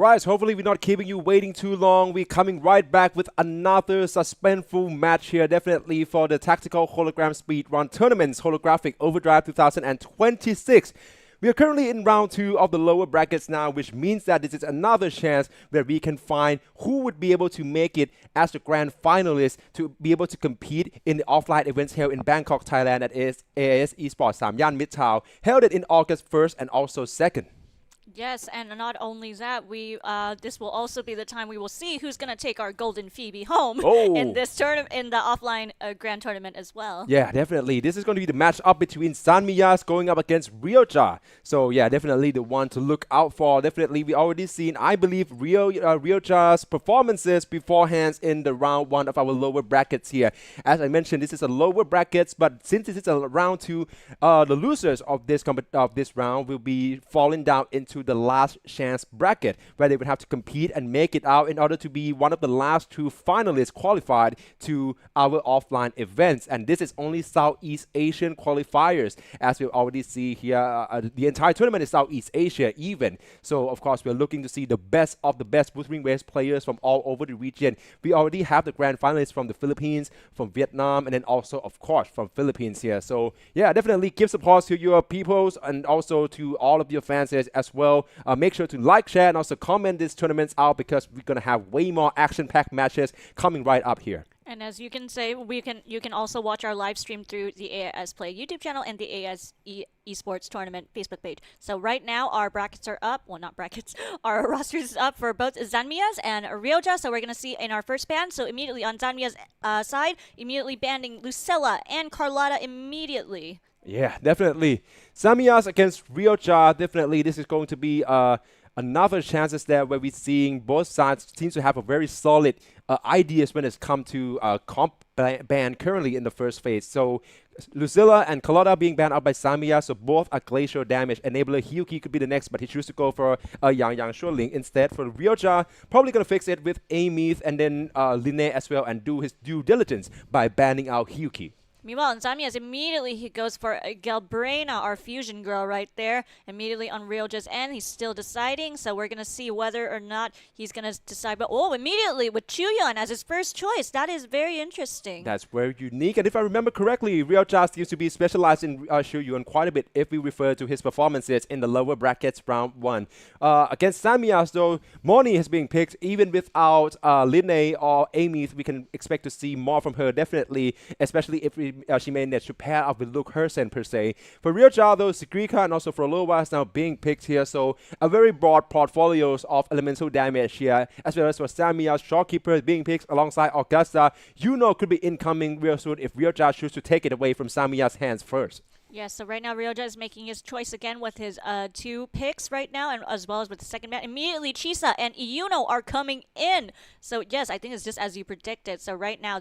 Alright, so hopefully we're not keeping you waiting too long. We're coming right back with another suspenseful match here, definitely for the Tactical Hologram Speedrun Tournament's Holographic Overdrive 2026. We are currently in round 2 of the lower brackets now, which means that this is another chance where we can find who would be able to make it as the grand finalist to be able to compete in the offline events held in Bangkok, Thailand at AS eSports Samyan Mitrtown, held it in August 1st and also 2nd.
Yes, and not only that, this will also be the time we will see who's gonna take our golden Phoebe home in this tournament, in the offline grand tournament as well.
Yeah, definitely. This is going to be the match up between Sanmiyas going up against Ryoja. So yeah, definitely the one to look out for. Definitely, we already seen, I believe, Ryoja's performances beforehand in the round 1 of our lower brackets here. As I mentioned, this is a lower brackets, but since this is a round 2, the losers of this round will be falling down into the last chance bracket, where they would have to compete and make it out in order to be one of the last 2 finalists qualified to our offline events. And this is only Southeast Asian qualifiers, as we already see here. The entire tournament is Southeast Asia even. So of course we're looking to see the best of the best Wuthering Waves players from all over the region. We already have the grand finalists from the Philippines, from Vietnam, and then also of course from Philippines here. So yeah, definitely give support to your peoples and also to all of your fans as well. Make sure to like, share, and also comment these tournaments out, because we're gonna have way more action-packed matches coming right up here.
And as you can say, you can also watch our live stream through the AIS Play YouTube channel and the AIS eSports Tournament Facebook page. So right now our brackets are up. Well, not brackets. Our roster is up for both Zanmias and Ryoja. So we're going to see in our first ban. So immediately on Zanmia's side, immediately banning Lucilla and Carlotta immediately.
Yeah, definitely. Samiyas against Ryoja, definitely this is going to be another chances there where we're seeing both sides seem to have a very solid ideas when it's come to comp ban currently in the first phase. So Lucilla and Carlotta being banned out by Samia, so both are glacial damage. Enabler Hyuki could be the next, but he chooses to go for Yang Shuling instead. For Ryoja, probably going to fix it with Amith and then Linne as well, and do his due diligence by banning out Hyuki.
Meanwhile, in Zamias, immediately he goes for Galbrena, our fusion girl right there, immediately on Ryoja's end. He's still deciding, so we're going to see whether or not he's going to decide. But immediately with Chuyeon as his first choice. That is very interesting.
That's very unique. And if I remember correctly, Ryoja seems to be specialized in Chuyeon quite a bit if we refer to his performances in the lower brackets round 1. Against Zamias, though, Moni is being picked. Even without Linne or Amith, we can expect to see more from her, definitely, especially if she managed to pair up with Luke Hersen per se. For Ryoja, though, Sigrika and also for Lowa is now being picked here, so a very broad portfolios of elemental damage here, as well as for Samia's Shopkeeper being picked alongside Augusta. Could be incoming real soon if Ryoja chooses to take it away from Samia's hands first.
Yes, so right now Ryoja is making his choice again with his 2 picks right now, and as well as with the second ban. Immediately Chisa and Iyuno are coming in. So yes, I think it's just as you predicted. So right now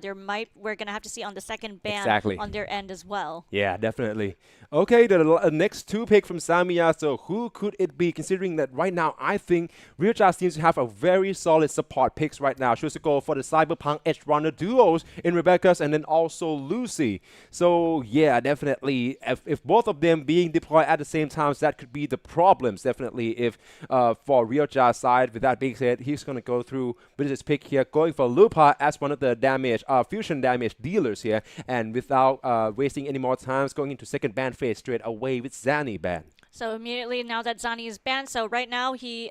we're gonna have to see on the second ban on their end as well.
Yeah, definitely. Okay, the next 2 pick from Samia. So who could it be? Considering that right now I think Ryoja seems to have a very solid support picks right now. She was to go for the Cyberpunk Edge Runner duos in Rebecca's and then also Lucy. So yeah, definitely. If both of them being deployed at the same time, so that could be the problems, definitely, if for Ryoja's side. With that being said, he's going to go through with his pick here, going for Lupa as one of the damage, fusion damage dealers here, and without wasting any more time, going into second ban phase straight away with Zani ban.
So immediately now that Zani is banned, so right now he,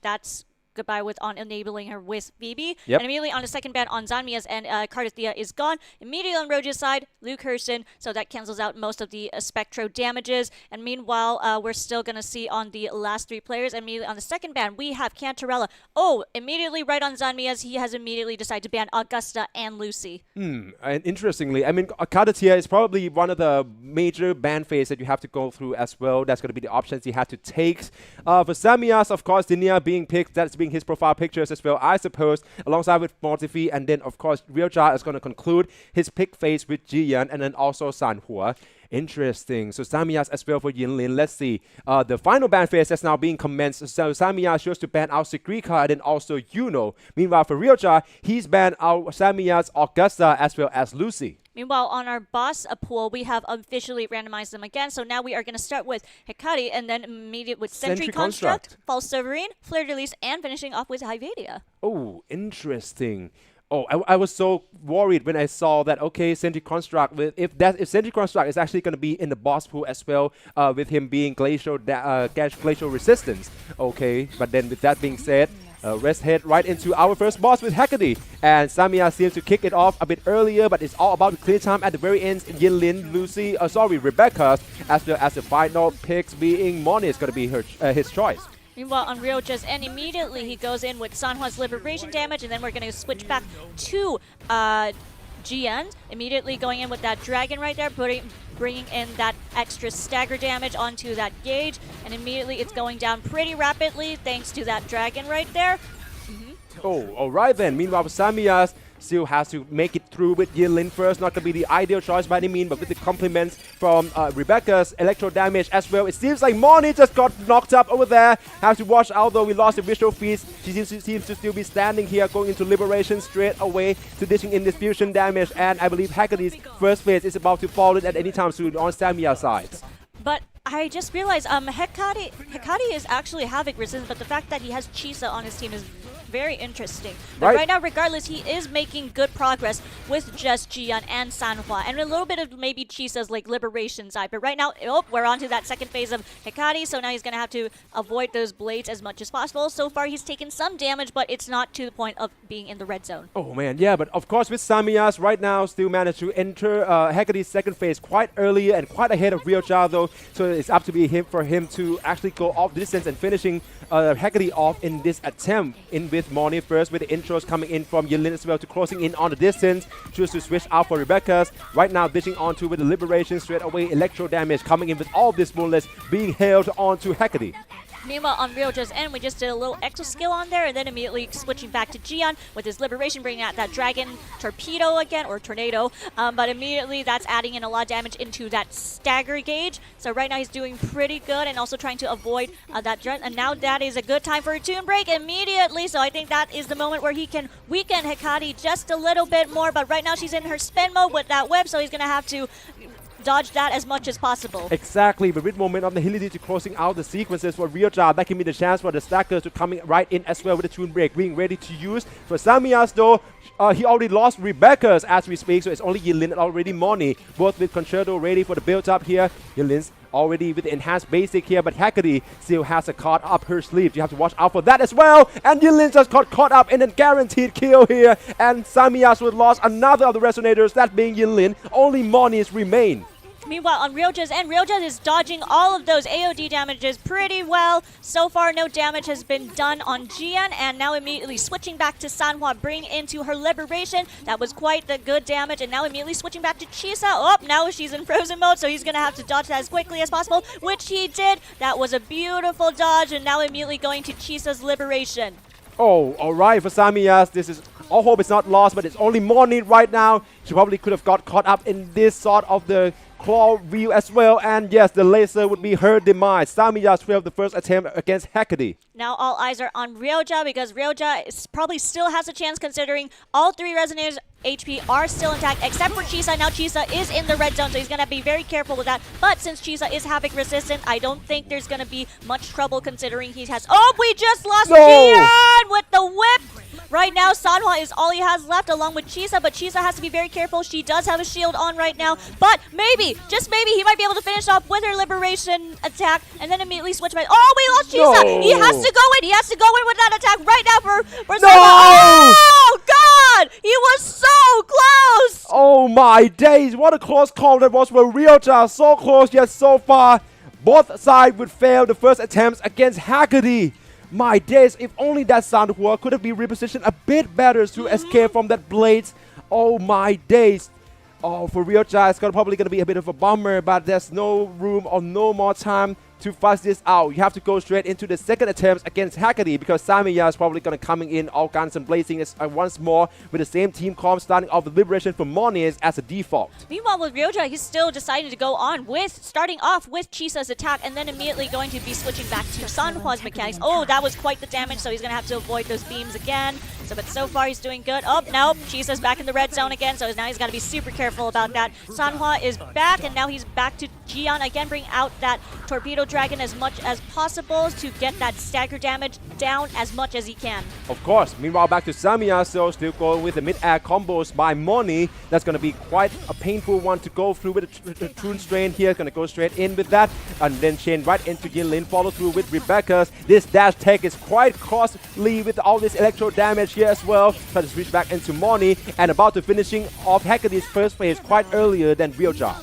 that's goodbye on enabling her with Phoebe.
Yep.
And immediately on the second ban on Zanmia's and Cardathea is gone. Immediately on Roja's side, Luke Herson, so that cancels out most of the Spectro damages. And meanwhile, we're still going to see on the last 3 players. Immediately on the second ban, we have Cantarella. Immediately right on Zanmia's, he has immediately decided to ban Augusta and Lucy.
And interestingly, I mean, Cardathea is probably one of the major ban phases that you have to go through as well. That's going to be the options you have to take. For Samias, of course, Dinia being picked, that's being his profile pictures as well, I suppose, alongside with Mortifi, and then of course Ryoja is going to conclude his pick phase with Jiyan and then also Sanhua. Interesting. So Samiyas as well for Yinlin. Let's see. The final ban phase is now being commenced. So Samiyas chose to ban out Sigrika and then also Meanwhile for Ryoja, he's banned out Samiyas, Augusta as well as Lucy.
Meanwhile, on our boss pool, we have officially randomized them again. So now we are going to start with Hikari and then immediate with Sentry Construct, False Sovereign, Fleur de Lis, and finishing off with Hyvadia.
Oh, interesting. Oh, I was so worried when I saw that. Okay, Sentry Construct. If Sentry Construct is actually going to be in the boss pool as well, with him being glacial resistance. Okay, but then with that being said, let's head right into our first boss with Hecate. And Samya seems to kick it off a bit earlier, but it's all about the clear time at the very end. Yinlin, Rebecca, as the final picks being Moni is going to be his choice.
Meanwhile, on Ryoja's end, immediately he goes in with Sanhwa's Liberation damage, and then we're going to switch back to GN. Immediately going in with that Dragon right there, bringing in that extra stagger damage onto that gauge, and immediately it's going down pretty rapidly thanks to that Dragon right there.
Oh, alright then. Meanwhile, Samya still has to make it through with Yinlin first. Not going to be the ideal choice by any means, but with the compliments from Rebecca's electro damage as well. It seems like Moni just got knocked up over there. Have to watch out though. We lost the visual feeds. She seems to still be standing here, going into Liberation straight away to dishing in this fusion damage. And I believe Hacate's first phase is about to fall in at any time soon on Samya's side.
But I just realized Hecate is actually Havoc resistant, but the fact that he has Chisa on his team is very interesting. But right now, regardless, he is making good progress with just Jian and Sanhua, and a little bit of maybe Chisa's like liberation side. But right now, we're on to that second phase of Hecate, so now he's going to have to avoid those blades as much as possible. So far, he's taken some damage, but it's not to the point of being in the red zone.
Oh man, yeah, but of course with Samyas right now still managed to enter Hecate's second phase quite early and quite ahead of Ryoja though, so it's up to be for him to actually go off distance and finishing Hecate off in this attempt in with Moni first, with the intros coming in from Yinlin as well to closing in on the distance. Choose to switch out for Rebecca's. Right now dishing onto with the Liberation straight away, electro damage coming in with all this bullets being held onto Hecate.
Meanwhile, on Ryoja's end, we just did a little extra skill on there, and then immediately switching back to Jian with his Liberation, bringing out that Dragon Torpedo again, or Tornado. But immediately that's adding in a lot of damage into that stagger gauge. So right now he's doing pretty good, and also trying to avoid that Dread. And now that is a good time for a Toon Break immediately. So I think that is the moment where he can weaken Hecate just a little bit more. But right now she's in her spin mode with that web, so he's going to have to dodge that as much as possible.
Exactly, but with moment of nihility to closing out the sequences for Ryoja, that can be the chance for the stackers to coming right in as well with the Toon Break being ready to use. For Samyas though, he already lost Rebecca's as we speak, so it's only Yinlin and already Moni, both with Concerto ready for the build up here. Yinlin's already with the enhanced basic here, but Hecate still has a card up her sleeve. You have to watch out for that as well. And Yinlin just got caught up in a guaranteed kill here. And Samyas would lost another of the resonators, that being Yinlin. Only Moni's remain.
Meanwhile, on Ryoja's end, Ryoja is dodging all of those AOD damages pretty well. So far, no damage has been done on Jian, and now immediately switching back to Sanhua, bringing into her Liberation. That was quite the good damage, and now immediately switching back to Chisa. Oh, now she's in frozen mode, so he's going to have to dodge that as quickly as possible, which he did. That was a beautiful dodge, and now immediately going to Chisa's Liberation.
Oh, alright for Samyas. This is, all hope is not lost, but it's only Moni right now. She probably could have got caught up in this sort of the claw view as well, and yes, the laser would be her demise. Samyas failed the first attempt against Hecate.
Now all eyes are on Ryoja, because Ryoja probably still has a chance, considering all three Resonators HP are still intact, except for Chisa. Now Chisa is in the red zone, so he's going to be very careful with that. But since Chisa is Havoc resistant, I don't think there's going to be much trouble, considering he has... Oh, we just lost Jian with the whip! Right now, Sanhua is all he has left, along with Chisa, but Chisa has to be very careful. She does have a shield on right now, but maybe, just maybe, he might be able to finish off with her Liberation attack, and then immediately switch back. Oh, we lost Chisa!
No.
He has to go in! He has to go in with that attack right now for
No!
Sanhua. Oh, God! He was so close!
Oh my days, what a close call that was for Ryoja. So close yet so far. Both sides would fail the first attempts against Hecate. My days, if only that Sanhua could have been repositioned a bit better to escape from that blades. Oh my days. Oh, for Ryoja, it's probably going to be a bit of a bummer, but there's no room or no more time to fuss this out. You have to go straight into the second attempts against Hecate, because Samya is probably going to coming in all guns and blazing once more with the same team comp, starting off with Liberation for Moniz as a default.
Meanwhile, with Ryoja, he's still deciding to go on with, starting off with Chisa's attack, and then immediately going to be switching back to Sanhua's mechanics. Oh, that was quite the damage, so he's going to have to avoid those beams again. But so far he's doing good. Oh, nope. Chisa's back in the red zone again, so now he's got to be super careful about that. Sanhua is back, and now he's back to Jian again, bring out that Torpedo Dragon as much as possible to get that stagger damage down as much as he can.
Of course. Meanwhile, back to Samyan, so still going with the mid-air combos by Moni. That's going to be quite a painful one to go through with the Toon Strain here. Going to go straight in with that, and then chain right into Yinlin, follow through with Rebecca's. This dash tech is quite costly with all this electro damage here as well. Try to switch back into Moni, and about to finishing off Hackney's first phase quite earlier than Realja.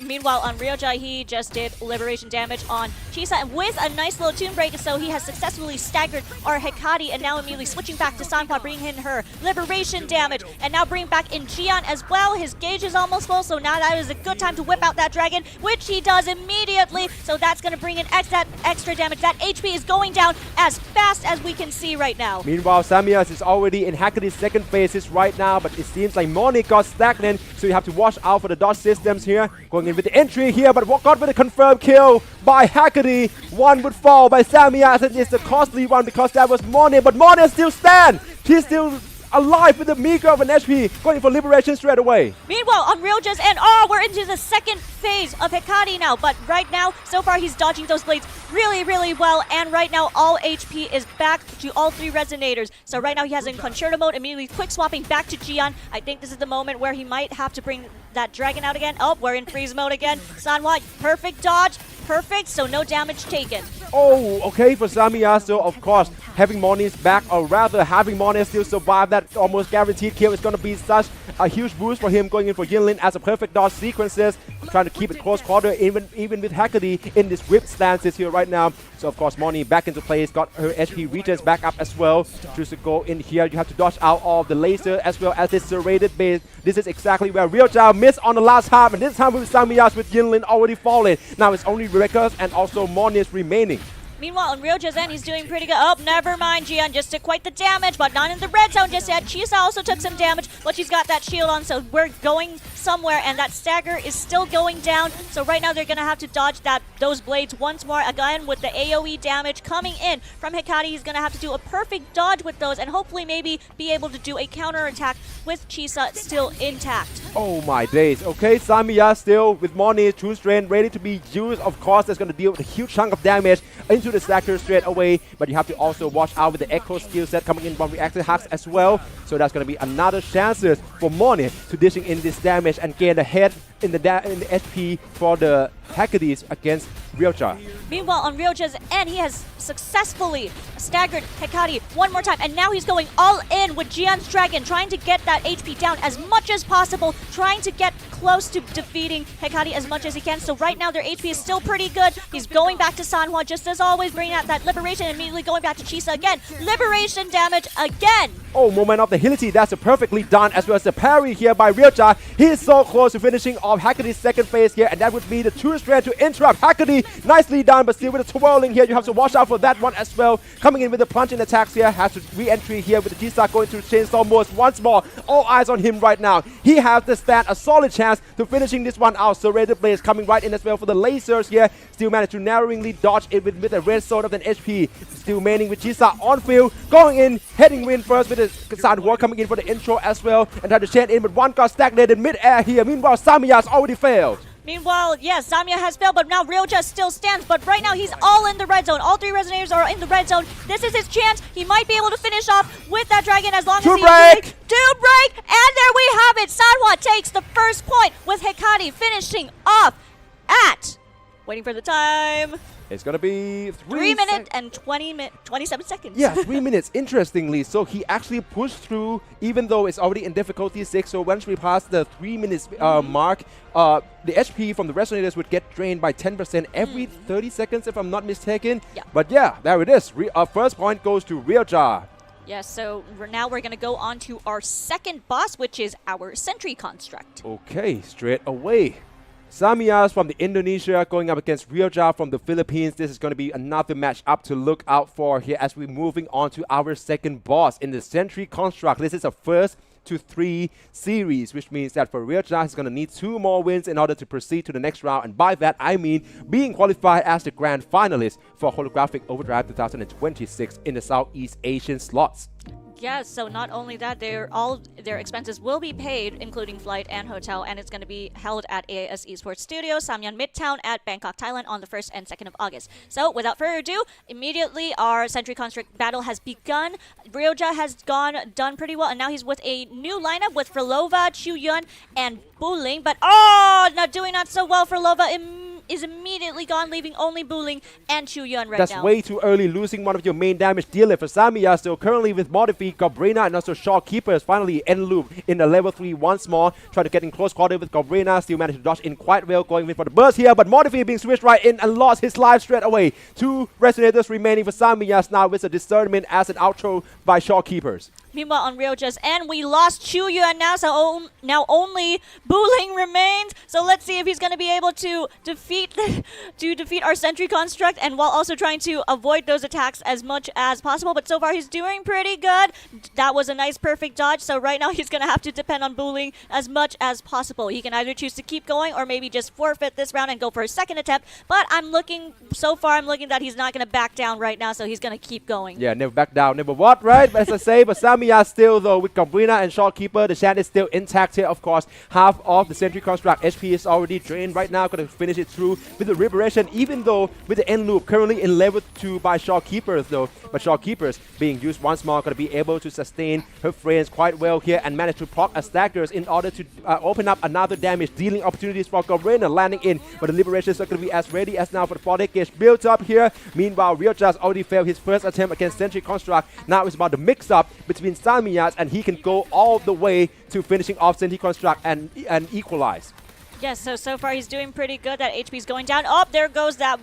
Meanwhile, on Realja, he just did liberation damage on Chisa and with a nice little Toon Break, so he has successfully staggered our Hekati, and now immediately switching back to Sanhua, bringing in her liberation damage, and now bring back in Jian as well. His gauge is almost full, so now that is a good time to whip out that dragon, which he does immediately, so that's going to bring in extra damage. That HP is going down as fast as we can see right now.
Meanwhile, Samyan is already in Hackney's second phases right now, but it seems like Moni got stagnant, so you have to watch out for the dodge systems here. Going in with the entry here, but got with a confirmed kill by Hackney. One would fall by Samyan, and it's a costly one because that was Moni, but Moni still stands. She's still alive with a meager of an HP, going for liberation straight away.
Meanwhile, on Realja's end, we're into the second phase of Hekati now, but right now, so far he's dodging those blades really, really well, and right now all HP is back to all three resonators. So right now he has in concerto mode, immediately quick swapping back to Jian. I think this is the moment where he might have to bring that dragon out again. Oh, we're in freeze mode again. Sanhua, perfect dodge. Perfect, so no damage taken.
Oh, okay, for Samyan, so of course, having Moni's back, or rather having Moni still survive that almost guaranteed kill is going to be such a huge boost for him, going in for Yinlin as a perfect dodge sequences, trying to keep it close quarter, even with Hackney in this whip stances here right now. So of course, Moni back into place, got her HP regens back up as well. Just to go in here, you have to dodge out of the laser as well as this serrated base. This is exactly where Realja missed on the last half, and this time with Samyan with Yinlin already falling. Now it's only Rebecca's and also Moni's remaining.
Meanwhile, on Realja's end, he's doing pretty good. Oh, never mind, Jian just took quite the damage, but not in the red zone just yet. Chisa also took some damage, but she's got that shield on, so we're going somewhere, and that stagger is still going down. So right now, they're going to have to dodge those blades once more. Again, with the AoE damage coming in from Hekati, he's going to have to do a perfect dodge with those, and hopefully maybe be able to do a counterattack with Chisa still intact.
Oh my days. Okay, Samyan still with Moni's Toon Strain ready to be used. Of course, that's going to deal with a huge chunk of damage into the stacker straight away, but you have to also watch out with the Echo skill set coming in from reactive hacks as well. So that's going to be another chances for Moni to dishing in this damage and gain the head in the HP for the Hackadees against Realja.
Meanwhile, on Realja's end, he has successfully staggered Hekati one more time, and now he's going all in with Jian's Dragon, trying to get that HP down as much as possible, trying to get close to defeating Hekati as much as he can. So right now, their HP is still pretty good. He's going back to Sanhua, just as always, bringing out that liberation, and immediately going back to Chisa again. Liberation damage again.
Oh, moment of the Hility, that's a perfectly done, as well as the parry here by Realja. He's so close to finishing off Hackadee's second phase here, and that would be the Toon Strain to interrupt Hackney. Nicely done, but still with the twirling here, you have to watch out for that one as well. Coming in with the punching attacks here, has to re-entry here with the G-Star going to Chainsaw Moors once more. All eyes on him right now. He has to stand a solid chance to finishing this one out. Serrated Blades coming right in as well for the lasers here. Still managed to narrowingly dodge it with a red sword of an HP. Still remaining with G-Star on field, going in, heading win first with the Sanhua coming in for the intro as well, and try to chain in, but one got stagnated mid-air here. Meanwhile, Samyan's already failed.
Meanwhile, yes, Samyan has failed, but now Realja still stands. But right now, he's all in the red zone. All three resonators are in the red zone. This is his chance. He might be able to finish off with that dragon as long as he... Toon break! And there we have it. Sanhua takes the first point with Hekati finishing off at... Waiting for the time.
It's going to be
3 minutes and 27 seconds.
Yeah, 3 minutes. Interestingly, so he actually pushed through, even though it's already in difficulty 6. So once we pass the 3 minutes mark, the HP from the resonators would get drained by 10% every 30 seconds, if I'm not mistaken.
Yeah.
But yeah, there it is. Our first point goes to Realja.
Yes, so now we're going to go on to our second boss, which is our Sentry Construct.
Okay, straight away. Samyan from the Indonesia going up against Realja from the Philippines. This is going to be another match up to look out for here as we're moving on to our second boss in the Sentry Construct. This is a first to 3 series, which means that for Realja, he's going to need 2 more wins in order to proceed to the next round. And by that, I mean being qualified as the grand finalist for Holographic Overdrive 2026 in the Southeast Asian slots.
Yes, so not only that, their expenses will be paid, including flight and hotel, and it's going to be held at AAS Esports Studio, Samyan Mitrtown at Bangkok, Thailand on the 1st and 2nd of August. So without further ado, immediately our Sentry Construct battle has begun. Ryoja has done pretty well, and now he's with a new lineup with Frolova, Chuyun, and Buling. But not doing so well. Frolova is immediately gone, leaving only Buling and Chuyun right now.
That's way too early, losing one of your main damage dealer for Samyan. Still currently with Modify, Gobrina, and also Shopkeepers. Finally, end loop in the level 3 once more. Trying to get in close quarter with Gobrina. Still managed to dodge in quite well, going in for the burst here. But Modify being switched right in and lost his life straight away. 2 Resonators remaining for Samyan now with a discernment as an outro by Shopkeepers.
Meanwhile, on Ryoja's end, we lost Chuyun now, so now only Buling remains. So let's see if he's going to be able to defeat our Sentry Construct, and while also trying to avoid those attacks as much as possible. But so far, he's doing pretty good. That was a nice, perfect dodge. So right now, he's going to have to depend on Buling as much as possible. He can either choose to keep going or maybe just forfeit this round and go for a second attempt. But so far, I'm looking that he's not going to back down right now, so he's going to keep going.
Yeah, never back down, never what, right? As I say, but Samyan still, though, with Gobrina and Shopkeeper, the chance is still intact here, of course. Half of the Sentry Construct HP is already drained right now. Going to finish it through with the Liberation, even though with the end loop currently in level 2 by Shopkeepers, though. But Shopkeepers being used once more, going to be able to sustain her friends quite well here and manage to proc a Stackers in order to open up another damage dealing opportunities for Gobrina landing in. But the Liberations are going to be as ready as now for the 40 gauge built up here. Meanwhile, Ryoja's already failed his first attempt against Sentry Construct. Now it's about the mix up between Samyan, and he can go all the way to finishing off Sentry Construct and equalize.
Yes, so far he's doing pretty good. That HP's going down. Oh, there goes that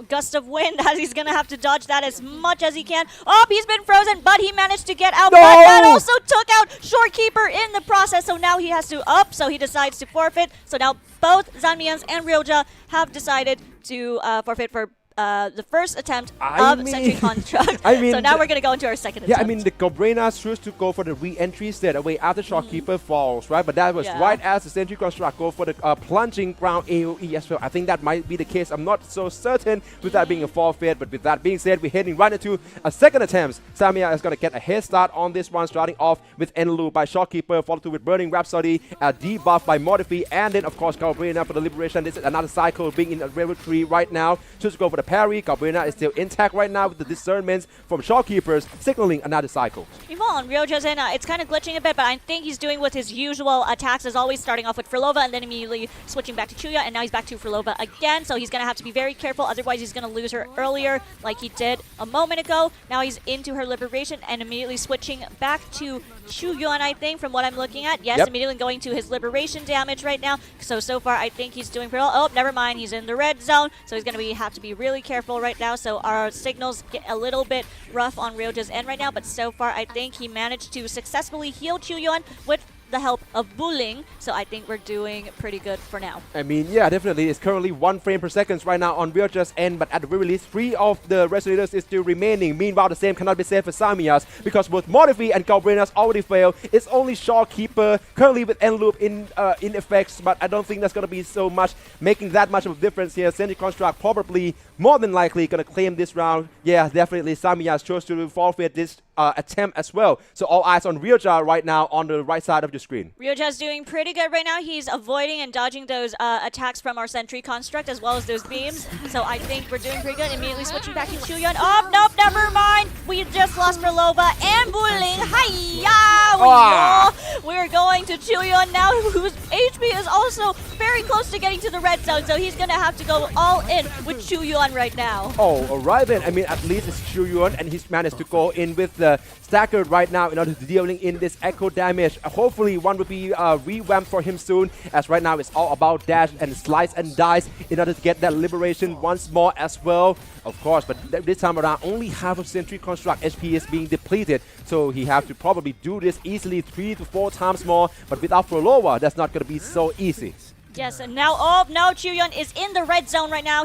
gust of wind that he's going to have to dodge that as much as he can. Oh, he's been frozen, but he managed to get out.
No!
But that also took out Shorekeeper in the process, so now he has to up, so he decides to forfeit. So now both Zanmians and Ryoja have decided to forfeit for the first attempt of Sentry Construct. So now we're going to go into our second attempt.
Yeah, I mean, the Gobrina choose to go for the re-entry straight away after Shopkeeper falls, right? But that was right as the Sentry Construct go for the plunging ground AoE as well. I think that might be the case. I'm not so certain with that being a forfeit, but with that being said, we're heading right into a second attempt. Samyan is going to get a head start on this one, starting off with Enlu by Shopkeeper, followed through with Burning Rhapsody, a debuff by Modify, and then, of course, Gobrina for the Liberation. This is another cycle being in level 3 right now. Choose to go for the parry. Gobrina is still intact right now with the discernments from Shopkeepers, signaling another cycle.
Meanwhile, on Ryoja's end, it's kind of glitching a bit, but I think he's doing with his usual attacks as always, starting off with Frolova and then immediately switching back to Chuya, and now he's back to Frolova again, so he's going to have to be very careful, otherwise he's going to lose her earlier like he did a moment ago. Now he's into her Liberation and immediately switching back to Chuyun, I think, from what I'm looking at. Yes, immediately going to his Liberation damage right now. So far, I think he's doing pretty well. Oh, never mind. He's in the red zone, so he's going to have to be really careful right now. So our signals get a little bit rough on Ryoja's end right now, but so far, I think he managed to successfully heal Chuyun with the help of Buling, so I think we're doing pretty good for now.
I mean, yeah, definitely. It's currently 1 frame per second right now on Ryoja's end, but at the very least, 3 of the Resonators is still remaining. Meanwhile, the same cannot be said for Samyan's, because both Modify and Gobrina's already failed. It's only Shopkeeper currently with end loop in effects, but I don't think that's going to be so much, making that much of a difference here. Sentry Construct probably, more than likely, going to claim this round. Yeah, definitely, Samyan's chose to forfeit this attempt as well. So all eyes on Ryoja right now on the right side of the screen.
Ryoja's doing pretty good right now. He's avoiding and dodging those attacks from our Sentry Construct as well as those beams. So I think we're doing pretty good. Immediately switching back to Chuyun. Oh, nope, never mind. We just lost Frolova and Buling. Hiya! We're going to Chuyun now, whose HP is also very close to getting to the red zone. So he's going to have to go all in with Chuyun right now.
Oh, alright then. I mean, at least it's Chuyun, and he's managed to go in with the Stacker right now in order to dealing in this echo damage. Hopefully one will be revamped for him soon, as right now it's all about dash and slice and dice in order to get that Liberation once more as well. Of course, but this time around only half of Sentry Construct HP is being depleted, so he have to probably do this easily 3 to 4 times more, but without Frolova, that's not going to be so easy.
Yes, and now, oh, no, Chuyun is in the red zone right now.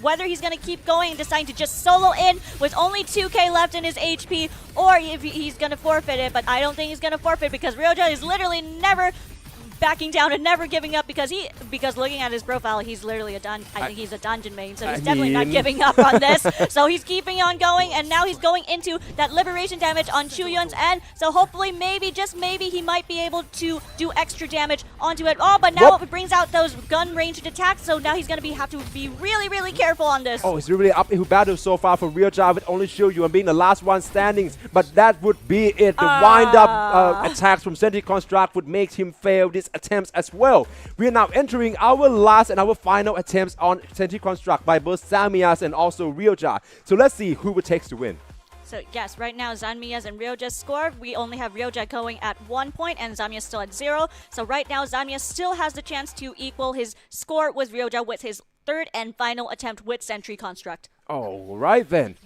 Whether he's going to keep going and deciding to just solo in with only 2k left in his HP, or if he's going to forfeit it, but I don't think he's going to forfeit because Ryoja is literally never backing down and never giving up because looking at his profile, he's literally I think he's a dungeon main, so he's definitely not giving up on this. So he's keeping on going, and now he's going into that liberation damage on Chuyun's end. So hopefully, maybe, just maybe, he might be able to do extra damage onto it. Oh, but now it brings out those gun ranged attacks, so now he's going to have to be really, really careful on this.
Oh, it's really uphill battle so far for Realja with only Chuyun being the last one standing. But that would be it. The wind-up attacks from Sentry Construct would make him fail these attempts as well. We are now entering our last and our final attempts on Sentry Construct by both Samyas and also Realja. So let's see who it takes to win.
So yes, right now Zanmia's and Ryoja's score, we only have Ryoja going at 1 point and Zamia still at 0. So right now Zamia still has the chance to equal his score with Ryoja with his third and final attempt with Sentry Construct.
All right then.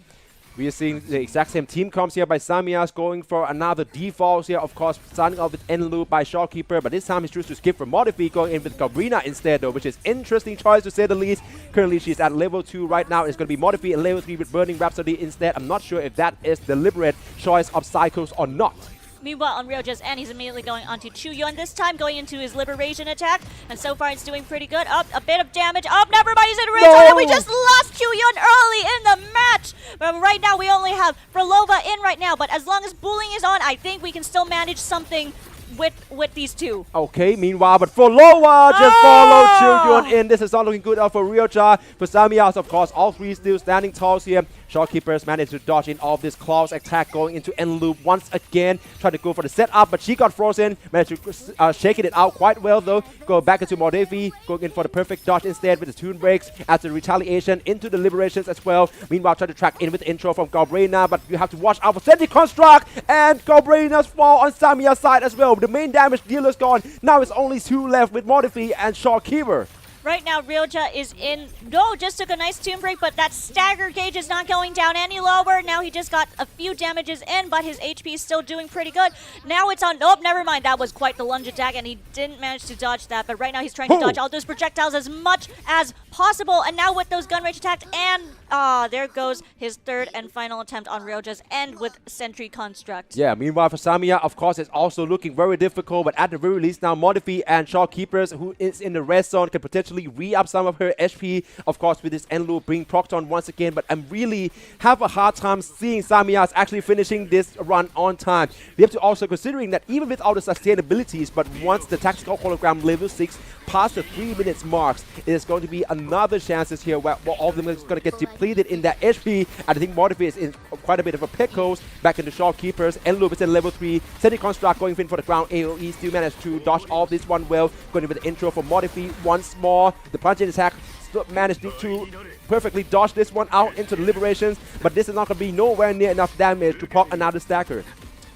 We are seeing the exact same team comps here by Samyas going for another default here. Of course, starting off with End Loop by Shopkeeper, but this time he's chooses to skip for Modify, going in with Gabrina instead though, which is interesting choice to say the least. Currently, she's at level 2 right now. It's going to be Modify and level 3 with Burning Rhapsody instead. I'm not sure if that is deliberate choice of Cycles or not.
Meanwhile, on Ryoja's end, he's immediately going onto Chuyun this time, going into his Liberation attack. And so far, it's doing pretty good. Up, a bit of damage. Up, never mind, he's in range. And we just lost Chuyun early in the match. But right now, we only have Frolova in right now. But as long as Bullying is on, I think we can still manage something with these two.
Okay, meanwhile, but for Loa, just follow Chuyun in. This is not looking good out for Ryoja. For Samyas, of course, all three still standing tall here. Shopkeepers managed to dodge in all of this claws attack going into end loop once again. Tried to go for the setup, but she got frozen. Managed to shake it out quite well though. Go back into Mordevi, going in for the perfect dodge instead with the tune breaks. After the retaliation into the liberations as well. Meanwhile, try to track in with the intro from Galbrina, but you have to watch out for Sentry Construct, and Galbrina's fall on Samia's side as well. The main damage dealer's gone. Now it's only 2 left with Mordevi and Shopkeeper.
Right now, Ryoja is in. No, just took a nice tune break, but that stagger gauge is not going down any lower. Now he just got a few damages in, but his HP is still doing pretty good. Now it's on. Nope, never mind. That was quite the lunge attack, and he didn't manage to dodge that. But right now, he's trying to dodge all those projectiles as much as possible. And now with those gun range attacks, and there goes his third and final attempt on Ryoja's end with Sentry Construct.
Yeah, meanwhile for Samia, of course, it's also looking very difficult. But at the very least now, Modify and Shopkeepers, who is in the red zone, can potentially re-up some of her HP, of course, with this end loop being procced on once again. But I'm really have a hard time seeing Samyas actually finishing this run on time. We have to also considering that even with all the sustainabilities, but once the tactical hologram level 6 past the 3 minutes marks, it is going to be another chances here where all of them is going to get depleted in their HP. And I think Modify is in quite a bit of a pickles. Back in the Shopkeepers, end loop is in level 3. Sentry Construct going in for the ground AoE, still managed to dodge all this one well. Going in with the intro for Modify once more. The punch attack managed to perfectly dodge this one out into the liberations, but this is not going to be nowhere near enough damage to proc another stacker.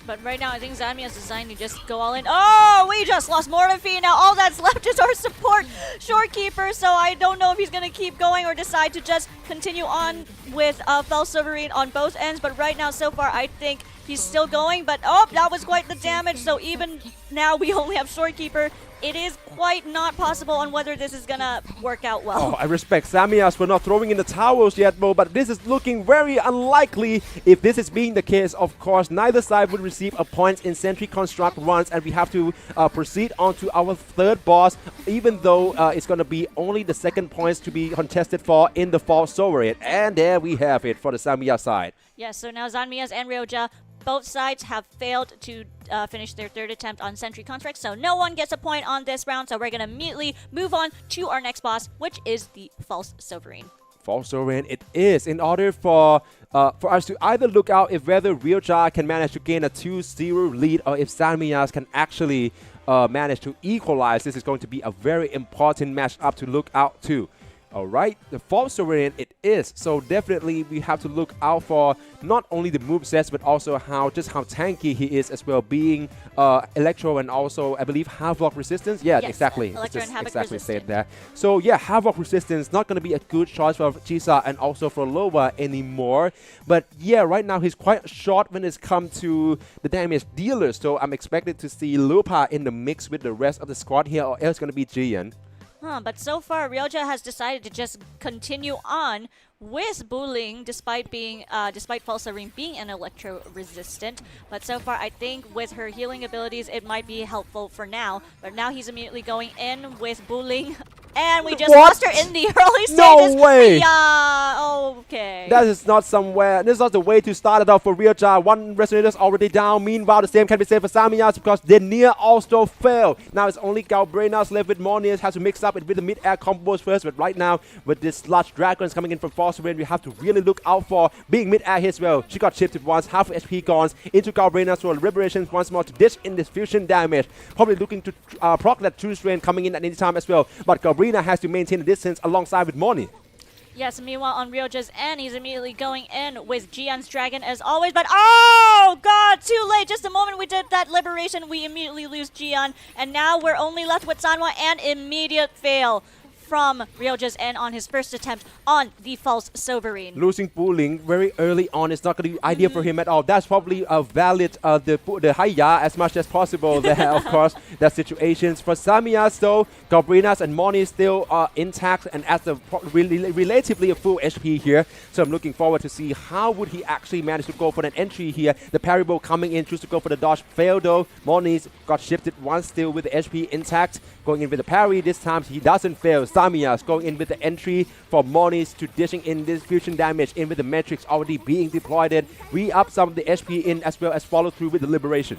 But right now, I think Zamia is designed to just go all in. Oh, we just lost Mordefi. Now all that's left is our support Shorekeeper. So I don't know if he's going to keep going or decide to just continue on with Fel Sovereign on both ends. But right now, so far, I think he's still going. But oh, that was quite the damage. So even now, we only have Shorekeeper. It is quite not possible on whether this is going to work out well.
Oh, I respect Samyas for not throwing in the towels yet, Mo, but this is looking very unlikely. If this is being the case, of course, neither side would receive a point in Sentry Construct runs, and we have to proceed on to our third boss, even though it's going to be only the second points to be contested for in the False Sovereign. And there we have it for the Samyas side.
Yes, so now Zanmias and Ryoja, both sides have failed to finish their third attempt on Sentry Construct, so no one gets a point on this round, so we're going to immediately move on to our next boss, which is the False Sovereign.
False Sovereign it is, in order for us to either look out if whether Ryoja can manage to gain a 2-0 lead or if Zanmias can actually manage to equalize. This is going to be a very important matchup to look out to. Alright, the False Sovereign it is, so definitely we have to look out for not only the movesets but also how tanky he is as well, being Electro and also I believe Havoc resistance. Yeah, yes, exactly.
Electro and Havoc
exactly
resistant.
said that. So yeah, Havoc resistance not going to be a good choice for Chisa and also for Loba anymore. But yeah, right now he's quite short when it's come to the damage dealers, so I'm expected to see Lupa in the mix with the rest of the squad here, or else it's going to be Jian.
But so far, Ryoja has decided to just continue on with Buling, despite False Serene being an electro resistant. But so far, I think with her healing abilities, it might be helpful for now. But now he's immediately going in with Buling. And we just lost her in the early stages.
No way!
Yeah, okay.
That is not somewhere. This is not the way to start it off for Realja. One Resonator's already down. Meanwhile, the same can be said for Samyan because Denier also failed. Now it's only Galbrenas left with Monius. Has to mix up it with the mid-air combos first. But right now, with this large dragons coming in from False Serene, we have to really look out for being mid-air here as well. She got shifted once, half HP gone into Galbrenas for Liberations once more to dish in this fusion damage. Probably looking to proc that True Strain coming in at any time as well. But Galbrenas has to maintain the distance alongside with Moni.
Yes, meanwhile on Ryoja's end, he's immediately going in with Jian's Dragon as always, but oh god, too late. Just the moment we did that liberation, we immediately lose Jian, and now we're only left with Sanwa and immediate fail from Ryoja's end on his first attempt on the False Sovereign.
Losing Buling very early on is not going to be ideal for him at all. That's probably a valid the Haya as much as possible there, of course. That situations for Samyan though, Galbrenas and Moni still are intact and at the relatively a full HP here. So I'm looking forward to see how would he actually manage to go for an entry here. The parry bow coming in, choose to go for the dodge, failed though. Moni's got shifted once still with the HP intact. Going in with the parry, this time he doesn't fail. Samyan's going in with the entry for Moni's to dishing in this fusion damage in with the Matrix already being deployed in. We up some of the HP in as well as follow through with the liberation.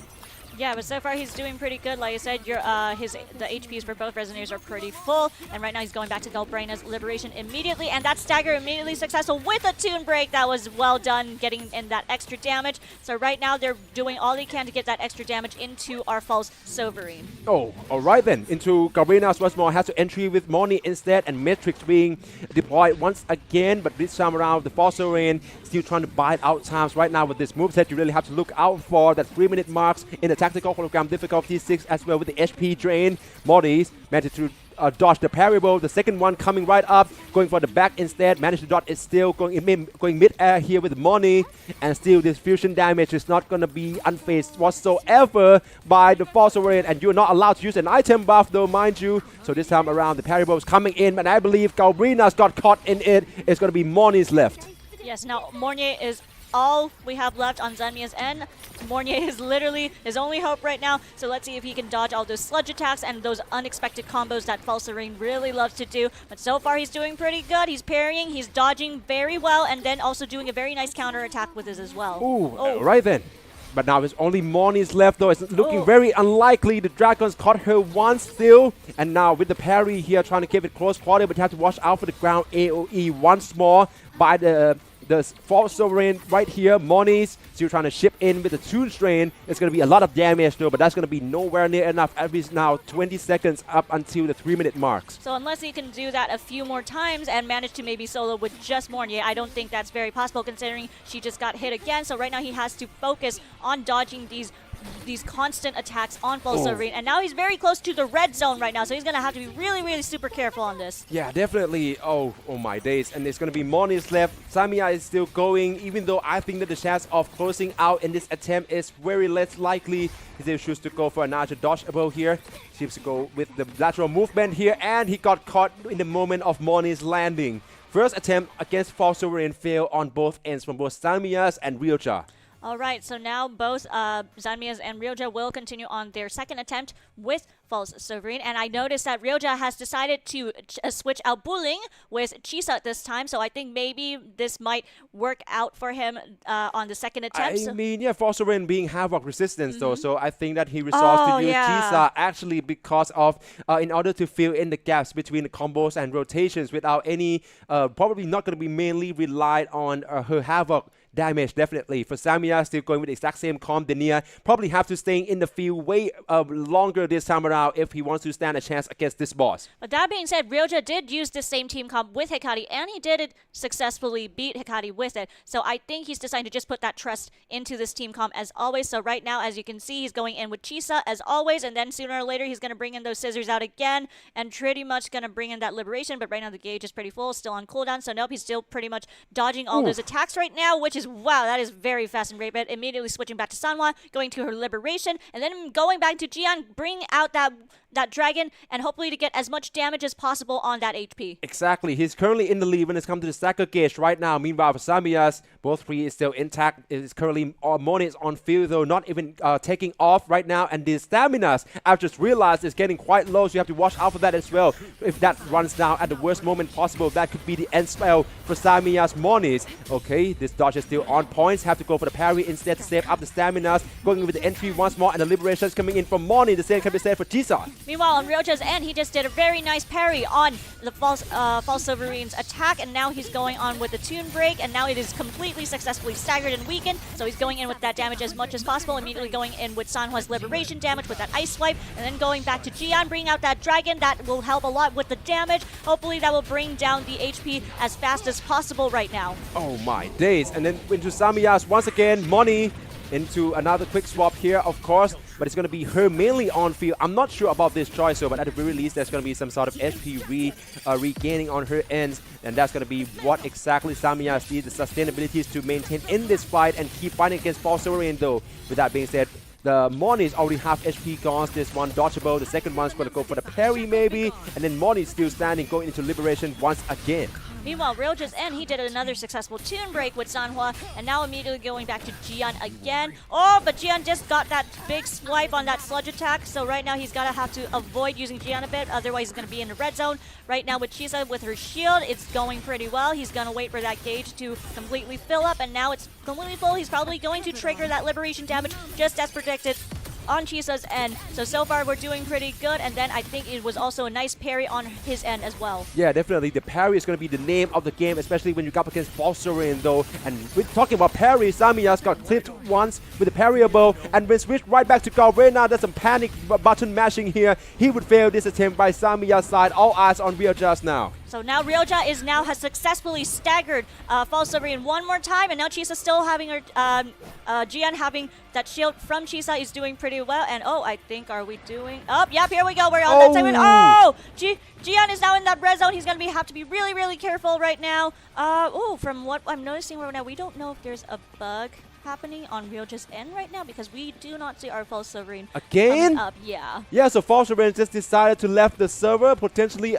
Yeah, but so far he's doing pretty good. Like I said, the HPs for both Resonators are pretty full. And right now he's going back to Galbrena's Liberation immediately. And that stagger immediately successful with a Toon Break. That was well done, getting in that extra damage. So right now they're doing all they can to get that extra damage into our False Sovereign.
Oh, alright then. Into Galbrenas once more. Has to entry with Moni instead. And Matrix being deployed once again. But this time around, the False Sovereign still trying to bide out times. Right now with this moveset, you really have to look out for that 3-minute marks in the tactical hologram difficulty 6 as well with the HP drain. Moni's managed to dodge the parry bow. The second one coming right up, going for the back instead. Managed to dodge it still, going mid-air here with Moni. And still this fusion damage is not going to be unfazed whatsoever by the False Sovereign. And you're not allowed to use an item buff though, mind you. So this time around the parry bow is coming in. And I believe Galbrenas got caught in it. It's going to be Moni's left.
Yes, now Mornier is all we have left on Zanmia's end. Mornier is literally his only hope right now. So let's see if he can dodge all those sludge attacks and those unexpected combos that False Serene really loves to do. But so far he's doing pretty good. He's parrying, he's dodging very well, and then also doing a very nice counter attack with his as well.
Ooh, right then. But now it's only Moni's left though. It's looking very unlikely. The Dragons caught her once still. And now with the parry here, trying to keep it close quarter, but you have to watch out for the ground AoE once more by the False Sovereign right here. Moni's still trying to ship in with the Toon Strain. It's going to be a lot of damage though, but that's going to be nowhere near enough. At least now 20 seconds up until the 3-minute marks.
So unless he can do that a few more times and manage to maybe solo with just Mornier, I don't think that's very possible considering she just got hit again. So right now he has to focus on dodging these constant attacks on False Sovereign. And now he's very close to the red zone right now, so he's going to have to be really, really super careful on this.
Yeah, definitely. Oh my days. And it's going to be Moni's left. Samyan is still going, even though I think that the chance of closing out in this attempt is very less likely. He chooses to go for another dodgeable here. Seems to go with the lateral movement here, and he got caught in the moment of Moni's landing. First attempt against False Sovereign failed on both ends from both Samyan and Realja.
All right, so now both Zanmia's and Ryoja will continue on their second attempt with False Sovereign. And I noticed that Ryoja has decided to switch out Buling with Chisa this time. So I think maybe this might work out for him on the second attempt.
I mean, yeah, False Sovereign being Havoc resistance though. So I think that he resolves to use Chisa actually because of, in order to fill in the gaps between the combos and rotations without any, probably not going to be mainly relied on her Havoc damage, definitely. For Samyan, still going with the exact same comp. Denier probably have to stay in the field way longer this time around if he wants to stand a chance against this boss.
But that being said, Ryoja did use the same team comp with Hikari, and he did it successfully, beat Hikari with it. So I think he's deciding to just put that trust into this team comp as always. So right now, as you can see, he's going in with Chisa as always, and then sooner or later, he's going to bring in those scissors out again, and pretty much going to bring in that liberation. But right now, the gauge is pretty full, still on cooldown. So nope, he's still pretty much dodging all those attacks right now, which is, wow, that is very fast and great. But immediately switching back to Sanwa, going to her liberation, and then going back to Jian, bring out that that dragon and hopefully to get as much damage as possible on that HP.
Exactly. He's currently in the lead when it's come to the stacker gauge right now. Meanwhile, for Samyan, both three is still intact. It is currently Moni is on field though, not even taking off right now. And the stamina, I've just realized, is getting quite low. So you have to watch out for that as well. If that runs down at the worst moment possible, that could be the end spell for Samyan's Moni's. Okay, this dodge is still on points. Have to go for the parry instead to save up the stamina. Going with the entry once more, and the liberation is coming in from Moni. The same can be said for Jisa.
Meanwhile, on Ryoja's end, he just did a very nice parry on the false Silverine's attack, and now he's going on with the Toon Break, and now it is completely successfully staggered and weakened, so he's going in with that damage as much as possible, immediately going in with Sanhwa's Liberation damage with that Ice Swipe, and then going back to Jian, bringing out that Dragon. That will help a lot with the damage. Hopefully that will bring down the HP as fast as possible right now.
Oh my days. And then into Samyan once again, Moni into another quick swap here, of course, but it's going to be her mainly on field. I'm not sure about this choice, though, but at the very least, there's going to be some sort of HP regaining on her ends, and that's going to be what exactly Samyan needs, the sustainability is to maintain in this fight and keep fighting against False Sovereign, though. With that being said, the Moni is already half HP gone. This one dodgeable. The second one's going to go for the parry, maybe, and then Moni is still standing, going into Liberation once again.
Meanwhile, Ryoja's end, he did another successful Toon Break with Sanhwa, and now immediately going back to Jian again. Oh, but Jian just got that big swipe on that sludge attack, so right now he's got to have to avoid using Jian a bit, otherwise he's going to be in the red zone. Right now with Chisa with her shield, it's going pretty well. He's going to wait for that gauge to completely fill up, and now it's completely full. He's probably going to trigger that liberation damage just as predicted on Chisa's end. So far we're doing pretty good, and then I think it was also a nice parry on his end as well.
Yeah, definitely. The parry is going to be the name of the game, especially when you go up against False Sovereign, though. And we're talking about parry, Samyan got clipped once with the parryable, and when switched right back to Galrena, there's some panic button mashing here. He would fail this attempt by Samyan's side. All eyes on Ryoja just now.
So now Ryoja has successfully staggered False Sovereign one more time, and now Chisa still having her, Jian having that shield from Chisa is doing pretty well. And oh, I think, are we doing, oh, yep, here we go, we're on that segment. Oh, Jian is now in that red zone. He's going to have to be really, really careful right now. Oh, from what I'm noticing right now, we don't know if there's a bug happening on Ryoja's end right now, because we do not see our False Sovereign
again
up. Yeah,
so False Sovereign just decided to left the server. Potentially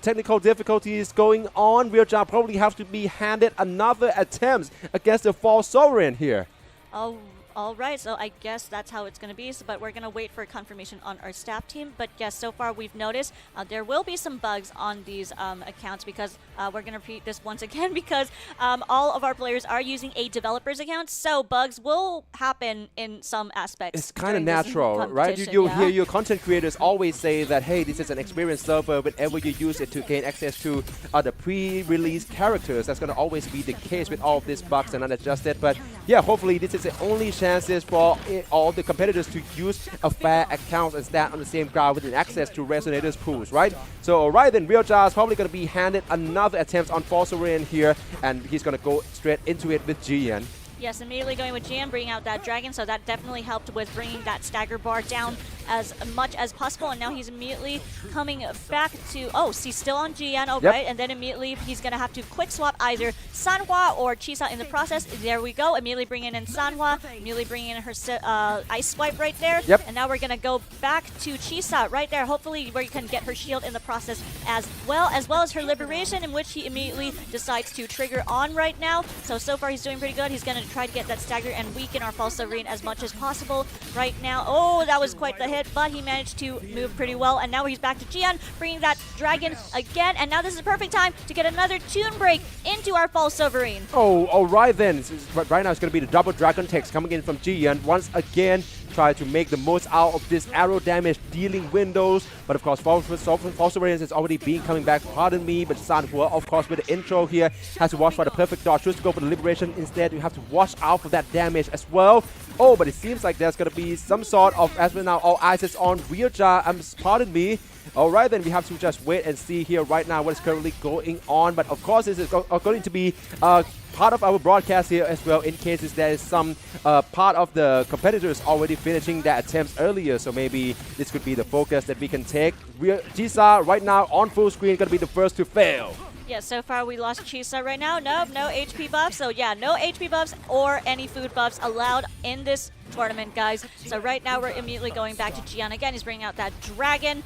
technical difficulties going on. Ryoja probably have to be handed another attempt against the False Sovereign here.
Oh, all right, so I guess that's how it's going to be. But we're going to wait for confirmation on our staff team. But yes, so far we've noticed there will be some bugs on these accounts, because we're going to repeat this once again, because all of our players are using a developer's account. So bugs will happen in some aspects.
It's kind of natural, right? You'll hear your content creators always say that, hey, this is an experienced server. Whenever you use it to gain access to the pre-release characters, that's going to always be the case with all of these bugs and unadjusted. But yeah, hopefully this is the only chances for all the competitors to use a fair account and stand on the same ground with access to Resonators pools, right? So alright then, Ryoja is probably going to be handed another attempt on False Sovereign here, and he's going to go straight into it with Jian.
Yes, immediately going with Jian, bringing out that dragon, so that definitely helped with bringing that stagger bar down as much as possible. And now he's immediately coming back to, oh, he's still on Jian, all right, and then immediately he's going to have to quick swap either Sanhwa or Chisa in the process. There we go, immediately bringing in Sanhwa, immediately bringing in her Ice Swipe right there. And now we're going to go back to Chisa right there, hopefully where you can get her shield in the process as well as her liberation, in which he immediately decides to trigger on right now. So far he's doing pretty good. He's going to try to get that stagger and weaken our False Sovereign as much as possible right now. Oh, that was quite the hit, but he managed to move pretty well. And now he's back to Jian, bringing that dragon again. And now this is a perfect time to get another Toon Break into our False Sovereign.
Oh, all right then. Right now it's going to be the double dragon text coming in from Jian. Once again, try to make the most out of this arrow damage dealing windows. But of course, False Sovereign is already being coming back. Pardon me, but Sanhua, of course, with the intro here, has to watch for the perfect dodge. Choose to go for the liberation instead. You have to watch out for that damage as well. Oh, but it seems like there's going to be some sort of, as well now, all eyes is on Ryoja. Pardon me. Alright, then we have to just wait and see here right now what is currently going on. But of course, this is going to be part of our broadcast here as well, in cases there is some part of the competitors already finishing their attempts earlier. So maybe this could be the focus that we can take. Jisa right now on full screen, going to be the first to fail.
Yeah, so far we lost Chisa right now. No HP buffs. So yeah, no HP buffs or any food buffs allowed in this tournament, guys. So right now we're immediately going back to Gian again. He's bringing out that dragon,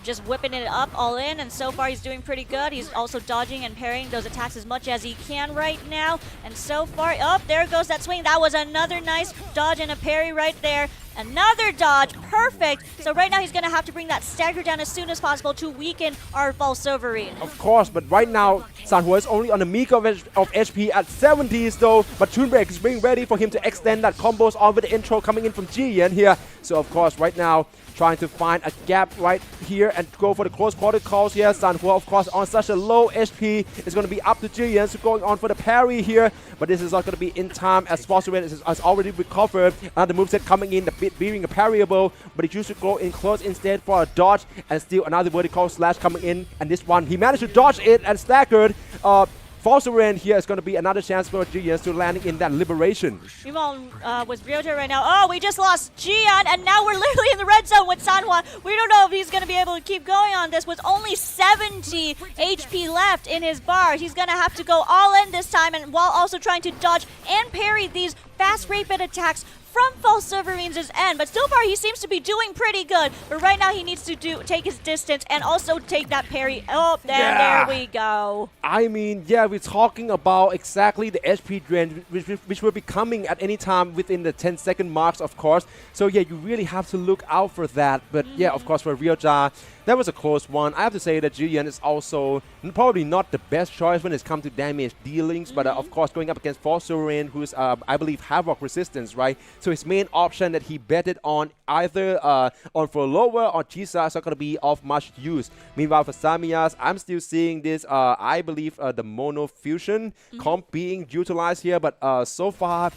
just whipping it up all in, and so far he's doing pretty good. He's also dodging and parrying those attacks as much as he can right now, and so far, oh, there goes that swing. That was another nice dodge and a parry right there. Another dodge, perfect. So right now he's going to have to bring that stagger down as soon as possible to weaken our Volsoverine.
Of course, but right now, Sanhua is only on a meek of HP at 70s though, but Toonbreak is being ready for him to extend that combos on with the intro coming in from Jiyan here. So of course, right now, trying to find a gap right here and go for the close quarter calls here. Sanhua, of course, on such a low HP, is going to be up to Jiyan, so going on for the parry here, but this is not going to be in time as Volsoverine has already recovered. Another moveset coming in, the bit being a parryable, but he used to go in close instead for a dodge, and still another vertical slash coming in, and this one, he managed to dodge it and staggered. Volsoverine here is going to be another chance for Jiyan to landing in that liberation.
Meanwhile, with Ryota right now, oh, we just lost Gian, and now we're literally in the red zone with Sanhua. We don't know if he's going to be able to keep going on this with only 70 HP left in his bar. He's going to have to go all in this time, and while also trying to dodge and parry these fast rapid attacks from Volsoverine's end, but so far he seems to be doing pretty good. But right now he needs to take his distance and also take that parry. Oh, there we go.
I mean, yeah, we're talking about exactly the HP drain, which will be coming at any time within the 10-second marks, of course. So yeah, you really have to look out for that. But yeah, of course, for Ryoja, that was a close one. I have to say that Jiyan is also probably not the best choice when it comes to damage dealings, but of course going up against Volsoverine, who's I believe Havoc resistance, right? So his main option that he betted on either on for lower or Chisa is not going to be of much use. Meanwhile for Samyas, I'm still seeing this, I believe the Mono Fusion comp being utilized here, but so far,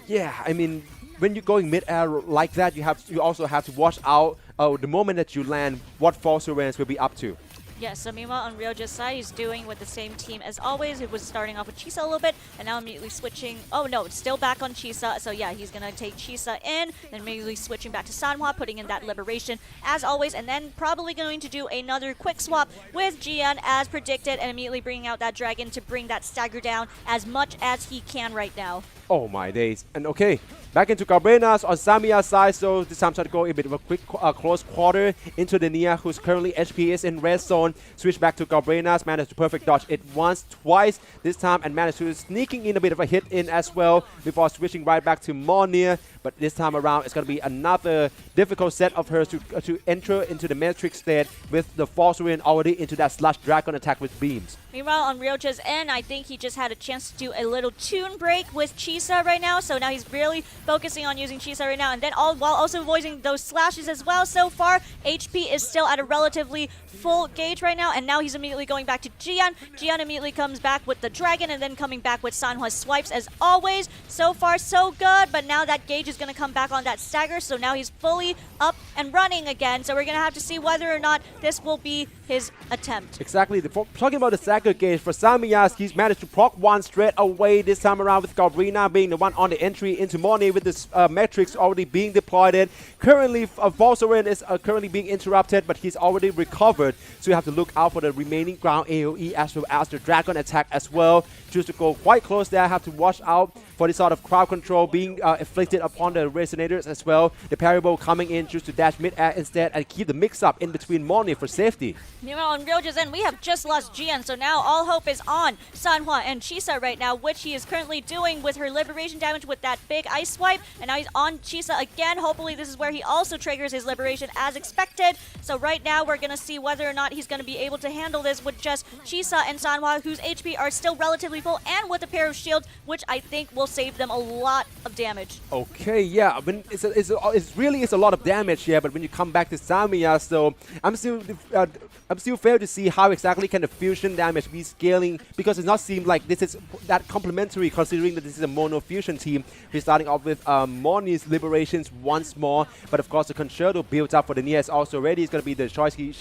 yeah, I mean, when you're going mid-air like that, you also have to watch out the moment that you land, what Volsoverine will be up to.
Yes, so meanwhile on Ryoja's side, he's doing with the same team as always. It was starting off with Chisa a little bit, and now immediately switching. Oh no, it's still back on Chisa. So yeah, he's going to take Chisa in, then immediately switching back to Sanhua, putting in that liberation as always, and then probably going to do another quick swap with Gian as predicted, and immediately bringing out that dragon to bring that stagger down as much as he can right now.
Oh my days. And okay, back into Cabrenas on Samia's side, so this time trying to go a bit of a quick close quarter into the Nia, who's currently HP is in red zone. Switch back to Cabrenas, managed to perfect dodge it once, twice this time, and managed to sneaking in a bit of a hit in as well before switching right back to Monir. But this time around, it's going to be another difficult set of hers to enter into the Matrix state with the Volsoverine already into that Slash Dragon attack with beams.
Meanwhile, on Ryoja's end, I think he just had a chance to do a little tune break with Chisa right now. So now he's really focusing on using Chisa right now, and then while also avoiding those slashes as well. So far, HP is still at a relatively full gauge right now, and now he's immediately going back to Gian. Gian immediately comes back with the dragon, and then coming back with Sanhua's swipes as always. So far, so good, but now that gauge is going to come back on that stagger, so now he's fully up and running again. So we're going to have to see whether or not this will be his attempt.
Exactly. Talking about the stagger gauge, for Samyas, he's managed to proc one straight away this time around with Gabrina being the one on the entry into Monir with this Matrix already being deployed in. Currently, Volsoverine is currently being interrupted, but he's already recovered. So you have to look out for the remaining ground AoE as well as the dragon attack as well. Just to go quite close there, have to watch out for this sort of crowd control being inflicted upon the resonators as well. The parable coming in just to dash mid-air instead and keep the mix-up in between Monir for safety.
Meanwhile, on Ryoja's end, we have just lost Gian, so now all hope is on Sanhua and Chisa right now, which he is currently doing with her liberation damage with that big ice swipe, and now he's on Chisa again. Hopefully this is where he also triggers his liberation as expected. So right now we're going to see whether or not he's going to be able to handle this with just Chisa and Sanhua, whose HP are still relatively full, and with a pair of shields, which I think will save them a lot of damage.
Okay, yeah, I mean, it's really a lot of damage here, but when you come back to Samya, so I'm still fair to see how exactly can the fusion damage be scaling, because it not seem like this is that complementary, considering that this is a mono fusion team. We're starting off with Monir's liberations once more, but of course the concerto built up for the Nia is also ready. It's going to be the choice he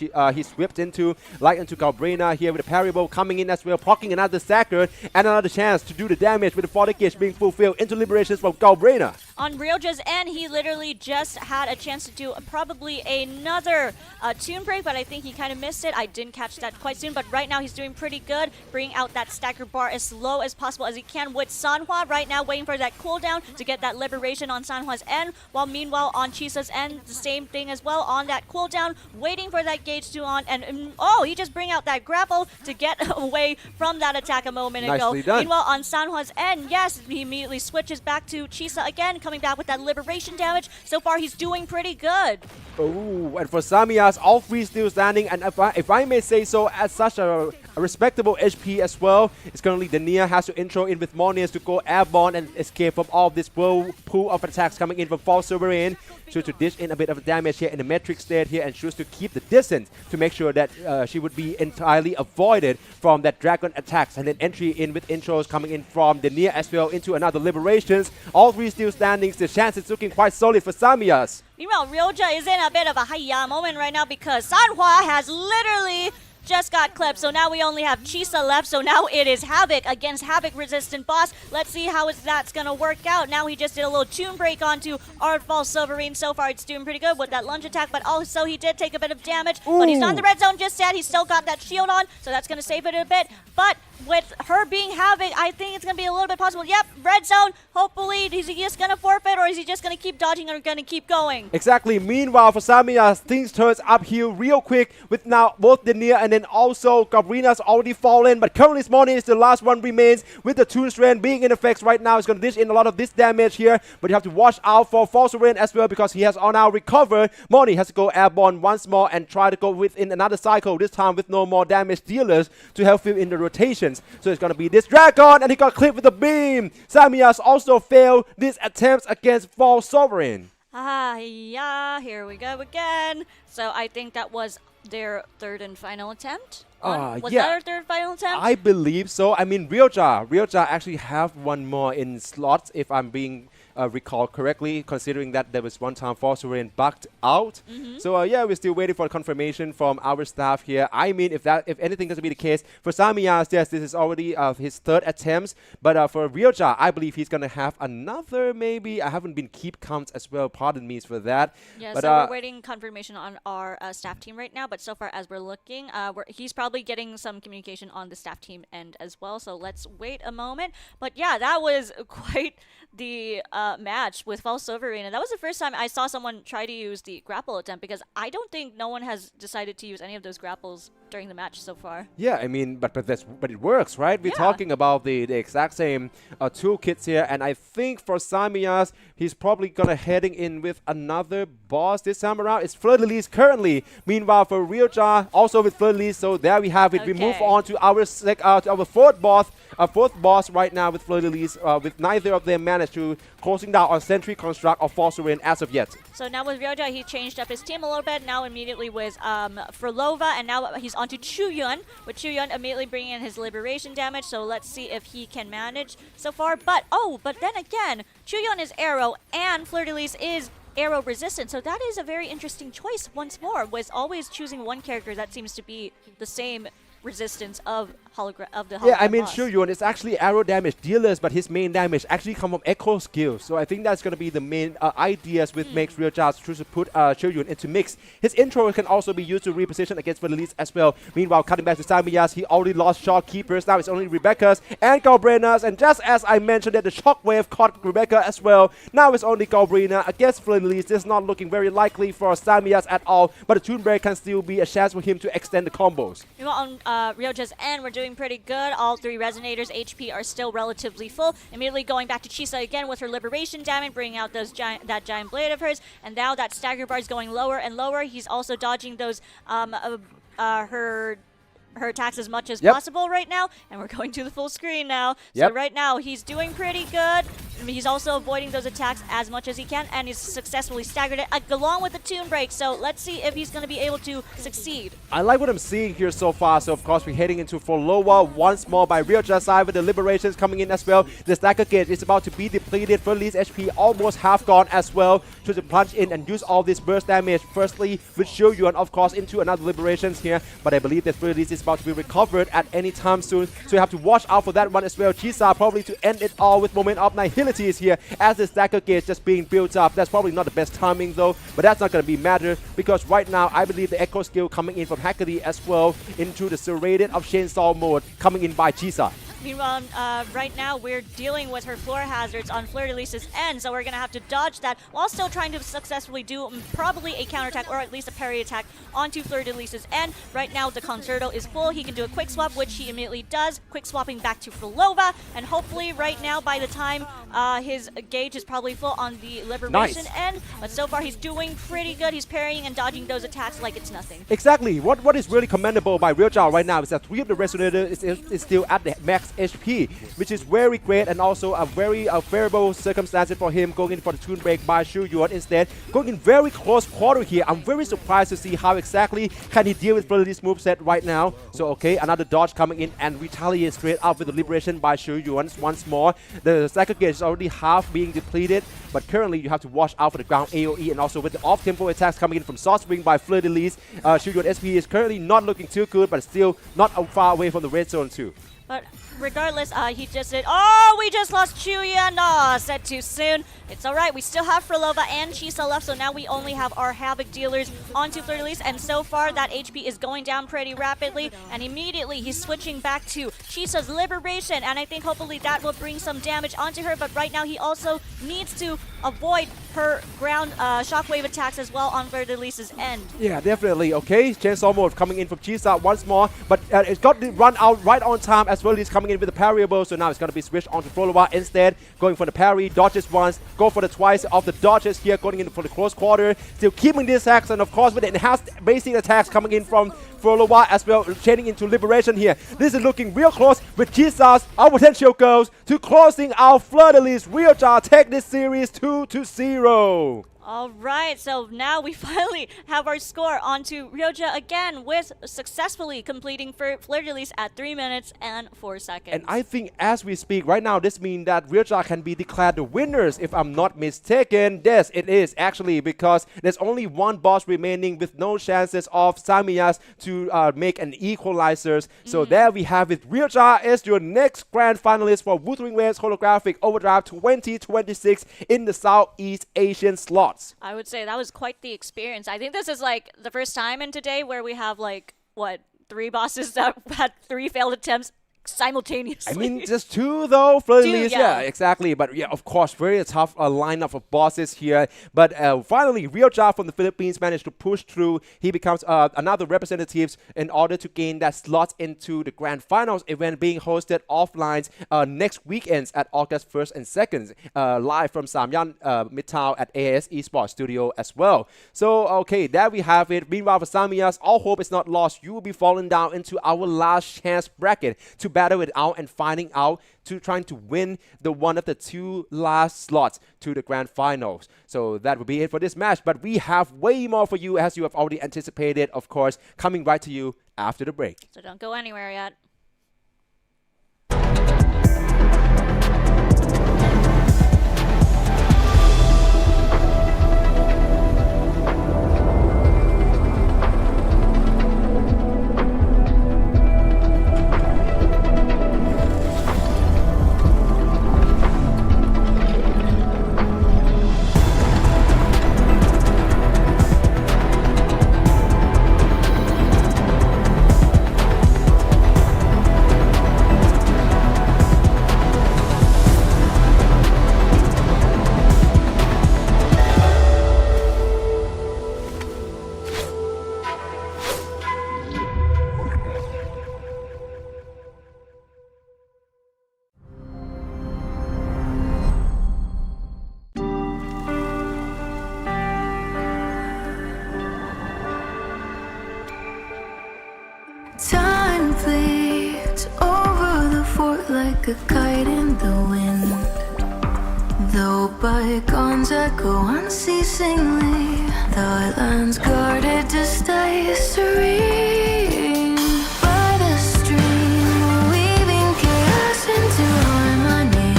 swept into, like into Galbrina here with the parable coming in as well, proccing another stagger and another chance to do the damage with the 40 gauge being fulfilled into liberations from Galbrina.
on Ryoja's end, he literally just had a chance to do probably another tune break, but I think he kind of missed it. I didn't catch that quite soon, but right now he's doing pretty good, bringing out that stagger bar as low as possible as he can with Sanhwa right now, waiting for that cooldown to get that liberation on Sanhwa's end, while meanwhile on Chisa's end, the same thing as well, on that cooldown, waiting for that gauge to on, and oh, he just bring out that grapple to get away from that attack a moment ago.
Nicely done.
Meanwhile, on Sanhwa's end, yes, he immediately switches back to Chisa again, coming back with that liberation damage. So far, he's doing pretty good.
Oh, and for Samyas, all three still standing, and if I may say so, at such a respectable HP as well. It's currently Denia has to intro in with Monius to go airborne and escape from all of this whirlpool of attacks coming in from False Sovereign. So to dish in a bit of damage here in the metric state here and choose to keep the distance to make sure that she would be entirely avoided from that dragon attacks. And then entry in with intros coming in from Denia as well into another liberations. All three still standing. The chance is looking quite solid for Samyas.
Meanwhile, Ryoja is in a bit of a hiya moment right now because Sanhwa has literally just got clipped. So now we only have Chisa left. So now it is Havoc against Havoc resistant boss. Let's see how that's going to work out. Now he just did a little tune break onto our False Sovereign. So far it's doing pretty good with that lunge attack, but also he did take a bit of damage.
Ooh.
But he's not in the red zone just yet. He's still got that shield on, so that's going to save it a bit. But with her being Havoc, I think it's going to be a little bit possible. Yep, red zone. Hopefully, is he just going to forfeit, or is he just going to keep dodging or going to keep going?
Exactly. Meanwhile, for Samyas, things turns uphill real quick with now both Denia and then also Gabrina's already fallen. But currently, Smony is the last one remains with the Toon Strand being in effect right now. It's going to dish in a lot of this damage here. But you have to watch out for False Rain as well because he has now recovered. Moni has to go airborne once more and try to go within another cycle, this time with no more damage dealers to help him in the rotations. So it's going to be this dragon, and he got clipped with the beam. Samyas also failed these attempts against False Sovereign.
Yeah, here we go again. So I think that was their third and final attempt. Was
yeah.
that our third final attempt?
I believe so. I mean, Ryoja actually have one more in slots, if I'm being recall correctly, considering that there was one time False Rain bugged out. So yeah, we're still waiting for confirmation from our staff here. I mean, if anything is to be the case for Samyas, yes, this is already his third attempt. But for Ryoja, I believe he's gonna have another. Maybe I haven't been keep counts as well. Pardon me for that.
Yeah,
but,
so we're waiting confirmation on our staff team right now. But so far, as we're looking, he's probably getting some communication on the staff team end as well. So let's wait a moment. But yeah, that was quite the match with False Sovereign, and that was the first time I saw someone try to use the grapple attempt, because I don't think no one has decided to use any of those grapples during the match so far.
Yeah, I mean, but it works, right? We're talking about the exact same toolkits here, and I think for Samyas, he's probably gonna heading in with another boss this time around. It's Fleur de Lis currently. Meanwhile, for Ryoja, also with Fleur de Lis. So there we have it.
Okay.
We move on to our fourth boss right now with Fleur de Lis. With neither of them managed to closing down on Sentry Construct or False Rain as of yet.
So now with Ryoja, he changed up his team a little bit. Now immediately with Frolova, and now he's onto Chuyun, with Chuyun immediately bringing in his liberation damage. So let's see if he can manage so far. But then again, Chuyun is arrow and Fleur de Lis is arrow resistant. So that is a very interesting choice once more, with always choosing one character that seems to be the same resistance of the hologram.
Yeah, I mean,
boss.
Chuyun is actually arrow damage dealers, but his main damage actually come from echo skills. So I think that's going to be the main ideas with makes Ryoja choose to put Chuyun into mix. His intro can also be used to reposition against Felice as well. Meanwhile, cutting back to Samyas, he already lost Shopkeepers. Now it's only Rebecca's and Galbrena's. And just as I mentioned that the Shockwave caught Rebecca as well, now it's only Galbrena against Felice. This is not looking very likely for Samyas at all, but the Toon Break can still be a chance for him to extend the combos.
Meanwhile, on Ryoja's end, we're doing pretty good. All three Resonators HP are still relatively full. Immediately going back to Chisa again with her liberation damage, bringing out those that giant blade of hers. And now that stagger bar is going lower and lower. He's also dodging those her attacks as much as possible right now, and we're going to the full screen now. So right now he's doing pretty good. He's also avoiding those attacks as much as he can, and he's successfully staggered it along with the Toon Break. So let's see if he's going to be able to succeed.
I like what I'm seeing here so far. So of course we're heading into Followa once more by Ryoja's side with the liberations coming in as well. The stagger gauge is about to be depleted. Felice HP almost half gone as well. To plunge in and use all this burst damage. Firstly with Shoyuan, of course, into another liberations here, but I believe that Felice is about to be recovered at any time soon. So you have to watch out for that one as well. Chisa probably to end it all with moment up. Now utilities here as the stacker gauge just being built up. That's probably not the best timing though, but that's not going to be matter because right now I believe the echo skill coming in from Hackerty as well into the serrated of chainsaw mode coming in by Chisa.
Meanwhile, right now we're dealing with her floor hazards on Fleur-de-Lis's end, so we're going to have to dodge that while still trying to successfully do probably a counterattack or at least a parry attack onto Fleur-de-Lis's end. Right now the Concerto is full. He can do a quick swap, which he immediately does. Quick swapping back to Frolova, and hopefully right now by the time his gauge is probably full on the Liberation end, but so far he's doing pretty good. He's parrying and dodging those attacks like it's nothing.
Exactly. What is really commendable by Realjar right now is that 3 of the Resonators is still at the max HP, which is very great and also a very favorable circumstances for him going in for the tune break by Shu Yuan instead. Going in very close quarter here. I'm very surprised to see how exactly can he deal with this moveset right now. So okay, another dodge coming in and retaliate straight up with the liberation by Shu Yuan once more. The stacker gauge is already half being depleted, but currently you have to watch out for the ground AoE and also with the off-tempo attacks coming in from Sauce Ring by Fleur-de-Lis. Shu Yuan SP is currently not looking too good, but still not far away from the red zone too.
But regardless, he just did. Oh, we just lost Chuyan. Oh, said too soon. It's all right. We still have Frolova and Chisa left, so now we only have our Havoc dealers onto Fleur-de-Lis, and so far that HP is going down pretty rapidly, and immediately he's switching back to Chisa's Liberation, and I think hopefully that will bring some damage onto her, but right now he also needs to avoid her ground shockwave attacks as well on Fleur-de-Lis's end.
Yeah, definitely. Okay, Chainsaw Mode coming in from Chisa once more, but it's got to run out right on time as well. He's coming in with the parryable, so now it's going to be switched onto Frolova instead, going for the parry, dodges once, go for the twice of the dodges here, going in for the close quarter, still keeping this axe, and of course with the enhanced basic attacks coming in from Frolova as well, chaining into Liberation here. This is looking real close with Chisa's our potential goes to closing out Fleur-de-Lis. Realjar take this series 2-0.
All right, so now we finally have our score onto Ryoja again with successfully completing for Fleur-de-Lis at 3 minutes and 4 seconds.
And I think as we speak right now, this means that Ryoja can be declared the winners if I'm not mistaken. Yes, it is actually, because there's only one boss remaining with no chances of Samyas to make an equalizers. So there we have it. Ryoja is your next grand finalist for Wuthering Waves Holographic Overdrive 2026 in the Southeast Asian slot.
I would say that was quite the experience. I think this is like the first time in today where we have like, what, 3 bosses that had 3 failed attempts simultaneously.
I mean, just 2 though, Fleur-de-Lis.
Yeah.
Yeah, exactly. But yeah, of course, very tough lineup of bosses here. But finally, Realjar from the Philippines managed to push through. He becomes another representative in order to gain that slot into the grand finals event being hosted offline next weekends at August 1st and 2nd, live from Samyan Mitrtown at AS eSports Studio as well. So, okay, there we have it. Meanwhile, for Samyas, all hope is not lost. You will be falling down into our last chance bracket to battle it out and finding out to trying to win the one of the 2 last slots to the grand finals. So that will be it for this match, but we have way more for you, as you have already anticipated, of course, coming right to you after the break.
So don't go anywhere yet.
Time flees over the fort like a kite in the wind. Though bygones echo unceasingly, the island's guarded to stay serene. By the stream, weaving chaos into harmony.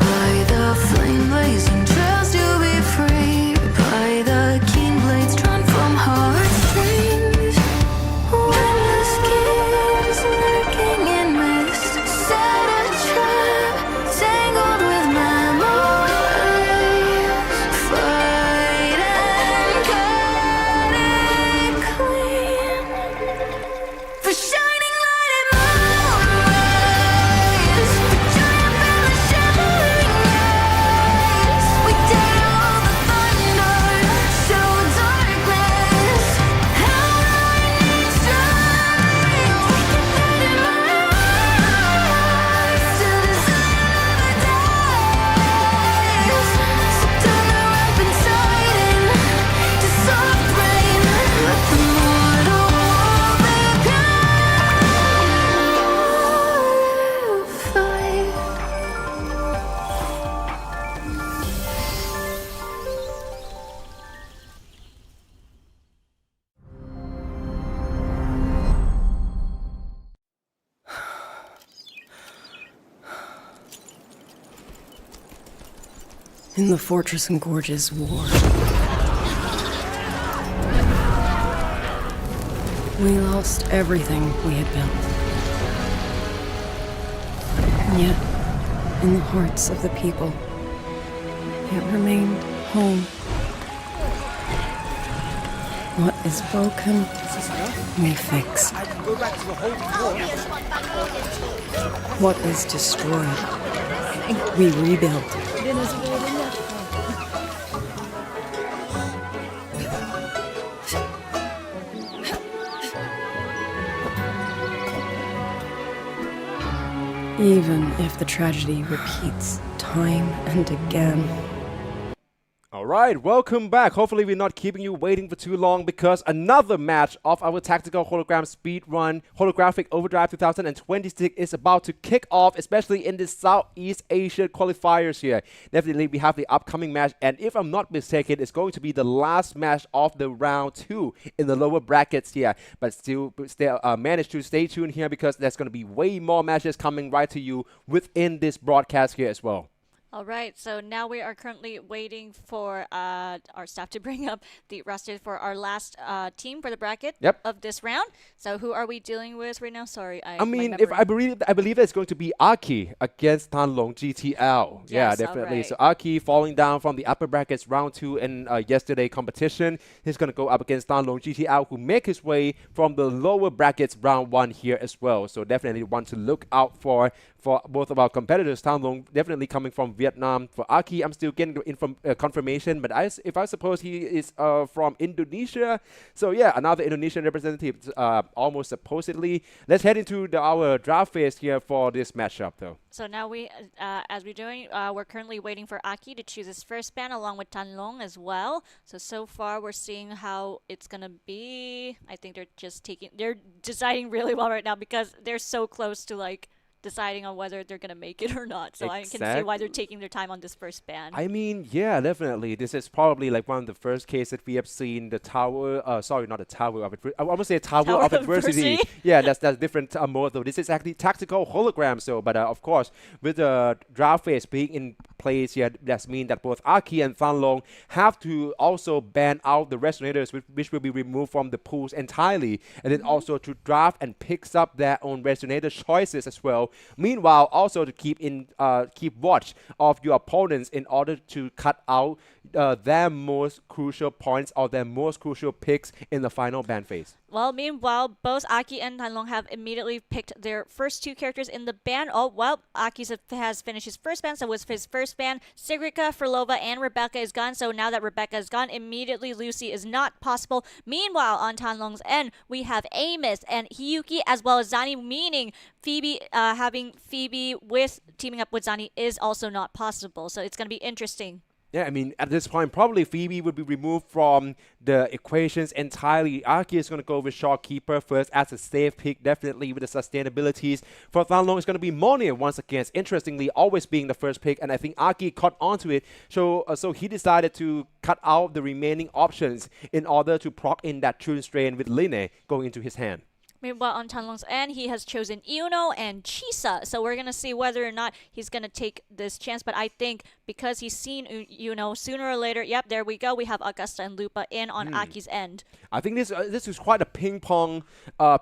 By the flame blazing trails to be free. By the keen blades drawn from heartstrings. Windless schemes lurking in mist. Set a trap, tangled
In the Fortress and Gorges War, we lost everything we had built. And yet, in the hearts of the people, it remained home. What is broken, we fix. What is destroyed, we rebuild. Even if the tragedy repeats time and again.
Alright, welcome back. Hopefully we're not keeping you waiting for too long because another match of our tactical hologram speedrun holographic overdrive 2026 is about to kick off, especially in the Southeast Asia qualifiers here. Definitely we have the upcoming match, and if I'm not mistaken, it's going to be the last match of the round 2 in the lower brackets here. But still manage to stay tuned here because there's going to be way more matches coming right to you within this broadcast here as well.
All right, so now we are currently waiting for our staff to bring up the roster for our last team for the bracket of this round. So who are we dealing with right now? Sorry, I mean,
I believe it's going to be Aki against Tanlong GTL.
Yes,
yeah, definitely.
right.
So Aki falling down from the upper brackets round 2 in yesterday competition. He's going to go up against Tanlong GTL, who make his way from the lower brackets round 1 here as well. So definitely want to look out for both of our competitors. Tanlong definitely coming from Vietnam. For Aki, I'm still getting confirmation, but I suppose he is from Indonesia. So yeah, another Indonesian representative, almost supposedly. Let's head into our draft phase here for this matchup, though.
So now as we're doing, we're currently waiting for Aki to choose his first ban along with Tanlong as well. So far we're seeing how it's gonna be. I think they're deciding really well right now because they're so close to like deciding on whether they're going to make it or not. So I can see why they're taking their time on this first ban.
I mean, yeah, definitely. This is probably like one of the first cases that we have seen the tower, sorry, not a tower of adversity. I want to say a tower of adversity. Yeah, that's different mode though. This is actually tactical hologram. So, but of course, with the draft phase being in place here, that means that both Aki and Tanlong have to also ban out the resonators, which will be removed from the pools entirely, and then also to draft and picks up their own resonator choices as well. Meanwhile, also to keep watch of your opponents in order to cut out their most crucial points or their most crucial picks in the final ban phase.
Well, meanwhile, both Aki and Tanlong have immediately picked their first 2 characters in the ban. Oh, well, Aki has finished his first ban, so with his first ban, Sigrica, Frolova, and Rebecca is gone. So now that Rebecca is gone, immediately Lucy is not possible. Meanwhile, on Tanlong's end, we have Amos and Hiyuki as well as Zani, meaning Phoebe, having Phoebe teaming up with Zani is also not possible. So it's going to be interesting.
Yeah, I mean, at this point, probably Phoebe would be removed from the equations entirely. Aki is going to go with Shopkeeper first as a safe pick, definitely with the sustainabilities. For Tanlong, it's going to be Monia once again. Interestingly, always being the first pick, and I think Aki caught onto it. So he decided to cut out the remaining options in order to proc in that Tune Strain with Line going into his hand.
Meanwhile, on Tanlong's end, he has chosen Iuno and Chisa. So we're going to see whether or not he's going to take this chance. But I think because he's seen Iuno, sooner or later, yep, there we go. We have Augusta and Lupa in on Aki's end.
I think this is quite a ping-pong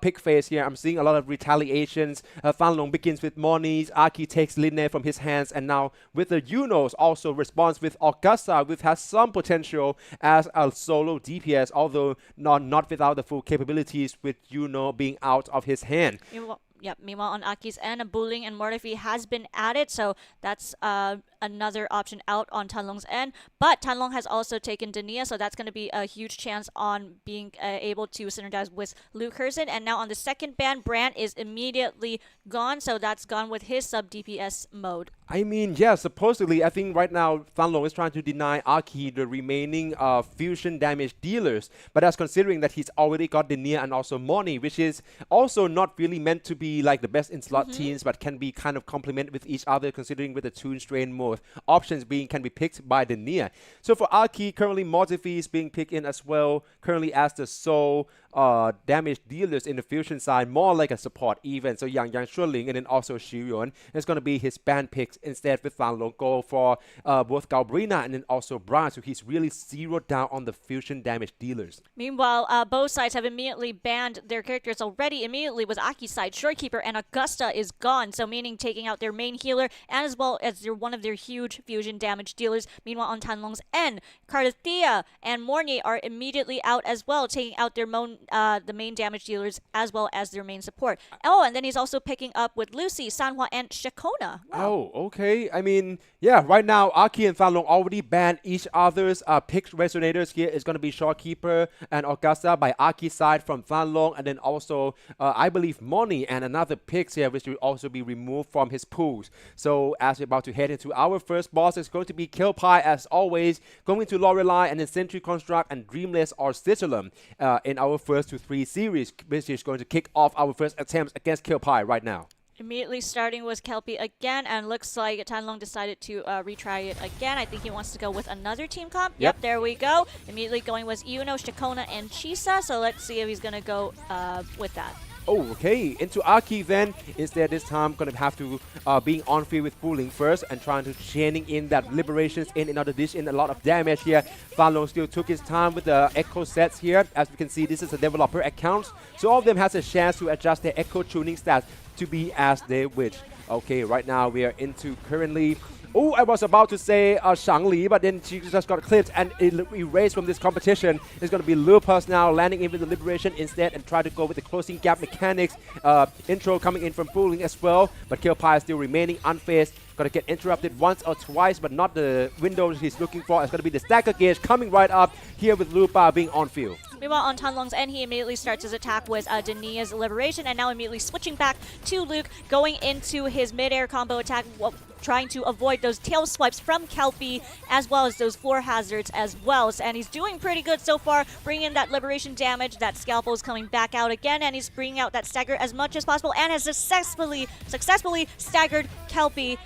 pick phase here. I'm seeing a lot of retaliations. Tanlong begins with Moniz. Aki takes Linne from his hands. And now with the Unos also responds with Augusta, which has some potential as a solo DPS, although not without the full capabilities with Uno being out of his hand.
Meanwhile, on Aki's end, a Bullying and Mortifi has been added, so that's another option out on Tanlong's end. But Tanlong has also taken Dania, so that's going to be a huge chance on being able to synergize with Luke Herson. And now on the second ban, Brand is immediately gone, so that's gone with his sub-DPS mode.
I mean, yeah, supposedly, I think right now Tanlong is trying to deny Aki the remaining fusion damage dealers, but that's considering that he's already got Dania and also Moni, which is also not really meant to be like the best in slot teams, but can be kind of complement with each other, considering with the Tune Strain mode options can be picked by Dania. So for Aki, currently Mortifi is being picked in as well, currently as the sole damage dealers in the fusion side, more like a support even. So Yang Shuling and then also Xu Yuan is going to be his band picks instead with Fan Long go for both Galbrina and then also Brian. So he's really zeroed down on the fusion damage dealers.
Meanwhile, both sides have immediately banned their characters already. Immediately was Aki's side, Shorekeeper, and Augusta is gone. So meaning taking out their main healer and as well as one of their huge fusion damage dealers. Meanwhile, on Tanlong's end, Carthea and Mornay are immediately out as well, taking out their the main damage dealers as well as their main support. Oh, and then he's also picking up with Lucy, Sanhua, and Shakona. Wow.
Oh, okay. I mean, yeah, right now, Aki and Fanlong already banned each other's pick resonators. Here is going to be Shorekeeper and Augusta by Aki's side from Fanlong, and then also, I believe, Moni and another picks here, which will also be removed from his pools. So, as we're about to head into our first boss, it's going to be Killpie, as always, going to Lorelei, and then Sentry Construct and Dreamless or Stitulum in our first to 3 series, which is going to kick off our first attempts against Killpie right now.
Immediately starting with Kelpie again, and looks like Tanlong decided to retry it again. I think he wants to go with another team comp. Yep, there we go. Immediately going with Yuno, Shakona, and Chisa. So let's see if he's going to go with that.
Oh, okay. Into Aki then. Instead, this time going to have to being on field with Fuling first and trying to chaining in that liberations in order to dish in a lot of damage here. Fanlong still took his time with the echo sets here. As we can see, this is a developer account, so all of them has a chance to adjust their echo tuning stats to be as they wish. Okay, right now we are into currently. Oh, I was about to say Shang Li, but then she just got clipped and erased from this competition. It's going to be Lupus now landing in with the Liberation instead and try to go with the closing gap mechanics. Intro coming in from Fuling as well, but Killpie still remaining unfazed. Going to get interrupted once or twice, but not the windows he's looking for. It's going to be the stagger gauge coming right up here with Lupa being on field.
Meanwhile, on Tanlong's end, he immediately starts his attack with Denia's Liberation, and now immediately switching back to Luke, going into his mid-air combo attack, trying to avoid those tail swipes from Kelpie, as well as those floor hazards as well. And he's doing pretty good so far, bringing in that Liberation damage. That Scalpel is coming back out again, and he's bringing out that stagger as much as possible, and has successfully staggered Kelpie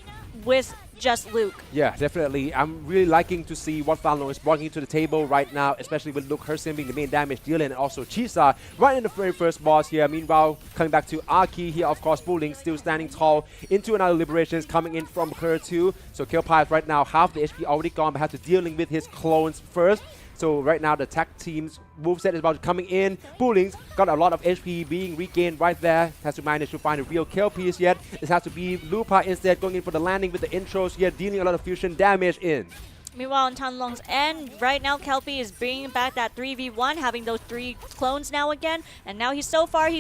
with just Luke.
Yeah, definitely. I'm really liking to see what Fanlong is bringing to the table right now, especially with Luke Hersim being the main damage dealer and also Chisa right in the very first boss here. Meanwhile, coming back to Aki here, of course, Fuling still standing tall into another Liberations coming in from her too. So Killpie right now half the HP already gone, but has to dealing with his clones first. So right now the tag team's moveset is about to coming in. Fuling's got a lot of HP being regained right there. Has to manage to find a real kill piece yet. It has to be Lupa instead going in for the landing with the intros here, dealing a lot of fusion damage in.
Meanwhile, on Tanlong's end, right now Kelpie is bringing back that 3v1, having those 3 clones now again. And now he's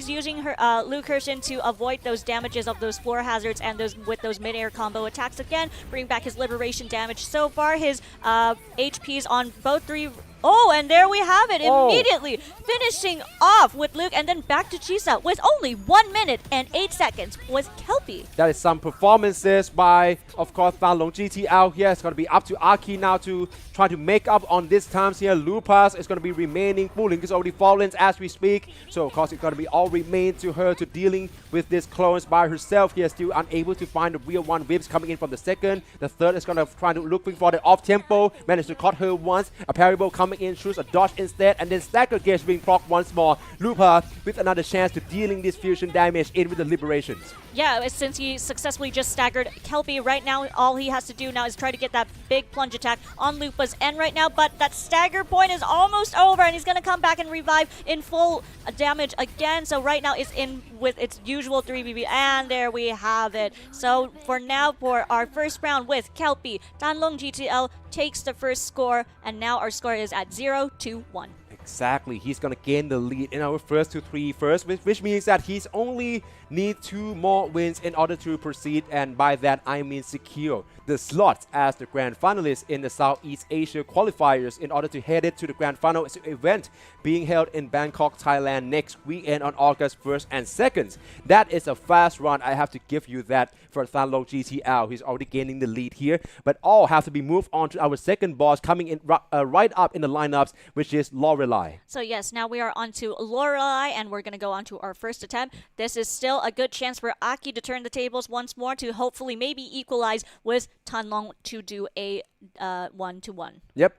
using her Luke Hershin to avoid those damages of those floor hazards and with those mid-air combo attacks again. Bring back his Liberation damage. So far, his HPs on both 3. Oh, and there we have it. Immediately finishing off with Luke, and then back to Chisa with only 1 minute and 8 seconds was Kelpie.
That is some performances by, of course, Fanlong GTL here. It's going to be up to Aki now to try to make up on this times here. Lupas is going to be remaining. Fuling is already fallen as we speak. So, of course, it's going to be all remain to her to dealing with this clones by herself here. Still unable to find the real one. Whips coming in from the second. The third is going to try to looking for the off-tempo. Managed to cut her once. A parable coming in, choose a dodge instead, and then stagger gauge being proc once more. Lupa with another chance to dealing this fusion damage in with the Liberations.
Yeah, since he successfully just staggered Kelpie, right now all he has to do now is try to get that big plunge attack on Lupa's end right now, but that stagger point is almost over, and he's going to come back and revive in full damage again. So right now it's in with its usual 3v, and there we have it. So for now, for our first round with Kelpie, Tanlong GTL takes the first score, and now our score is at 0-1.
Exactly, he's going to gain the lead in our first to 3 first, which means that he's only need 2 more wins in order to proceed, and by that I mean secure the slot as the grand finalist in the Southeast Asia qualifiers in order to head it to the grand final event being held in Bangkok, Thailand next weekend on August 1st and 2nd. That is a fast run, I have to give you that for Fanlong GTL. He's already gaining the lead here, but all have to be moved on to our second boss coming in right up in the lineups, which is Lorelei.
So yes, now we are on to Lorelei, and we're going to go on to our first attempt. This is still a good chance for Aki to turn the tables once more to hopefully maybe equalize with Tanlong to do a 1-1.
Yep.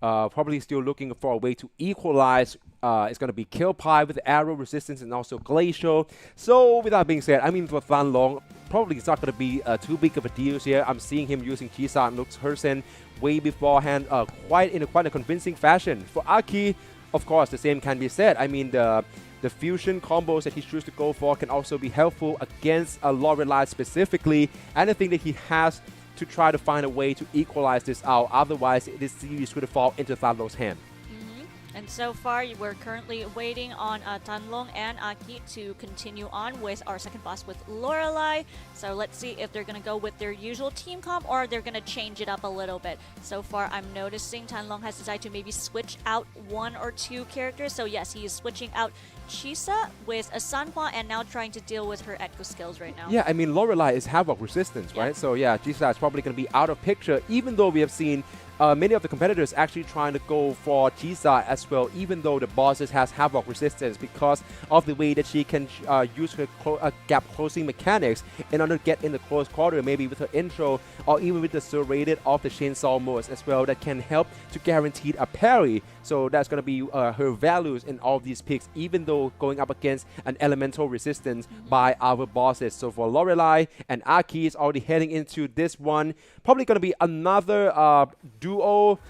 Probably still looking for a way to equalize. It's going to be Kill Pie with Arrow Resistance and also Glacial. So with that being said, I mean for Fan Long, probably it's not going to be too big of a deal here. I'm seeing him using Chisa and Luke Hersen way beforehand, quite in a convincing fashion. For Aki, of course, the same can be said. I mean the fusion combos that he chooses to go for can also be helpful against Lorelei specifically. And I think that he has to try to find a way to equalize this out. Otherwise, this series could fall into Thanlong's hand.
And so far, we're currently waiting on Tanlong and Aki to continue on with our second boss with Lorelei. So let's see if they're going to go with their usual team comp or they're going to change it up a little bit. So far, I'm noticing Tanlong has decided to maybe switch out 1 or 2 characters. So yes, he is switching out Chisa with a Sanhua and now trying to deal with her Echo skills right now.
Yeah, I mean, Lorelei is Havoc resistance, right? So yeah, Chisa is probably going to be out of picture, even though we have seen many of the competitors actually trying to go for Chisa as well, even though the bosses has Havoc resistance because of the way that she can use her gap closing mechanics in order to get in the close quarter, maybe with her intro or even with the serrated of the chainsaw moves as well, that can help to guarantee a parry. So that's going to be her values in all of these picks, even though going up against an elemental resistance by our bosses. So for Lorelei and Aki is already heading into this one. Probably going to be another duo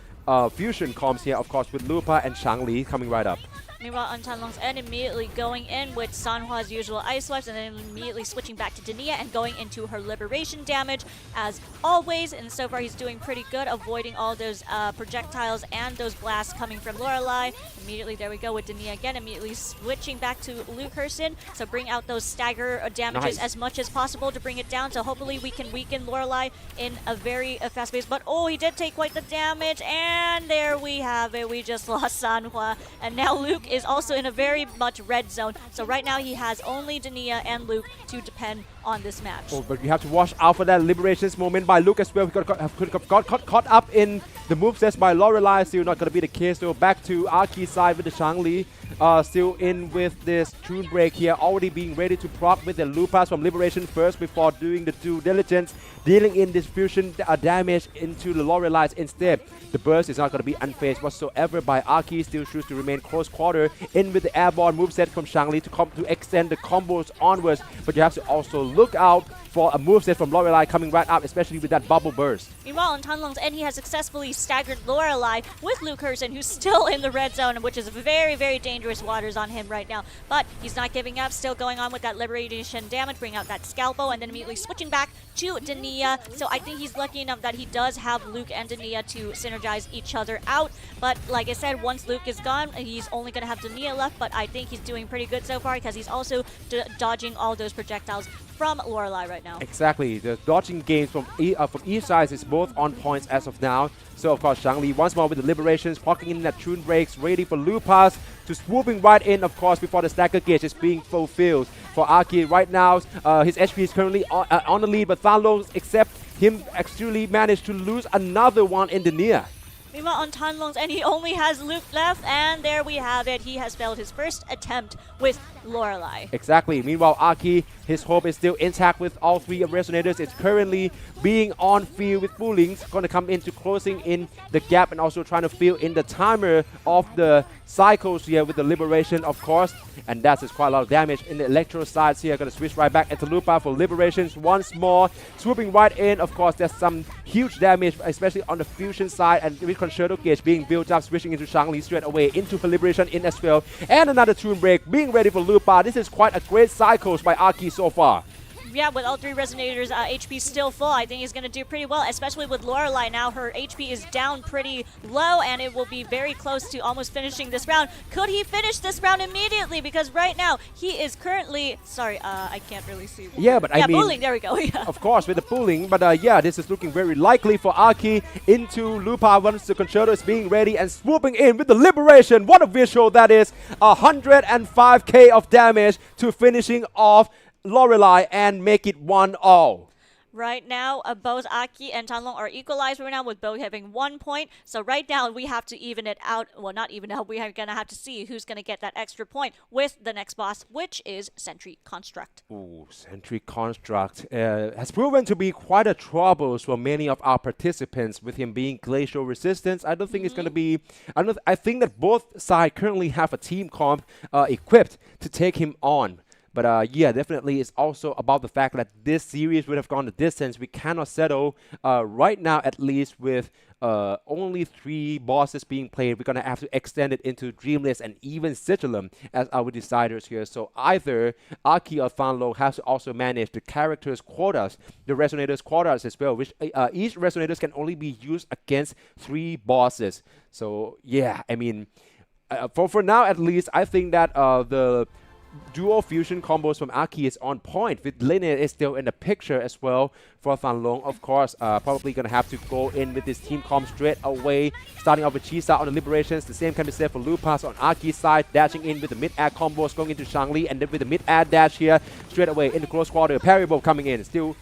fusion comms here, of course, with Lupa and Shangli coming right up.
Meanwhile, on Tanlong's end, immediately going in with Sanhua's usual ice swipes and then immediately switching back to Dania and going into her liberation damage as always. And so far, he's doing pretty good, avoiding all those projectiles and those blasts coming from Lorelei. Immediately, there we go with Dania again, immediately switching back to Luke Herson. So bring out those stagger damages as much as possible to bring it down. So hopefully we can weaken Lorelei in a very fast pace. But oh, he did take quite the damage. And there we have it. We just lost Sanhua. And now Luke is also in a very much red zone. So right now he has only Dania and Luke to depend on this match.
Oh, but you have to watch out for that liberations moment by Luke as well. He got caught up in the movesets by Lorelei. Still not going to be the case. So back to Aki's side with the Shangli. Still in with this Tune Break here. Already being ready to proc with the Lupas from Liberation first before doing the due diligence. Dealing in this fusion damage into the Lorelei's instead. The burst is not going to be unfazed whatsoever by Aki. Still chooses to remain close quarter in with the airborne moveset from Shangli to extend the combos onwards. But you have to also look out for a moveset from Lorelei coming right up, especially with that bubble burst.
Meanwhile, on Tanlong's end, he has successfully staggered Lorelei with Luke Herson, who's still in the red zone, which is very, very dangerous waters on him right now. But he's not giving up, still going on with that liberation damage, bring out that scalpo, and then immediately switching back to Dania. So I think he's lucky enough that he does have Luke and Dania to synergize each other out. But like I said, once Luke is gone, he's only going to have Dania left, but I think he's doing pretty good so far because he's also dodging all those projectiles from Lorelei right now.
Exactly. The dodging games from each side is both on points as of now. So, of course, Shangli once more with the liberations, poking in that Tune Breaks, ready for Lupas to swooping right in, of course, before the stagger gauge is being fulfilled. For Aki right now, his HP is currently on the lead, but Thanlong, except him, actually managed to lose another one in the near.
Meanwhile, on Tanlong's end, he only has Luke left, and there we have it. He has failed his first attempt with Lorelei.
Exactly. Meanwhile, Aki, his hope is still intact with all 3 Resonators. It's currently being on field with Fulings, going to come into closing in the gap and also trying to fill in the timer of the cycles here with the liberation, of course. And that's just quite a lot of damage in the electro sides here. Going to switch right back into Lupa for liberations once more. Swooping right in, of course, there's some huge damage, especially on the fusion side. And with Concerto Gauge being built up, switching into Shangli straight away into her liberation in as well. And another Tune Break being ready for Lupa. This is quite a great cycles by Aki so far.
Yeah, with all 3 Resonators, HP still full, I think he's going to do pretty well, especially with Lorelei now. Her HP is down pretty low, and it will be very close to almost finishing this round. Could he finish this round immediately? Because right now, he is currently... Sorry, I can't really see.
Yeah, but I mean...
pooling, there we go. Yeah.
Of course, with the pooling, but yeah, this is looking very likely for Aki into Lupa once the Concerto is being ready and swooping in with the liberation. What a visual that is. 105k of damage to finishing off Lorelei and make it 1-all.
Right now, both Aki and Tanlong are equalized right now with both having 1 point. So right now, we have to even it out. Well, not even out. We are going to have to see who's going to get that extra point with the next boss, which is Sentry Construct.
Ooh, Sentry Construct has proven to be quite a trouble for many of our participants with him being glacial resistance. I don't think it's going to be... I think that both sides currently have a team comp equipped to take him on. But yeah, definitely it's also about the fact that this series would have gone the distance. We cannot settle right now, at least with only 3 bosses being played. We're going to have to extend it into Dreamless and even Sigillum as our deciders here. So either Aki or Fanlo has to also manage the characters' quotas, the Resonators' quotas as well, which each Resonators can only be used against 3 bosses. So yeah, I mean, for now at least, I think that the dual fusion combos from Aki is on point. With Linear is still in the picture as well for Fanlong. Of course, probably going to have to go in with this team comp straight away. Starting off with Chisa on the Liberations. The same can be said for Lupas on Aki's side. Dashing in with the mid-air combos, going into Shangli. And then with the mid-air dash here, straight away into close quarter. Parryable coming in. Still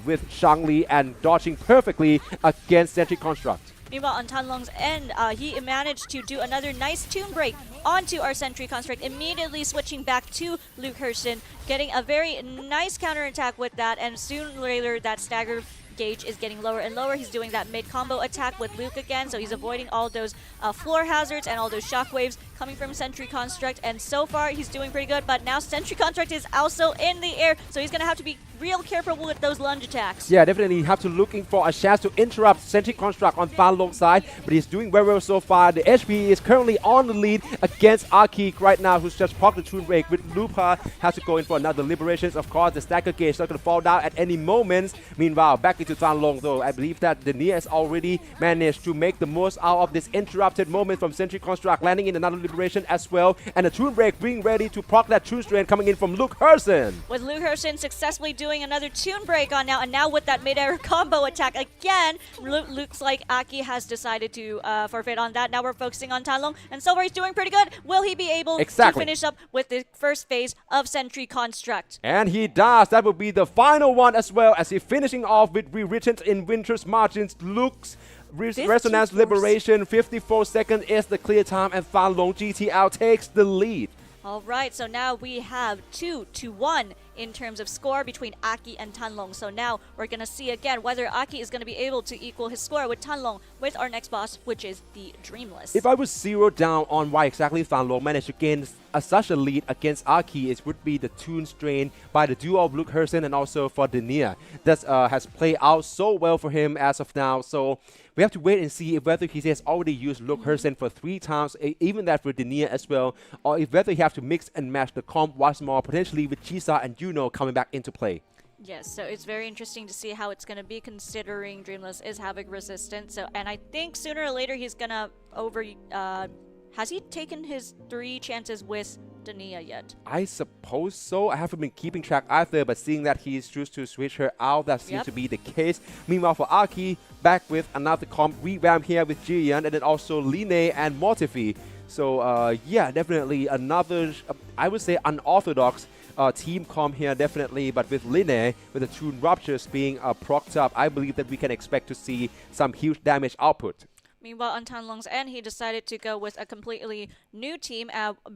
with Shangli and dodging perfectly against Sentry Construct.
Meanwhile, on Tanlong's end, he managed to do another nice tune break onto our Sentry Construct, immediately switching back to Luke Hurston, getting a very nice counterattack with that, and soon later that stagger gauge is getting lower and lower. He's doing that mid-combo attack with Luke again, so he's avoiding all those floor hazards and all those shockwaves coming from Sentry Construct, and so far he's doing pretty good, but now Sentry Construct is also in the air, so he's going to have to be real careful with those lunge attacks.
Yeah, definitely have to looking for a chance to interrupt Sentry Construct on Fanlong's side, but he's doing very well so far. The HP is currently on the lead against Aki right now, who's just procced the Tune Break. With Lupa, has to go in for another Liberations. Of course, the stagger gauge is not going to fall down at any moment. Meanwhile, back into Fanlong though. I believe that Denia has already managed to make the most out of this interrupted moment from Sentry Construct, landing in another Liberation as well. And the Tune Break being ready to proc that Tune Strain coming in from Luke Hurston.
With Luke Hurston successfully doing another tune break on now, and now with that mid-air combo attack again, looks like Aki has decided to forfeit on that. Now we're focusing on Tanlong, and so far he's doing pretty good. Will he be able to finish up with the first phase of Sentry Construct?
And he does. That will be the final one as well, as he finishing off with Rewritten in Winter's Margins. Luke's Resonance Liberation, 54 seconds is the clear time, and Fanlong GTL takes the lead.
All right, so now we have 2-1 in terms of score between Aki and Tanlong. So now we're going to see again whether Aki is going to be able to equal his score with Tanlong with our next boss, which is the Dreamless.
If I would zero down on why exactly Fanlong managed to gain such a lead against Aki, it would be the tune strain by the duo of Luke Hurston and also for Denia. That has played out so well for him as of now. So we have to wait and see if whether he has already used Luke Hurston for 3 times, even that for Denia as well, or if whether he have to mix and match the comp once more, potentially with Chisa and Juno coming back into play.
Yes, so it's very interesting to see how it's going to be, considering Dreamless is Havoc resistant. So, and I think sooner or later he's going to has he taken his 3 chances with Denia yet?
I suppose so. I haven't been keeping track either, but seeing that he's choose to switch her out, that seems to be the case. Meanwhile, for Aki, back with another comp revamp here with Jiyan, and then also Line and Mortifi. So yeah, definitely another, I would say, unorthodox team comp here, definitely. But with Line, with the Tune Ruptures being procced up, I believe that we can expect to see some huge damage output.
Meanwhile, on Tanlong's end, he decided to go with a completely new team,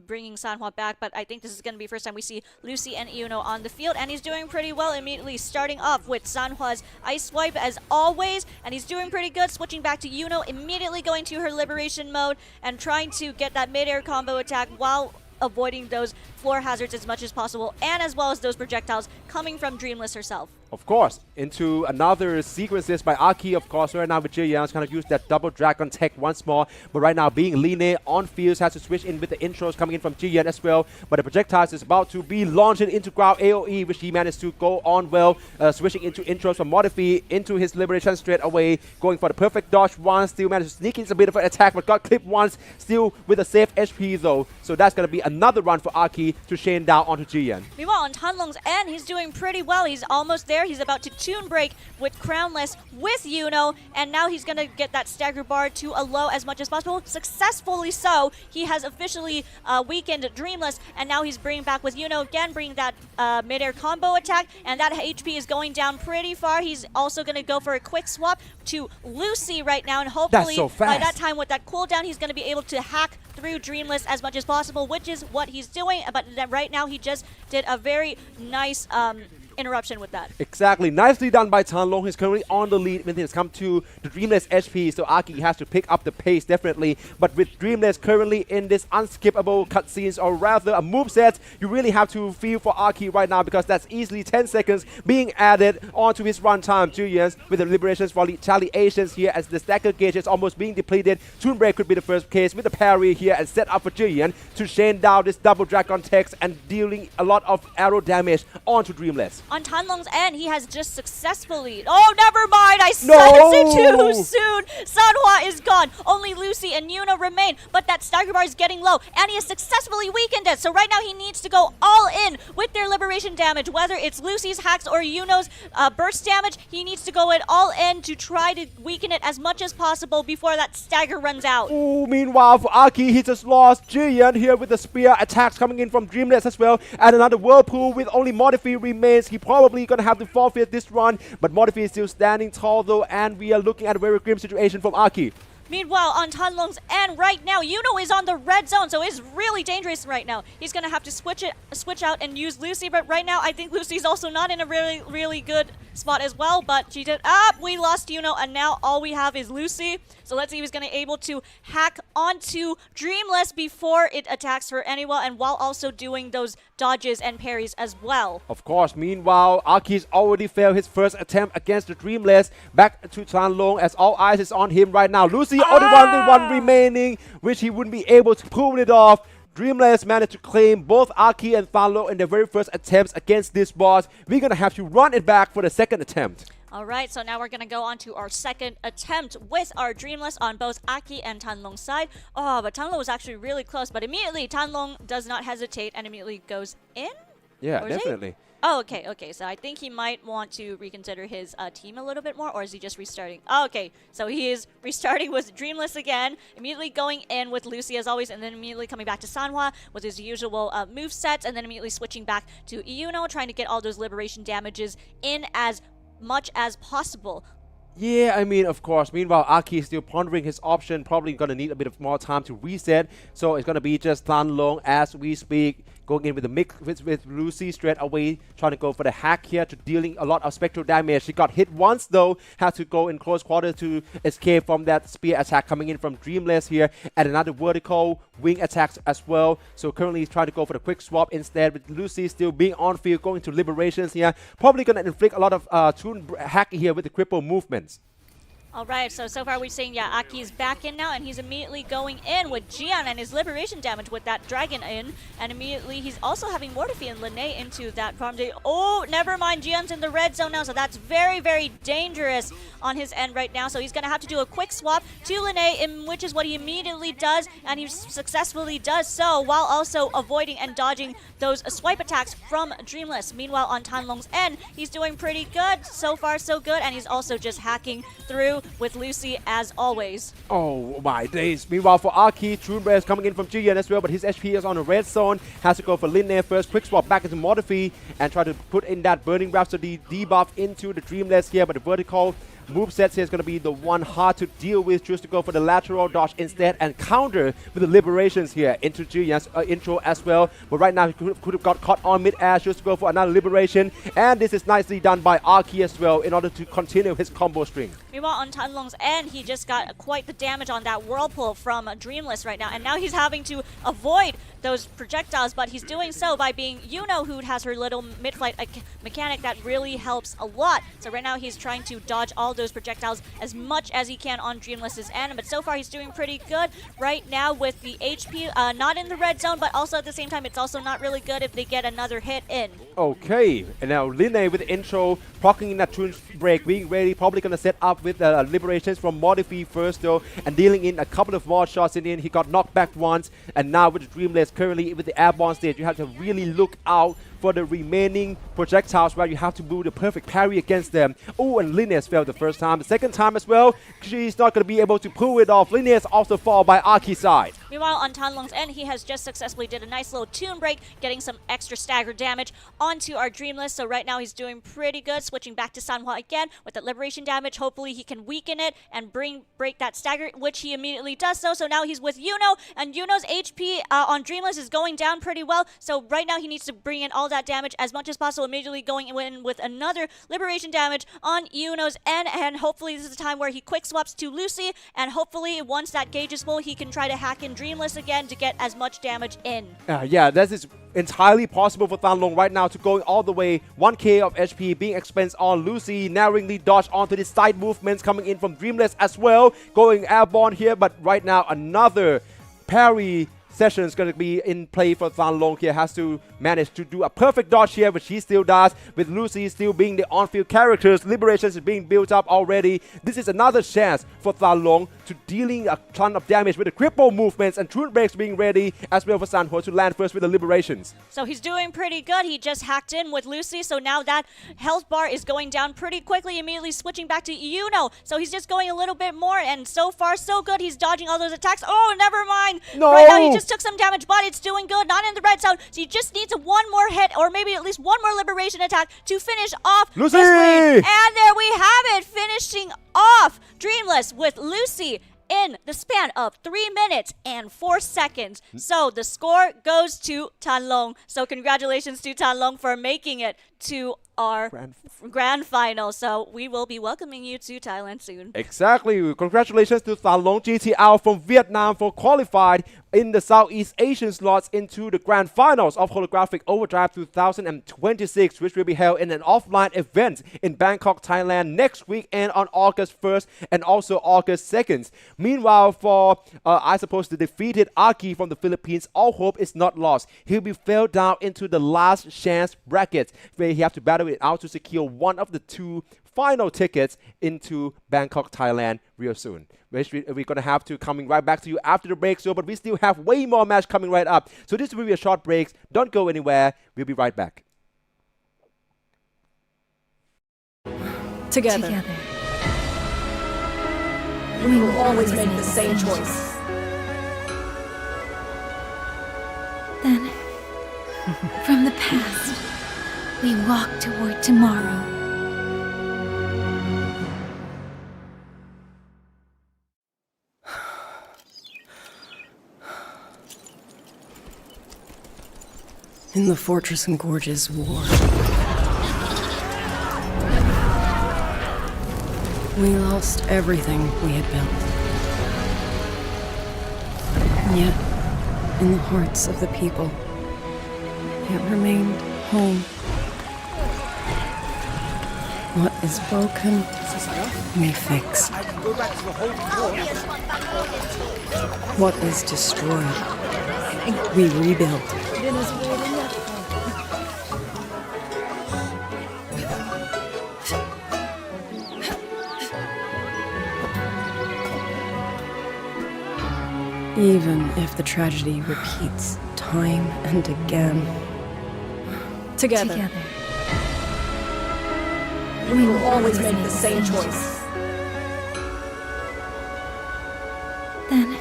bringing Sanhua back. But I think this is going to be the first time we see Lucy and Iuno on the field. And he's doing pretty well immediately, starting off with Sanhua's Ice Swipe as always. And he's doing pretty good, switching back to Iuno, immediately going to her Liberation mode and trying to get that mid-air combo attack while avoiding those floor hazards as much as possible, and as well as those projectiles coming from Dreamless herself.
Of course, into another sequences by Aki, of course. Right now, Vijay is kind of use that double dragon tech once more. But right now, being Line on fields, has to switch in with the intros coming in from Jiyan as well. But the projectiles is about to be launched into ground AoE, which he managed to go on well. Switching into intros from Modifi into his Liberation straight away. Going for the perfect dodge once. Still managed to sneak in a bit of an attack, but got clipped once. Still with a safe HP though. So that's going to be another run for Aki. ready to chain down onto Jian.
Meanwhile, on Tanlong's end, he's doing pretty well. He's almost there. He's about to tune break with Crownless with Yuno, and now he's going to get that stagger bar to a low as much as possible. Successfully so. He has officially weakened Dreamless, and now he's bringing back with Yuno again, bringing that mid-air combo attack, and that HP is going down pretty far. He's also going to go for a quick swap to Lucy right now, and hopefully by that time with that cooldown, he's going to be able to hack through Dreamless as much as possible, which is what he's doing. But right now, he just did a very nice interruption with that.
Exactly. Nicely done by Tanlong. He's currently on the lead when it's come to the Dreamless HP, so Aki has to pick up the pace, definitely. But with Dreamless currently in this unskippable cutscenes, or rather a moveset, you really have to feel for Aki right now, because that's easily 10 seconds being added onto his runtime. Julians with the liberations for retaliations here as the stagger gauge is almost being depleted. Toon Break could be the first case with the parry here and set up for Julian to chain down this double dragon text and dealing a lot of arrow damage onto Dreamless.
On Tanlong's end, he has just successfully... Oh, never mind! I said it too soon! Sanhua is gone. Only Lucy and Yuno remain, but that stagger bar is getting low, and he has successfully weakened it. So right now, he needs to go all in with their liberation damage, whether it's Lucy's hacks or Yuno's burst damage. He needs to go in all in to try to weaken it as much as possible before that stagger runs out.
Ooh, meanwhile, for Aki, he just lost Jian here with the spear attacks coming in from Dreamless as well, and another Whirlpool with only Modify remains. He probably gonna have to forfeit this run, but Modify is still standing tall though, and we are looking at a very grim situation from Aki.
Meanwhile, on Tanlong's end right now, Yuno is on the red zone, so it's really dangerous right now. He's going to have to switch out and use Lucy, but right now I think Lucy's also not in a really good spot as well, but she did... we lost Yuno, and now all we have is Lucy. So let's see if he's going to be able to hack onto Dreamless before it attacks her anyway, and while also doing those dodges and parries as well.
Of course, meanwhile, Aki's already failed his first attempt against the Dreamless. Back to Tanlong as all eyes is on him right now. Lucy only one remaining, which he wouldn't be able to pull it off. Dreamless managed to claim both Aki and Tanlong in their very first attempts against this boss. We're going to have to run it back for the second attempt.
Alright, so now we're going to go on to our second attempt with our Dreamless on both Aki and Tanlong's side. Oh, but Tanlong was actually really close, but immediately Tanlong does not hesitate and immediately goes in?
Yeah, definitely.
Oh, okay, so I think he might want to reconsider his team a little bit more, or is he just restarting? Oh, okay, so he is restarting with Dreamless again, immediately going in with Lucy as always, and then immediately coming back to Sanhua with his usual moveset, and then immediately switching back to Yuno, trying to get all those liberation damages in as much as possible.
Yeah, I mean, of course. Meanwhile, Aki is still pondering his option, probably going to need a bit of more time to reset. So it's going to be just Tanlong as we speak, going in with the mix with Lucy straight away, trying to go for the hack here to dealing a lot of spectral damage. She got hit once though, had to go in close quarter to escape from that spear attack coming in from Dreamless here, and another vertical wing attacks as well. So currently he's trying to go for the quick swap instead, with Lucy still being on field, going to liberations here. Probably going to inflict a lot of toon hack here with the cripple movements.
Alright, so far we're seeing, yeah, Aki is back in now, and he's immediately going in with Jian and his liberation damage with that dragon in, and immediately he's also having Mortifi and Lene into that farm day. Oh, never mind, Jian's in the red zone now, so that's very dangerous on his end right now, so he's going to have to do a quick swap to Lene, which is what he immediately does, and he successfully does so, while also avoiding and dodging those swipe attacks from Dreamless. Meanwhile, on Tanlong's end, he's doing pretty good, so far so good, and he's also just hacking through with Lucy as always.
Oh my days. Meanwhile, for Aki, Toonbreak is coming in from Jian as well, but his HP is on the red zone. Has to go for Lin there first. Quick swap back into Modify and try to put in that Burning Rhapsody debuff into the Dreamless here, but the vertical moveset here is going to be the one hard to deal with. Choose to go for the lateral dodge instead and counter with the liberations here into Jian's intro as well. But right now he could have got caught on mid-air. Choose to go for another liberation, and this is nicely done by Aki as well in order to continue his combo string.
Meanwhile, on Tanlong's end, he just got quite the damage on that Whirlpool from Dreamless right now, and now he's having to avoid those projectiles, but he's doing so by being Yuno, who has her little mid-flight mechanic that really helps a lot. So right now he's trying to dodge all those projectiles as much as he can on Dreamless's end, but so far he's doing pretty good right now with the HP not in the red zone, but also at the same time it's also not really good if they get another hit in.
Okay, and now Linne with the intro, proccing in that twin break, being ready, probably gonna set up with liberations from Modify first though, and dealing in a couple of more shots in the end. He got knocked back once, and now with the Dreamless currently with the airborne stage, you have to really look out for the remaining projectiles where you have to do the perfect parry against them. Oh, and Linus fell the first time. The second time as well, she's not going to be able to pull it off. Linus also fall by Aki's side.
Meanwhile, on Tanlong's end, he has just successfully did a nice little tune break, getting some extra stagger damage onto our Dreamless. So right now he's doing pretty good. Switching back to Sanhua again with that liberation damage. Hopefully he can weaken it and break that stagger, which he immediately does so. So now he's with Yuno, and Yuno's HP on Dreamless is going down pretty well. So right now he needs to bring in all that damage as much as possible, immediately going in with another liberation damage on Yuno's end, and hopefully this is the time where he quick swaps to Lucy, and hopefully once that gauge is full, he can try to hack in Dreamless again to get as much damage in.
Yeah, this is entirely possible for Tanlong right now to going all the way. 1k of HP being expensed on Lucy, narrowly dodge onto the side movements coming in from Dreamless as well, going airborne here, but right now another parry session is going to be in play for Tanlong here. Has to manage to do a perfect dodge here, which he still does, with Lucy still being the on-field characters. Liberations is being built up already. This is another chance for Tanlong to dealing a ton of damage with the cripple movements, and Truth Breaks being ready as well for Sanhua to land first with the liberations.
So he's doing pretty good. He just hacked in with Lucy, so now that health bar is going down pretty quickly, immediately switching back to Yuno. So he's just going a little bit more, and so far so good. He's dodging all those attacks. Oh, never mind.
No!
Right now he just took some damage, but it's doing good. Not in the red zone, so he just needs one more hit, or maybe at least one more liberation attack to finish off
Lucy!
this lead. And there we have it, finishing off Dreamless with Lucy in the span of 3 minutes and 4 seconds. So the score goes to Tanlong. So congratulations to Tanlong for making it to our grand final. So we will be welcoming you to Thailand soon.
Exactly. Congratulations to Tanlong GTL from Vietnam for qualified in the Southeast Asian slots into the grand finals of Holographic Overdrive 2026, which will be held in an offline event in Bangkok, Thailand next week and on August 1st and also August 2nd. Meanwhile, for I suppose the defeated Aki from the Philippines, all hope is not lost. He'll be fell down into the last chance bracket, where he have to battle it out to secure one of the 2 final tickets into Bangkok, Thailand real soon, which we're going to have to coming right back to you after the break. So, but we still have way more match coming right up. So this will be a short break. Don't go anywhere. We'll be right back.
Together.
We will always make the same choice.
Then, from the past, we walk toward tomorrow.
In the Fortress and Gorges War, we lost everything we had built. And yet, in the hearts of the people, it remained home. What is broken, we fix. What is destroyed, we rebuild. Even if the tragedy repeats time and again. Together.
We will always make the same choice.
Then,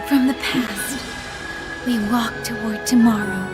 from the past, we walk toward tomorrow.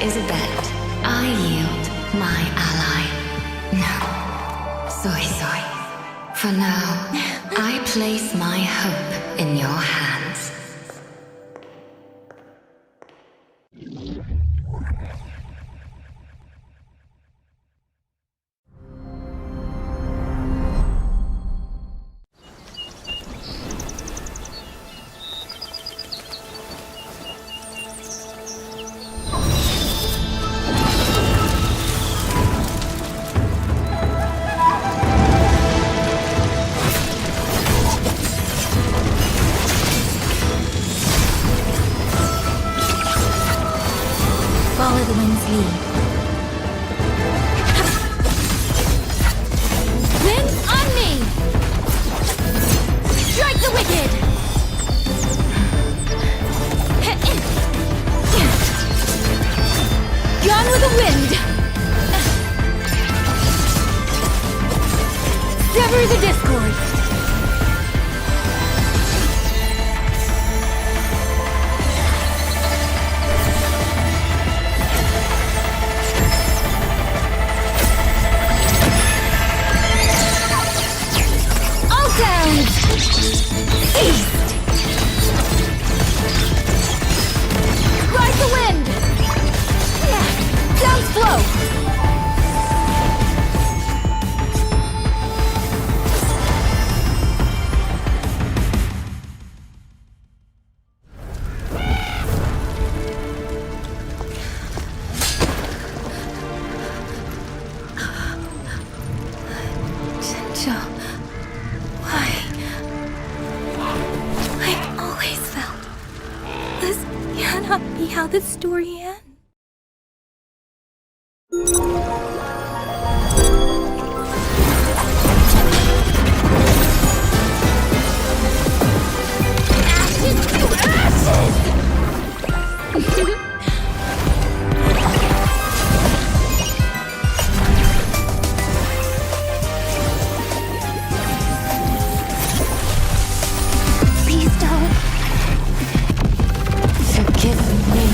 is a bet. I yield my ally. No. Sorry. For now, I place my hope in your hands.
Follow the wind's lead. Wind on me! Strike the wicked! Gone with the wind! Sever the discord! Ride the wind! Sounds flow! Gentle. Why? I've always felt this cannot be how this story ends. Ashes to ashes! Please don't. Forgive me.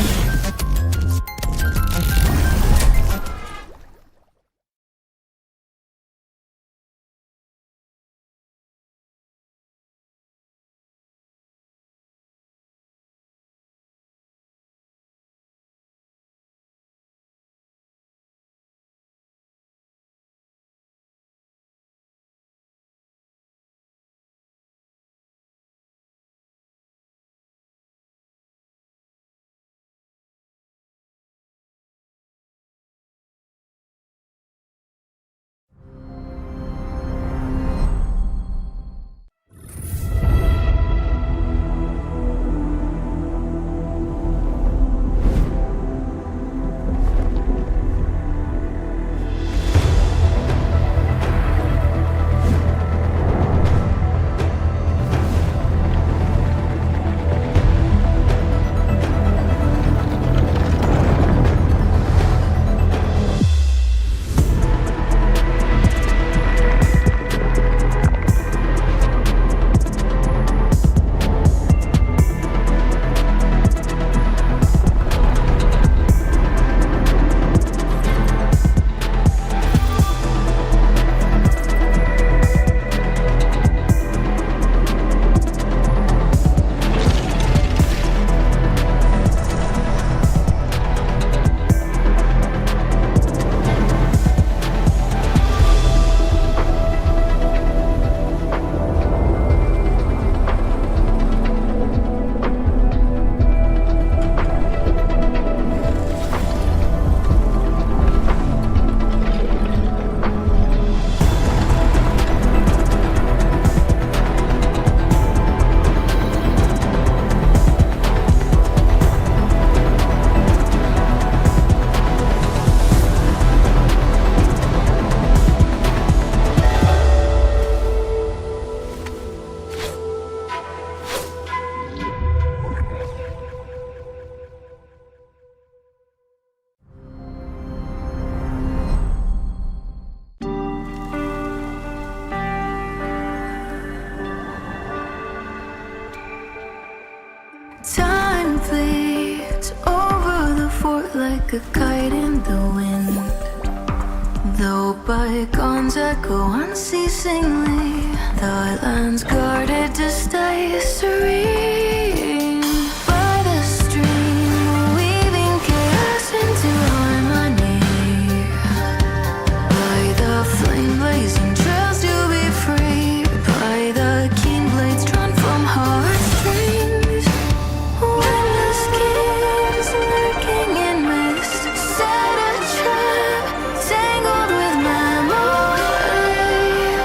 Time bleeds over the fort like like a kite in the wind. Though bygones echo unceasingly, the island's guarded to stay serene. By the stream, weaving chaos into harmony. By the flame blazing trails to be free. By the keen blades drawn from heartstrings. Windless schemes lurking in mist. Set a trap, tangled with memories.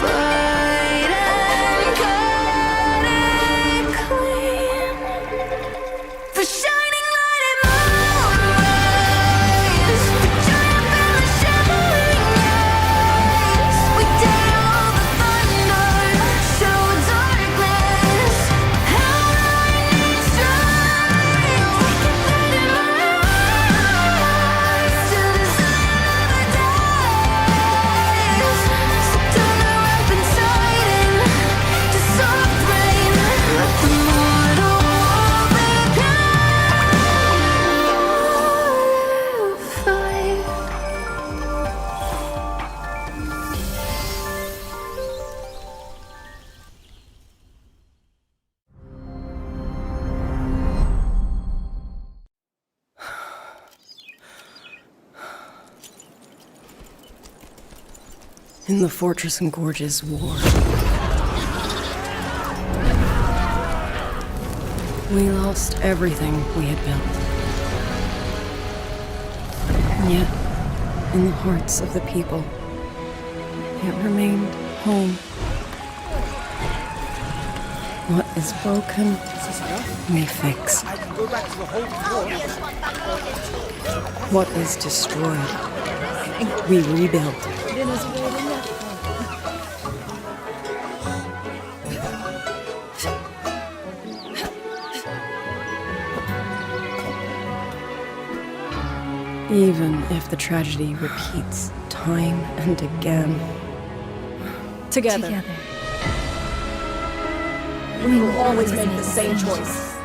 Fight and cut it clean. For shining light and moonrise. For triumph in the shimmering eyes. We dare all the thunder. Show darkness. How I need strength. We can fight in my eyes. Till the sun never dies. So turn the weapon sighting to soft rain. Let the mortal wall fight.
In the Fortress and Gorges War, we lost everything we had built. And yet, in the hearts of the people, it remained home. What is broken, we fix. What is destroyed, we rebuild. Even if the tragedy repeats time and again. Together.
We will always make the same choice.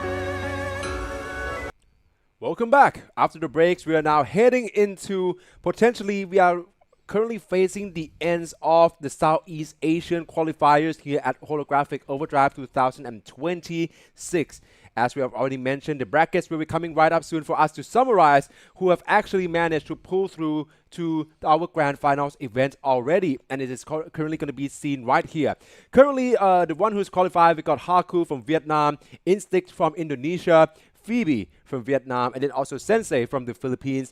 Welcome back. After the breaks, we are now heading into potentially we are currently facing the ends of the Southeast Asian qualifiers here at Holographic Overdrive 2026. As we have already mentioned, the brackets will be coming right up soon for us to summarize who have actually managed to pull through to our grand finals event already, and it is currently going to be seen right here. Currently, the one who's qualified, we got Haku from Vietnam, Instinct from Indonesia, Phoebe from Vietnam, and then also Sensei from the Philippines.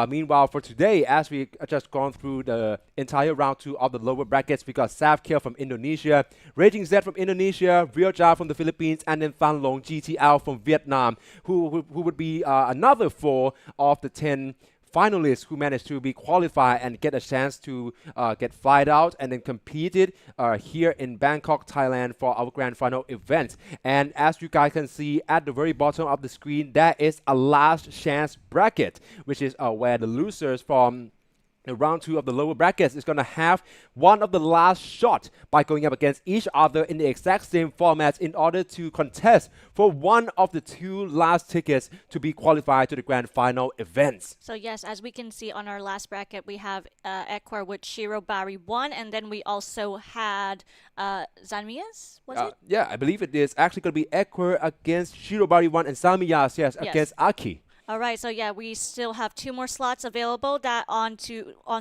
Meanwhile, for today, as we just gone through the entire round 2 of the lower brackets, we got Savkir from Indonesia, Raging Z from Indonesia, Ryoja from the Philippines, and then Fan Long GTL from Vietnam, who would be another 4 of the 10 finalists who managed to be qualified and get a chance to get flied out and then competed here in Bangkok, Thailand for our grand final event. And as you guys can see at the very bottom of the screen, that is a last chance bracket, which is where the losers from the round 2 of the lower brackets is going to have one of the last shot by going up against each other in the exact same formats in order to contest for one of the 2 last tickets to be qualified to the grand final events.
So yes, as we can see on our last bracket, we have Ecuador with Shirobari 1, and then we also had Zanmias, was it?
Yeah, I believe it is actually going to be Ecuador against Shirobari 1 and Samiyas, yes, against Aki.
All right, so yeah, we still have 2 more slots available that on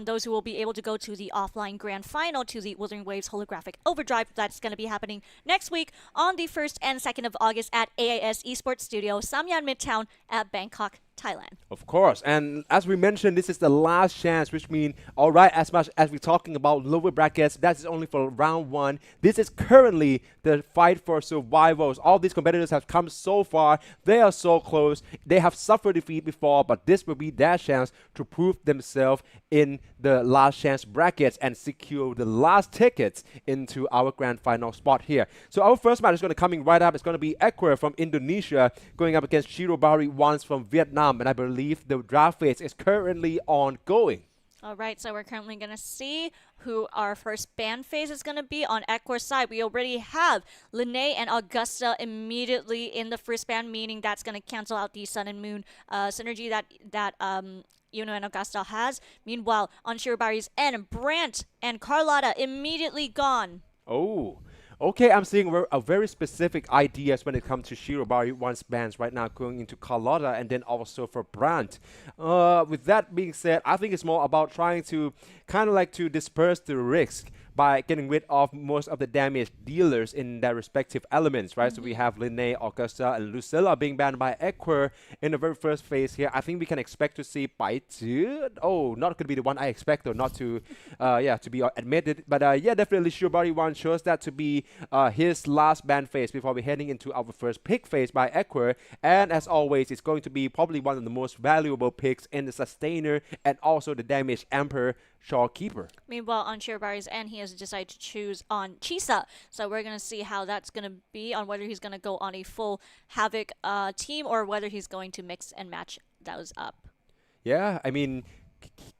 those who will be able to go to the offline grand final to the Wuthering Waves Holographic Overdrive. That's going to be happening next week on the 1st and 2nd of August at AIS Esports Studio, Samyan Mitrtown at Bangkok, Thailand.
Of course, and as we mentioned, this is the last chance, which means, all right, as much as we're talking about lower brackets, that is only for round 1. This is currently the fight for survivals. All these competitors have come so far. They are so close. They have suffered defeat before, but this will be their chance to prove themselves in the last chance brackets and secure the last tickets into our grand final spot here. So our first match is going to coming right up. It's going to be Ecuador from Indonesia going up against Shirobari ones from Vietnam. And I believe the draft phase is currently ongoing.
All right, so we're currently going to see who our first ban phase is going to be on Equor's side. We already have Linnae and Augusta immediately in the first ban, meaning that's going to cancel out the Sun and Moon synergy that Yuno and Augusta has. Meanwhile, on Shirobari's end, Brant and Carlotta immediately gone.
Oh. Okay, I'm seeing a very specific ideas when it comes to Shirobari once bans right now going into Carlotta and then also for Brandt. With that being said, I think it's more about trying to kind of like to disperse the risk by getting rid of most of the damage dealers in their respective elements, right? So we have Linnae, Augusta, and Lucilla being banned by Equor in the very first phase here. I think we can expect to see Baitu. Oh, not going to be the one I expect, though, not to, to be admitted. But yeah, definitely Shirobari 1 shows that to be his last ban phase before we're heading into our first pick phase by Equor. And as always, it's going to be probably one of the most valuable picks in the Sustainer and also the Damage Emperor Shawkeeper.
Meanwhile, on Shirobari's end, he has decided to choose on Chisa. So we're going to see how that's going to be, on whether he's going to go on a full Havoc team or whether he's going to mix and match those up.
Yeah, I mean,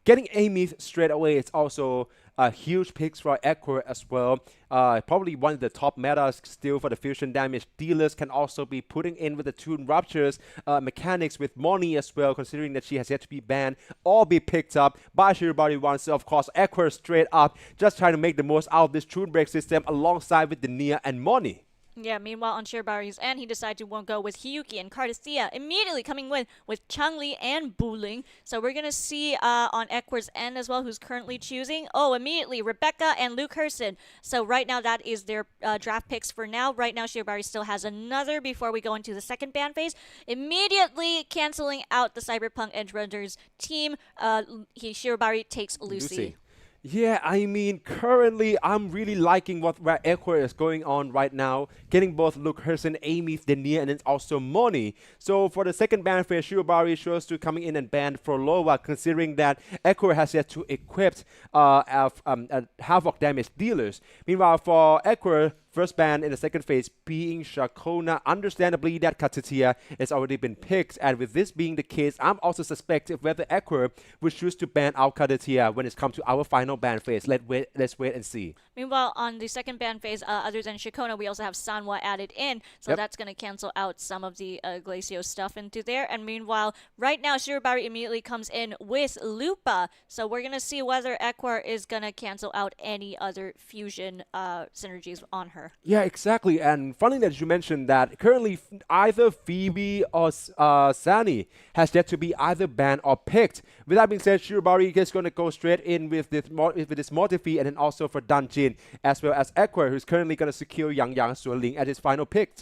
getting Amy straight away is also a huge pick for Equor as well. Probably one of the top metas still for the fusion damage dealers. Can also be putting in with the Toon Ruptures mechanics with Moni as well, considering that she has yet to be banned or be picked up by Shirobari 1. So of course, Equor straight up just trying to make the most out of this Toon Break system alongside with the Nia and Moni.
Yeah, meanwhile, on Shirobari's end, he decided to won't go with Hiyuki and Cardisia, immediately coming with Changli and Buling. So we're going to see on Equor's end as well who's currently choosing. Oh, immediately, Rebecca and Luke Herson. So right now, that is their draft picks for now. Right now, Shirobari still has another before we go into the second ban phase. Immediately canceling out the Cyberpunk Edgerunners team. Shirobari takes Lucy.
Yeah, I mean, currently, I'm really liking where Equor is going on right now. Getting both Luke Herson, Amy, Denia, and then also Moni. So for the second ban phase, Shirobari shows to coming in and ban Frolova, considering that Equor has yet to equip Havoc damage dealers. Meanwhile, for Equor, first ban in the second phase being Shakona. Understandably, that Katitia has already been picked, and with this being the case, I'm also suspecting whether Equor will choose to ban out Katitia when it's come to our final ban phase. Let's wait and see.
Meanwhile, on the second ban phase, other than Shakona, we also have Sanwa added in, so that's going to cancel out some of the Glacio stuff into there. And meanwhile, right now, Shirobari immediately comes in with Lupa, so we're going to see whether Equor is going to cancel out any other fusion synergies on her.
Yeah, exactly. And funny that you mentioned that currently either Phoebe or Sani has yet to be either banned or picked. With that being said, Shirobari is going to go straight in with this Mortifi and then also for Danjin, as well as Equor, who's currently going to secure Yang Suoling at his final pick.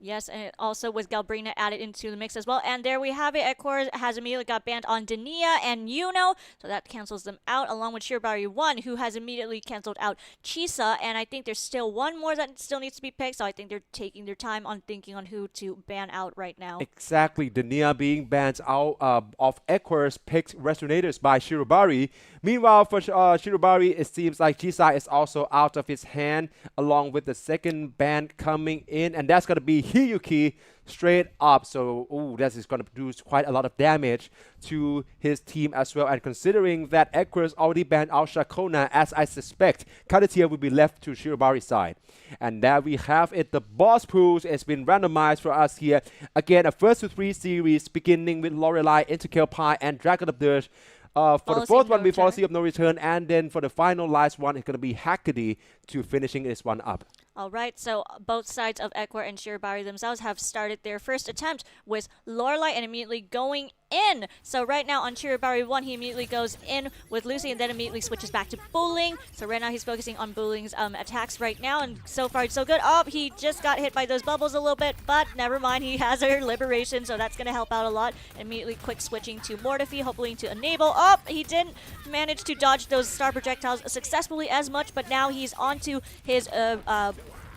Yes, and also with Galbrina added into the mix as well. And there we have it. Equor has immediately got banned on Denia and Yuno, so that cancels them out, along with Shirobari 1, who has immediately canceled out Chisa. And I think there's still one more that still needs to be picked, so I think they're taking their time on thinking on who to ban out right now.
Exactly. Denia being banned out of Equor's picked Resonators by Shirobari. Meanwhile, for Shirobari, it seems like Chisa is also out of his hand, along with the second ban coming in, and that's going to be Hiyuki straight up. So, that is going to do quite a lot of damage to his team as well. And considering that Equor's already banned out Shakona, as I suspect, Kadatia will be left to Shirobari's side. And there we have it. The boss pools has been randomized for us here. Again, a first to 3 series, beginning with Lorelei, Interkill Pie, and Dragon of Dirge. For the fourth one, Policy of No Return, and then for the final last one, it's going to be Hackady to finishing this one up.
All right, so both sides of Equor and Shirobari themselves have started their first attempt with Lorelei and immediately going in. So right now on Shirobari 1, he immediately goes in with Lucy and then immediately switches back to Buling. So right now he's focusing on Buling's attacks right now, and so far it's so good. Oh, he just got hit by those bubbles a little bit, but never mind, he has her liberation, so that's going to help out a lot. Immediately quick switching to Mortifi, hoping to enable. Oh, he didn't manage to dodge those star projectiles successfully as much, but now he's onto his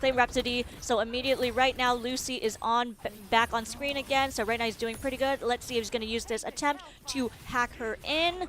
Flame Rhapsody. So immediately right now Lucy is back on screen again. So right now he's doing pretty good. Let's see if he's going to use this attempt to hack her in.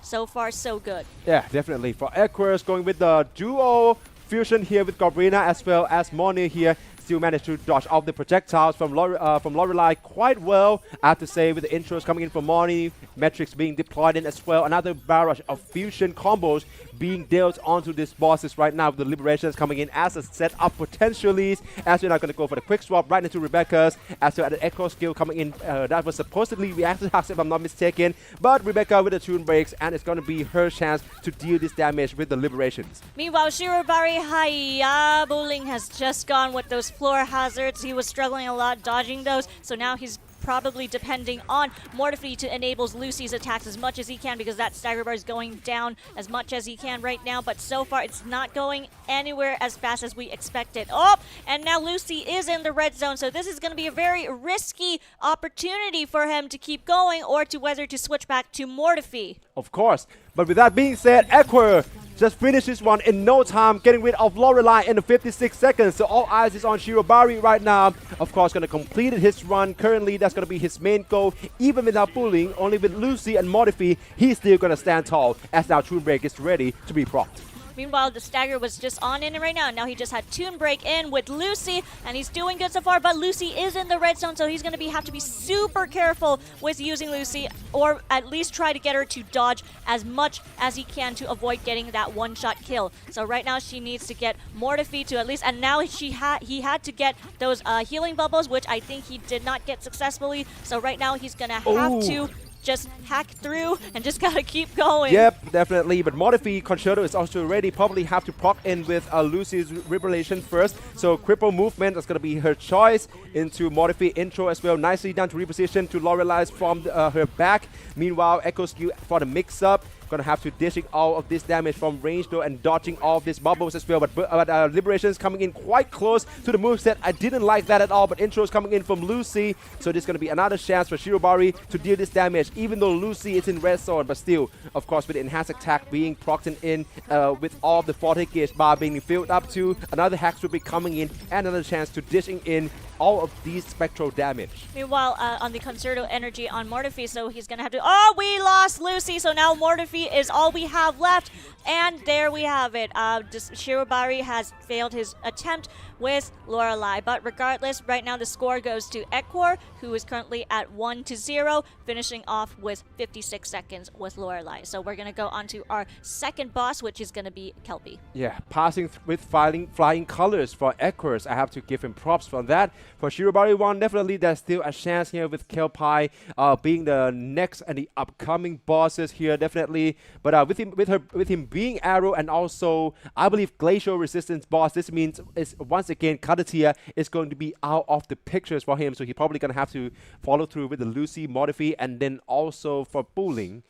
So far so good. Yeah,
definitely. For Equor's going with the duo fusion here with Galbrina as well as Moni here. Still managed to dodge off the projectiles from Lorelei quite well. I have to say, with the intros coming in from Moni metrics being deployed in as well. Another barrage of fusion combos being dealt onto these bosses right now. The Liberations coming in as a setup potentially, as we're not going to go for the quick swap right into Rebecca's, as well as the Echo skill coming in. That was supposedly reactive hacks if I'm not mistaken, but Rebecca with the tune breaks, and it's going to be her chance to deal this damage with the Liberations.
Meanwhile, Shirobari Hayabuling has just gone with those floor hazards. He was struggling a lot dodging those, so now he's probably depending on Mortifee to enable Lucy's attacks as much as he can, because that stagger bar is going down as much as he can right now, but so far it's not going anywhere as fast as we expected. Oh, and now Lucy is in the red zone, so this is going to be a very risky opportunity for him to keep going or to whether to switch back to Mortifee.
Of course, but with that being said, Equer just finished this one in no time, getting rid of Lorelei in the 56 seconds. So all eyes is on Shirobari right now. Of course, going to complete his run. Currently, that's going to be his main goal. Even without bullying, only with Lucy and Mortifee, he's still going to stand tall as now Tune Break is ready to be procced.
Meanwhile, the stagger was just on in right now. Now he just had Tune Break in with Lucy, and he's doing good so far, but Lucy is in the red zone, so he's going to have to be super careful with using Lucy, or at least try to get her to dodge as much as he can to avoid getting that one-shot kill. So right now she needs to get Mortifee to at least, and now he had to get those healing bubbles, which I think he did not get successfully. So right now he's going to have to just hack through and just gotta keep going.
Yep, definitely. But Mortifee Concerto is also ready. Probably have to proc in with Lucy's Revelation first. So cripple movement, that's gonna be her choice into Mortifee intro as well. Nicely done to reposition to Lorelei's from her back. Meanwhile, Echo skill for the mix-up. Gonna have to dishing all of this damage from range though, and dodging all of these bubbles as well. But Liberation's coming in quite close to the moveset. I didn't like that at all, but intro's coming in from Lucy. So this is gonna be another chance for Shirobari to deal this damage, even though Lucy is in red sword. But still, of course, with the enhanced attack being procced in with all the 40 gauge bar being filled up to, another hacks will be coming in, and another chance to dishing in all of these spectral damage.
Meanwhile, on the Concerto energy on Mortifee, so he's gonna have to. Oh, we lost Lucy, so now Mortifee is all we have left, and there we have it. Shirobari has failed his attempt with Lorelei, but regardless, right now the score goes to Ekwar, who is currently at 1-0, finishing off with 56 seconds with Lorelei. So we're gonna go on to our second boss, which is gonna be Kelpie.
Yeah, passing with flying colors for Ekwar. I have to give him props for that. For Shirobari 1, definitely there's still a chance here with Kelpie being the next and the upcoming bosses here, definitely. But with him being Arrow and also I believe Glacial Resistance boss, this means is once again Kadatia is going to be out of the pictures for him. So he's probably gonna have to follow through with the Lucy, Mortifee, and then also for Bulling.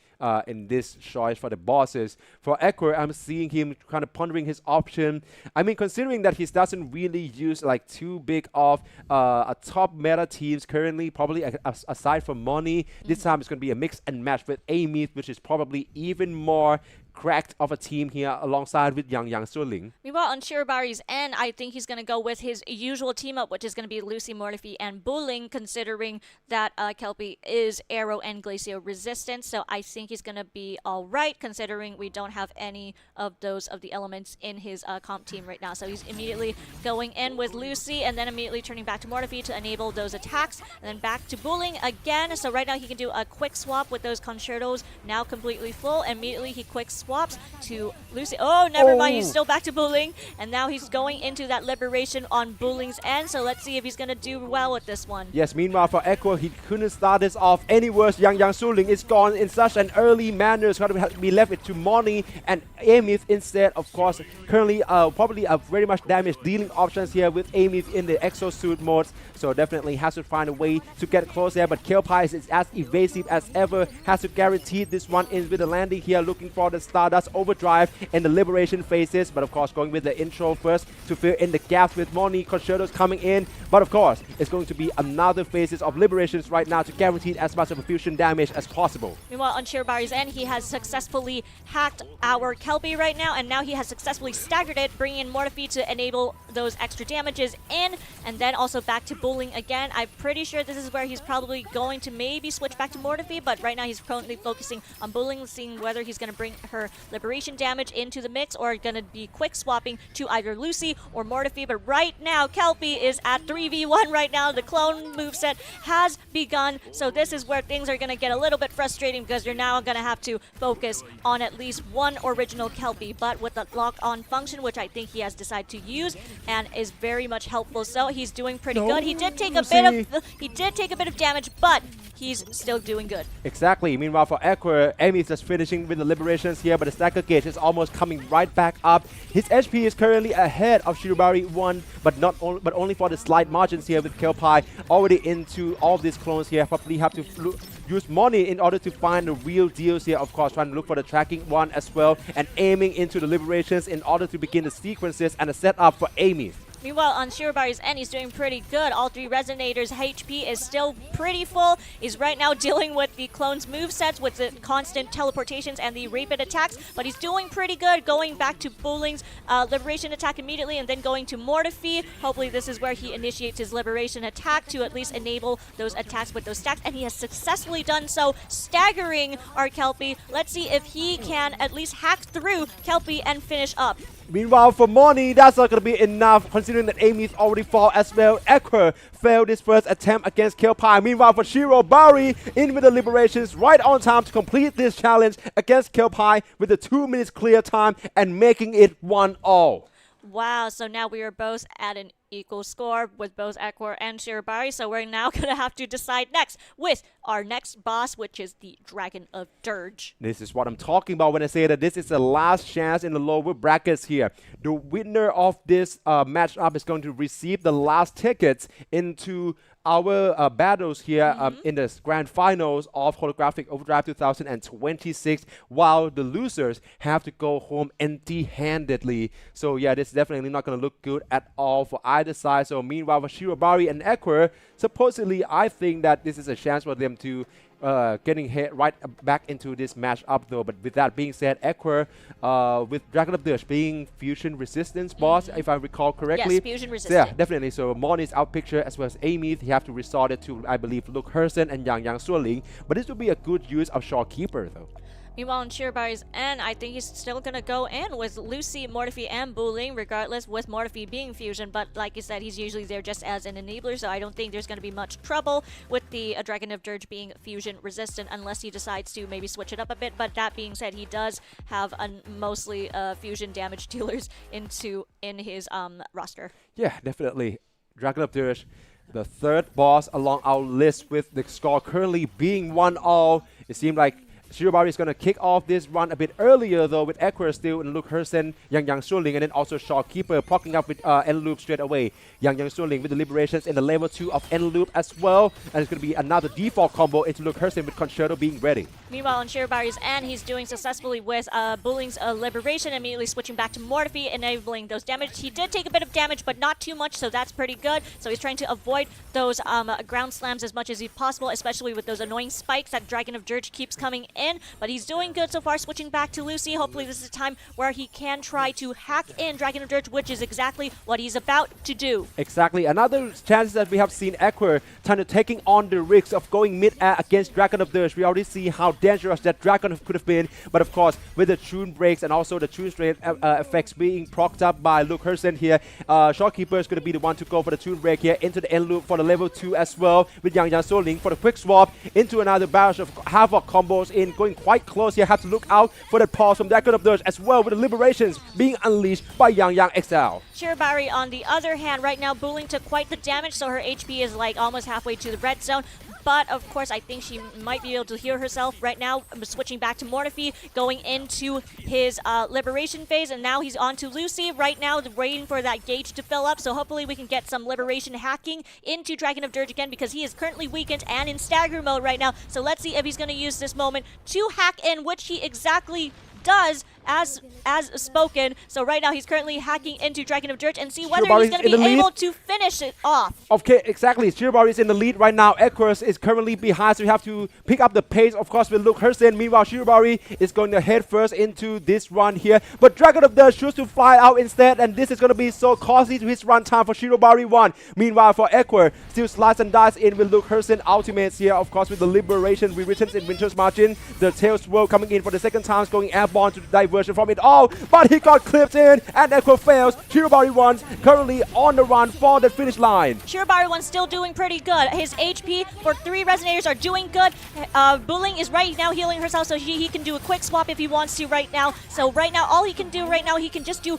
In this choice for the bosses. For Ekwar, I'm seeing him kind of pondering his option. I mean, considering that he doesn't really use like too big of a top meta teams currently, probably aside from Money, this time it's going to be a mix and match with Amy, which is probably even more cracked of a team here alongside with Yang Suling.
Meanwhile, on Shirobari's end, I think he's going to go with his usual team up, which is going to be Lucy, Mortifee, and Bulling, considering that Kelpie is Arrow and Glacial Resistance. So I think he's going to be all right, considering we don't have any of the elements in his comp team right now. So he's immediately going in with Lucy, and then immediately turning back to Mortifee to enable those attacks, and then back to Bulling again. So right now he can do a quick swap with those concertos now completely full. Immediately he quick swaps to Lucy. Oh, never mind. He's still back to Bulling, and now he's going into that liberation on Bulling's end. So let's see if he's going to do well with this one.
Yes, meanwhile for Echo, he couldn't start this off any worse. Yang Suling is gone in such an early manner. It's going to be left it to Moni and Amith instead. Of course, currently probably a very much damage dealing options here with Amith in the exosuit modes. So definitely has to find a way to get close there. But Kelpie is as evasive as ever. Has to guarantee this one in with the landing here, looking for the Stardust Overdrive in the liberation phases. But of course, going with the intro first to fill in the gaps with Moni. Concertos coming in. But of course, it's going to be another phases of liberations right now to guarantee as much of a fusion damage as possible.
Meanwhile, on Shirobari's end, he has successfully hacked our Kelpie right now, and now he has successfully staggered it, bringing in Mortifee to enable those extra damages in, and then also back to Bulling again. I'm pretty sure this is where he's probably going to maybe switch back to Mortifee, but right now he's currently focusing on Bulling, seeing whether he's going to bring her her liberation damage into the mix or going to be quick swapping to either Lucy or Mortifi. But right now, Kelpie is at 3v1 right now. The clone moveset has begun. So this is where things are going to get a little bit frustrating because you're now going to have to focus on at least one original Kelpie. But with the lock-on function, which I think he has decided to use and is very much helpful. So he's doing pretty good. He did take a bit of damage, but he's still doing good.
Exactly. Meanwhile, for Aqua, Amy is just finishing with the liberations here, but the stacker gauge is almost coming right back up. His HP is currently ahead of Shirobari 1, but only for the slight margins here with Kelpie already into all of these clones here. Probably have to use money in order to find the real deals here. Of course, trying to look for the tracking one as well and aiming into the liberations in order to begin the sequences and the setup for Amy.
Meanwhile, on Shirobari's end, he's doing pretty good. All three Resonators' HP is still pretty full. He's right now dealing with the clone's movesets with the constant teleportations and the rapid attacks, but he's doing pretty good, going back to Buling's liberation attack immediately and then going to Mortifi. Hopefully this is where he initiates his liberation attack to at least enable those attacks with those stacks, and he has successfully done so, staggering our Kelpie. Let's see if he can at least hack through Kelpie and finish up.
Meanwhile, for Moni, that's not going to be enough, considering that Amy's already fall as well. Aqua failed his first attempt against Kelpie. Meanwhile, for Shirobari, in with the liberations, right on time to complete this challenge against Kelpie with the 2 minutes clear time and making it 1-all.
Wow, so now we are both at an equal score with both Aqua and Shirobari, so we're now going to have to decide next with our next boss, which is the Dragon of Dirge.
This is what I'm talking about when I say that this is the last chance in the lower brackets here. The winner of this matchup is going to receive the last tickets into our battles here in the grand finals of Holographic Overdrive 2026, while the losers have to go home empty-handedly. So yeah, this is definitely not going to look good at all for either side. So meanwhile, for Shirobari and Aqua, supposedly I think that this is a chance for them to getting hit right back into this matchup though. But with that being said, Aqua with Dragon of Dirge being fusion resistance boss, if I recall correctly.
Yes, fusion resistant.
Yeah, definitely. So Mon is out picture as well as Amy. They have to resort it to, I believe, Luke Hersen and Yang Suoling. But this would be a good use of Shawkeeper though.
Meanwhile, on Shirobari's end, I think he's still going to go in with Lucy, Mortifi, and Buling, regardless, with Mortifi being fusion. But like you said, he's usually there just as an enabler, so I don't think there's going to be much trouble with the Dragon of Dirge being fusion resistant unless he decides to maybe switch it up a bit. But that being said, he does have mostly fusion damage dealers in his roster.
Yeah, definitely. Dragon of Dirge, the third boss along our list, with the score currently being 1-all. It seemed like Shirobari is going to kick off this run a bit earlier though, with Aqua still and Luke Hersen, Yang Suoling, and then also Shawkeeper popping up with N-Loop straight away. Yang Suoling with the liberations in the level 2 of N-Loop as well, and it's going to be another default combo into Luke Hersen with Concerto being ready.
Meanwhile, on Shirobari's end, he's doing successfully with Buling's liberation, immediately switching back to Mortifi, enabling those damage. He did take a bit of damage, but not too much, so that's pretty good. So he's trying to avoid those ground slams as much as possible, especially with those annoying spikes that Dragon of Dirge keeps coming in. But he's doing good so far, switching back to Lucy. Hopefully this is a time where he can try to hack in Dragon of Dirge, which is exactly what he's about to do.
Exactly. Another chance that we have seen Aqua trying to taking on the risks of going mid-air against Dragon of Dirge. We already see how dangerous that Dragon could have been. But of course, with the tune breaks and also the tune strain effects being procced up by Luke Hersen here, Shawkeeper is going to be the one to go for the tune break here into the end loop for the level 2 as well, with Yang Suoling for the quick swap into another barrage of havoc combos in, going quite close here. Have to look out for that pause from Dragon of Dirge as well, with the liberations being unleashed by Yang XL.
Shirobari, on the other hand, right now Buling took quite the damage, so her HP is like almost halfway to the red zone. But of course, I think she might be able to heal herself right now. Switching back to Mortifi, going into his liberation phase, and now he's on to Lucy right now, waiting for that gauge to fill up. So hopefully we can get some liberation hacking into Dragon of Dirge again, because he is currently weakened and in stagger mode right now. So let's see if he's going to use this moment to hack in, which he exactly does, as spoken. So right now he's currently hacking into Dragon of Dirge and see whether
Shirobari's
he's going to be able to finish it off.
Okay, exactly. Shirobari is in the lead right now. Equus is currently behind, so we have to pick up the pace, of course, with Luke Hersen. Meanwhile, Shirobari is going to head first into this run here. But Dragon of Dirge chooses to fly out instead, and this is going to be so costly to his run time for Shirobari 1. Meanwhile, for Equus, still slice and dice in with Luke Hersen ultimates here, of course, with the Liberation returns in Winter's Margin. The Tail Swirl coming in for the second time, going airborne to diversion from it all, but he got clipped in, and Equus fails. Shirobari 1's currently on the run for the finish line.
Shirobari 1 still doing pretty good. His HP for 3 Resonators are doing good. Bulling is right now healing herself, so he can do a quick swap if he wants to right now. So right now, all he can do right now, he can just do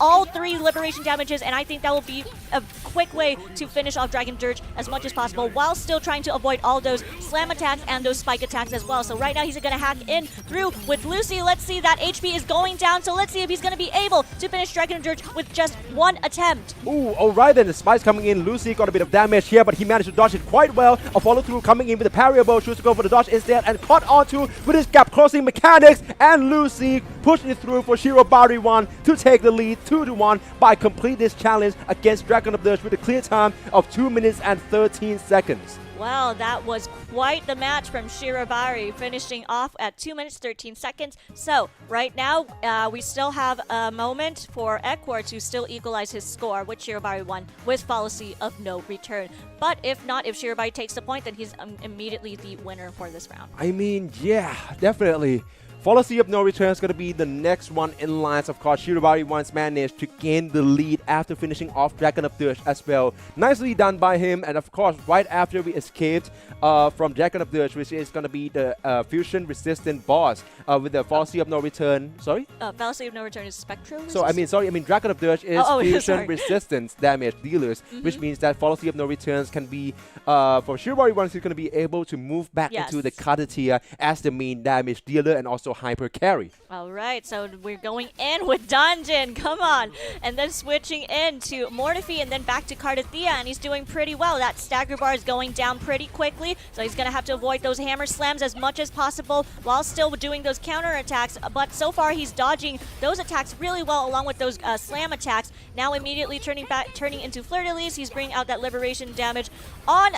all 3 Liberation damages, and I think that will be a quick way to finish off Dragon Dirge as much as possible while still trying to avoid all those slam attacks and those spike attacks as well. So right now he's going to hack in through with Lucy. Let's see, that HP is going down, so let's see if he's going to be able to finish Dragon Dirge with just 1 attempt.
Ooh, alright then, the spikes coming in. Lucy got a bit of damage here, but he managed to dodge it quite well. A follow through coming in with the parry bow, chooses to go for the dodge instead and caught onto with his gap closing mechanics, and Lucy pushing it through for Shirobari 1 to take the lead 2-1 by complete this challenge against Dragon of Dirge with a clear time of 2 minutes and 13 seconds.
Well, that was quite the match from Shirobari, finishing off at 2 minutes 13 seconds. So right now we still have a moment for Equor to still equalize his score, which Shirobari won with policy of no return. But if not, if Shirobari takes the point, then he's immediately the winner for this round.
I mean, yeah, definitely. Policy of no return is going to be the next one in line. Of course, Shirobari once managed to gain the lead after finishing off Dragon of Dirge as well. Nicely done by him. And of course, right after we escaped from Dragon of Dirge, which is going to be the fusion resistant boss with the Policy of no return. Sorry?
Policy of no return is Spectral
So, I mean, Dragon of Dirge is fusion resistance damage dealers, which means that Policy of no returns can be, for Shirobari once, he's going to be able to move back into the Kata tier as the main damage dealer and also hyper carry.
All right, so we're going in with Dungeon, come on, and then switching in to Mortifi and then back to Cardathea, and he's doing pretty well. That stagger bar is going down pretty quickly, so he's gonna have to avoid those hammer slams as much as possible while still doing those counter attacks, but so far he's dodging those attacks really well along with those slam attacks. Now immediately turning into Fleur-de-Lis, he's bringing out that liberation damage on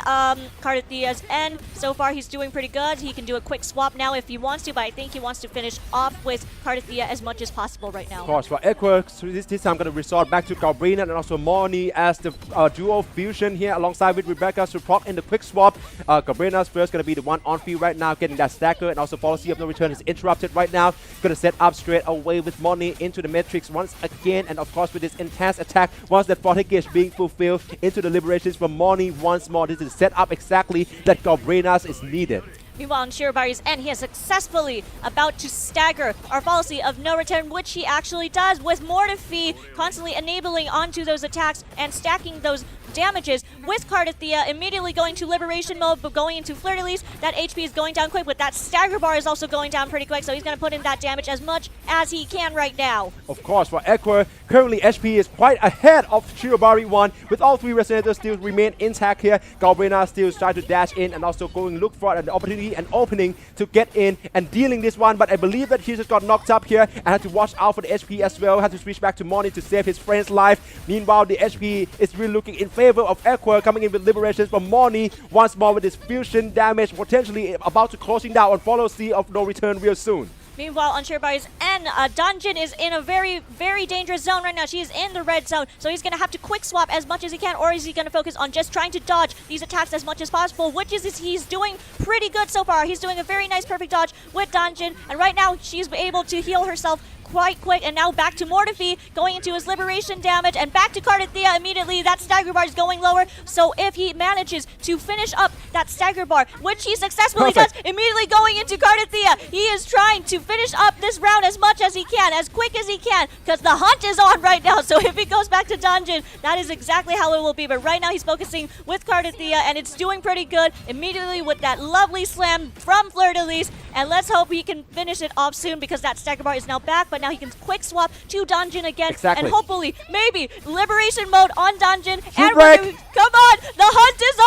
Cardathea's end. So far he's doing pretty good. He can do a quick swap now if he wants to, but I think he wants to finish off with Cardathea as much as possible right now.
Of course, for Equer, this time I'm going to resort back to Galbrina and also Moni as the duo fusion here alongside with Rebecca to prop in the quick swap. Galbrina's first going to be the one on field right now, getting that stacker, and also Policy of no return is interrupted right now. Going to set up straight away with Moni into the Matrix once again, and of course with this intense attack, once that 40 gauge being fulfilled into the liberations from Moni once more. This is set up exactly that Galbrina's is needed.
Meanwhile, on Shirobari's end, he is successfully about to stagger our policy of no return, which he actually does with Mortifi constantly enabling onto those attacks and stacking those damages with Cardathea, immediately going to liberation mode, but going into Fleur-de-Lis. That HP is going down quick, but that stagger bar is also going down pretty quick, so he's going to put in that damage as much as he can right now.
Of course, for Equer, currently HP is quite ahead of Shirobari 1, with all 3 Resonators still remain intact here. Galbrina still trying to dash in and also going look for an opportunity and opening to get in and dealing this one, but I believe that he just got knocked up here and had to watch out for the HP as well. Had to switch back to Moni to save his friend's life. Meanwhile, the HP is really looking in favor of Equer, coming in with liberations from Moni once more with his fusion damage potentially about to closing down on Policy of no return real soon.
Meanwhile, on Shirobari's end, Dungeon is in a very, very dangerous zone right now. She is in the red zone, so he's going to have to quick swap as much as he can, or is he going to focus on just trying to dodge these attacks as much as possible, which is he's doing pretty good so far. He's doing a very nice, perfect dodge with Dungeon, and right now she's able to heal herself quite quick, and now back to Mortifi, going into his liberation damage, and back to Cardathea immediately. That stagger bar is going lower, so if he manages to finish up that stagger bar, which he successfully does, immediately going into Cardathea, he is trying to finish up this round as much as he can, as quick as he can, because the hunt is on right now, so if he goes back to Dungeon, that is exactly how it will be, but right now he's focusing with Cardathea, and it's doing pretty good, immediately with that lovely slam from Fleur-de-Lis, and let's hope he can finish it off soon, because that stagger bar is now back, but now he can quick swap to Dungeon again, and hopefully, maybe, liberation mode on Dungeon, and come on, the hunt is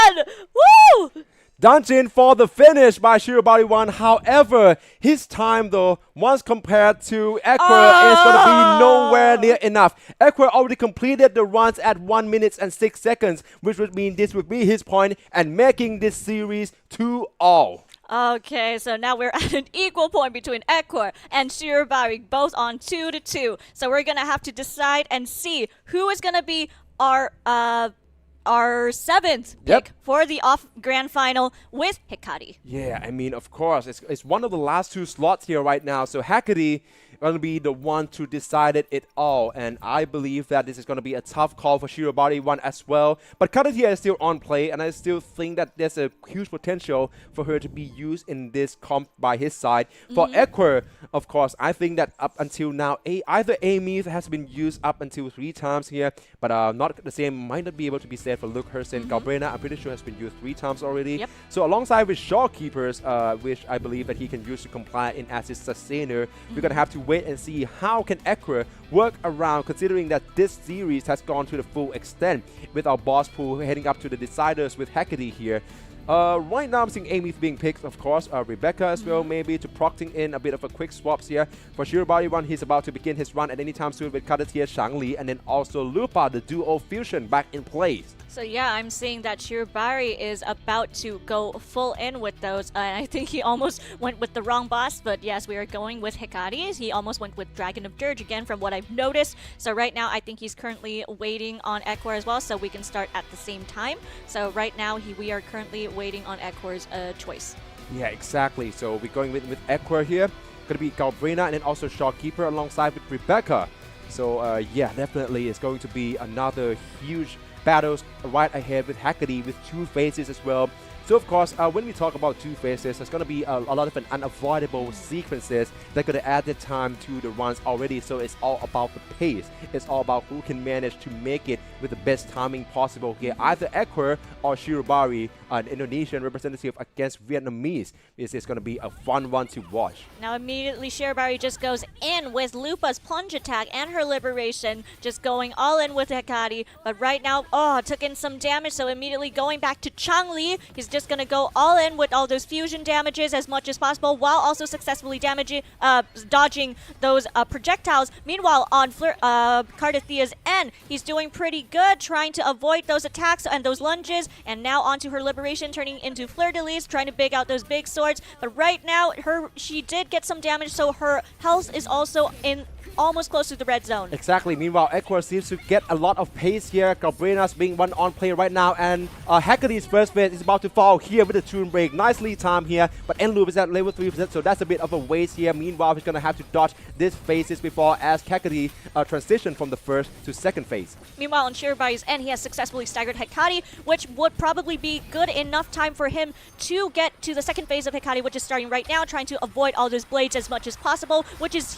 on! Woo!
Dungeon for the finish by Shirobari 1. However, his time though, once compared to Equa, is going to be nowhere near enough. Equa already completed the runs at 1 minute and 6 seconds, which would mean this would be his point and making this series 2-all.
Okay, so now we're at an equal point between Equa and Shirobari, both on 2-2. So we're gonna have to decide and see who is gonna be our seventh pick for the off grand final with Hikari.
Yeah, I mean, of course, it's one of the last 2 slots here right now. So Hikari going to be the one to decide it all, and I believe that this is going to be a tough call for Shirobari 1 as well. But Karatia is still on play, and I still think that there's a huge potential for her to be used in this comp by his side. For Equa, of course, I think that up until now, either Amy has been used up until 3 times here, but not the same. Might not be able to be said for Luke Hersen. Galbrena, I'm pretty sure, has been used 3 times already. So alongside with Shawkeepers, which I believe that he can use to comply in as his sustainer, we're going to have to wait and see how can Equa work around, considering that this series has gone to the full extent with our boss pool heading up to the deciders with Hecate here. Right now I'm seeing Amy being picked, of course, Rebecca as well, maybe to procting in a bit of a quick swaps here. For Shirobari 1, he's about to begin his run at any time soon with Karatia, Shangli, and then also Lupa, the duo fusion, back in place.
So yeah, I'm seeing that Shirobari is about to go full in with those. And I think he almost went with the wrong boss, but yes, we are going with Hikari. He almost went with Dragon of Dirge again from what I've noticed. So right now, I think he's currently waiting on Equa as well, so we can start at the same time. So right now, we are currently waiting on Equa's choice.
Yeah, exactly. So we're going with Equa here. Going to be Galbrena and then also Shawkeeper alongside with Rebecca. So yeah, definitely it's going to be another huge battles right ahead with Hecate with 2 phases as well. So of course, when we talk about 2 phases, there's going to be a lot of unavoidable sequences that are going to add the time to the runs already. So it's all about the pace. It's all about who can manage to make it with the best timing possible here. Either Equa or Shirobari, an Indonesian representative against Vietnamese. This is going to be a fun one to watch.
Now immediately Shirobari just goes in with Lupa's plunge attack and her liberation, just going all in with Hecate. But right now, took in some damage, so immediately going back to Changli. He's just going to go all in with all those fusion damages as much as possible, while also successfully dodging those projectiles. Meanwhile, on Cardathia's end, he's doing pretty good, trying to avoid those attacks and those lunges. And now onto her liberation, turning into Fleur-de-Lis, trying to big out those big swords. But right now, she did get some damage, so her health is also in almost close to the red zone.
Exactly. Meanwhile, Equa seems to get a lot of pace here. Galbrena's being one on play right now, and Hecate's first phase is about to fall here with the Toon Break. Nicely timed here, but Enloop is at level 3%, so that's a bit of a waste here. Meanwhile, he's going to have to dodge these phases before as Hecate transition from the first to second phase.
Meanwhile, on Shirobari's end, he has successfully staggered Hecate, which would probably be good enough time for him to get to the second phase of Hecate, which is starting right now, trying to avoid all those blades as much as possible, which is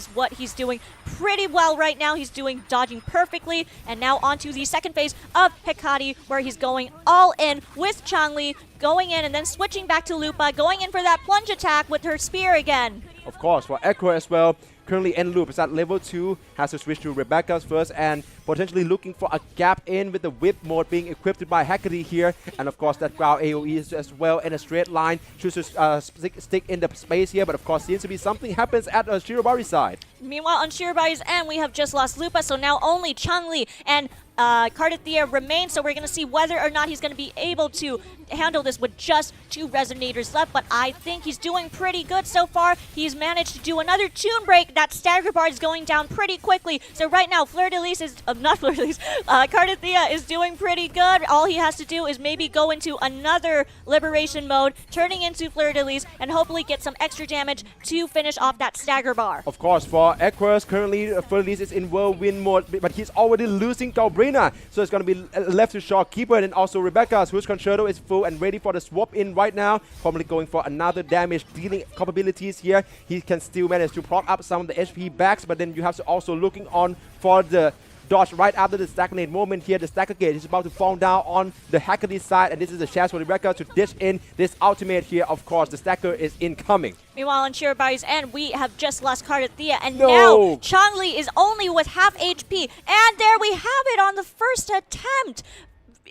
what he's doing pretty well right now. He's dodging perfectly. And now onto the second phase of Hecate, where he's going all in with Changli, going in and then switching back to Lupa, going in for that plunge attack with her spear again.
Of course, for Equa as well. Currently, Enloop is at level 2, has to switch to Rebecca's first, and potentially looking for a gap in with the whip mode being equipped by Hecate here. And of course, that ground AoE is as well in a straight line. Chooses to stick in the space here, but of course, seems to be something happens at Shirobari's side.
Meanwhile, on Shirobari's end, we have just lost Lupa, so now only Changli and Cardathia remain, so we're going to see whether or not he's going to be able to handle this with just 2 resonators left, but I think he's doing pretty good so far. He's managed to do another Toon Break. That stagger bar is going down pretty quickly, so right now Fleur-de-Lis is, Cardathia is doing pretty good. All he has to do is maybe go into another liberation mode, turning into Fleur-de-Lis, and hopefully get some extra damage to finish off that stagger bar.
Of course, for Equus, currently Fleur-de-Lis is in whirlwind mode, but he's already losing Galbrena. So it's going to be left to Shawkeeper, and then also Rebecca's whose Concerto is full and ready for the swap in right now. Probably going for another damage dealing capabilities here. He can still manage to proc up some of the HP backs, but then you have to also looking on for the dodge right after the stagnate moment here. The stacker gate is about to fall down on the Hecate side, and this is a chance for Rebecca to dish in this ultimate here. Of course, the stacker is incoming.
Meanwhile, on Shirobari's end, we have just lost Cardathia, and now Changli is only with half HP. And there we have it on the first attempt.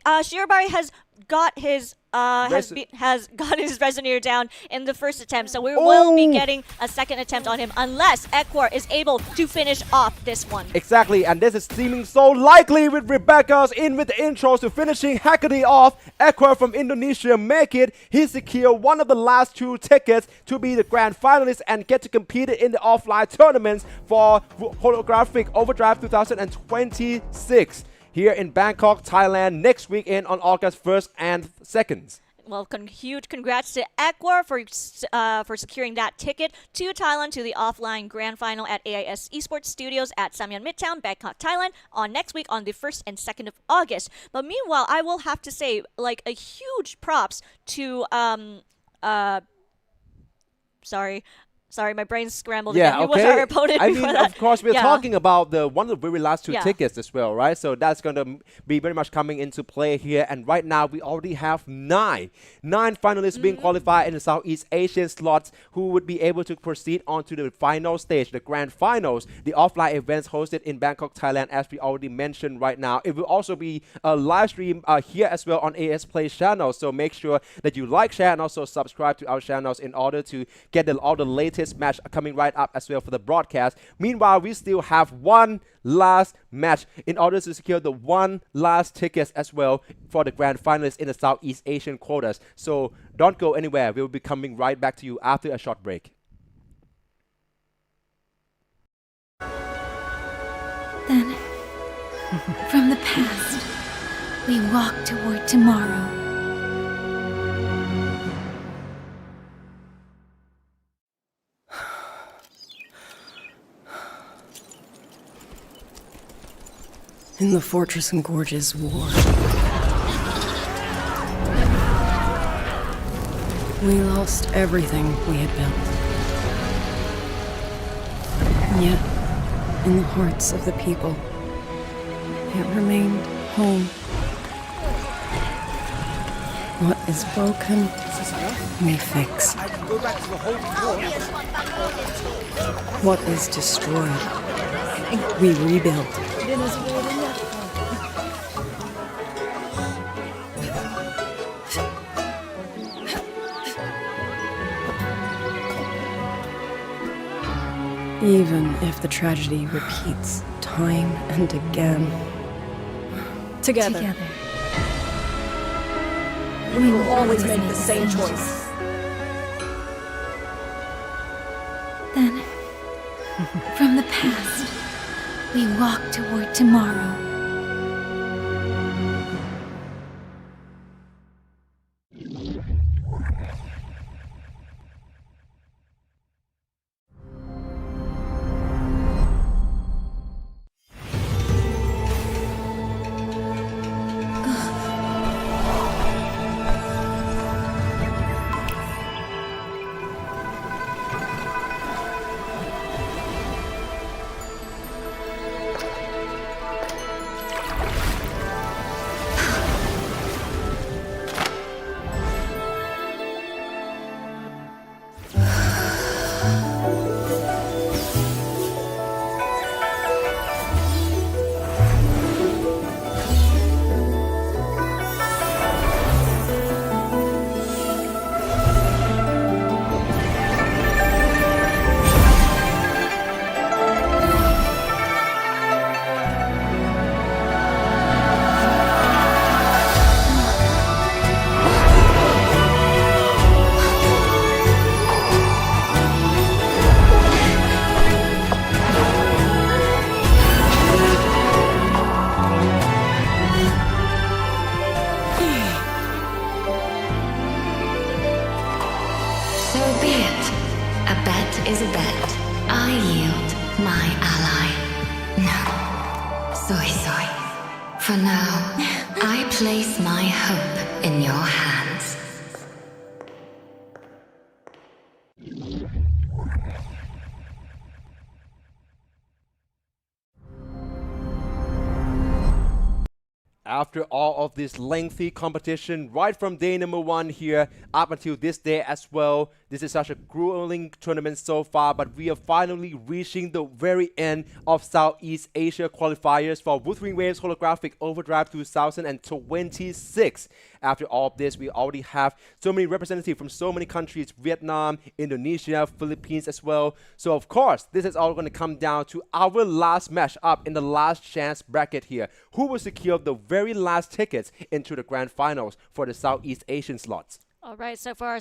Shirobari has got his has got his resonator down in the first attempt, so we
Oh.
will be getting a second attempt on him unless Ekwar is able to finish off this one.
Exactly, and this is seeming so likely with Rebecca's in with the intros to finishing Hackney off. Ekwar from Indonesia make it. He secured one of the last 2 tickets to be the grand finalist and get to compete in the offline tournaments for Holographic Overdrive 2026 here in Bangkok, Thailand next weekend on August 1st and 2nd.
Well, huge congrats to Ekwar for securing that ticket to Thailand to the offline grand final at AIS eSports Studios at Samyan Mitrtown, Bangkok, Thailand on next week on the 1st and 2nd of August. But meanwhile, I will have to say, like, a huge props to Sorry, my brain scrambled again. Who was our opponent
I
before
mean,
that?
of course, we're
Yeah.
talking about one of the very last 2
Yeah.
tickets as well, right? So that's going to be very much coming into play here. And right now, we already have 9 finalists being qualified in the Southeast Asian slots who would be able to proceed on to the final stage, the grand finals, the offline events hosted in Bangkok, Thailand, as we already mentioned right now. It will also be a live stream here as well on AS Play channel. So make sure that you like, share, and also subscribe to our channels in order to get all the latest match coming right up as well for the broadcast. Meanwhile, we still have one last match in order to secure the one last tickets as well for the grand finalists in the Southeast Asian quotas. So don't go anywhere. We'll be coming right back to you after a short break.
Then, from the past, we walk toward tomorrow.
In the fortress and gorges war. We lost everything we had built. And yet, in the hearts of the people, it remained home. What is broken, we fix. What is destroyed, we rebuild. Even if the tragedy repeats time and again. Together.
We will always make the same choice.
Then, from the past, we walk toward tomorrow.
is a bet. I yield my ally. No. Soy. For now, I place my hope in your hands.
After all of this lengthy competition, right from day number 1 here up until this day as well, This is such a grueling tournament so far, but we are finally reaching the very end of Southeast Asia qualifiers for Wuthering Waves Holographic Overdrive 2026. After all of this, we already have so many representatives from so many countries, Vietnam, Indonesia, Philippines as well. So of course, this is all going to come down to our last match up in the last chance bracket here. Who will secure the very last tickets into the grand finals for the Southeast Asian slots?
All right, so for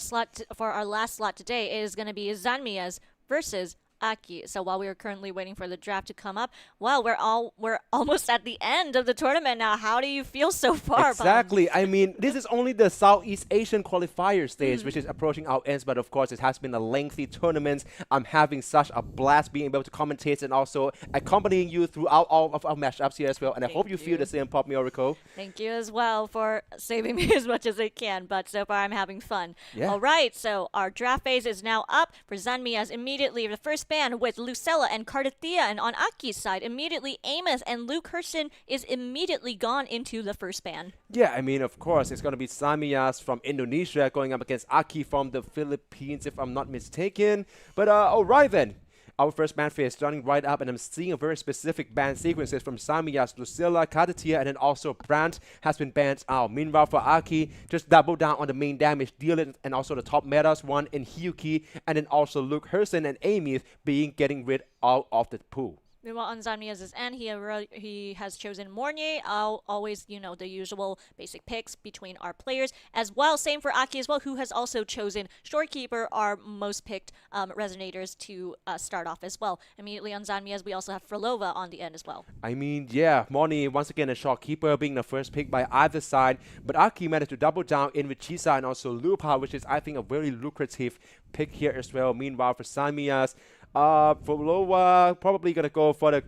our last slot today, it is going to be Zanmias versus Aki. So while we are currently waiting for the draft to come up, well, we're almost at the end of the tournament now. How do you feel so far?
Exactly. I mean, this is only the Southeast Asian qualifier stage, which is approaching our ends. But of course, it has been a lengthy tournament. I'm having such a blast being able to commentate and also accompanying you throughout all of our matchups here as well. And I hope you feel the same, Pop Miracle.
Thank you as well for saving me as much as I can. But so far, I'm having fun.
Yeah.
All right, so our draft phase is now up for Zanmias. Immediately, the first band with Lucella and Cardathia, and on Aki's side, immediately Amos and Luke Hurston is immediately gone into the first band.
Yeah, I mean, of course, it's going to be Samyas from Indonesia going up against Aki from the Philippines, if I'm not mistaken. But all right then. Our first band phase starting right up, and I'm seeing a very specific band sequences from Samyas, Lucilla, Cardathia, and then also Brandt has been banned out. Meanwhile, for Aki, just double down on the main damage dealer and also the top metas one in Hyuki, and then also Luke Hurston and Amy getting rid out of the pool.
Meanwhile, on Zanmias' end, he has chosen Mornier. Always, the usual basic picks between our players. As well, same for Aki as well, who has also chosen Shorekeeper, our most picked resonators to start off as well. Immediately on Zanmias, we also have Frolova on the end as well.
I mean, yeah, Mornier once again a Shorekeeper being the first pick by either side. But Aki managed to double down in with Chisa and also Lupa, which is, I think, a very lucrative pick here as well. Meanwhile, for Zanmias, Frolova probably gonna go for the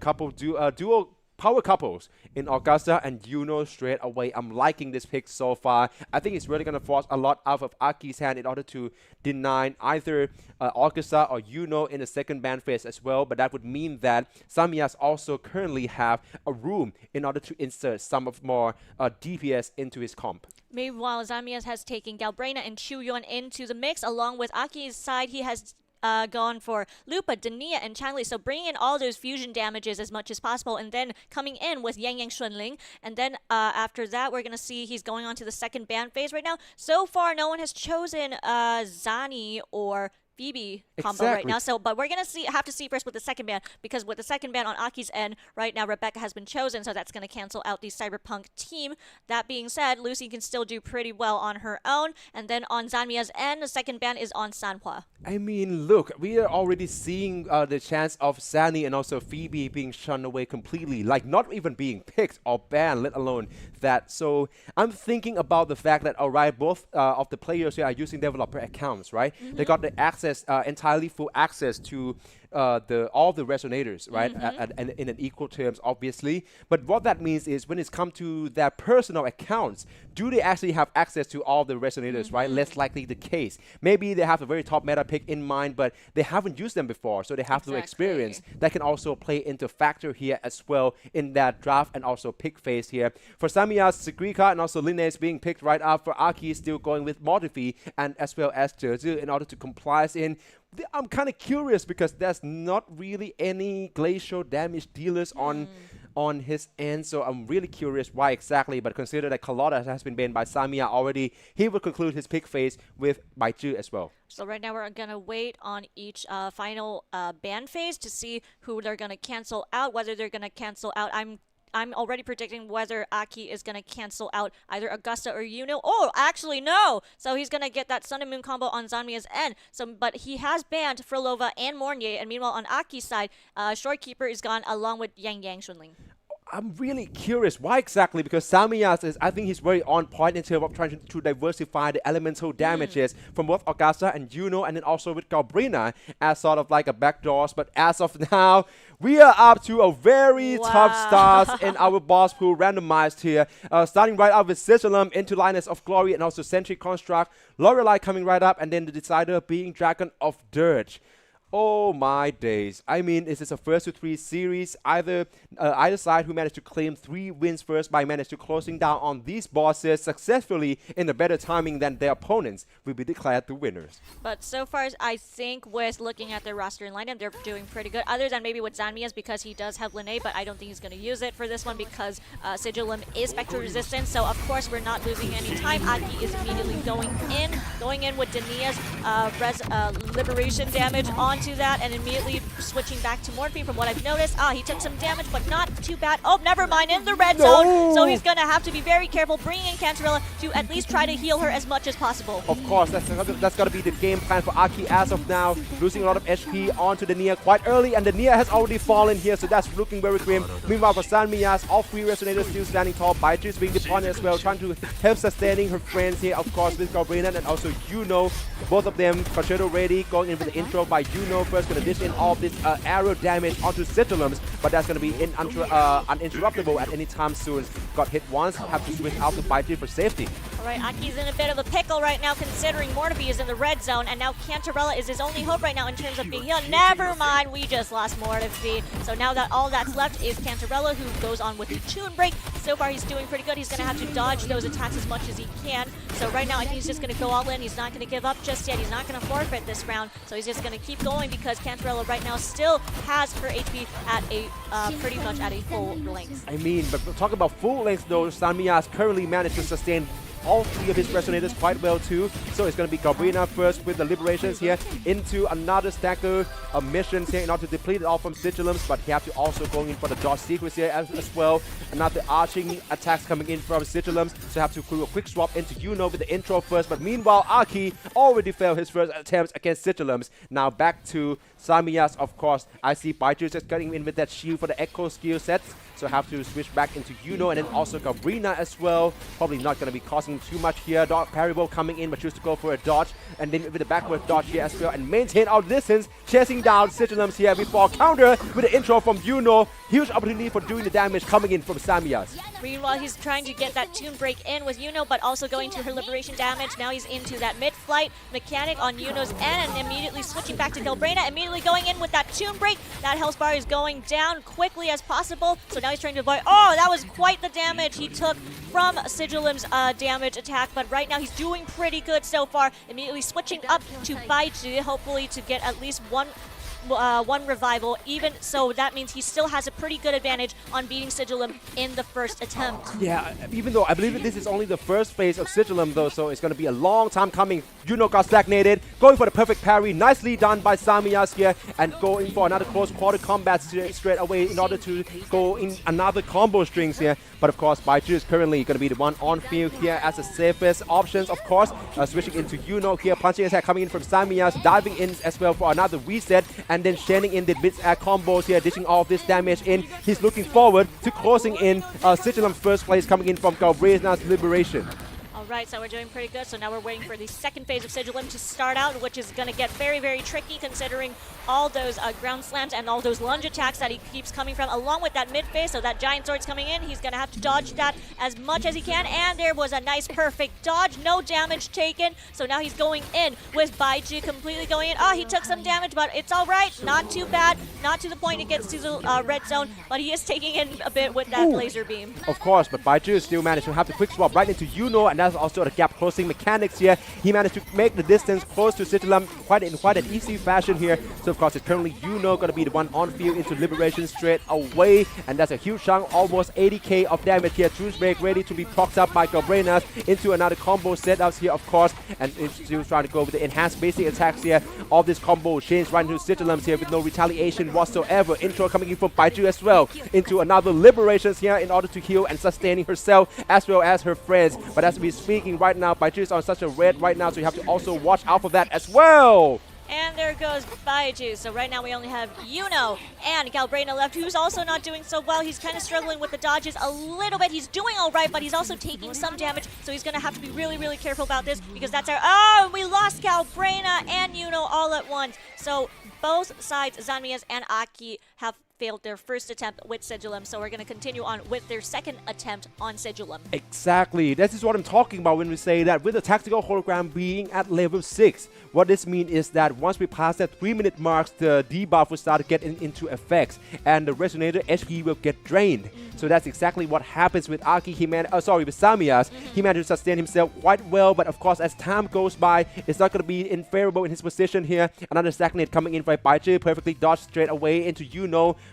duo power couples in Augusta and Yuno straight away. I'm liking this pick so far. I think it's really gonna force a lot out of Aki's hand in order to deny either Augusta or Yuno in the second band phase as well. But that would mean that Samyas also currently have a room in order to insert some of more DPS into his comp.
Meanwhile, Zanmias has taken Galbraina and Chuyon into the mix. Along with Aki's side, he has gone for Lupa, Dania, and Changli. So bringing in all those fusion damages as much as possible, and then coming in with Yang Yang Shunling. And then after that, we're going to see he's going on to the second ban phase right now. So far, no one has chosen Zani or Phoebe combo right now. So, but we're gonna have to see first with the second ban, because with the second ban on Aki's end right now, Rebecca has been chosen, so that's gonna cancel out the Cyberpunk team. That being said, Lucy can still do pretty well on her own. And then on Zanmia's end, the second ban is on Sanhua.
I mean, look, we are already seeing the chance of Zani and also Phoebe being shunned away completely, like not even being picked or banned, let alone that. So I'm thinking about the fact that, all right, both of the players here are using developer accounts, right? They got the access, entirely full access to all the resonators, right? And in an equal terms, obviously. But what that means is when it's come to their personal accounts, do they actually have access to all the resonators, right? Less likely the case. Maybe they have a very top meta pick in mind, but they haven't used them before, so they have no experience. That can also play into factor here as well in that draft and also pick phase here. For Samyas, Sigrika and also Linne is being picked right up. For Aki, still going with Mortifi and as well as Jeju in order to comply in. I'm kind of curious because there's not really any glacial damage dealers on his end, so I'm really curious why exactly. But consider that Carlotta has been banned by Samia already, he will conclude his pick phase with Baiju as well.
So right now we're gonna wait on each final ban phase to see who they're gonna cancel out, whether they're gonna cancel out. I'm already predicting whether Aki is going to cancel out either Augusta or Yuno. Oh, actually, no! So he's going to get that Sun and Moon combo on Zanmia's end. But he has banned Frolova and Mornier. And meanwhile, on Aki's side, Shorekeeper is gone along with Yang Yang Shunling.
I'm really curious why exactly, because Samyas is, I think he's very on point in terms of trying to diversify the elemental damages from both Augusta and Yuno, and then also with Galbrina as sort of like a backdoors. But as of now, we are up to a very tough start in our boss pool randomized here. Starting right out with Sizzlum into Linus of Glory and also Sentry Construct, Lorelei coming right up, and then the decider being Dragon of Dirge. Oh my days. I mean, this is a first to three series. Either side who managed to claim 3 wins first by managed to closing down on these bosses successfully in a better timing than their opponents will be declared the winners.
But so far, I think with looking at their roster and lineup, they're doing pretty good. Other than maybe with Zanmia's because he does have Linnae, but I don't think he's going to use it for this one because Sigilum is Spectral resistant. So of course, we're not losing any time. Aki is immediately going in with Dania's liberation damage onto that, and immediately switching back to Morphine from what I've noticed. He took some damage, but not too bad. Oh, never mind, in the red zone. So he's going to have to be very careful, bringing in Cantarella to at least try to heal her as much as possible.
Of course, that's got to be the game plan for Aki as of now. Losing a lot of HP onto the Nia quite early, and the Nia has already fallen here, so that's looking very grim. Meanwhile, for Sanmias, all 3 Resonators still standing tall. Baichu is being deployed as well, trying to help sustaining her friends here, of course, with Galbrina and also Yuno. Both of them, Concerto ready, going in for the intro by Yuno. First, going to dish in all of this arrow damage onto Sigilums, but that's going to be uninterruptible at any time soon. Got hit once, have to switch out to Baichu for safety.
Alright, Aki's in a bit of a pickle right now considering Mortaby is in the red zone, and now Cantarella is his only hope right now in terms of being healed. Never mind, we just lost Mortaby. So now that all that's left is Cantarella, who goes on with the Tune Break. So far he's doing pretty good. He's going to have to dodge those attacks as much as he can. So right now I think he's just going to go all in. He's not going to give up just yet. He's not going to forfeit this round. So he's just going to keep going because Cantarella right now still has her HP at a pretty much at a full length.
I mean, but talk about full length though, Sanmias currently managed to sustain all 3 of his Resonators quite well too. So it's going to be Galbrina first with the Liberations here into another stacker of missions here in order to deplete it all from Sigilums, but he have to also go in for the dodge sequence here as well. Another arching attacks coming in from Sigilums, so have to do a quick swap into Yuno with the intro first, but meanwhile Aki already failed his first attempts against Sigilums. Now back to Samias, of course. I see Baichu just getting in with that shield for the Echo skill sets, so have to switch back into Yuno and then also Galbrina as well. Probably not going to be causing too much here. Parable coming in, but choose to go for a dodge, and then with the backward dodge here as well, and maintain our distance, chasing down Sigilums here before counter with the intro from Yuno. Huge opportunity for doing the damage coming in from Samias.
Meanwhile, he's trying to get that Tune Break in with Yuno, but also going to her Liberation damage. Now he's into that mid-flight mechanic on Yuno's end, and immediately switching back to Galbrina, immediately going in with that Tune Break. That health bar is going down quickly as possible, so now he's trying to avoid. Oh, that was quite the damage he took from Sigilum's damage attack, but right now he's doing pretty good so far. Immediately switching up to Baichu, hopefully to get at least one revival, even so that means he still has a pretty good advantage on beating Sigilum in the first attempt.
Yeah, even though I believe that this is only the first phase of Sigilum though, so it's going to be a long time coming. Yuno got stagnated, going for the perfect parry, nicely done by Samias here, and going for another close quarter combat straight away in order to go in another combo strings here. But of course, Baichu is currently going to be the one on field here as the safest options, of course. Switching into Yuno here, punching attack coming in from Samias, diving in as well for another reset, and then shining in the mid-air combos here, dishing all of this damage in. He's looking forward to closing in Sigilum's first place coming in from Galbrina's Liberation.
Alright, so we're doing pretty good. So now we're waiting for the second phase of Sigilum to start out, which is going to get very, very tricky considering all those ground slams and all those lunge attacks that he keeps coming from, along with that mid phase. So that giant sword's coming in. He's going to have to dodge that as much as he can. And there was a nice, perfect dodge. No damage taken. So now he's going in with Baichu completely going in. Oh, he took some damage, but it's alright. Not too bad. Not to the point it gets to the red zone, but he is taking in a bit with that laser beam.
Of course, but Baichu still managed to have the quick swap right into Yuno, and that's also the gap closing mechanics here. He managed to make the distance close to Sigilum in quite an easy fashion here. So of course it's currently Yuno going to be the one on field into Liberation straight away, and that's a huge chunk, almost 80k of damage here. Truce Break ready to be procced up by Galbrina into another combo setups here, of course, and it's still trying to go with the enhanced basic attacks here. All this combo chains right into Sigilums here with no retaliation whatsoever. Intro coming in from Baichu as well into another Liberations here in order to heal and sustaining herself as well as her friends. But as we're speaking right now, Baichu is on such a red right now, so you have to also watch out for that as well.
And there goes Baichu. So right now we only have Yuno and Galbrina left, who's also not doing so well. He's kind of struggling with the dodges a little bit. He's doing all right, but he's also taking some damage. So he's going to have to be really, really careful about this because that's our... Oh, we lost Galbrina and Yuno all at once. So both sides, Zanmias and Aki, have failed their first attempt with Sigilum, so we're going to continue on with their second attempt on Sigilum.
Exactly. This is what I'm talking about when we say that with the tactical hologram being at level 6. What this means is that once we pass that 3-minute marks, the debuff will start to get into effects, and the Resonator HP will get drained. So that's exactly what happens with Aki. With Samyas. He managed to sustain himself quite well, but of course, as time goes by, it's not going to be favorable in his position here. Another Stagnate coming in by Baichi, perfectly dodged straight away into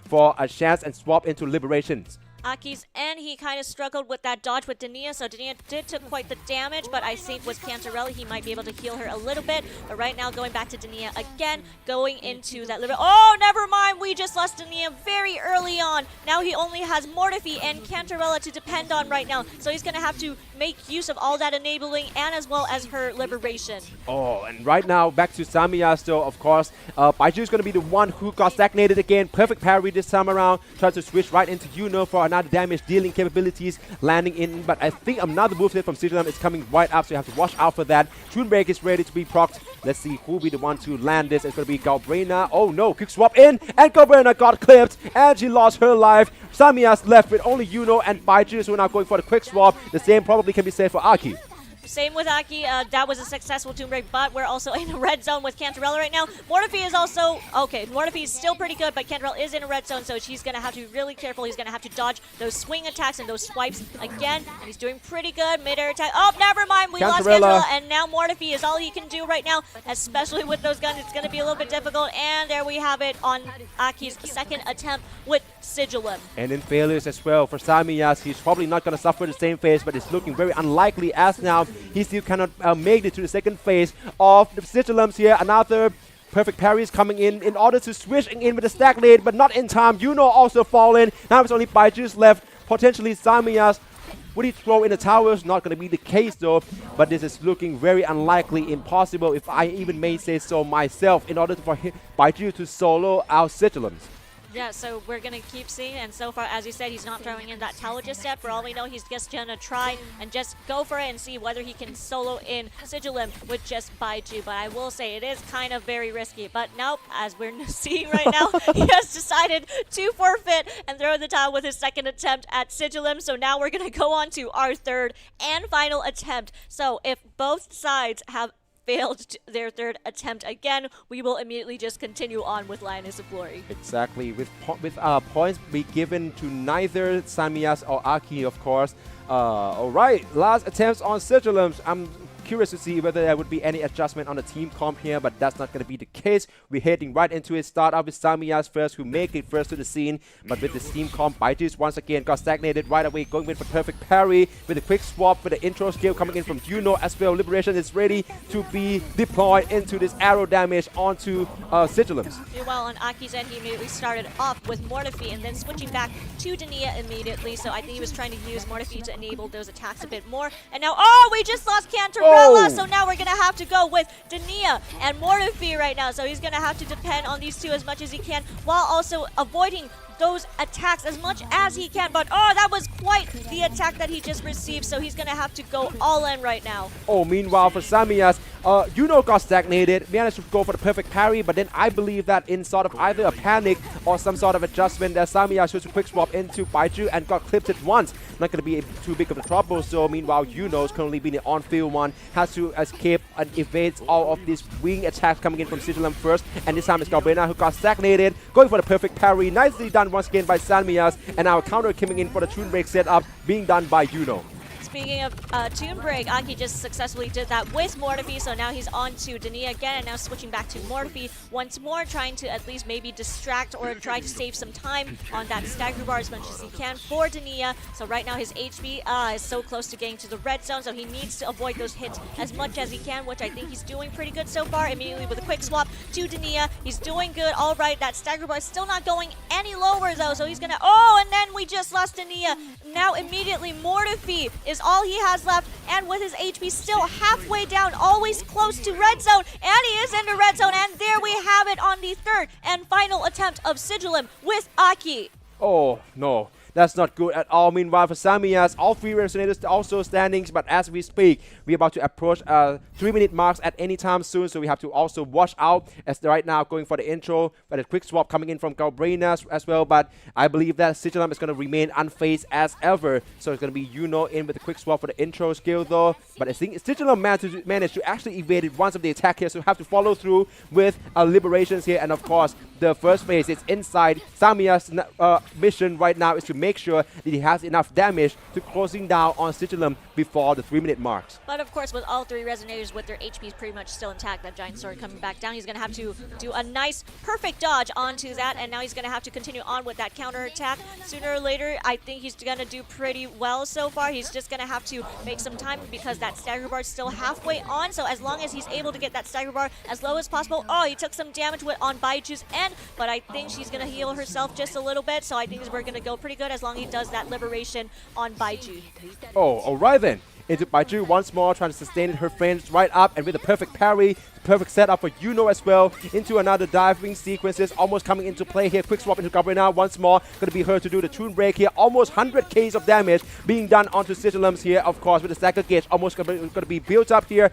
for a chance and swap into Liberations.
Aki's and he kind of struggled with that dodge with Dania, so Dania did took quite the damage, but I think with Cantarelli he might be able to heal her a little bit. But right now going back to Dania again, going into that oh, never mind, we just lost Dania very early on. Now he only has Mortifi and Cantarella to depend on right now, so he's going to have to make use of all that enabling and as well as her liberation.
Oh, and right now back to Samia still, of course. Baiju is going to be the one who got stagnated again. Perfect parry this time around. Tries to switch right into for another damage dealing capabilities landing in, but I think another move from Sigilum is coming right up, so you have to watch out for that. Tune Break is ready to be procced. Let's see who will be the one to land this. It's going to be Galbrina. Oh no, quick swap in, and Galbrina got clipped, and she lost her life. Samia's left with only and Baiju, so we're now going for the quick swap. The same probably can be said for Aki.
Same with Aki, that was a successful Tomb Break, but we're also in a red zone with Cantarella right now. Mortifi is also, okay, Mortifi is still pretty good, but Cantarella is in a red zone, so she's going to have to be really careful. He's going to have to dodge those swing attacks and those swipes again, and he's doing pretty good. Mid-air attack, oh, never mind, we lost Cantarella, and now Mortifi is all he can do right now, especially with those guns. It's going to be a little bit difficult, and there we have it on Aki's second attempt with Sigilum.
And in failures as well for Samiyas. He's probably not going to suffer the same phase, but it's looking very unlikely as now he still cannot make it to the second phase of the Sigilums here. Another perfect parry is coming in order to switch in with the Stagnate, but not in time. Also fallen. Now it's only Baiju's left. Potentially Samiyas. Would he throw in the towers? Not going to be the case though, but this is looking very unlikely, impossible if I even may say so myself, in order for Baiju to solo our Sigilums.
Yeah, so we're going to keep seeing, and so far, as you said, he's not throwing in that tower just yet. For all we know, he's just going to try and just go for it and see whether he can solo in Sigilum with just Baiju. But I will say, it is kind of very risky. But nope, as we're seeing right now, he has decided to forfeit and throw in the towel with his second attempt at Sigilum. So now we're going to go on to our third and final attempt. So if both sides have failed their third attempt again, we will immediately just continue on with Lioness of Glory.
Exactly, with points be given to neither Samiyas or Aki, of course. Alright, last attempts on Sigilums. I'm curious to see whether there would be any adjustment on the team comp here, but that's not going to be the case. We're heading right into it. Start off with Samiyas first, who make it first to the scene, but with the team comp, Baijus once again got stagnated right away, going with a perfect parry, with a quick swap, with the intro skill coming in from as well. Liberation is ready to be deployed into this arrow damage onto Sigilums.
Well, on Aki's end, he immediately started off with Mortifi and then switching back to Dania immediately, so I think he was trying to use Mortifi to enable those attacks a bit more. And now, oh, we just lost Cantarella! So now we're going to have to go with Dania and Mortifi right now. So he's going to have to depend on these two as much as he can, while also avoiding those attacks as much as he can. But oh, that was quite the attack that he just received, so he's going to have to go all in right now.
Oh, meanwhile for Samiyas, got stagnated, managed to go for the perfect parry, but then I believe that in sort of either a panic or some sort of adjustment, that Samiyas chose to quick swap into Baiju and got clipped at once. Not going to be too big of a trouble, so meanwhile is currently being the on-field one, has to escape and evade all of these wing attacks coming in from Sigilum first, and this time it's Galbrina who got stagnated, going for the perfect parry. Nicely done once again by Samiyas, and our counter coming in for the Tune Break setup being done by
Speaking of Tune Break, Aki just successfully did that with Mortifi, so now he's on to Dania again, and now switching back to Mortifi once more, trying to at least maybe distract or try to save some time on that stagger bar as much as he can for Dania. So right now his HP is so close to getting to the red zone, so he needs to avoid those hits as much as he can, which I think he's doing pretty good so far. Immediately with a quick swap to Dania, he's doing good. All right, that stagger bar is still not going any lower though, so he's gonna, oh, and then we just lost Dania. Now immediately Mortifi is all he has left, and with his HP still halfway down, always close to red zone, and he is in the red zone, and there we have it on the third and final attempt of Sigilum with Aki.
Oh no, That's not good at all. Meanwhile, for Samyas, all 3 resonators also standing, but as we speak, we're about to approach 3-minute marks at any time soon, so we have to also watch out as right now going for the intro, but a quick swap coming in from Galbranas as well, but I believe that Sigilum is going to remain unfazed as ever, so it's going to be Yuno in with a quick swap for the intro skill though, but I think Sigilum managed to actually evade it once of the attack here, so have to follow through with liberations here, and of course, the first phase is inside. Samya's mission right now is to make sure that he has enough damage to closing down on Sigilum before the 3-minute marks.
But of course, with all 3 resonators with their HPs pretty much still intact, that giant sword coming back down, he's going to have to do a nice, perfect dodge onto that, and now he's going to have to continue on with that counter attack. Sooner or later, I think he's going to do pretty well so far. He's just going to have to make some time because that stagger bar is still halfway on, so as long as he's able to get that stagger bar as low as possible. Oh, he took some damage on Baiju's end, but I think she's going to heal herself just a little bit, so I think we're going to go pretty good as long as he does that liberation on Baiju.
Oh, alright then. Into Baiju once more, trying to sustain her friends right up, and with a perfect parry, perfect setup for Yuno as well, into another diving sequences, almost coming into play here. Quick swap into Gabriela once more, going to be her to do the tune break here, almost 100k of damage being done onto Sigilums here, of course, with the stagger gauge almost going to be built up here.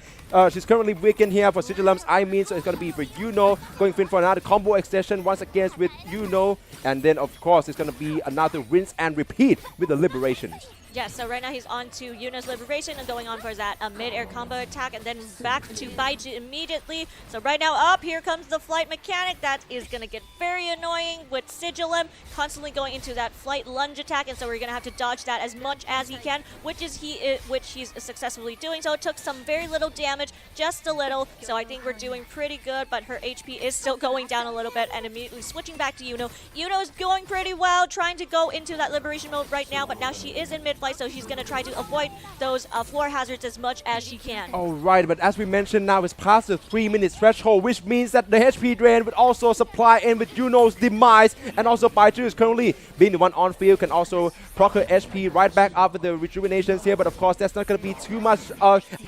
She's currently weakened here for Sigilums, I mean, so it's going to be for Yuno, going in for another combo extension once again with Yuno, and then of course it's going to be another rinse and repeat with the liberations.
Yeah, so right now he's on to Yuna's liberation and going on for that mid-air combo attack, and then back to Baiju immediately. So right now up, here comes the flight mechanic. That is going to get very annoying with Sigilum constantly going into that flight lunge attack, and so we're going to have to dodge that as much as he can, which he's successfully doing. So it took some very little damage, just a little. So I think we're doing pretty good, but her HP is still going down a little bit, and immediately switching back to Yuno. Yuno is going pretty well, trying to go into that liberation mode right now, but now she is in mid so she's going to try to avoid those floor hazards as much as she can.
Alright, but as we mentioned now, it's past the 3-minute threshold, which means that the HP drain would also supply in with Yuno's demise, and also Baiju is currently being the one on field, can also proc her HP right back up with the rejuvenations here, but of course that's not going to be too much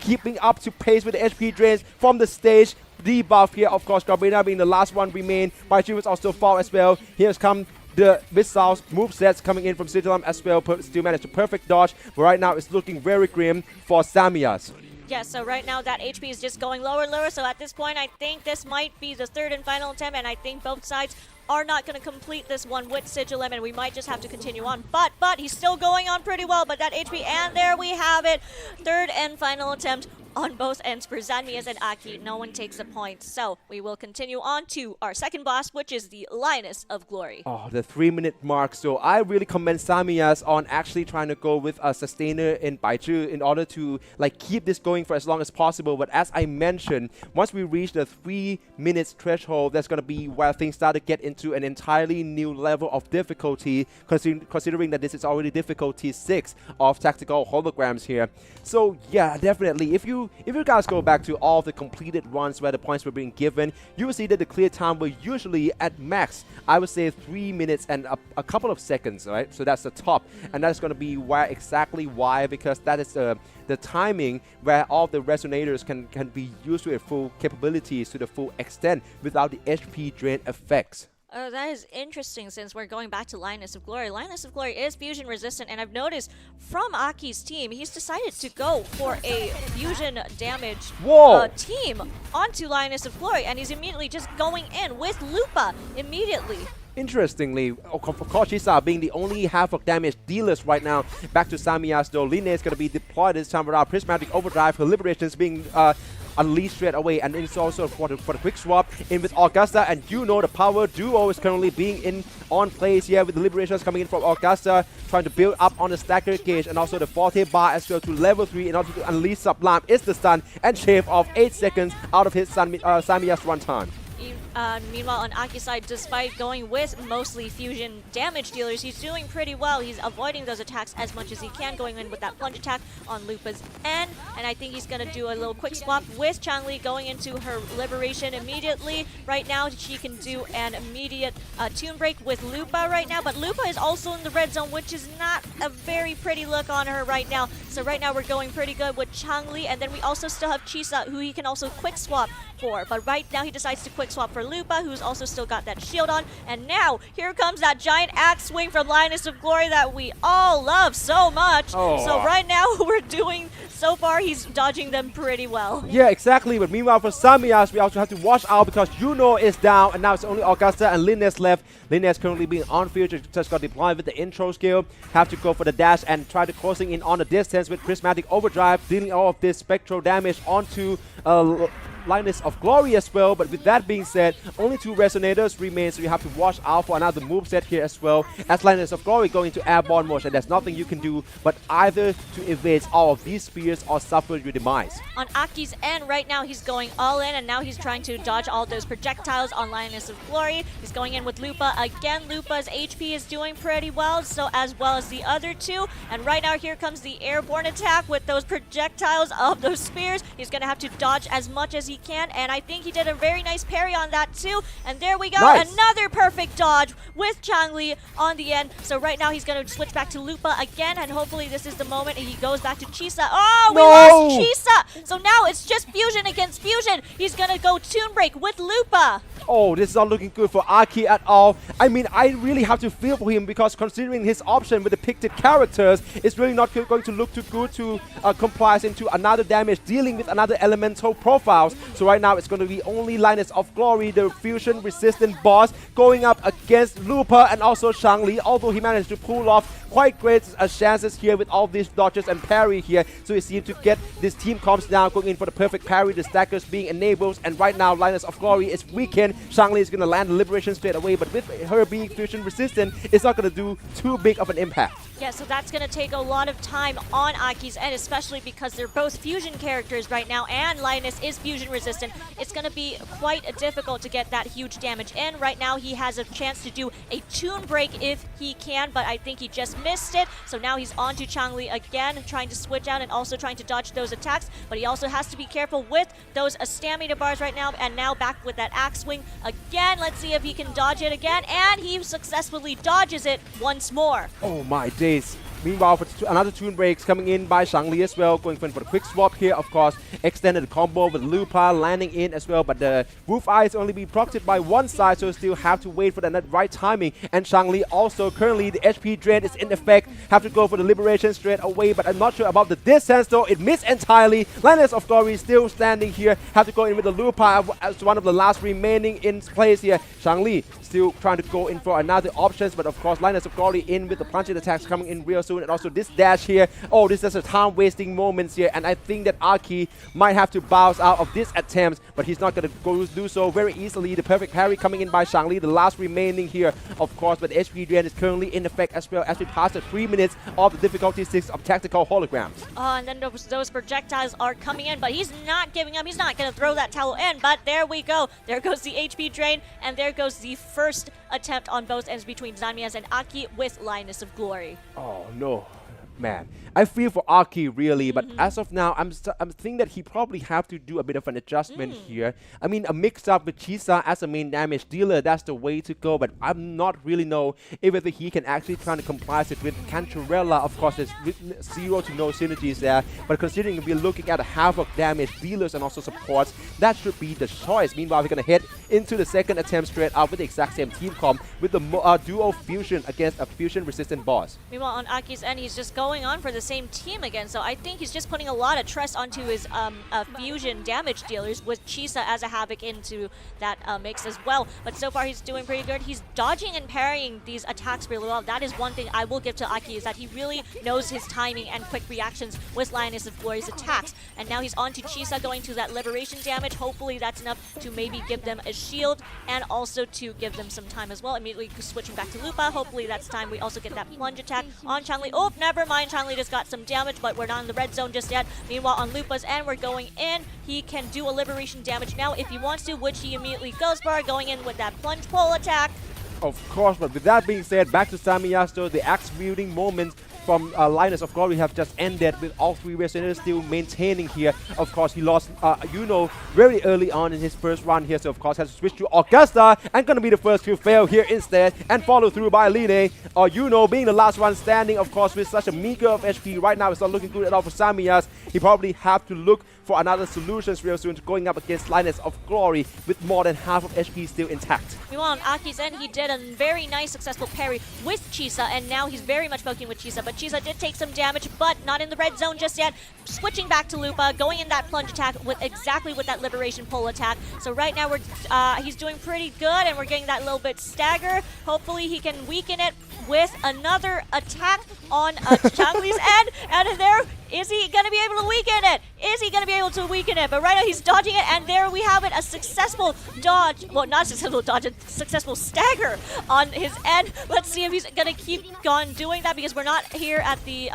keeping up to pace with the HP drains from the stage. Debuff here, of course, Gabriela being the last one remain. Baiju was also fall as well. Here's come the missiles movesets coming in from Sigilum as well, still managed to perfect dodge, but right now it's looking very grim for Samyas.
Yeah, so right now that HP is just going lower and lower, so at this point I think this might be the 3rd and final attempt, and I think both sides are not going to complete this one with Sigilum, and we might just have to continue on. But he's still going on pretty well, but that HP, and there we have it. 3rd and final attempt on both ends for Zanmias and Aki. No one takes a point. So we will continue on to our second boss, which is the Lioness of Glory.
Oh, the 3-minute mark. So I really commend Samyas on actually trying to go with a sustainer in Baiju in order to like keep this going for as long as possible. But as I mentioned, once we reach the 3 minutes threshold, that's going to be where things start to get into an entirely new level of difficulty, considering that this is already difficulty 6 of tactical holograms here. So yeah, definitely, if you guys go back to all the completed runs where the points were being given, you will see that the clear time were usually at max, I would say 3 minutes and a couple of seconds, right? So that's the top, and that's going to be why, because that is the timing where all the resonators can be used to their full capabilities to the full extent without the HP drain effects.
Oh, that is interesting since we're going back to Lioness of Glory. Lioness of Glory is fusion resistant, and I've noticed from Aki's team, he's decided to go for a fusion damage team onto Lioness of Glory, and he's immediately just going in with Lupa immediately.
Interestingly, of course, Shisa being the only half of damage dealers right now. Back to Samyas though, Line is going to be deployed this time around. Prismatic Overdrive, her liberations being unleashed straight away, and it's also for the quick swap in with Augusta, and you know the power duo is currently being on place here with the liberations coming in from Augusta, trying to build up on the stagger gauge and also the forte bar as well to level 3 in order to unleash Sublime is the stun and shave off 8 seconds out of his Samyas runtime.
Meanwhile, on Aki's side, despite going with mostly fusion damage dealers, he's doing pretty well. He's avoiding those attacks as much as he can, going in with that plunge attack on Lupa's end. And I think he's going to do a little quick swap with Changli going into her liberation immediately. Right now, she can do an immediate tune break with Lupa right now. But Lupa is also in the red zone, which is not a very pretty look on her right now. So right now, we're going pretty good with Changli. And then we also still have Chisa, who he can also quick swap for. But right now, he decides to quick swap for Lupa, who's also still got that shield on. And now, here comes that giant axe swing from Lioness of Glory that we all love so much.
Oh.
So right now, we're doing, so far, he's dodging them pretty well.
Yeah, exactly. But meanwhile, for Samyan, we also have to watch out because Yuno is down, and now it's only Augusta and Linnes left. Linnes currently being on field, just got deployed with the intro skill. Have to go for the dash and try to closing in on the distance with Prismatic Overdrive, dealing all of this spectral damage onto Lioness of Glory as well. But with that being said, only 2 resonators remain, so you have to watch out for another moveset here as well, as Lioness of Glory going to airborne mode, and there's nothing you can do but either to evade all of these spears or suffer your demise.
On Aki's end, right now he's going all in, and now he's trying to dodge all those projectiles on Lioness of Glory. He's going in with Lupa. Again, Lupa's HP is doing pretty well, so as well as the other 2. And right now, here comes the airborne attack with those projectiles of those spears. He's going to have to dodge as much as he can, and I think he did a very nice parry on that too. And there we go,
nice.
Another perfect dodge with Changli on the end. So right now, he's going to switch back to Lupa again, and hopefully this is the moment he goes back to Chisa. Oh, we lost Chisa! So now it's just Fusion against Fusion. He's going to go Toon Break with Lupa.
Oh, this is not looking good for Aki at all. I mean, I really have to feel for him because considering his option with the depicted characters, it's really not going to look too good to comply into another damage, dealing with another elemental profiles. So right now, it's going to be only Lioness of Glory, the fusion-resistant boss, going up against Lupa and also Changli, although he managed to pull off quite great chances here with all these dodges and parry here. So he seems to get this team comps down, going in for the perfect parry, the stackers being enabled, and right now Lioness of Glory is weakened. Changli is going to land the Liberation straight away, but with her being fusion resistant, it's not going to do too big of an impact.
Yeah, so that's going to take a lot of time on Aki's end, especially because they're both fusion characters right now, and Lioness is fusion resistant. It's going to be quite difficult to get that huge damage in. Right now, he has a chance to do a Toon Break if he can, but I think he just missed it. So now he's on to Changli again, trying to switch out and also trying to dodge those attacks, but he also has to be careful with those stamina bars right now, and now back with that axe swing again. Let's see if he can dodge it again, and he successfully dodges it once more.
Oh my days. Meanwhile, for another Toon Breaks coming in by Changli as well, going for the quick swap here, of course, extended combo with Lupa landing in as well, but the Wolf Eye is only being procced by one side, so still have to wait for the right timing. And Changli also, currently the HP drain is in effect, have to go for the Liberation straight away, but I'm not sure about the distance though, it missed entirely. Lioness of Glory still standing here, have to go in with the Lupa as one of the last remaining in place here. Changli still trying to go in for another options, but of course Lioness of Glory in with the plunging attacks coming in real soon, and also this dash here. Oh, this is a time wasting moments here, and I think that Aki might have to bounce out of this attempt, but he's not going to go do so very easily. The perfect parry coming in by Changli, the last remaining here, of course, but the HP drain is currently in effect as well as we pass the 3 minutes of the difficulty 6 of tactical holograms.
And then those projectiles are coming in, but he's not giving up. He's not going to throw that towel in, but there we go. There goes the HP drain, and there goes the first attempt on both ends between Samyan and Aki with Lioness of Glory.
Oh no, man. I feel for Aki really, but as of now, I'm thinking that he probably have to do a bit of an adjustment here. I mean, a mix up with Chisa as a main damage dealer, that's the way to go, but I'm not really know if whether he can actually try to comply it with Cantarella. Of course, there's 0 to no synergies there, but considering we're looking at a half of damage dealers and also supports, that should be the choice. Meanwhile, we're going to head into the second attempt straight out with the exact same team comp with the duo fusion against a fusion resistant boss.
Meanwhile, on Aki's end, he's just going on for the same team again, so I think he's just putting a lot of trust onto his fusion damage dealers with Chisa as a Havoc into that mix as well. But so far he's doing pretty good. He's dodging and parrying these attacks really well. That is one thing I will give to Aki, is that he really knows his timing and quick reactions with Lioness of Glory's attacks. And now he's on to Chisa going to that liberation damage. Hopefully that's enough to maybe give them a shield and also to give them some time as well. Immediately switching back to Lupa. Hopefully that's time we also get that plunge attack on Changli. Oh, never mind. Changli just got some damage, but we're not in the red zone just yet. Meanwhile, on Lupa's end, we're going in. He can do a liberation damage now if he wants to, which he immediately goes for, going in with that plunge pull attack.
Of course, but with that being said, back to Samyan. The axe wielding moments from Lioness of Glory have just ended with all 3 resonators still maintaining here. Of course, he lost very early on in his first run here, so of course has to switch to Augusta and gonna be the first to fail here instead, and follow through by Line. Being the last one standing, of course, with such a meager of HP right now, it's not looking good at all for Samyan. He probably have to look for another solutions real soon, going up against Linus of Glory with more than half of HP still intact.
Meanwhile, on Aki's end, he did a very nice successful parry with Chisa, and now he's very much poking with Chisa, but Chisa did take some damage, but not in the red zone just yet. Switching back to Lupa, going in that plunge attack with exactly with that Liberation Pole attack. So right now he's doing pretty good, and we're getting that little bit stagger. Hopefully he can weaken it with another attack on Changli's end, and there, is he going to be able to weaken it? Is he going to be able to weaken it? But right now he's dodging it, and there we have it, a successful dodge. Well, not a successful dodge, a successful stagger on his end. Let's see if he's going to keep on doing that, because we're not here at the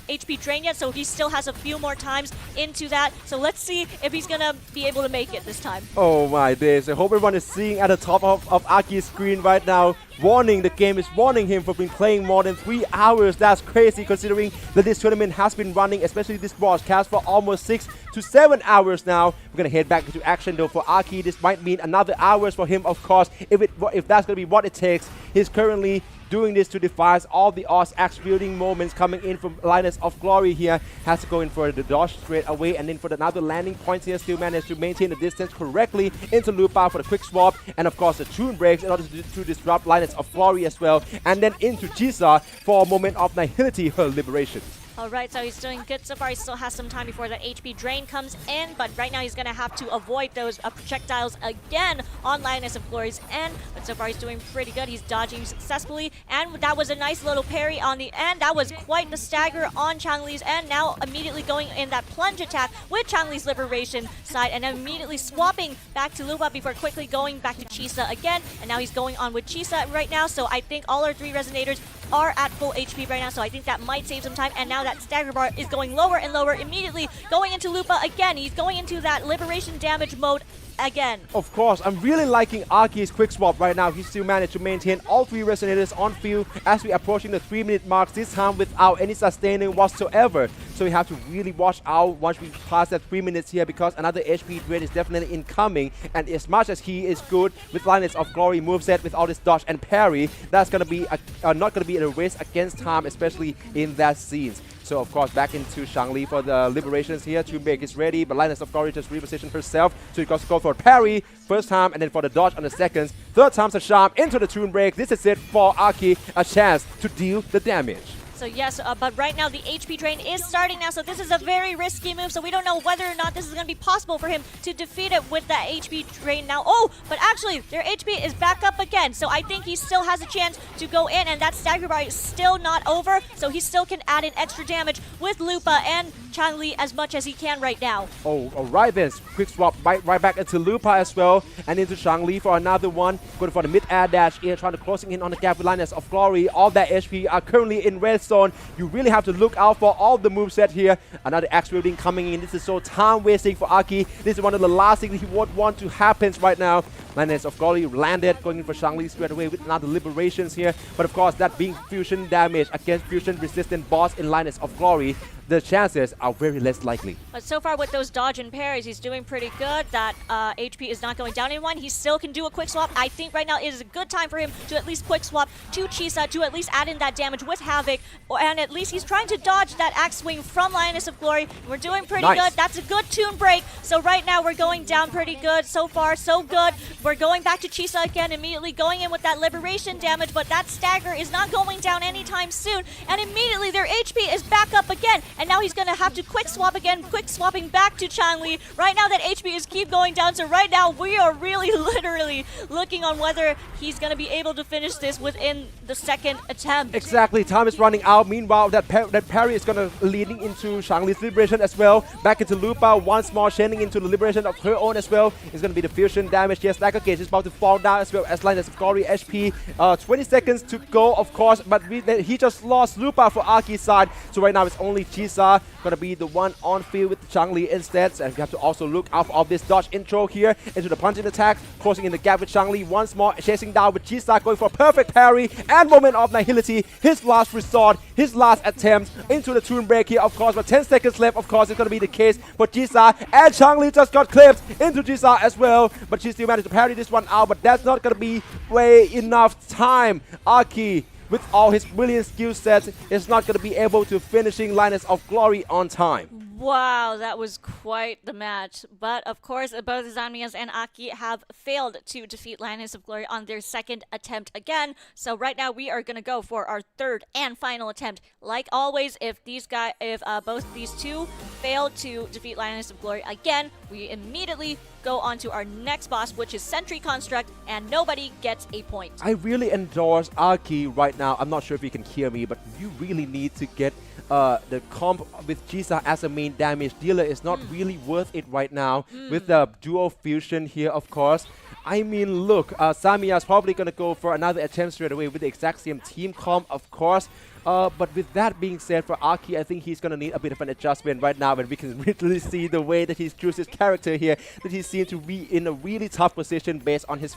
HP drain yet, so he still has a few more times into that. So let's see if he's going to be able to make it this time.
Oh my days, I hope everyone is seeing at the top of Aki's screen right now. Warning, the game is warning him for being playing more than 3 hours. That's crazy considering that this tournament has been running, especially this broadcast, for almost 6 to 7 hours now. We're gonna head back into action though for Aki. This might mean another hours for him, of course, if that's gonna be what it takes. He's currently doing this to defy all the odds. Executing moments coming in from Linus of Glory here. Has to go in for the dodge straight away, and then for another landing points here, still managed to maintain the distance correctly into Lupa for the quick swap, and of course the tune breaks in order to disrupt Linus of Glory as well, and then into Jisa for a moment of nihility, her liberation.
Alright, so he's doing good so far. He still has some time before the HP drain comes in, but right now he's going to have to avoid those projectiles again on Linus of Glory's end. But so far he's doing pretty good. He's dodging successfully, and that was a nice little parry on the end. That was quite the stagger on Changli's end. Now immediately going in that plunge attack with Changli's liberation side, and then immediately swapping back to Lupa before quickly going back to Chisa again. And now he's going on with Chisa right now, so I think all our 3 resonators are at full HP right now, so I think that might save some time. And now that stagger bar is going lower and lower, immediately going into Lupa again. He's going into that liberation damage mode again.
Of course, I'm really liking Aki's quick swap right now. He still managed to maintain all 3 resonators on field as we approaching the 3-minute mark, this time without any sustaining whatsoever. So we have to really watch out once we pass that 3 minutes here, because another HP drain is definitely incoming. And as much as he is good with Linus of Glory moveset with all this dodge and parry, that's gonna be not gonna be a race against time, especially in that scenes. So of course back into Shangli for the liberations here. Tune break is ready, but Linus of Glory just repositioned herself, so he got to go for a parry first time, and then for the dodge on the second. Third time's a charm into the tune break. This is it for Aki, a chance to deal the damage.
So yes, but right now the HP drain is starting now, so this is a very risky move, so we don't know whether or not this is going to be possible for him to defeat it with that HP drain now. Oh, but actually, their HP is back up again, so I think he still has a chance to go in, and that stagger bar is still not over, so he still can add in extra damage with Lupa and Changli as much as he can right now.
Oh, alright then. Quick swap right back into Lupa as well, and into Shangli for another one. Going for the mid-air dash here, trying to closing in on the gap with Linus of Glory. All that HP are currently in red zone. You really have to look out for all the moveset here. Another axe wielding coming in. This is so time wasting for Aki. This is one of the last things he would want to happen right now. Linus of Glory landed, going in for Shangli straight away with another liberations here. But of course, that being fusion damage against fusion resistant boss in Linus of Glory, the chances are very less likely.
But so far with those dodge and parries, he's doing pretty good. That HP is not going down in one. He still can do a quick swap. I think right now it is a good time for him to at least quick swap to Chisa to at least add in that damage with Havoc. And at least he's trying to dodge that axe swing from Linus of Glory. We're doing pretty good. That's a good tune break. So right now we're going down pretty good. So far, so good. We're going back to Chisa again, immediately going in with that liberation damage, but that stagger is not going down anytime soon. And immediately their HP is back up again. And now he's going to have to quick swap again, quick swapping back to Changli. Right now that HP is keep going down, so right now we are really literally looking on whether he's going to be able to finish this within the second attempt.
Exactly, time is running out. Meanwhile, that parry is going to leading into Shangli's liberation as well. Back into Lupa, once more chaining into the liberation of her own as well. It's going to be the fusion damage. Yes, Stagger Gauge is about to fall down as well as Linus of Glory HP. 20 seconds to go, of course, but he just lost Lupa for Aki's side. So right now it's only Chisa gonna be the one on field with Changli instead. And we have to also look out for this dodge intro here into the punching attack, closing in the gap with Changli once more, chasing down with Chisa, going for a perfect parry and moment of nihility. His last resort, his last attempt into the tune break here, of course, but 10 seconds left, of course, it's gonna be the case for Chisa, and Changli just got clipped into Chisa as well, but she still managed to parry this one out, but that's not gonna be way enough time. Aki, with all his brilliant skill sets, is not going to be able to finishing Linus of Glory on time.
Wow, that was quite the match. But of course, both Samyan and Aki have failed to defeat Lioness of Glory on their second attempt again. So right now we are going to go for our third and final attempt. Like always, if both these two fail to defeat Lioness of Glory again, we immediately go on to our next boss, which is Sentry Construct, and nobody gets a point.
I really endorse Aki right now. I'm not sure if you can hear me, but you really need to get the comp with Chisa as a main damage dealer. Is not really worth it right now with the dual fusion here, of course. I mean, look, Samya's probably going to go for another attempt straight away with the exact same team comp, of course. But with that being said, for Aki, I think he's going to need a bit of an adjustment right now, and we can literally see the way that he's chooses his character here, that he seems to be in a really tough position based on his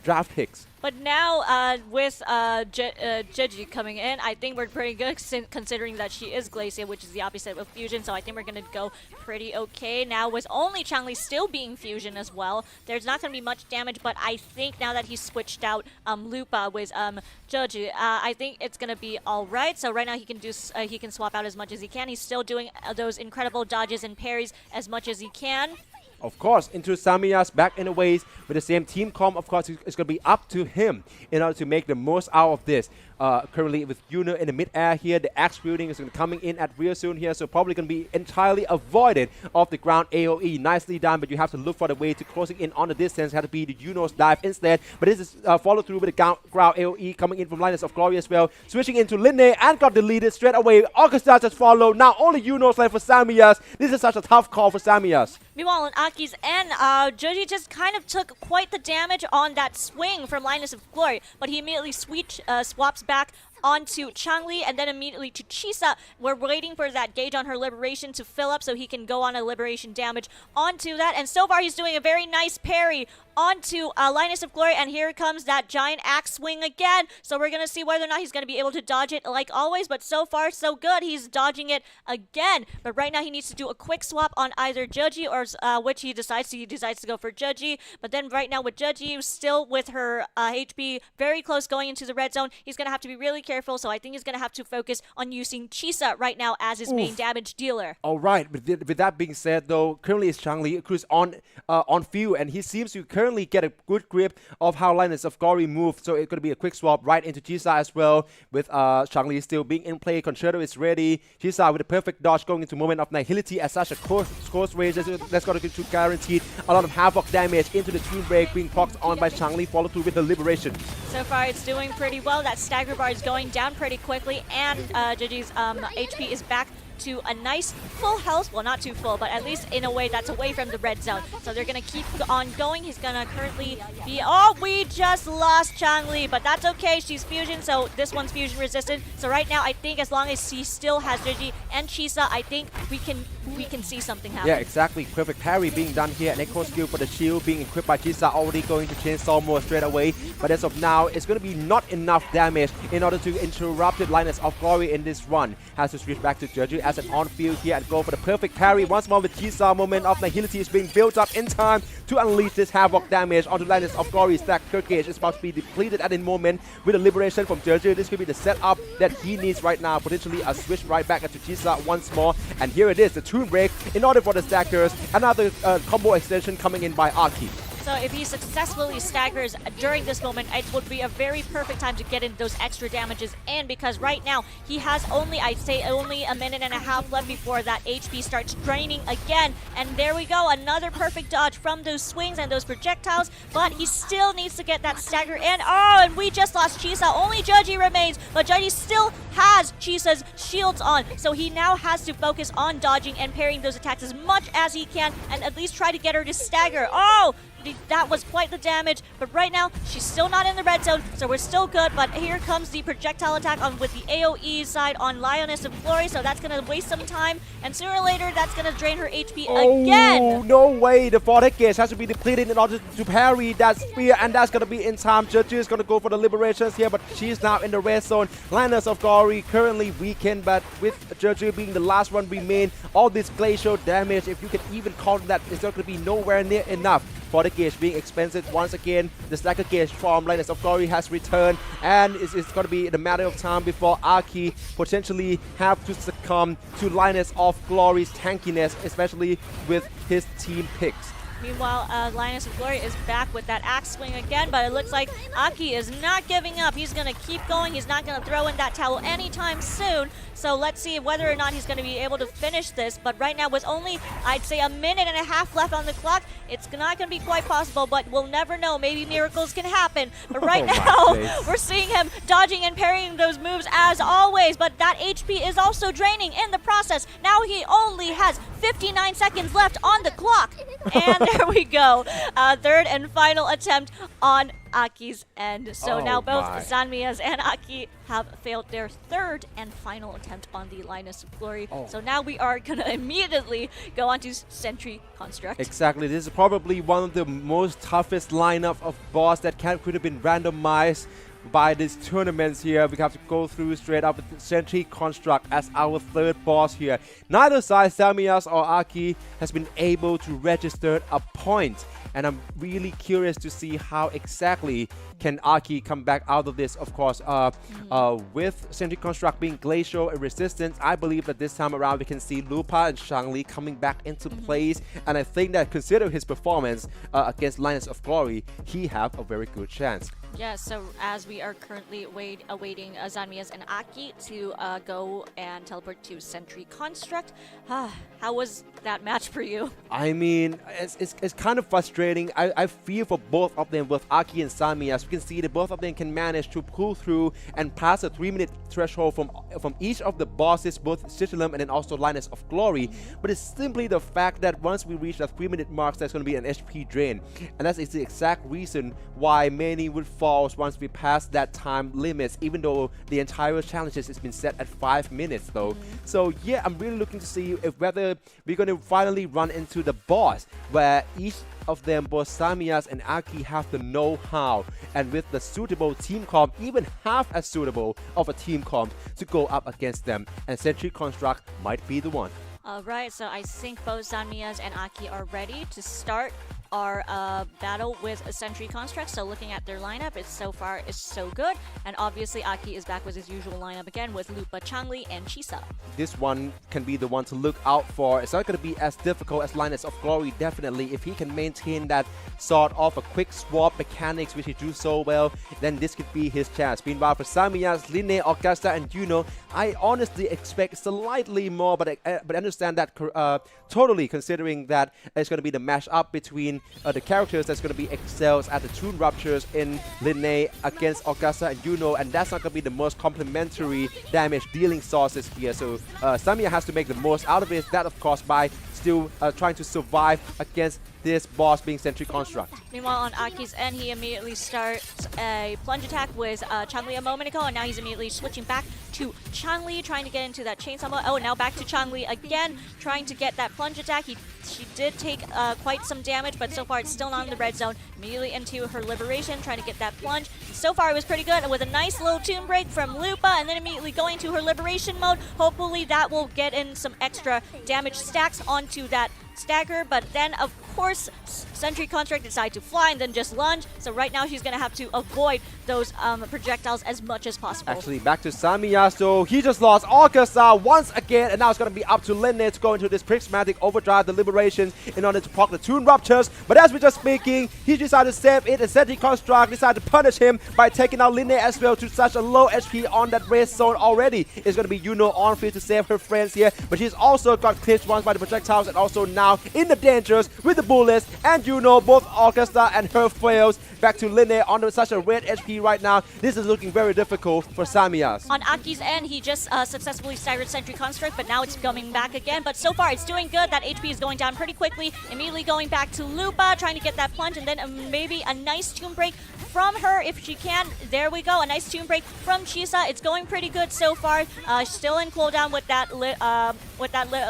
draft picks.
But now, with Jeji coming in, I think we're pretty good considering that she is Glacier, which is the opposite of Fusion, so I think we're going to go pretty okay. Now, with only Changli still being Fusion as well, there's not going to be much damage, but I think now that he's switched out Lupa with Jeji, I think it's going to be alright. So right now he can swap out as much as he can. He's still doing those incredible dodges and parries as much as he can.
Of course, into Samya's back in the ways with the same team comp. Of course, it's going to be up to him in order to make the most out of this. Currently with Yuno in the mid-air here, the axe wielding is coming in at real soon here, so probably going to be entirely avoided off the ground AoE. Nicely done, but you have to look for the way to closing in on the distance. Had to be the Yuno's dive instead, but this is followed through with the ground AoE coming in from Lioness of Glory as well. Switching into Linne and got deleted straight away. Orchestra just followed. Now only Yuno's left for Samyas. This is such a tough call for Samyas.
Meanwhile, on Aki's end, Jeji just kind of took quite the damage on that swing from Lioness of Glory, but he immediately swaps back onto Changli and then immediately to Chisa. We're waiting for that gauge on her liberation to fill up so he can go on a liberation damage onto that. And so far he's doing a very nice parry onto Lioness of Glory, and here comes that giant axe swing again. So we're going to see whether or not he's going to be able to dodge it like always, but so far so good. He's dodging it again, but right now he needs to do a quick swap on either Jeji or which he decides to go for Jeji. But then right now with Jeji still with her HP very close going into the red zone, he's going to have to be really careful, so I think he's going to have to focus on using Chisa right now as his main damage dealer.
Alright, with that being said though, currently it's Changli who's on field, and he seems to currently get a good grip of how Lioness of Glory move, so it's going to be a quick swap right into Chisa as well, with Changli still being in play. Concerto is ready. Chisa with a perfect dodge going into Moment of Nihility as such a close range. That's going to guaranteed a lot of havoc damage into the Toon Break, being procced on by Changli, followed through with the Liberation.
So far it's doing pretty well. That stagger bar is going down pretty quickly, and Jeji's HP is back to a nice full health. Well, not too full, but at least in a way that's away from the red zone. So they're going to keep on going. He's going to currently be... Oh, we just lost Changli, but that's okay. She's fusion, so this one's fusion resistant. So right now, I think as long as she still has Jeji and Chisa, I think we can see something happen.
Yeah, exactly. Perfect parry being done here. An echo skill for the shield being equipped by Chisa, already going to chainsaw more straight away. But as of now, it's going to be not enough damage in order to interrupt the Lioness of Glory in this run. Has to switch back to Jeji as an on-field here and go for the perfect parry. Once more with Chisa. Moment of Nihility is being built up in time to unleash this havoc damage onto Lioness of Glory. Stack Third Gauge is about to be depleted at the moment with a liberation from Jeji. This could be the setup that he needs right now. Potentially a switch right back into Chisa once more. And here it is, the Toon Break in order for the stackers. Another combo extension coming in by Aki.
So if he successfully staggers during this moment, it would be a very perfect time to get in those extra damages in, because right now he has only, I'd say, only a minute and a half left before that HP starts draining again. And there we go, another perfect dodge from those swings and those projectiles, but he still needs to get that stagger in. Oh, and we just lost Chisa. Only Jeji remains, but Jeji still has Chisa's shields on, so he now has to focus on dodging and parrying those attacks as much as he can and at least try to get her to stagger. Oh! That was quite the damage, but right now she's still not in the red zone, so we're still good. But here comes the projectile attack on with the AoE side on Lioness of Glory, so that's going to waste some time, and sooner or later that's going to drain her HP again.
No way, the Vortex Gauge has to be depleted in order to parry that spear, and that's going to be in time. Jeji is going to go for the liberations here, but she's now in the red zone. Lioness of Glory currently weakened, but with Jeji being the last one remain, all this glacial damage, if you can even call that, is not going to be nowhere near enough. For the gauge being expensive once again. The stacker gauge from Lioness of Glory has returned, and it's going to be a matter of time before Aki potentially have to succumb to Linus of Glory's tankiness, especially with his team picks.
Meanwhile, Linus of Glory is back with that axe swing again, but it looks like Aki is not giving up. He's going to keep going. He's not going to throw in that towel anytime soon. So let's see whether or not he's going to be able to finish this. But right now, with only, I'd say, a minute and a half left on the clock, it's not going to be quite possible, but we'll never know. Maybe miracles can happen. But right now, we're seeing him dodging and parrying those moves as always, but that HP is also draining in the process. Now he only has 59 seconds left on the clock. And there we go. Third and final attempt on Aki's end. So now both Zanmias and Aki have failed their third and final attempt on the Linus of Glory. So now we are going to immediately go on to Sentry Construct.
Exactly. This is probably one of the most toughest lineup of boss that could have been randomized by these tournaments here. We have to go through straight up with Sentry Construct as our third boss here. Neither side, Samyas or Aki, has been able to register a point. And I'm really curious to see how exactly can Aki come back out of this. Of course, with Sentry Construct being glacial and resistance, I believe that this time around we can see Lupa and Shangli coming back into place. And I think that considering his performance against Linus of Glory, he have a very good chance.
Yeah, so as we are currently awaiting Zanmias and Aki to go and teleport to Sentry Construct, how was that match for you?
I mean, it's kind of frustrating. I feel for both of them, with Aki and Zanmias. We can see that both of them can manage to pull through and pass a 3-minute threshold from each of the bosses, both Sitilum and then also Linus of Glory. But it's simply the fact that once we reach that 3-minute mark, there's going to be an HP drain. And that's the exact reason why many would falls once we pass that time limits, even though the entire challenges has been set at 5 minutes though. So yeah, I'm really looking to see if whether we're going to finally run into the boss where each of them, both Samyas and Aki, have the know-how and with the suitable team comp, even half as suitable of a team comp to go up against them, and Sentry Construct might be the one.
Alright, so I think both Zanmias and Aki are ready to start our battle with a Sentry Construct. So looking at their lineup, so far is so good. And obviously Aki is back with his usual lineup again with Lupa, Changli, and Chisa.
This one can be the one to look out for. It's not going to be as difficult as Linus of Glory, definitely. If he can maintain that sort of a quick swap mechanics, which he do so well, then this could be his chance. Meanwhile, for Samyas, Linne, Augusta, and Juno, I honestly expect slightly more, but I understand that totally, considering that it's going to be the mash-up between the characters that's going to be excels at the Toon Ruptures in Linne against Augusta and Juno, and that's not going to be the most complementary damage dealing sources here. So Samya has to make the most out of it. That, of course, by still trying to survive against this boss being Sentry Construct.
Meanwhile, on Aki's end, he immediately starts a plunge attack with Changli a moment ago, and now he's immediately switching back to Changli, trying to get into that chainsaw mode. Oh, now back to Changli again, trying to get that plunge attack. She did take quite some damage, but so far it's still not in the red zone. Immediately into her liberation, trying to get that plunge. So far it was pretty good, with a nice little toon break from Lupa, and then immediately going to her liberation mode. Hopefully that will get in some extra damage stacks onto that stagger, but then of course Sentry Construct decided to fly and then just lunge, so right now she's gonna have to avoid those projectiles as much as possible.
Actually, back to Samya, so he just lost Augusta once again, and now it's gonna be up to Linne to go into this prismatic overdrive, the liberation, in order to proc the Toon Ruptures. But as we're just speaking, he decided to save it, and Sentry Construct decided to punish him by taking out Linne as well to such a low HP on that red zone already. It's gonna be Yuno on field to save her friends here, but she's also got clipped once by the projectiles, and also now in the dangers with the bullets, and both Augusta and her fails. Back to Linne on such a red HP right now. This is looking very difficult for Samyas.
On Aki's end, he just successfully staggered Sentry Construct, but now it's coming back again. But so far it's doing good. That HP is going down pretty quickly. Immediately going back to Lupa, trying to get that plunge, and then maybe a nice toon break from her if she can. There we go, a nice toon break from Chisa. It's going pretty good so far. Still in cooldown with that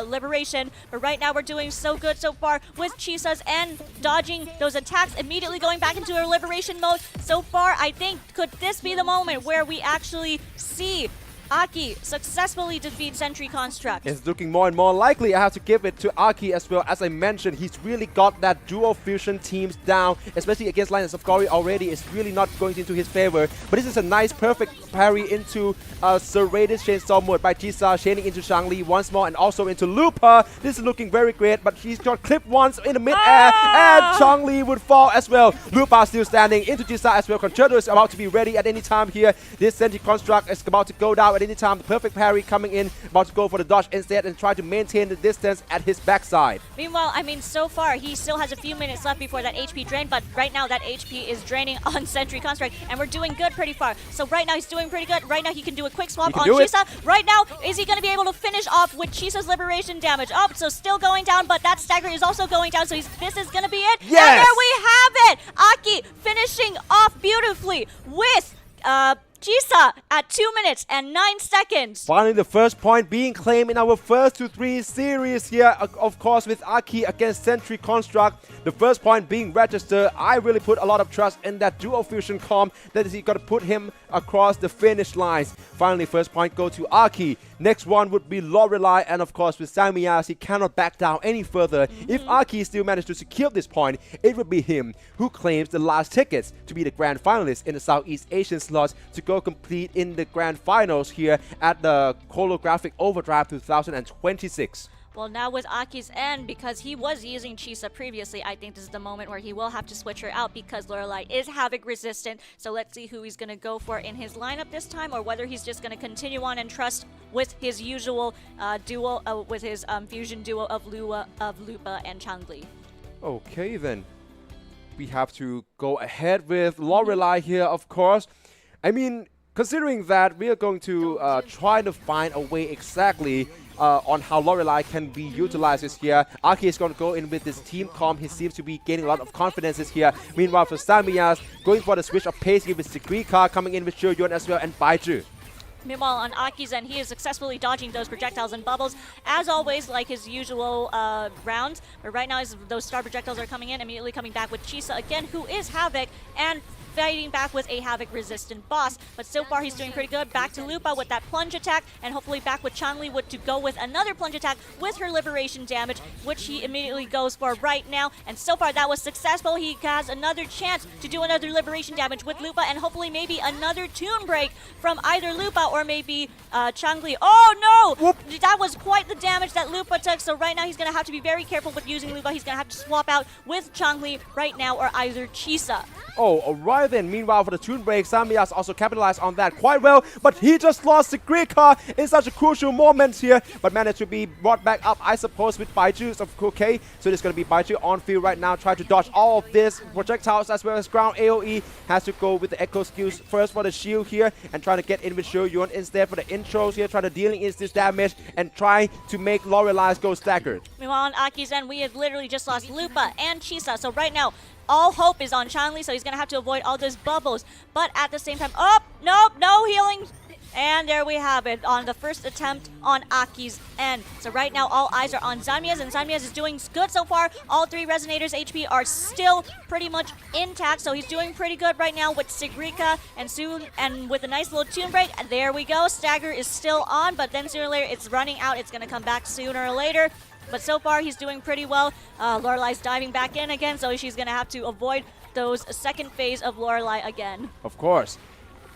liberation, but right now we're doing so good so far with Chisa's and dodging those attacks, immediately going back into her liberation mode. So far, I think, could this be the moment where we actually see Aki successfully defeats Sentry Construct.
It's looking more and more likely. I have to give it to Aki as well. As I mentioned, he's really got that dual fusion teams down, especially against Linus of Gory already. It's really not going into his favor. But this is a nice, perfect parry into Serrated Chainsaw Mode by Jisa, chaining into Shangli once more and also into Lupa. This is looking very great, but he's got clipped once in the mid-air, and Changli would fall as well. Lupa still standing into Jisa as well. Concerto is about to be ready at any time here. This Sentry Construct is about to go down at any time. The perfect parry coming in, about to go for the dodge instead and try to maintain the distance at his backside.
Meanwhile, I mean, so far, he still has a few minutes left before that HP drain, but right now that HP is draining on Sentry Construct, and we're doing good pretty far. So right now he's doing pretty good. Right now he can do a quick swap on Chisa. Right now, is he going to be able to finish off with Chisa's liberation damage? Oh, so still going down, but that stagger is also going down, so this is going to be it.
Yes!
And there we have it! Aki finishing off beautifully with Jisa at 2 minutes and 9 seconds.
Finally, the first point being claimed in our first to 3 series here, of course, with Aki against Sentry Construct. The first point being registered. I really put a lot of trust in that dual fusion comp that is going to put him across the finish lines. Finally, first point go to Aki. Next one would be Lorelei, and of course with Samyan, he cannot back down any further. If Aki still managed to secure this point, it would be him who claims the last tickets to be the grand finalist in the Southeast Asian slots to go complete in the grand finals here at the Holographic Overdrive 2026.
Well, now with Aki's end, because he was using Chisa previously, I think this is the moment where he will have to switch her out because Lorelei is Havoc resistant. So let's see who he's going to go for in his lineup this time, or whether he's just going to continue on and trust with his usual duo, with his fusion duo of Lupa and Changli.
Okay, then. We have to go ahead with Lorelei here, of course. I mean, considering that we are going to try to find a way exactly on how Lorelei can be utilized this here. Aki is going to go in with this team comp. He seems to be gaining a lot of confidence this here. Meanwhile, for Samyan, going for the switch of pace here with Sigrika, coming in with Shoyun as well, and Baiju.
Meanwhile, on Aki's end, he is successfully dodging those projectiles and bubbles, as always, like his usual rounds. But right now, as those star projectiles are coming in, immediately coming back with Chisa again, who is Havoc, and fighting back with a Havoc-resistant boss. But so far, he's doing pretty good. Back to Lupa with that plunge attack, and hopefully back with Changli to go with another plunge attack with her liberation damage, which he immediately goes for right now. And so far, that was successful. He has another chance to do another liberation damage with Lupa, and hopefully maybe another tune break from either Lupa or maybe Changli. Oh, no! Whoop. That was quite the damage that Lupa took, so right now he's going to have to be very careful with using Lupa. He's going to have to swap out with Changli right now, or either Chisa.
Oh, alright then. Meanwhile, for the tune break, Samyan also capitalized on that quite well, but he just lost Sigrika in such a crucial moment here, but managed to be brought back up, I suppose, with Baiju. Okay, so there's going to be Baiju on field right now, trying to dodge all of this projectiles as well as ground AoE. Has to go with the Echo skills first for the shield here, and trying to get in with Shoyun instead for the intros here, trying to dealing in this damage and trying to make Lorelei go staggered.
Meanwhile, on Aki's end, we have literally just lost Lupa and Chisa, so right now, all hope is on Changli, so he's going to have to avoid all those bubbles. But at the same time, oh, nope, no healing. And there we have it on the first attempt on Aki's end. So right now, all eyes are on Samyan, and Samyan is doing good so far. All 3 Resonators HP are still pretty much intact, so he's doing pretty good right now with Sigrika and soon, and with a nice little tune break. And there we go. Stagger is still on, but then sooner or later, it's running out. It's going to come back sooner or later. But so far, he's doing pretty well. Lorelei's diving back in again, so she's going to have to avoid those second phase of Lorelei again.
Of course.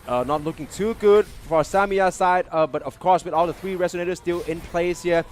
Not looking too good for Samyan's side, but of course with all the 3 Resonators still in place here,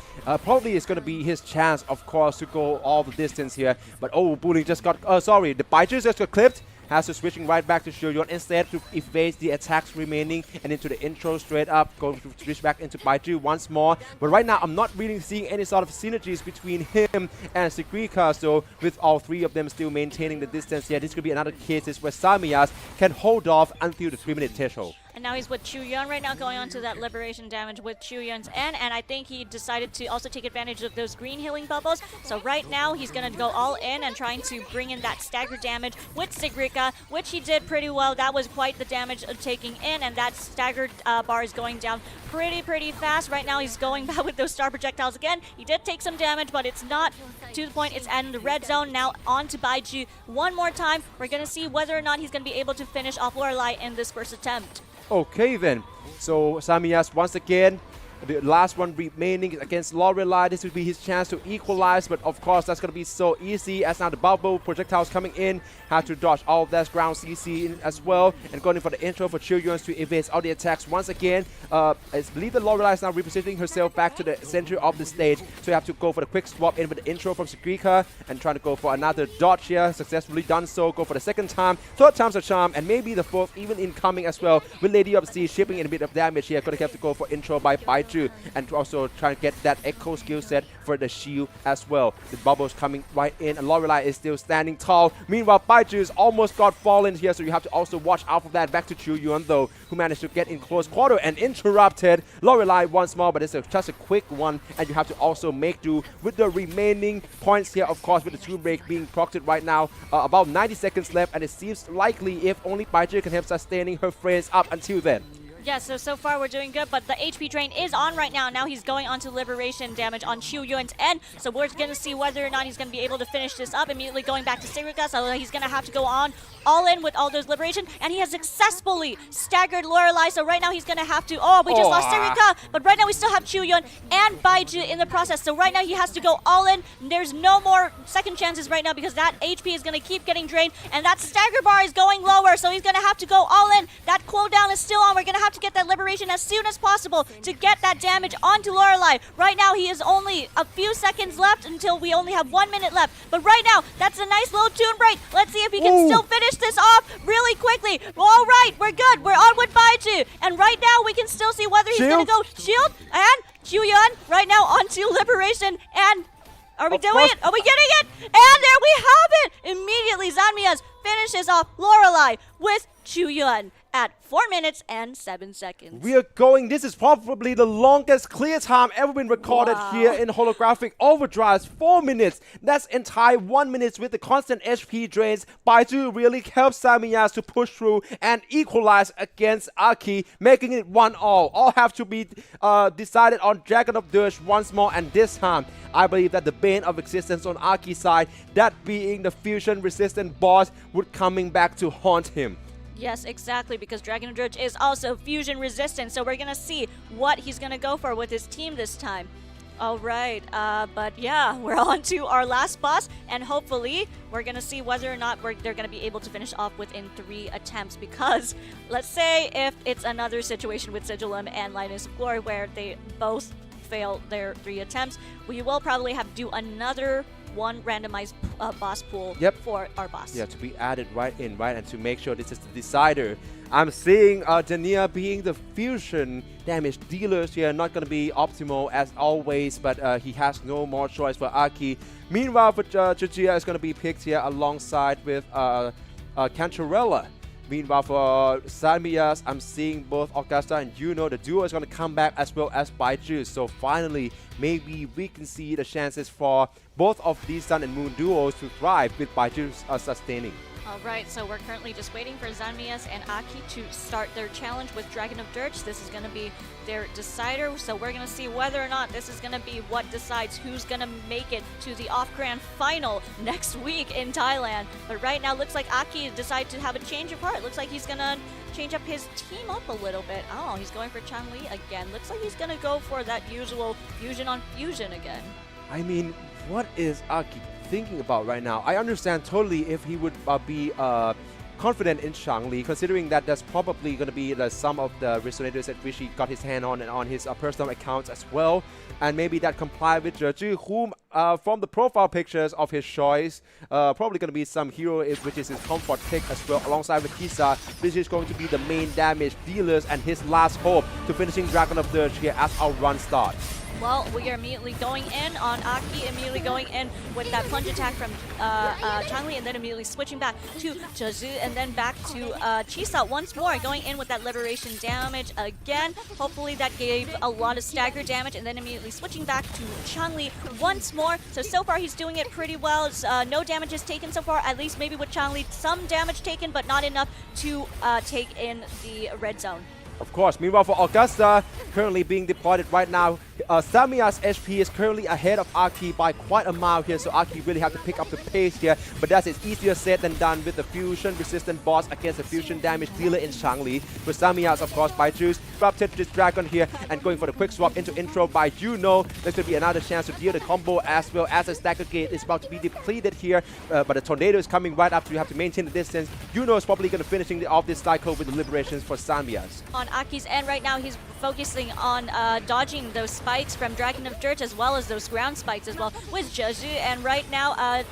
probably it's going to be his chance, of course, to go all the distance here. But oh, Bully just got, sorry, the Baiju just got clipped. Has to switching right back to Shoyun instead to evade the attacks remaining and into the intro straight up, going to switch back into Baiju once more. But right now, I'm not really seeing any sort of synergies between him and Sigrika, so with all 3 of them still maintaining the distance here, this could be another case where Samyan can hold off until the 3-minute threshold.
And now he's with Chuyun right now, going on to that liberation damage with Chuyun's end. And I think he decided to also take advantage of those green healing bubbles. So right now, he's going to go all in and trying to bring in that stagger damage with Sigrika, which he did pretty well. That was quite the damage of taking in, and that staggered bar is going down pretty fast. Right now, he's going back with those star projectiles again. He did take some damage, but it's not to the point. It's in the red zone. Now on to Baiju one more time. We're going to see whether or not he's going to be able to finish off Lorelei in this first attempt.
Okay then. So Samyan once again. The last one remaining is against Lorelei. This will be his chance to equalize, but of course that's going to be so easy as now the bubble projectiles coming in. Have to dodge all of that ground CC in as well, and going in for the intro for Chiu-Yuan to evade all the attacks once again. I believe that Lorelei is now repositioning herself back to the center of the stage, so you have to go for the quick swap in with the intro from Sagrika and trying to go for another dodge here. Successfully done so. Go for the second time, third time's a charm, and maybe the fourth even incoming as well. With Lady of the Sea shipping in a bit of damage here. Gonna have to go for intro by Baiju, and also try to get that echo skill set for the shield as well. The bubbles coming right in, and Lorelei is still standing tall. Meanwhile, Baiju's almost got fallen here, so you have to also watch out for that. Back to Chiu-Yuan though, who managed to get in close quarter and interrupted Lorelei once more, but it's just a quick one, and you have to also make do with the remaining points here, of course, with the two break being procced right now. About 90 seconds left, and it seems likely if only Baiju can help sustaining her frames up until then.
Yeah, so far we're doing good, but the HP drain is on right now. Now he's going on to liberation damage on Chiu-Yuan's end, so we're going to see whether or not he's going to be able to finish this up. Immediately going back to Sagrika, so he's going to have to go on all in with all those liberation, and he has successfully staggered Lorelei, so right now he's going to have to... Oh, we just lost Sagrika, but right now we still have Chiu-Yuan and Baiju in the process, so right now he has to go all in. There's no more second chances right now because that HP is going to keep getting drained, and that stagger bar is going lower, so he's going to have to go all in. That cooldown is still on. We're going to have to get that liberation as soon as possible to get that damage onto Lorelei. Right now he is only a few seconds left until we only have 1 minute left, but right now that's a nice little tune break. Let's see if he can still finish this off really quickly. All right, we're good. We're on with Baiju, and right now we can still see whether he's going to go shield, and Chiu-Yuan right now onto liberation, and are we doing it? Are we getting it? And there we have it! Immediately Samyan finishes off Lorelei with Chiu-Yuan at 4 minutes and 7 seconds.
We are going, this is probably the longest clear time ever been recorded here in Holographic Overdrive. 4 minutes. That's entire 1 minute with the constant HP drains. Baiju really helps Samyan to push through and equalize against Aki, making it 1-1. All have to be decided on Dragon of Dirge once more, and this time I believe that the bane of existence on Aki's side, that being the fusion resistant boss, would coming back to haunt him.
Yes, exactly, because Dragon of Dirge is also fusion resistant, so we're going to see what he's going to go for with his team this time. All right, but yeah, we're on to our last boss, and hopefully we're going to see whether or not they're going to be able to finish off within 3 attempts, because let's say if it's another situation with Sigilum and Linus of Glory where they both fail their 3 attempts, we will probably have to do another one randomized boss pool for our boss.
Yeah, to be added right in, right? And to make sure this is the decider. I'm seeing Dania being the fusion damage dealers here, not going to be optimal as always, but he has no more choice for Aki. Meanwhile, for Jujia is going to be picked here alongside with Cantarella. Meanwhile, for Samyan, I'm seeing both Augusta and Yuno. The duo is going to come back as well as Baiju. So finally, maybe we can see the chances for both of these Sun and Moon duos to thrive with Baiju sustaining.
Alright, so we're currently just waiting for Samyan and Aki to start their challenge with Dragon of Dirge. This is going to be their decider, so we're going to see whether or not this is going to be what decides who's going to make it to the off-grand final next week in Thailand. But right now, looks like Aki decided to have a change of heart. Looks like he's going to change up his team up a little bit. Oh, he's going for Changli again. Looks like he's going to go for that usual fusion on fusion again.
I mean, what is Aki thinking about right now? I understand totally if he would be confident in Changli, considering that that's probably going to be some of the resonators that which he got his hand on and on his personal accounts as well, and maybe that comply with Jeju, whom from the profile pictures of his choice, probably going to be some hero which is his comfort pick as well, alongside with Kisa, which is going to be the main damage dealers and his last hope to finishing Dragon of Dirge here as our run starts.
Well, we are immediately going in on Aki, immediately going in with that plunge attack from Changli, and then immediately switching back to Jeju, and then back to Chisa once more, going in with that liberation damage again. Hopefully that gave a lot of stagger damage, and then immediately switching back to Changli once more. So far he's doing it pretty well. No damage is taken so far, at least maybe with Changli. Some damage taken, but not enough to take in the red zone.
Of course, meanwhile for Augusta, currently being deployed right now, Samya's HP is currently ahead of Aki by quite a mile here, so Aki really have to pick up the pace here. But that is easier said than done with the fusion-resistant boss against the fusion damage dealer in Changli. With Samya's, of course, by Juice, corrupted this dragon here and going for the quick swap into intro by Juno. There's going to be another chance to deal the combo as well as the stagger gate is about to be depleted here. But the tornado is coming right up, so you have to maintain the distance. Juno is probably going to finishing off this cycle with the liberations for Samya's.
On Aki's end right now, he's focusing on dodging those spikes from Dragon of Dirt as well as those ground spikes as well with Jeju. And right now,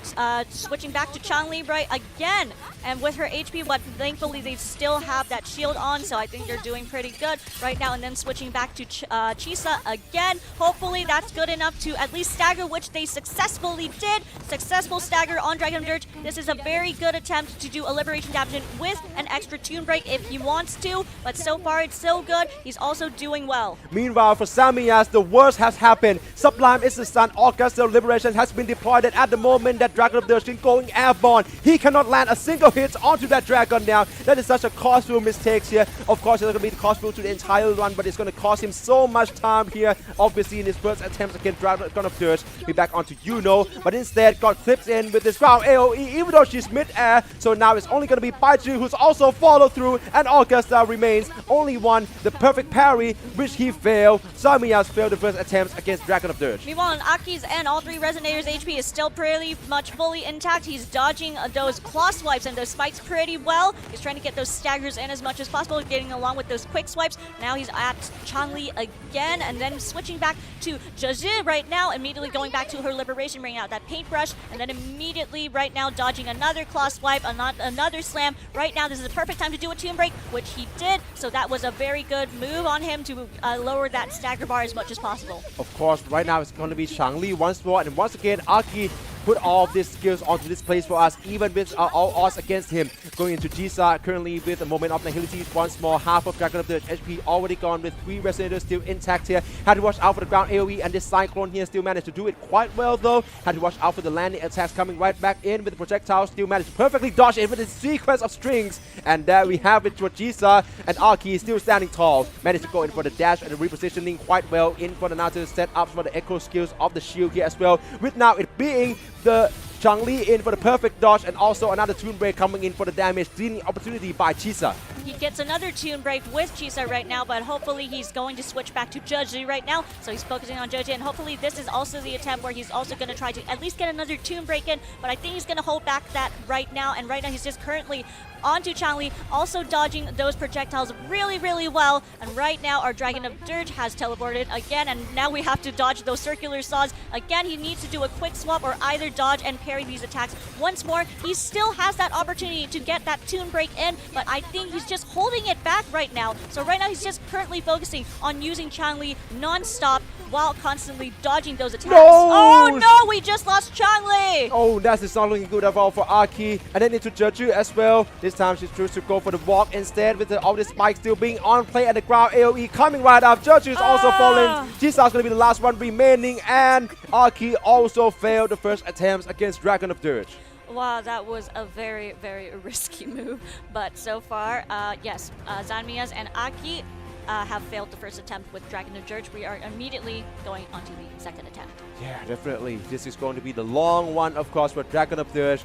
switching back to Changli right again. And with her HP, but thankfully they still have that shield on, so I think they're doing pretty good right now. And then switching back to Chisa again. Hopefully that's good enough to at least stagger, which they successfully did. Successful stagger on Dragon of Dirt. This is a very good attempt to do a liberation damage with an extra tune break if he wants to, but so far it's so good. He's also doing well.
Meanwhile, for Samya's, the worst has happened. Sublime is the sun. Augusta Liberation has been deployed, and at the moment that Dragon of Dirt is going airborne, he cannot land a single hit onto that dragon now. That is such a costful mistake here. Of course, it's going to be costful to the entire run, but it's going to cost him so much time here. Obviously, in his first attempts against Dragon of Dirt, be back onto Yuno, but instead got clipped in with this round AoE, even though she's mid-air. So now it's only going to be Baiju who's also followed through, and Augusta remains only one, the perfect parry, which he failed. Samya's failed the first attempts against Dragon of Dirt.
Meanwhile, on Aki's end, all three Resonators' HP is still pretty much fully intact. He's dodging those claw swipes and those spikes pretty well. He's trying to get those staggers in as much as possible, getting along with those quick swipes. Now he's at Changli again, and then switching back to Jeju right now, immediately going back to her liberation, bringing out that paintbrush, and then immediately right now dodging another claw swipe, another slam. Right now, this is the perfect time to do a tune break, which he did, so that was a very good move on him to lower that stagger bar as much as possible.
Of course, right now it's going to be Changli once more, and once again, Aki put all of these skills onto this place for us, even with all odds against him. Going into Jisa, currently with a moment of nihility once more. Half of Dragon of the HP already gone with 3 Resonators still intact here. Had to watch out for the ground AoE, and this Cyclone here still managed to do it quite well though. Had to watch out for the landing attacks coming right back in with the projectiles. Still managed to perfectly dodge it with a sequence of strings. And there we have it for Jisa, and Aki still standing tall. Managed to go in for the dash and the repositioning quite well in for another setups for the echo skills of the shield here as well. With now it being the Changli in for the perfect dodge, and also another tune break coming in for the damage dealing opportunity by Chisa.
He gets another tune break with Chisa right now, but hopefully he's going to switch back to Jeju right now. So he's focusing on Jeju, and hopefully this is also the attempt where he's also going to try to at least get another tune break in, but I think he's going to hold back that right now, and right now he's just currently onto Changli, also dodging those projectiles really, really well. And right now our Dragon of Dirt has teleported again, and now we have to dodge those circular saws. Again, he needs to do a quick swap or either dodge and parry these attacks once more. He still has that opportunity to get that tune break in, but I think he's just holding it back right now. So right now he's just currently focusing on using Changli non-stop while constantly dodging those attacks.
No!
Oh no, we just lost Changli!
Oh, that is not looking good at all for Aki. And then into Jeju as well. This time she chooses to go for the walk instead, with all the spikes still being on play, and the ground AoE coming right up. Jeju is also falling. Jisa's going to be the last one remaining, and Aki also failed the first attempts against Dragon of Dirt.
Wow, that was a very, very risky move. But so far, yes, Zanmias and Aki have failed the first attempt with Dragon of Dirt. We are immediately going on to the second attempt.
Yeah, definitely. This is going to be the long one, of course, for Dragon of Dirt.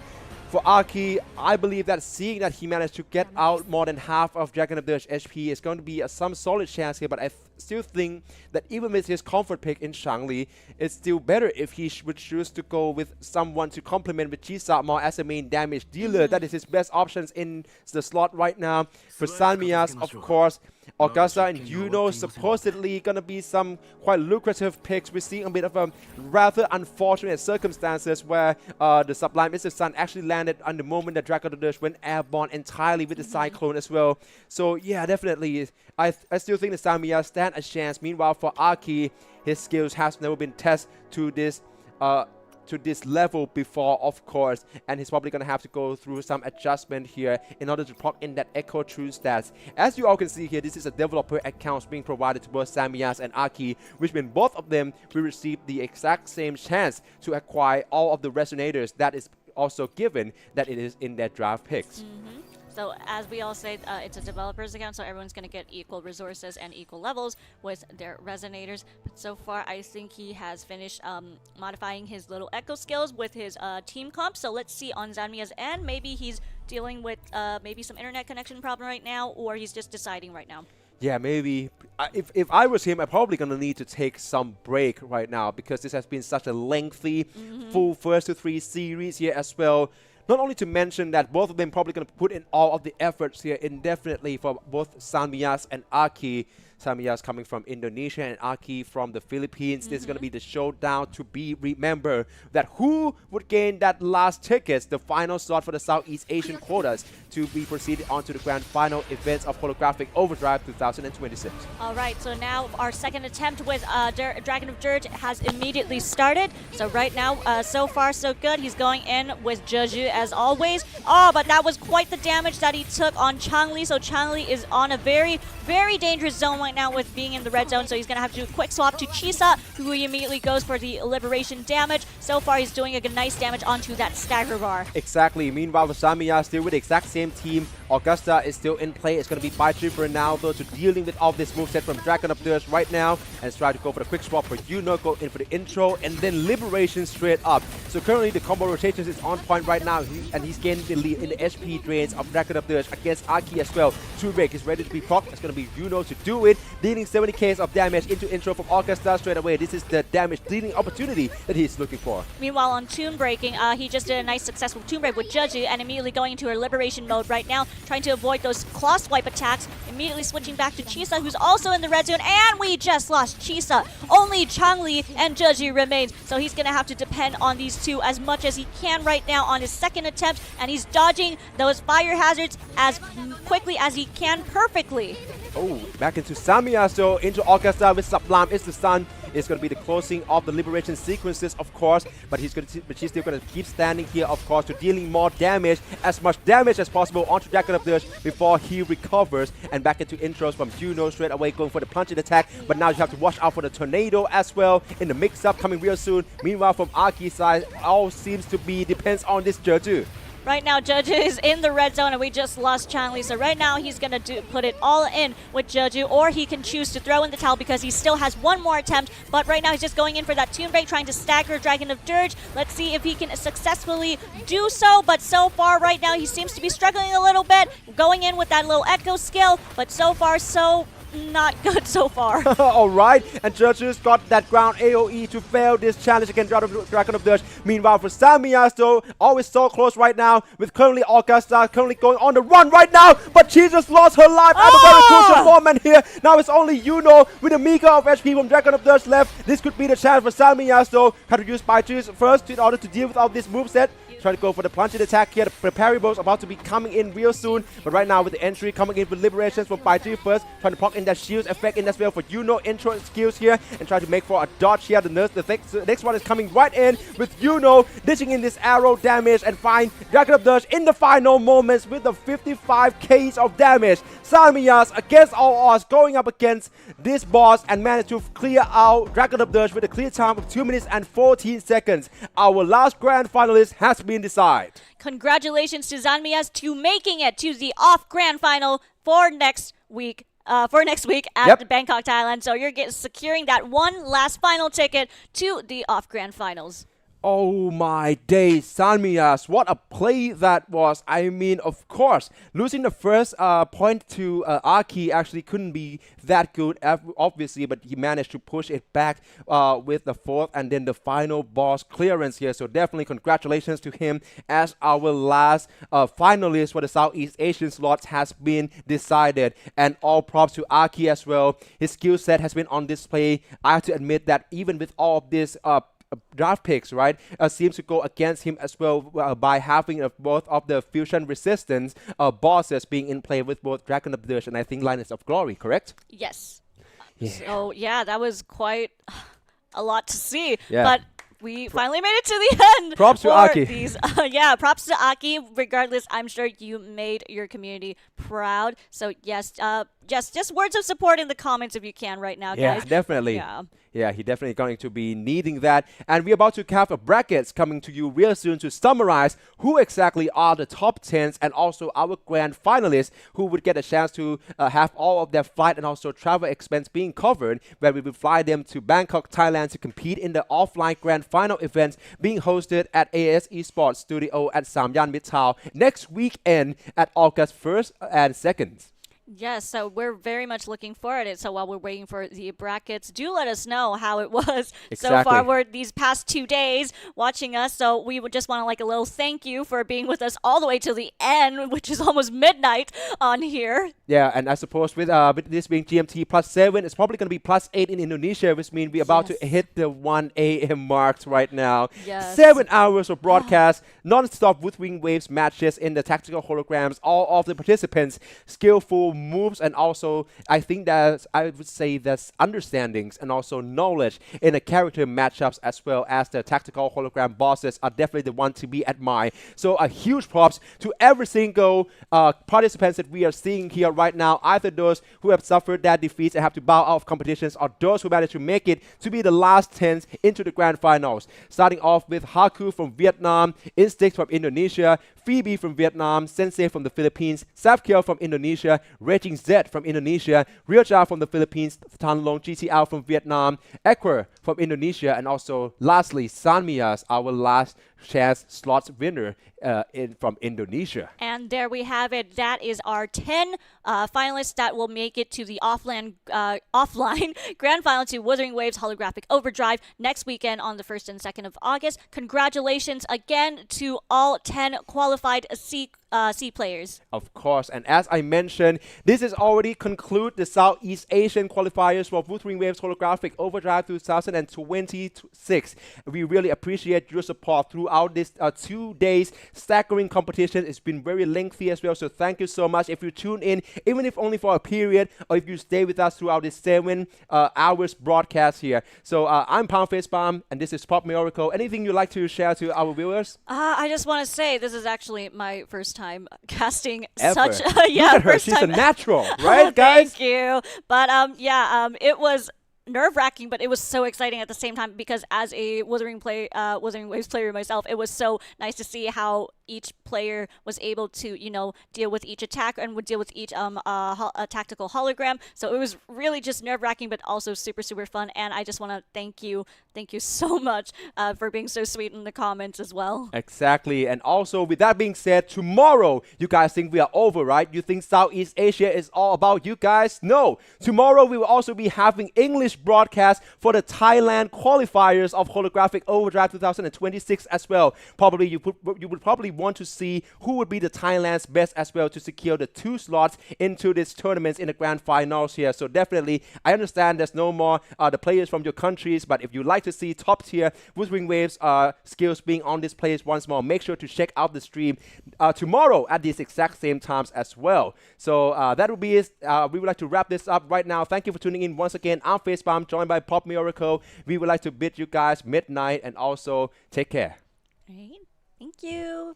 For Aki, I believe that seeing that he managed to get out more than half of Dragon of Dirt's HP is going to be some solid chance here, but I still think that even with his comfort pick in Changli, it's still better if he would choose to go with someone to complement with Jisa more as a main damage dealer. That is his best options in the slot right now. For Sanmias, of course, Augusta and Yuno supposedly gonna be some quite lucrative picks. We're seeing a bit of a rather unfortunate circumstances where the Sublime Mr. Sun actually landed on the moment that Dragon of Dirt went airborne entirely with the Cyclone as well. So yeah, definitely, I still think the Samya stand a chance. Meanwhile, for Aki, his skills has never been tested to this level before, of course, and he's probably gonna have to go through some adjustment here in order to proc in that Echo True stats. As you all can see here, this is a developer account being provided to both Samyas and Aki, which means both of them will receive the exact same chance to acquire all of the resonators that is also given that it is in their draft picks.
So as we all say, it's a developer's account, so everyone's going to get equal resources and equal levels with their resonators. But so far, I think he has finished modifying his little echo skills with his team comp. So let's see on Zanmia's end. Maybe he's dealing with maybe some internet connection problem right now, or he's just deciding right now.
Yeah, maybe. If I was him, I'm probably going to need to take some break right now because this has been such a lengthy, full first to 3 series here as well. Not only to mention that both of them probably going to put in all of the efforts here indefinitely for both Samyas and Aki. Samyas coming from Indonesia and Aki from the Philippines. This is going to be the showdown to be remembered. That who would gain that last tickets, the final slot for the Southeast Asian quotas to be proceeded on to the grand final events of Holographic Overdrive 2026.
All right, so now our second attempt with Dragon of Dirge has immediately started. So right now, so far so good. He's going in with Jeju as always. Oh, but that was quite the damage that he took on Changli. So Changli is on a very, very dangerous zone right now with being in the red zone. So he's going to have to do a quick swap to Chisa, who immediately goes for the liberation damage. So far, he's doing a nice damage onto that stagger bar.
Exactly. Meanwhile, the Samya still with the exact same team. Augusta is still in play. It's going to be Baichu for now, though, to dealing with all this moveset from Dragon of Dirge right now. And try to go for the quick swap for Yuno, go in for the intro, and then liberation straight up. So currently, the combo rotations is on point right now, and he's gaining the lead in the HP drains of Dragon of Dirge against Aki as well. Two break is ready to be procced. It's going to be Yuno to do it, dealing 70k of damage into intro from Augusta straight away. This is the damage dealing opportunity that he's looking for.
Meanwhile, on Toon Breaking, he just did a nice successful Toon Break with Jeju and immediately going into her liberation mode right now, trying to avoid those claw swipe attacks, immediately switching back to Chisa, who's also in the red zone, and we just lost Chisa. Only Changli and Jeju remains, so he's going to have to depend on these two as much as he can right now on his second attempt, and he's dodging those fire hazards as quickly as he can perfectly.
Oh, back into Samya, so into Augusta with Sublime is the sun. It's going to be the closing of the liberation sequences, of course, but she's still going to keep standing here, of course, to dealing more damage, as much damage as possible onto Dragon of Dirge before he recovers. And back into intros from Juno straight away, going for the plunging attack, but now you have to watch out for the tornado as well in the mix-up coming real soon. Meanwhile, from Aki's side, all seems to be depends on this Jeju.
Right now, Jeju is in the red zone, and we just lost Changli. So right now, he's going to put it all in with Jeju, or he can choose to throw in the towel because he still has one more attempt. But right now, he's just going in for that Toon Break, trying to stagger Dragon of Dirge. Let's see if he can successfully do so. But so far, right now, he seems to be struggling a little bit, going in with that little echo skill. But so far, so not good so far.
Alright, and Jeju's got that ground AoE to fail this challenge against Dragon of Dirge. Meanwhile, for Samya, though, always so close right now, with currently Augusta currently going on the run right now, but she just lost her life at a very crucial moment here. Now it's only Yuno with a meager of HP from Dragon of Dirge left. This could be the chance for Samya, though. Have to use Baichu's first in order to deal with all this moveset. Trying to go for the plunging attack here. The parry is about to be coming in real soon. But right now with the entry coming in with liberations from Baichu first. Trying to proc in that shield effect in as well for Yuno intro skills here. And try to make for a dodge here. The next one is coming right in with Yuno ditching in this arrow damage and find Dragon of Dirge in the final moments with the 55k of damage. Samyas against all odds going up against this boss and managed to clear out Dragon of Dirge with a clear time of 2 minutes and 14 seconds. Our last grand finalist has been decided.
Congratulations to Zanmias to making it to the off grand final for next week. At the Bangkok, Thailand. So you're securing that one last final ticket to the off grand finals.
Oh my days, Samyas, what a play that was. I mean, of course, losing the first point to Aki actually couldn't be that good, obviously, but he managed to push it back with the fourth and then the final boss clearance here. So definitely congratulations to him as our last finalist for the Southeast Asian slots has been decided. And all props to Aki as well. His skill set has been on display. I have to admit that even with all of this draft picks, right, seems to go against him as well by having both of the fusion resistance bosses being in play with both Dragon of Dirge and I think Linus of Glory, correct?
Yes.
Yeah.
So yeah, that was quite a lot to see.
Yeah.
But we finally made it to the end.
Props to
for
Aki.
These, yeah, props to Aki. Regardless, I'm sure you made your community proud. So yes, just words of support in the comments if you can right now,
Yeah,
guys.
definitely.
Yeah.
Yeah, he definitely going to be needing that. And we're about to have a brackets coming to you real soon to summarize who exactly are the top 10s and also our grand finalists who would get a chance to have all of their flight and also travel expense being covered, where we will fly them to Bangkok, Thailand to compete in the offline grand final events being hosted at AS eSports Studio at Samyan Mitrtown next weekend at August 1st and 2nd.
Yes, so we're very much looking forward to it. So while we're waiting for the brackets, do let us know how it was so far. We're these past 2 days watching us. So we would just want to like a little thank you for being with us all the way to the end, which is almost midnight on here.
Yeah, and I suppose with this being GMT +7, it's probably going to be +8 in Indonesia, which means we're about to hit the 1 a.m. marks right now.
Yes.
7 hours of broadcast, non-stop Wuthering Waves matches in the tactical holograms, all of the participants skillful moves, and also I think that I would say there's understandings and also knowledge in the character matchups, as well as the tactical hologram bosses are definitely the one to be admired. So a huge props to every single participants that we are seeing here right now, either those who have suffered their defeats and have to bow out of competitions, or those who managed to make it to be the last 10s into the grand finals. Starting off with Haku from Vietnam, Instinct from Indonesia, Phoebe from Vietnam, Sensei from the Philippines, Savkiel from Indonesia, Raging Z from Indonesia, Ryoja from the Philippines, Tan Long GTL from Vietnam, Equer from Indonesia, and also lastly Sanmias, our last chance slots winner from Indonesia.
And there we have it. That is our 10 finalists that will make it to the offline grand final to Wuthering Waves Holographic Overdrive next weekend on the 1st and 2nd of August. Congratulations again to all 10 qualified C players.
Of course, and as I mentioned, this is already conclude the Southeast Asian qualifiers for Wuthering Waves Holographic Overdrive 2026. We really appreciate your support throughout this 2 days staggering competition. It's been very lengthy as well, so thank you so much. If you tune in, even if only for a period, or if you stay with us throughout this 7 hours broadcast here. So I'm Pound Facepalm, and this is Pop Miracle. Anything you'd like to share to our viewers?
I just want to say this is actually my first time casting
Ever.
such
Look at her, she's a natural, right, guys?
Thank you. But it was nerve-wracking, but it was so exciting at the same time, because as a Wuthering Waves player myself, it was so nice to see how each player was able to, deal with each attack and would deal with each tactical hologram. So it was really just nerve-wracking, but also super, super fun. And I just want to thank you so much for being so sweet in the comments as well.
Exactly. And also, with that being said, tomorrow, you guys think we are over, right? You think Southeast Asia is all about you guys? No. Tomorrow, we will also be having English broadcast for the Thailand qualifiers of Holographic Overdrive 2026 as well. Probably you would probably want to see who would be the Thailand's best as well to secure the 2 slots into this tournament in the grand finals here. So definitely, I understand there's no more the players from your countries, but if you like to see top tier Wuthering Waves skills being on display once more, make sure to check out the stream tomorrow at these exact same times as well. So that will be it. We would like to wrap this up right now. Thank you for tuning in once again. I'm Facepalm, joined by Pop Miracle. We would like to bid you guys midnight, and also take care.
All right. Thank you.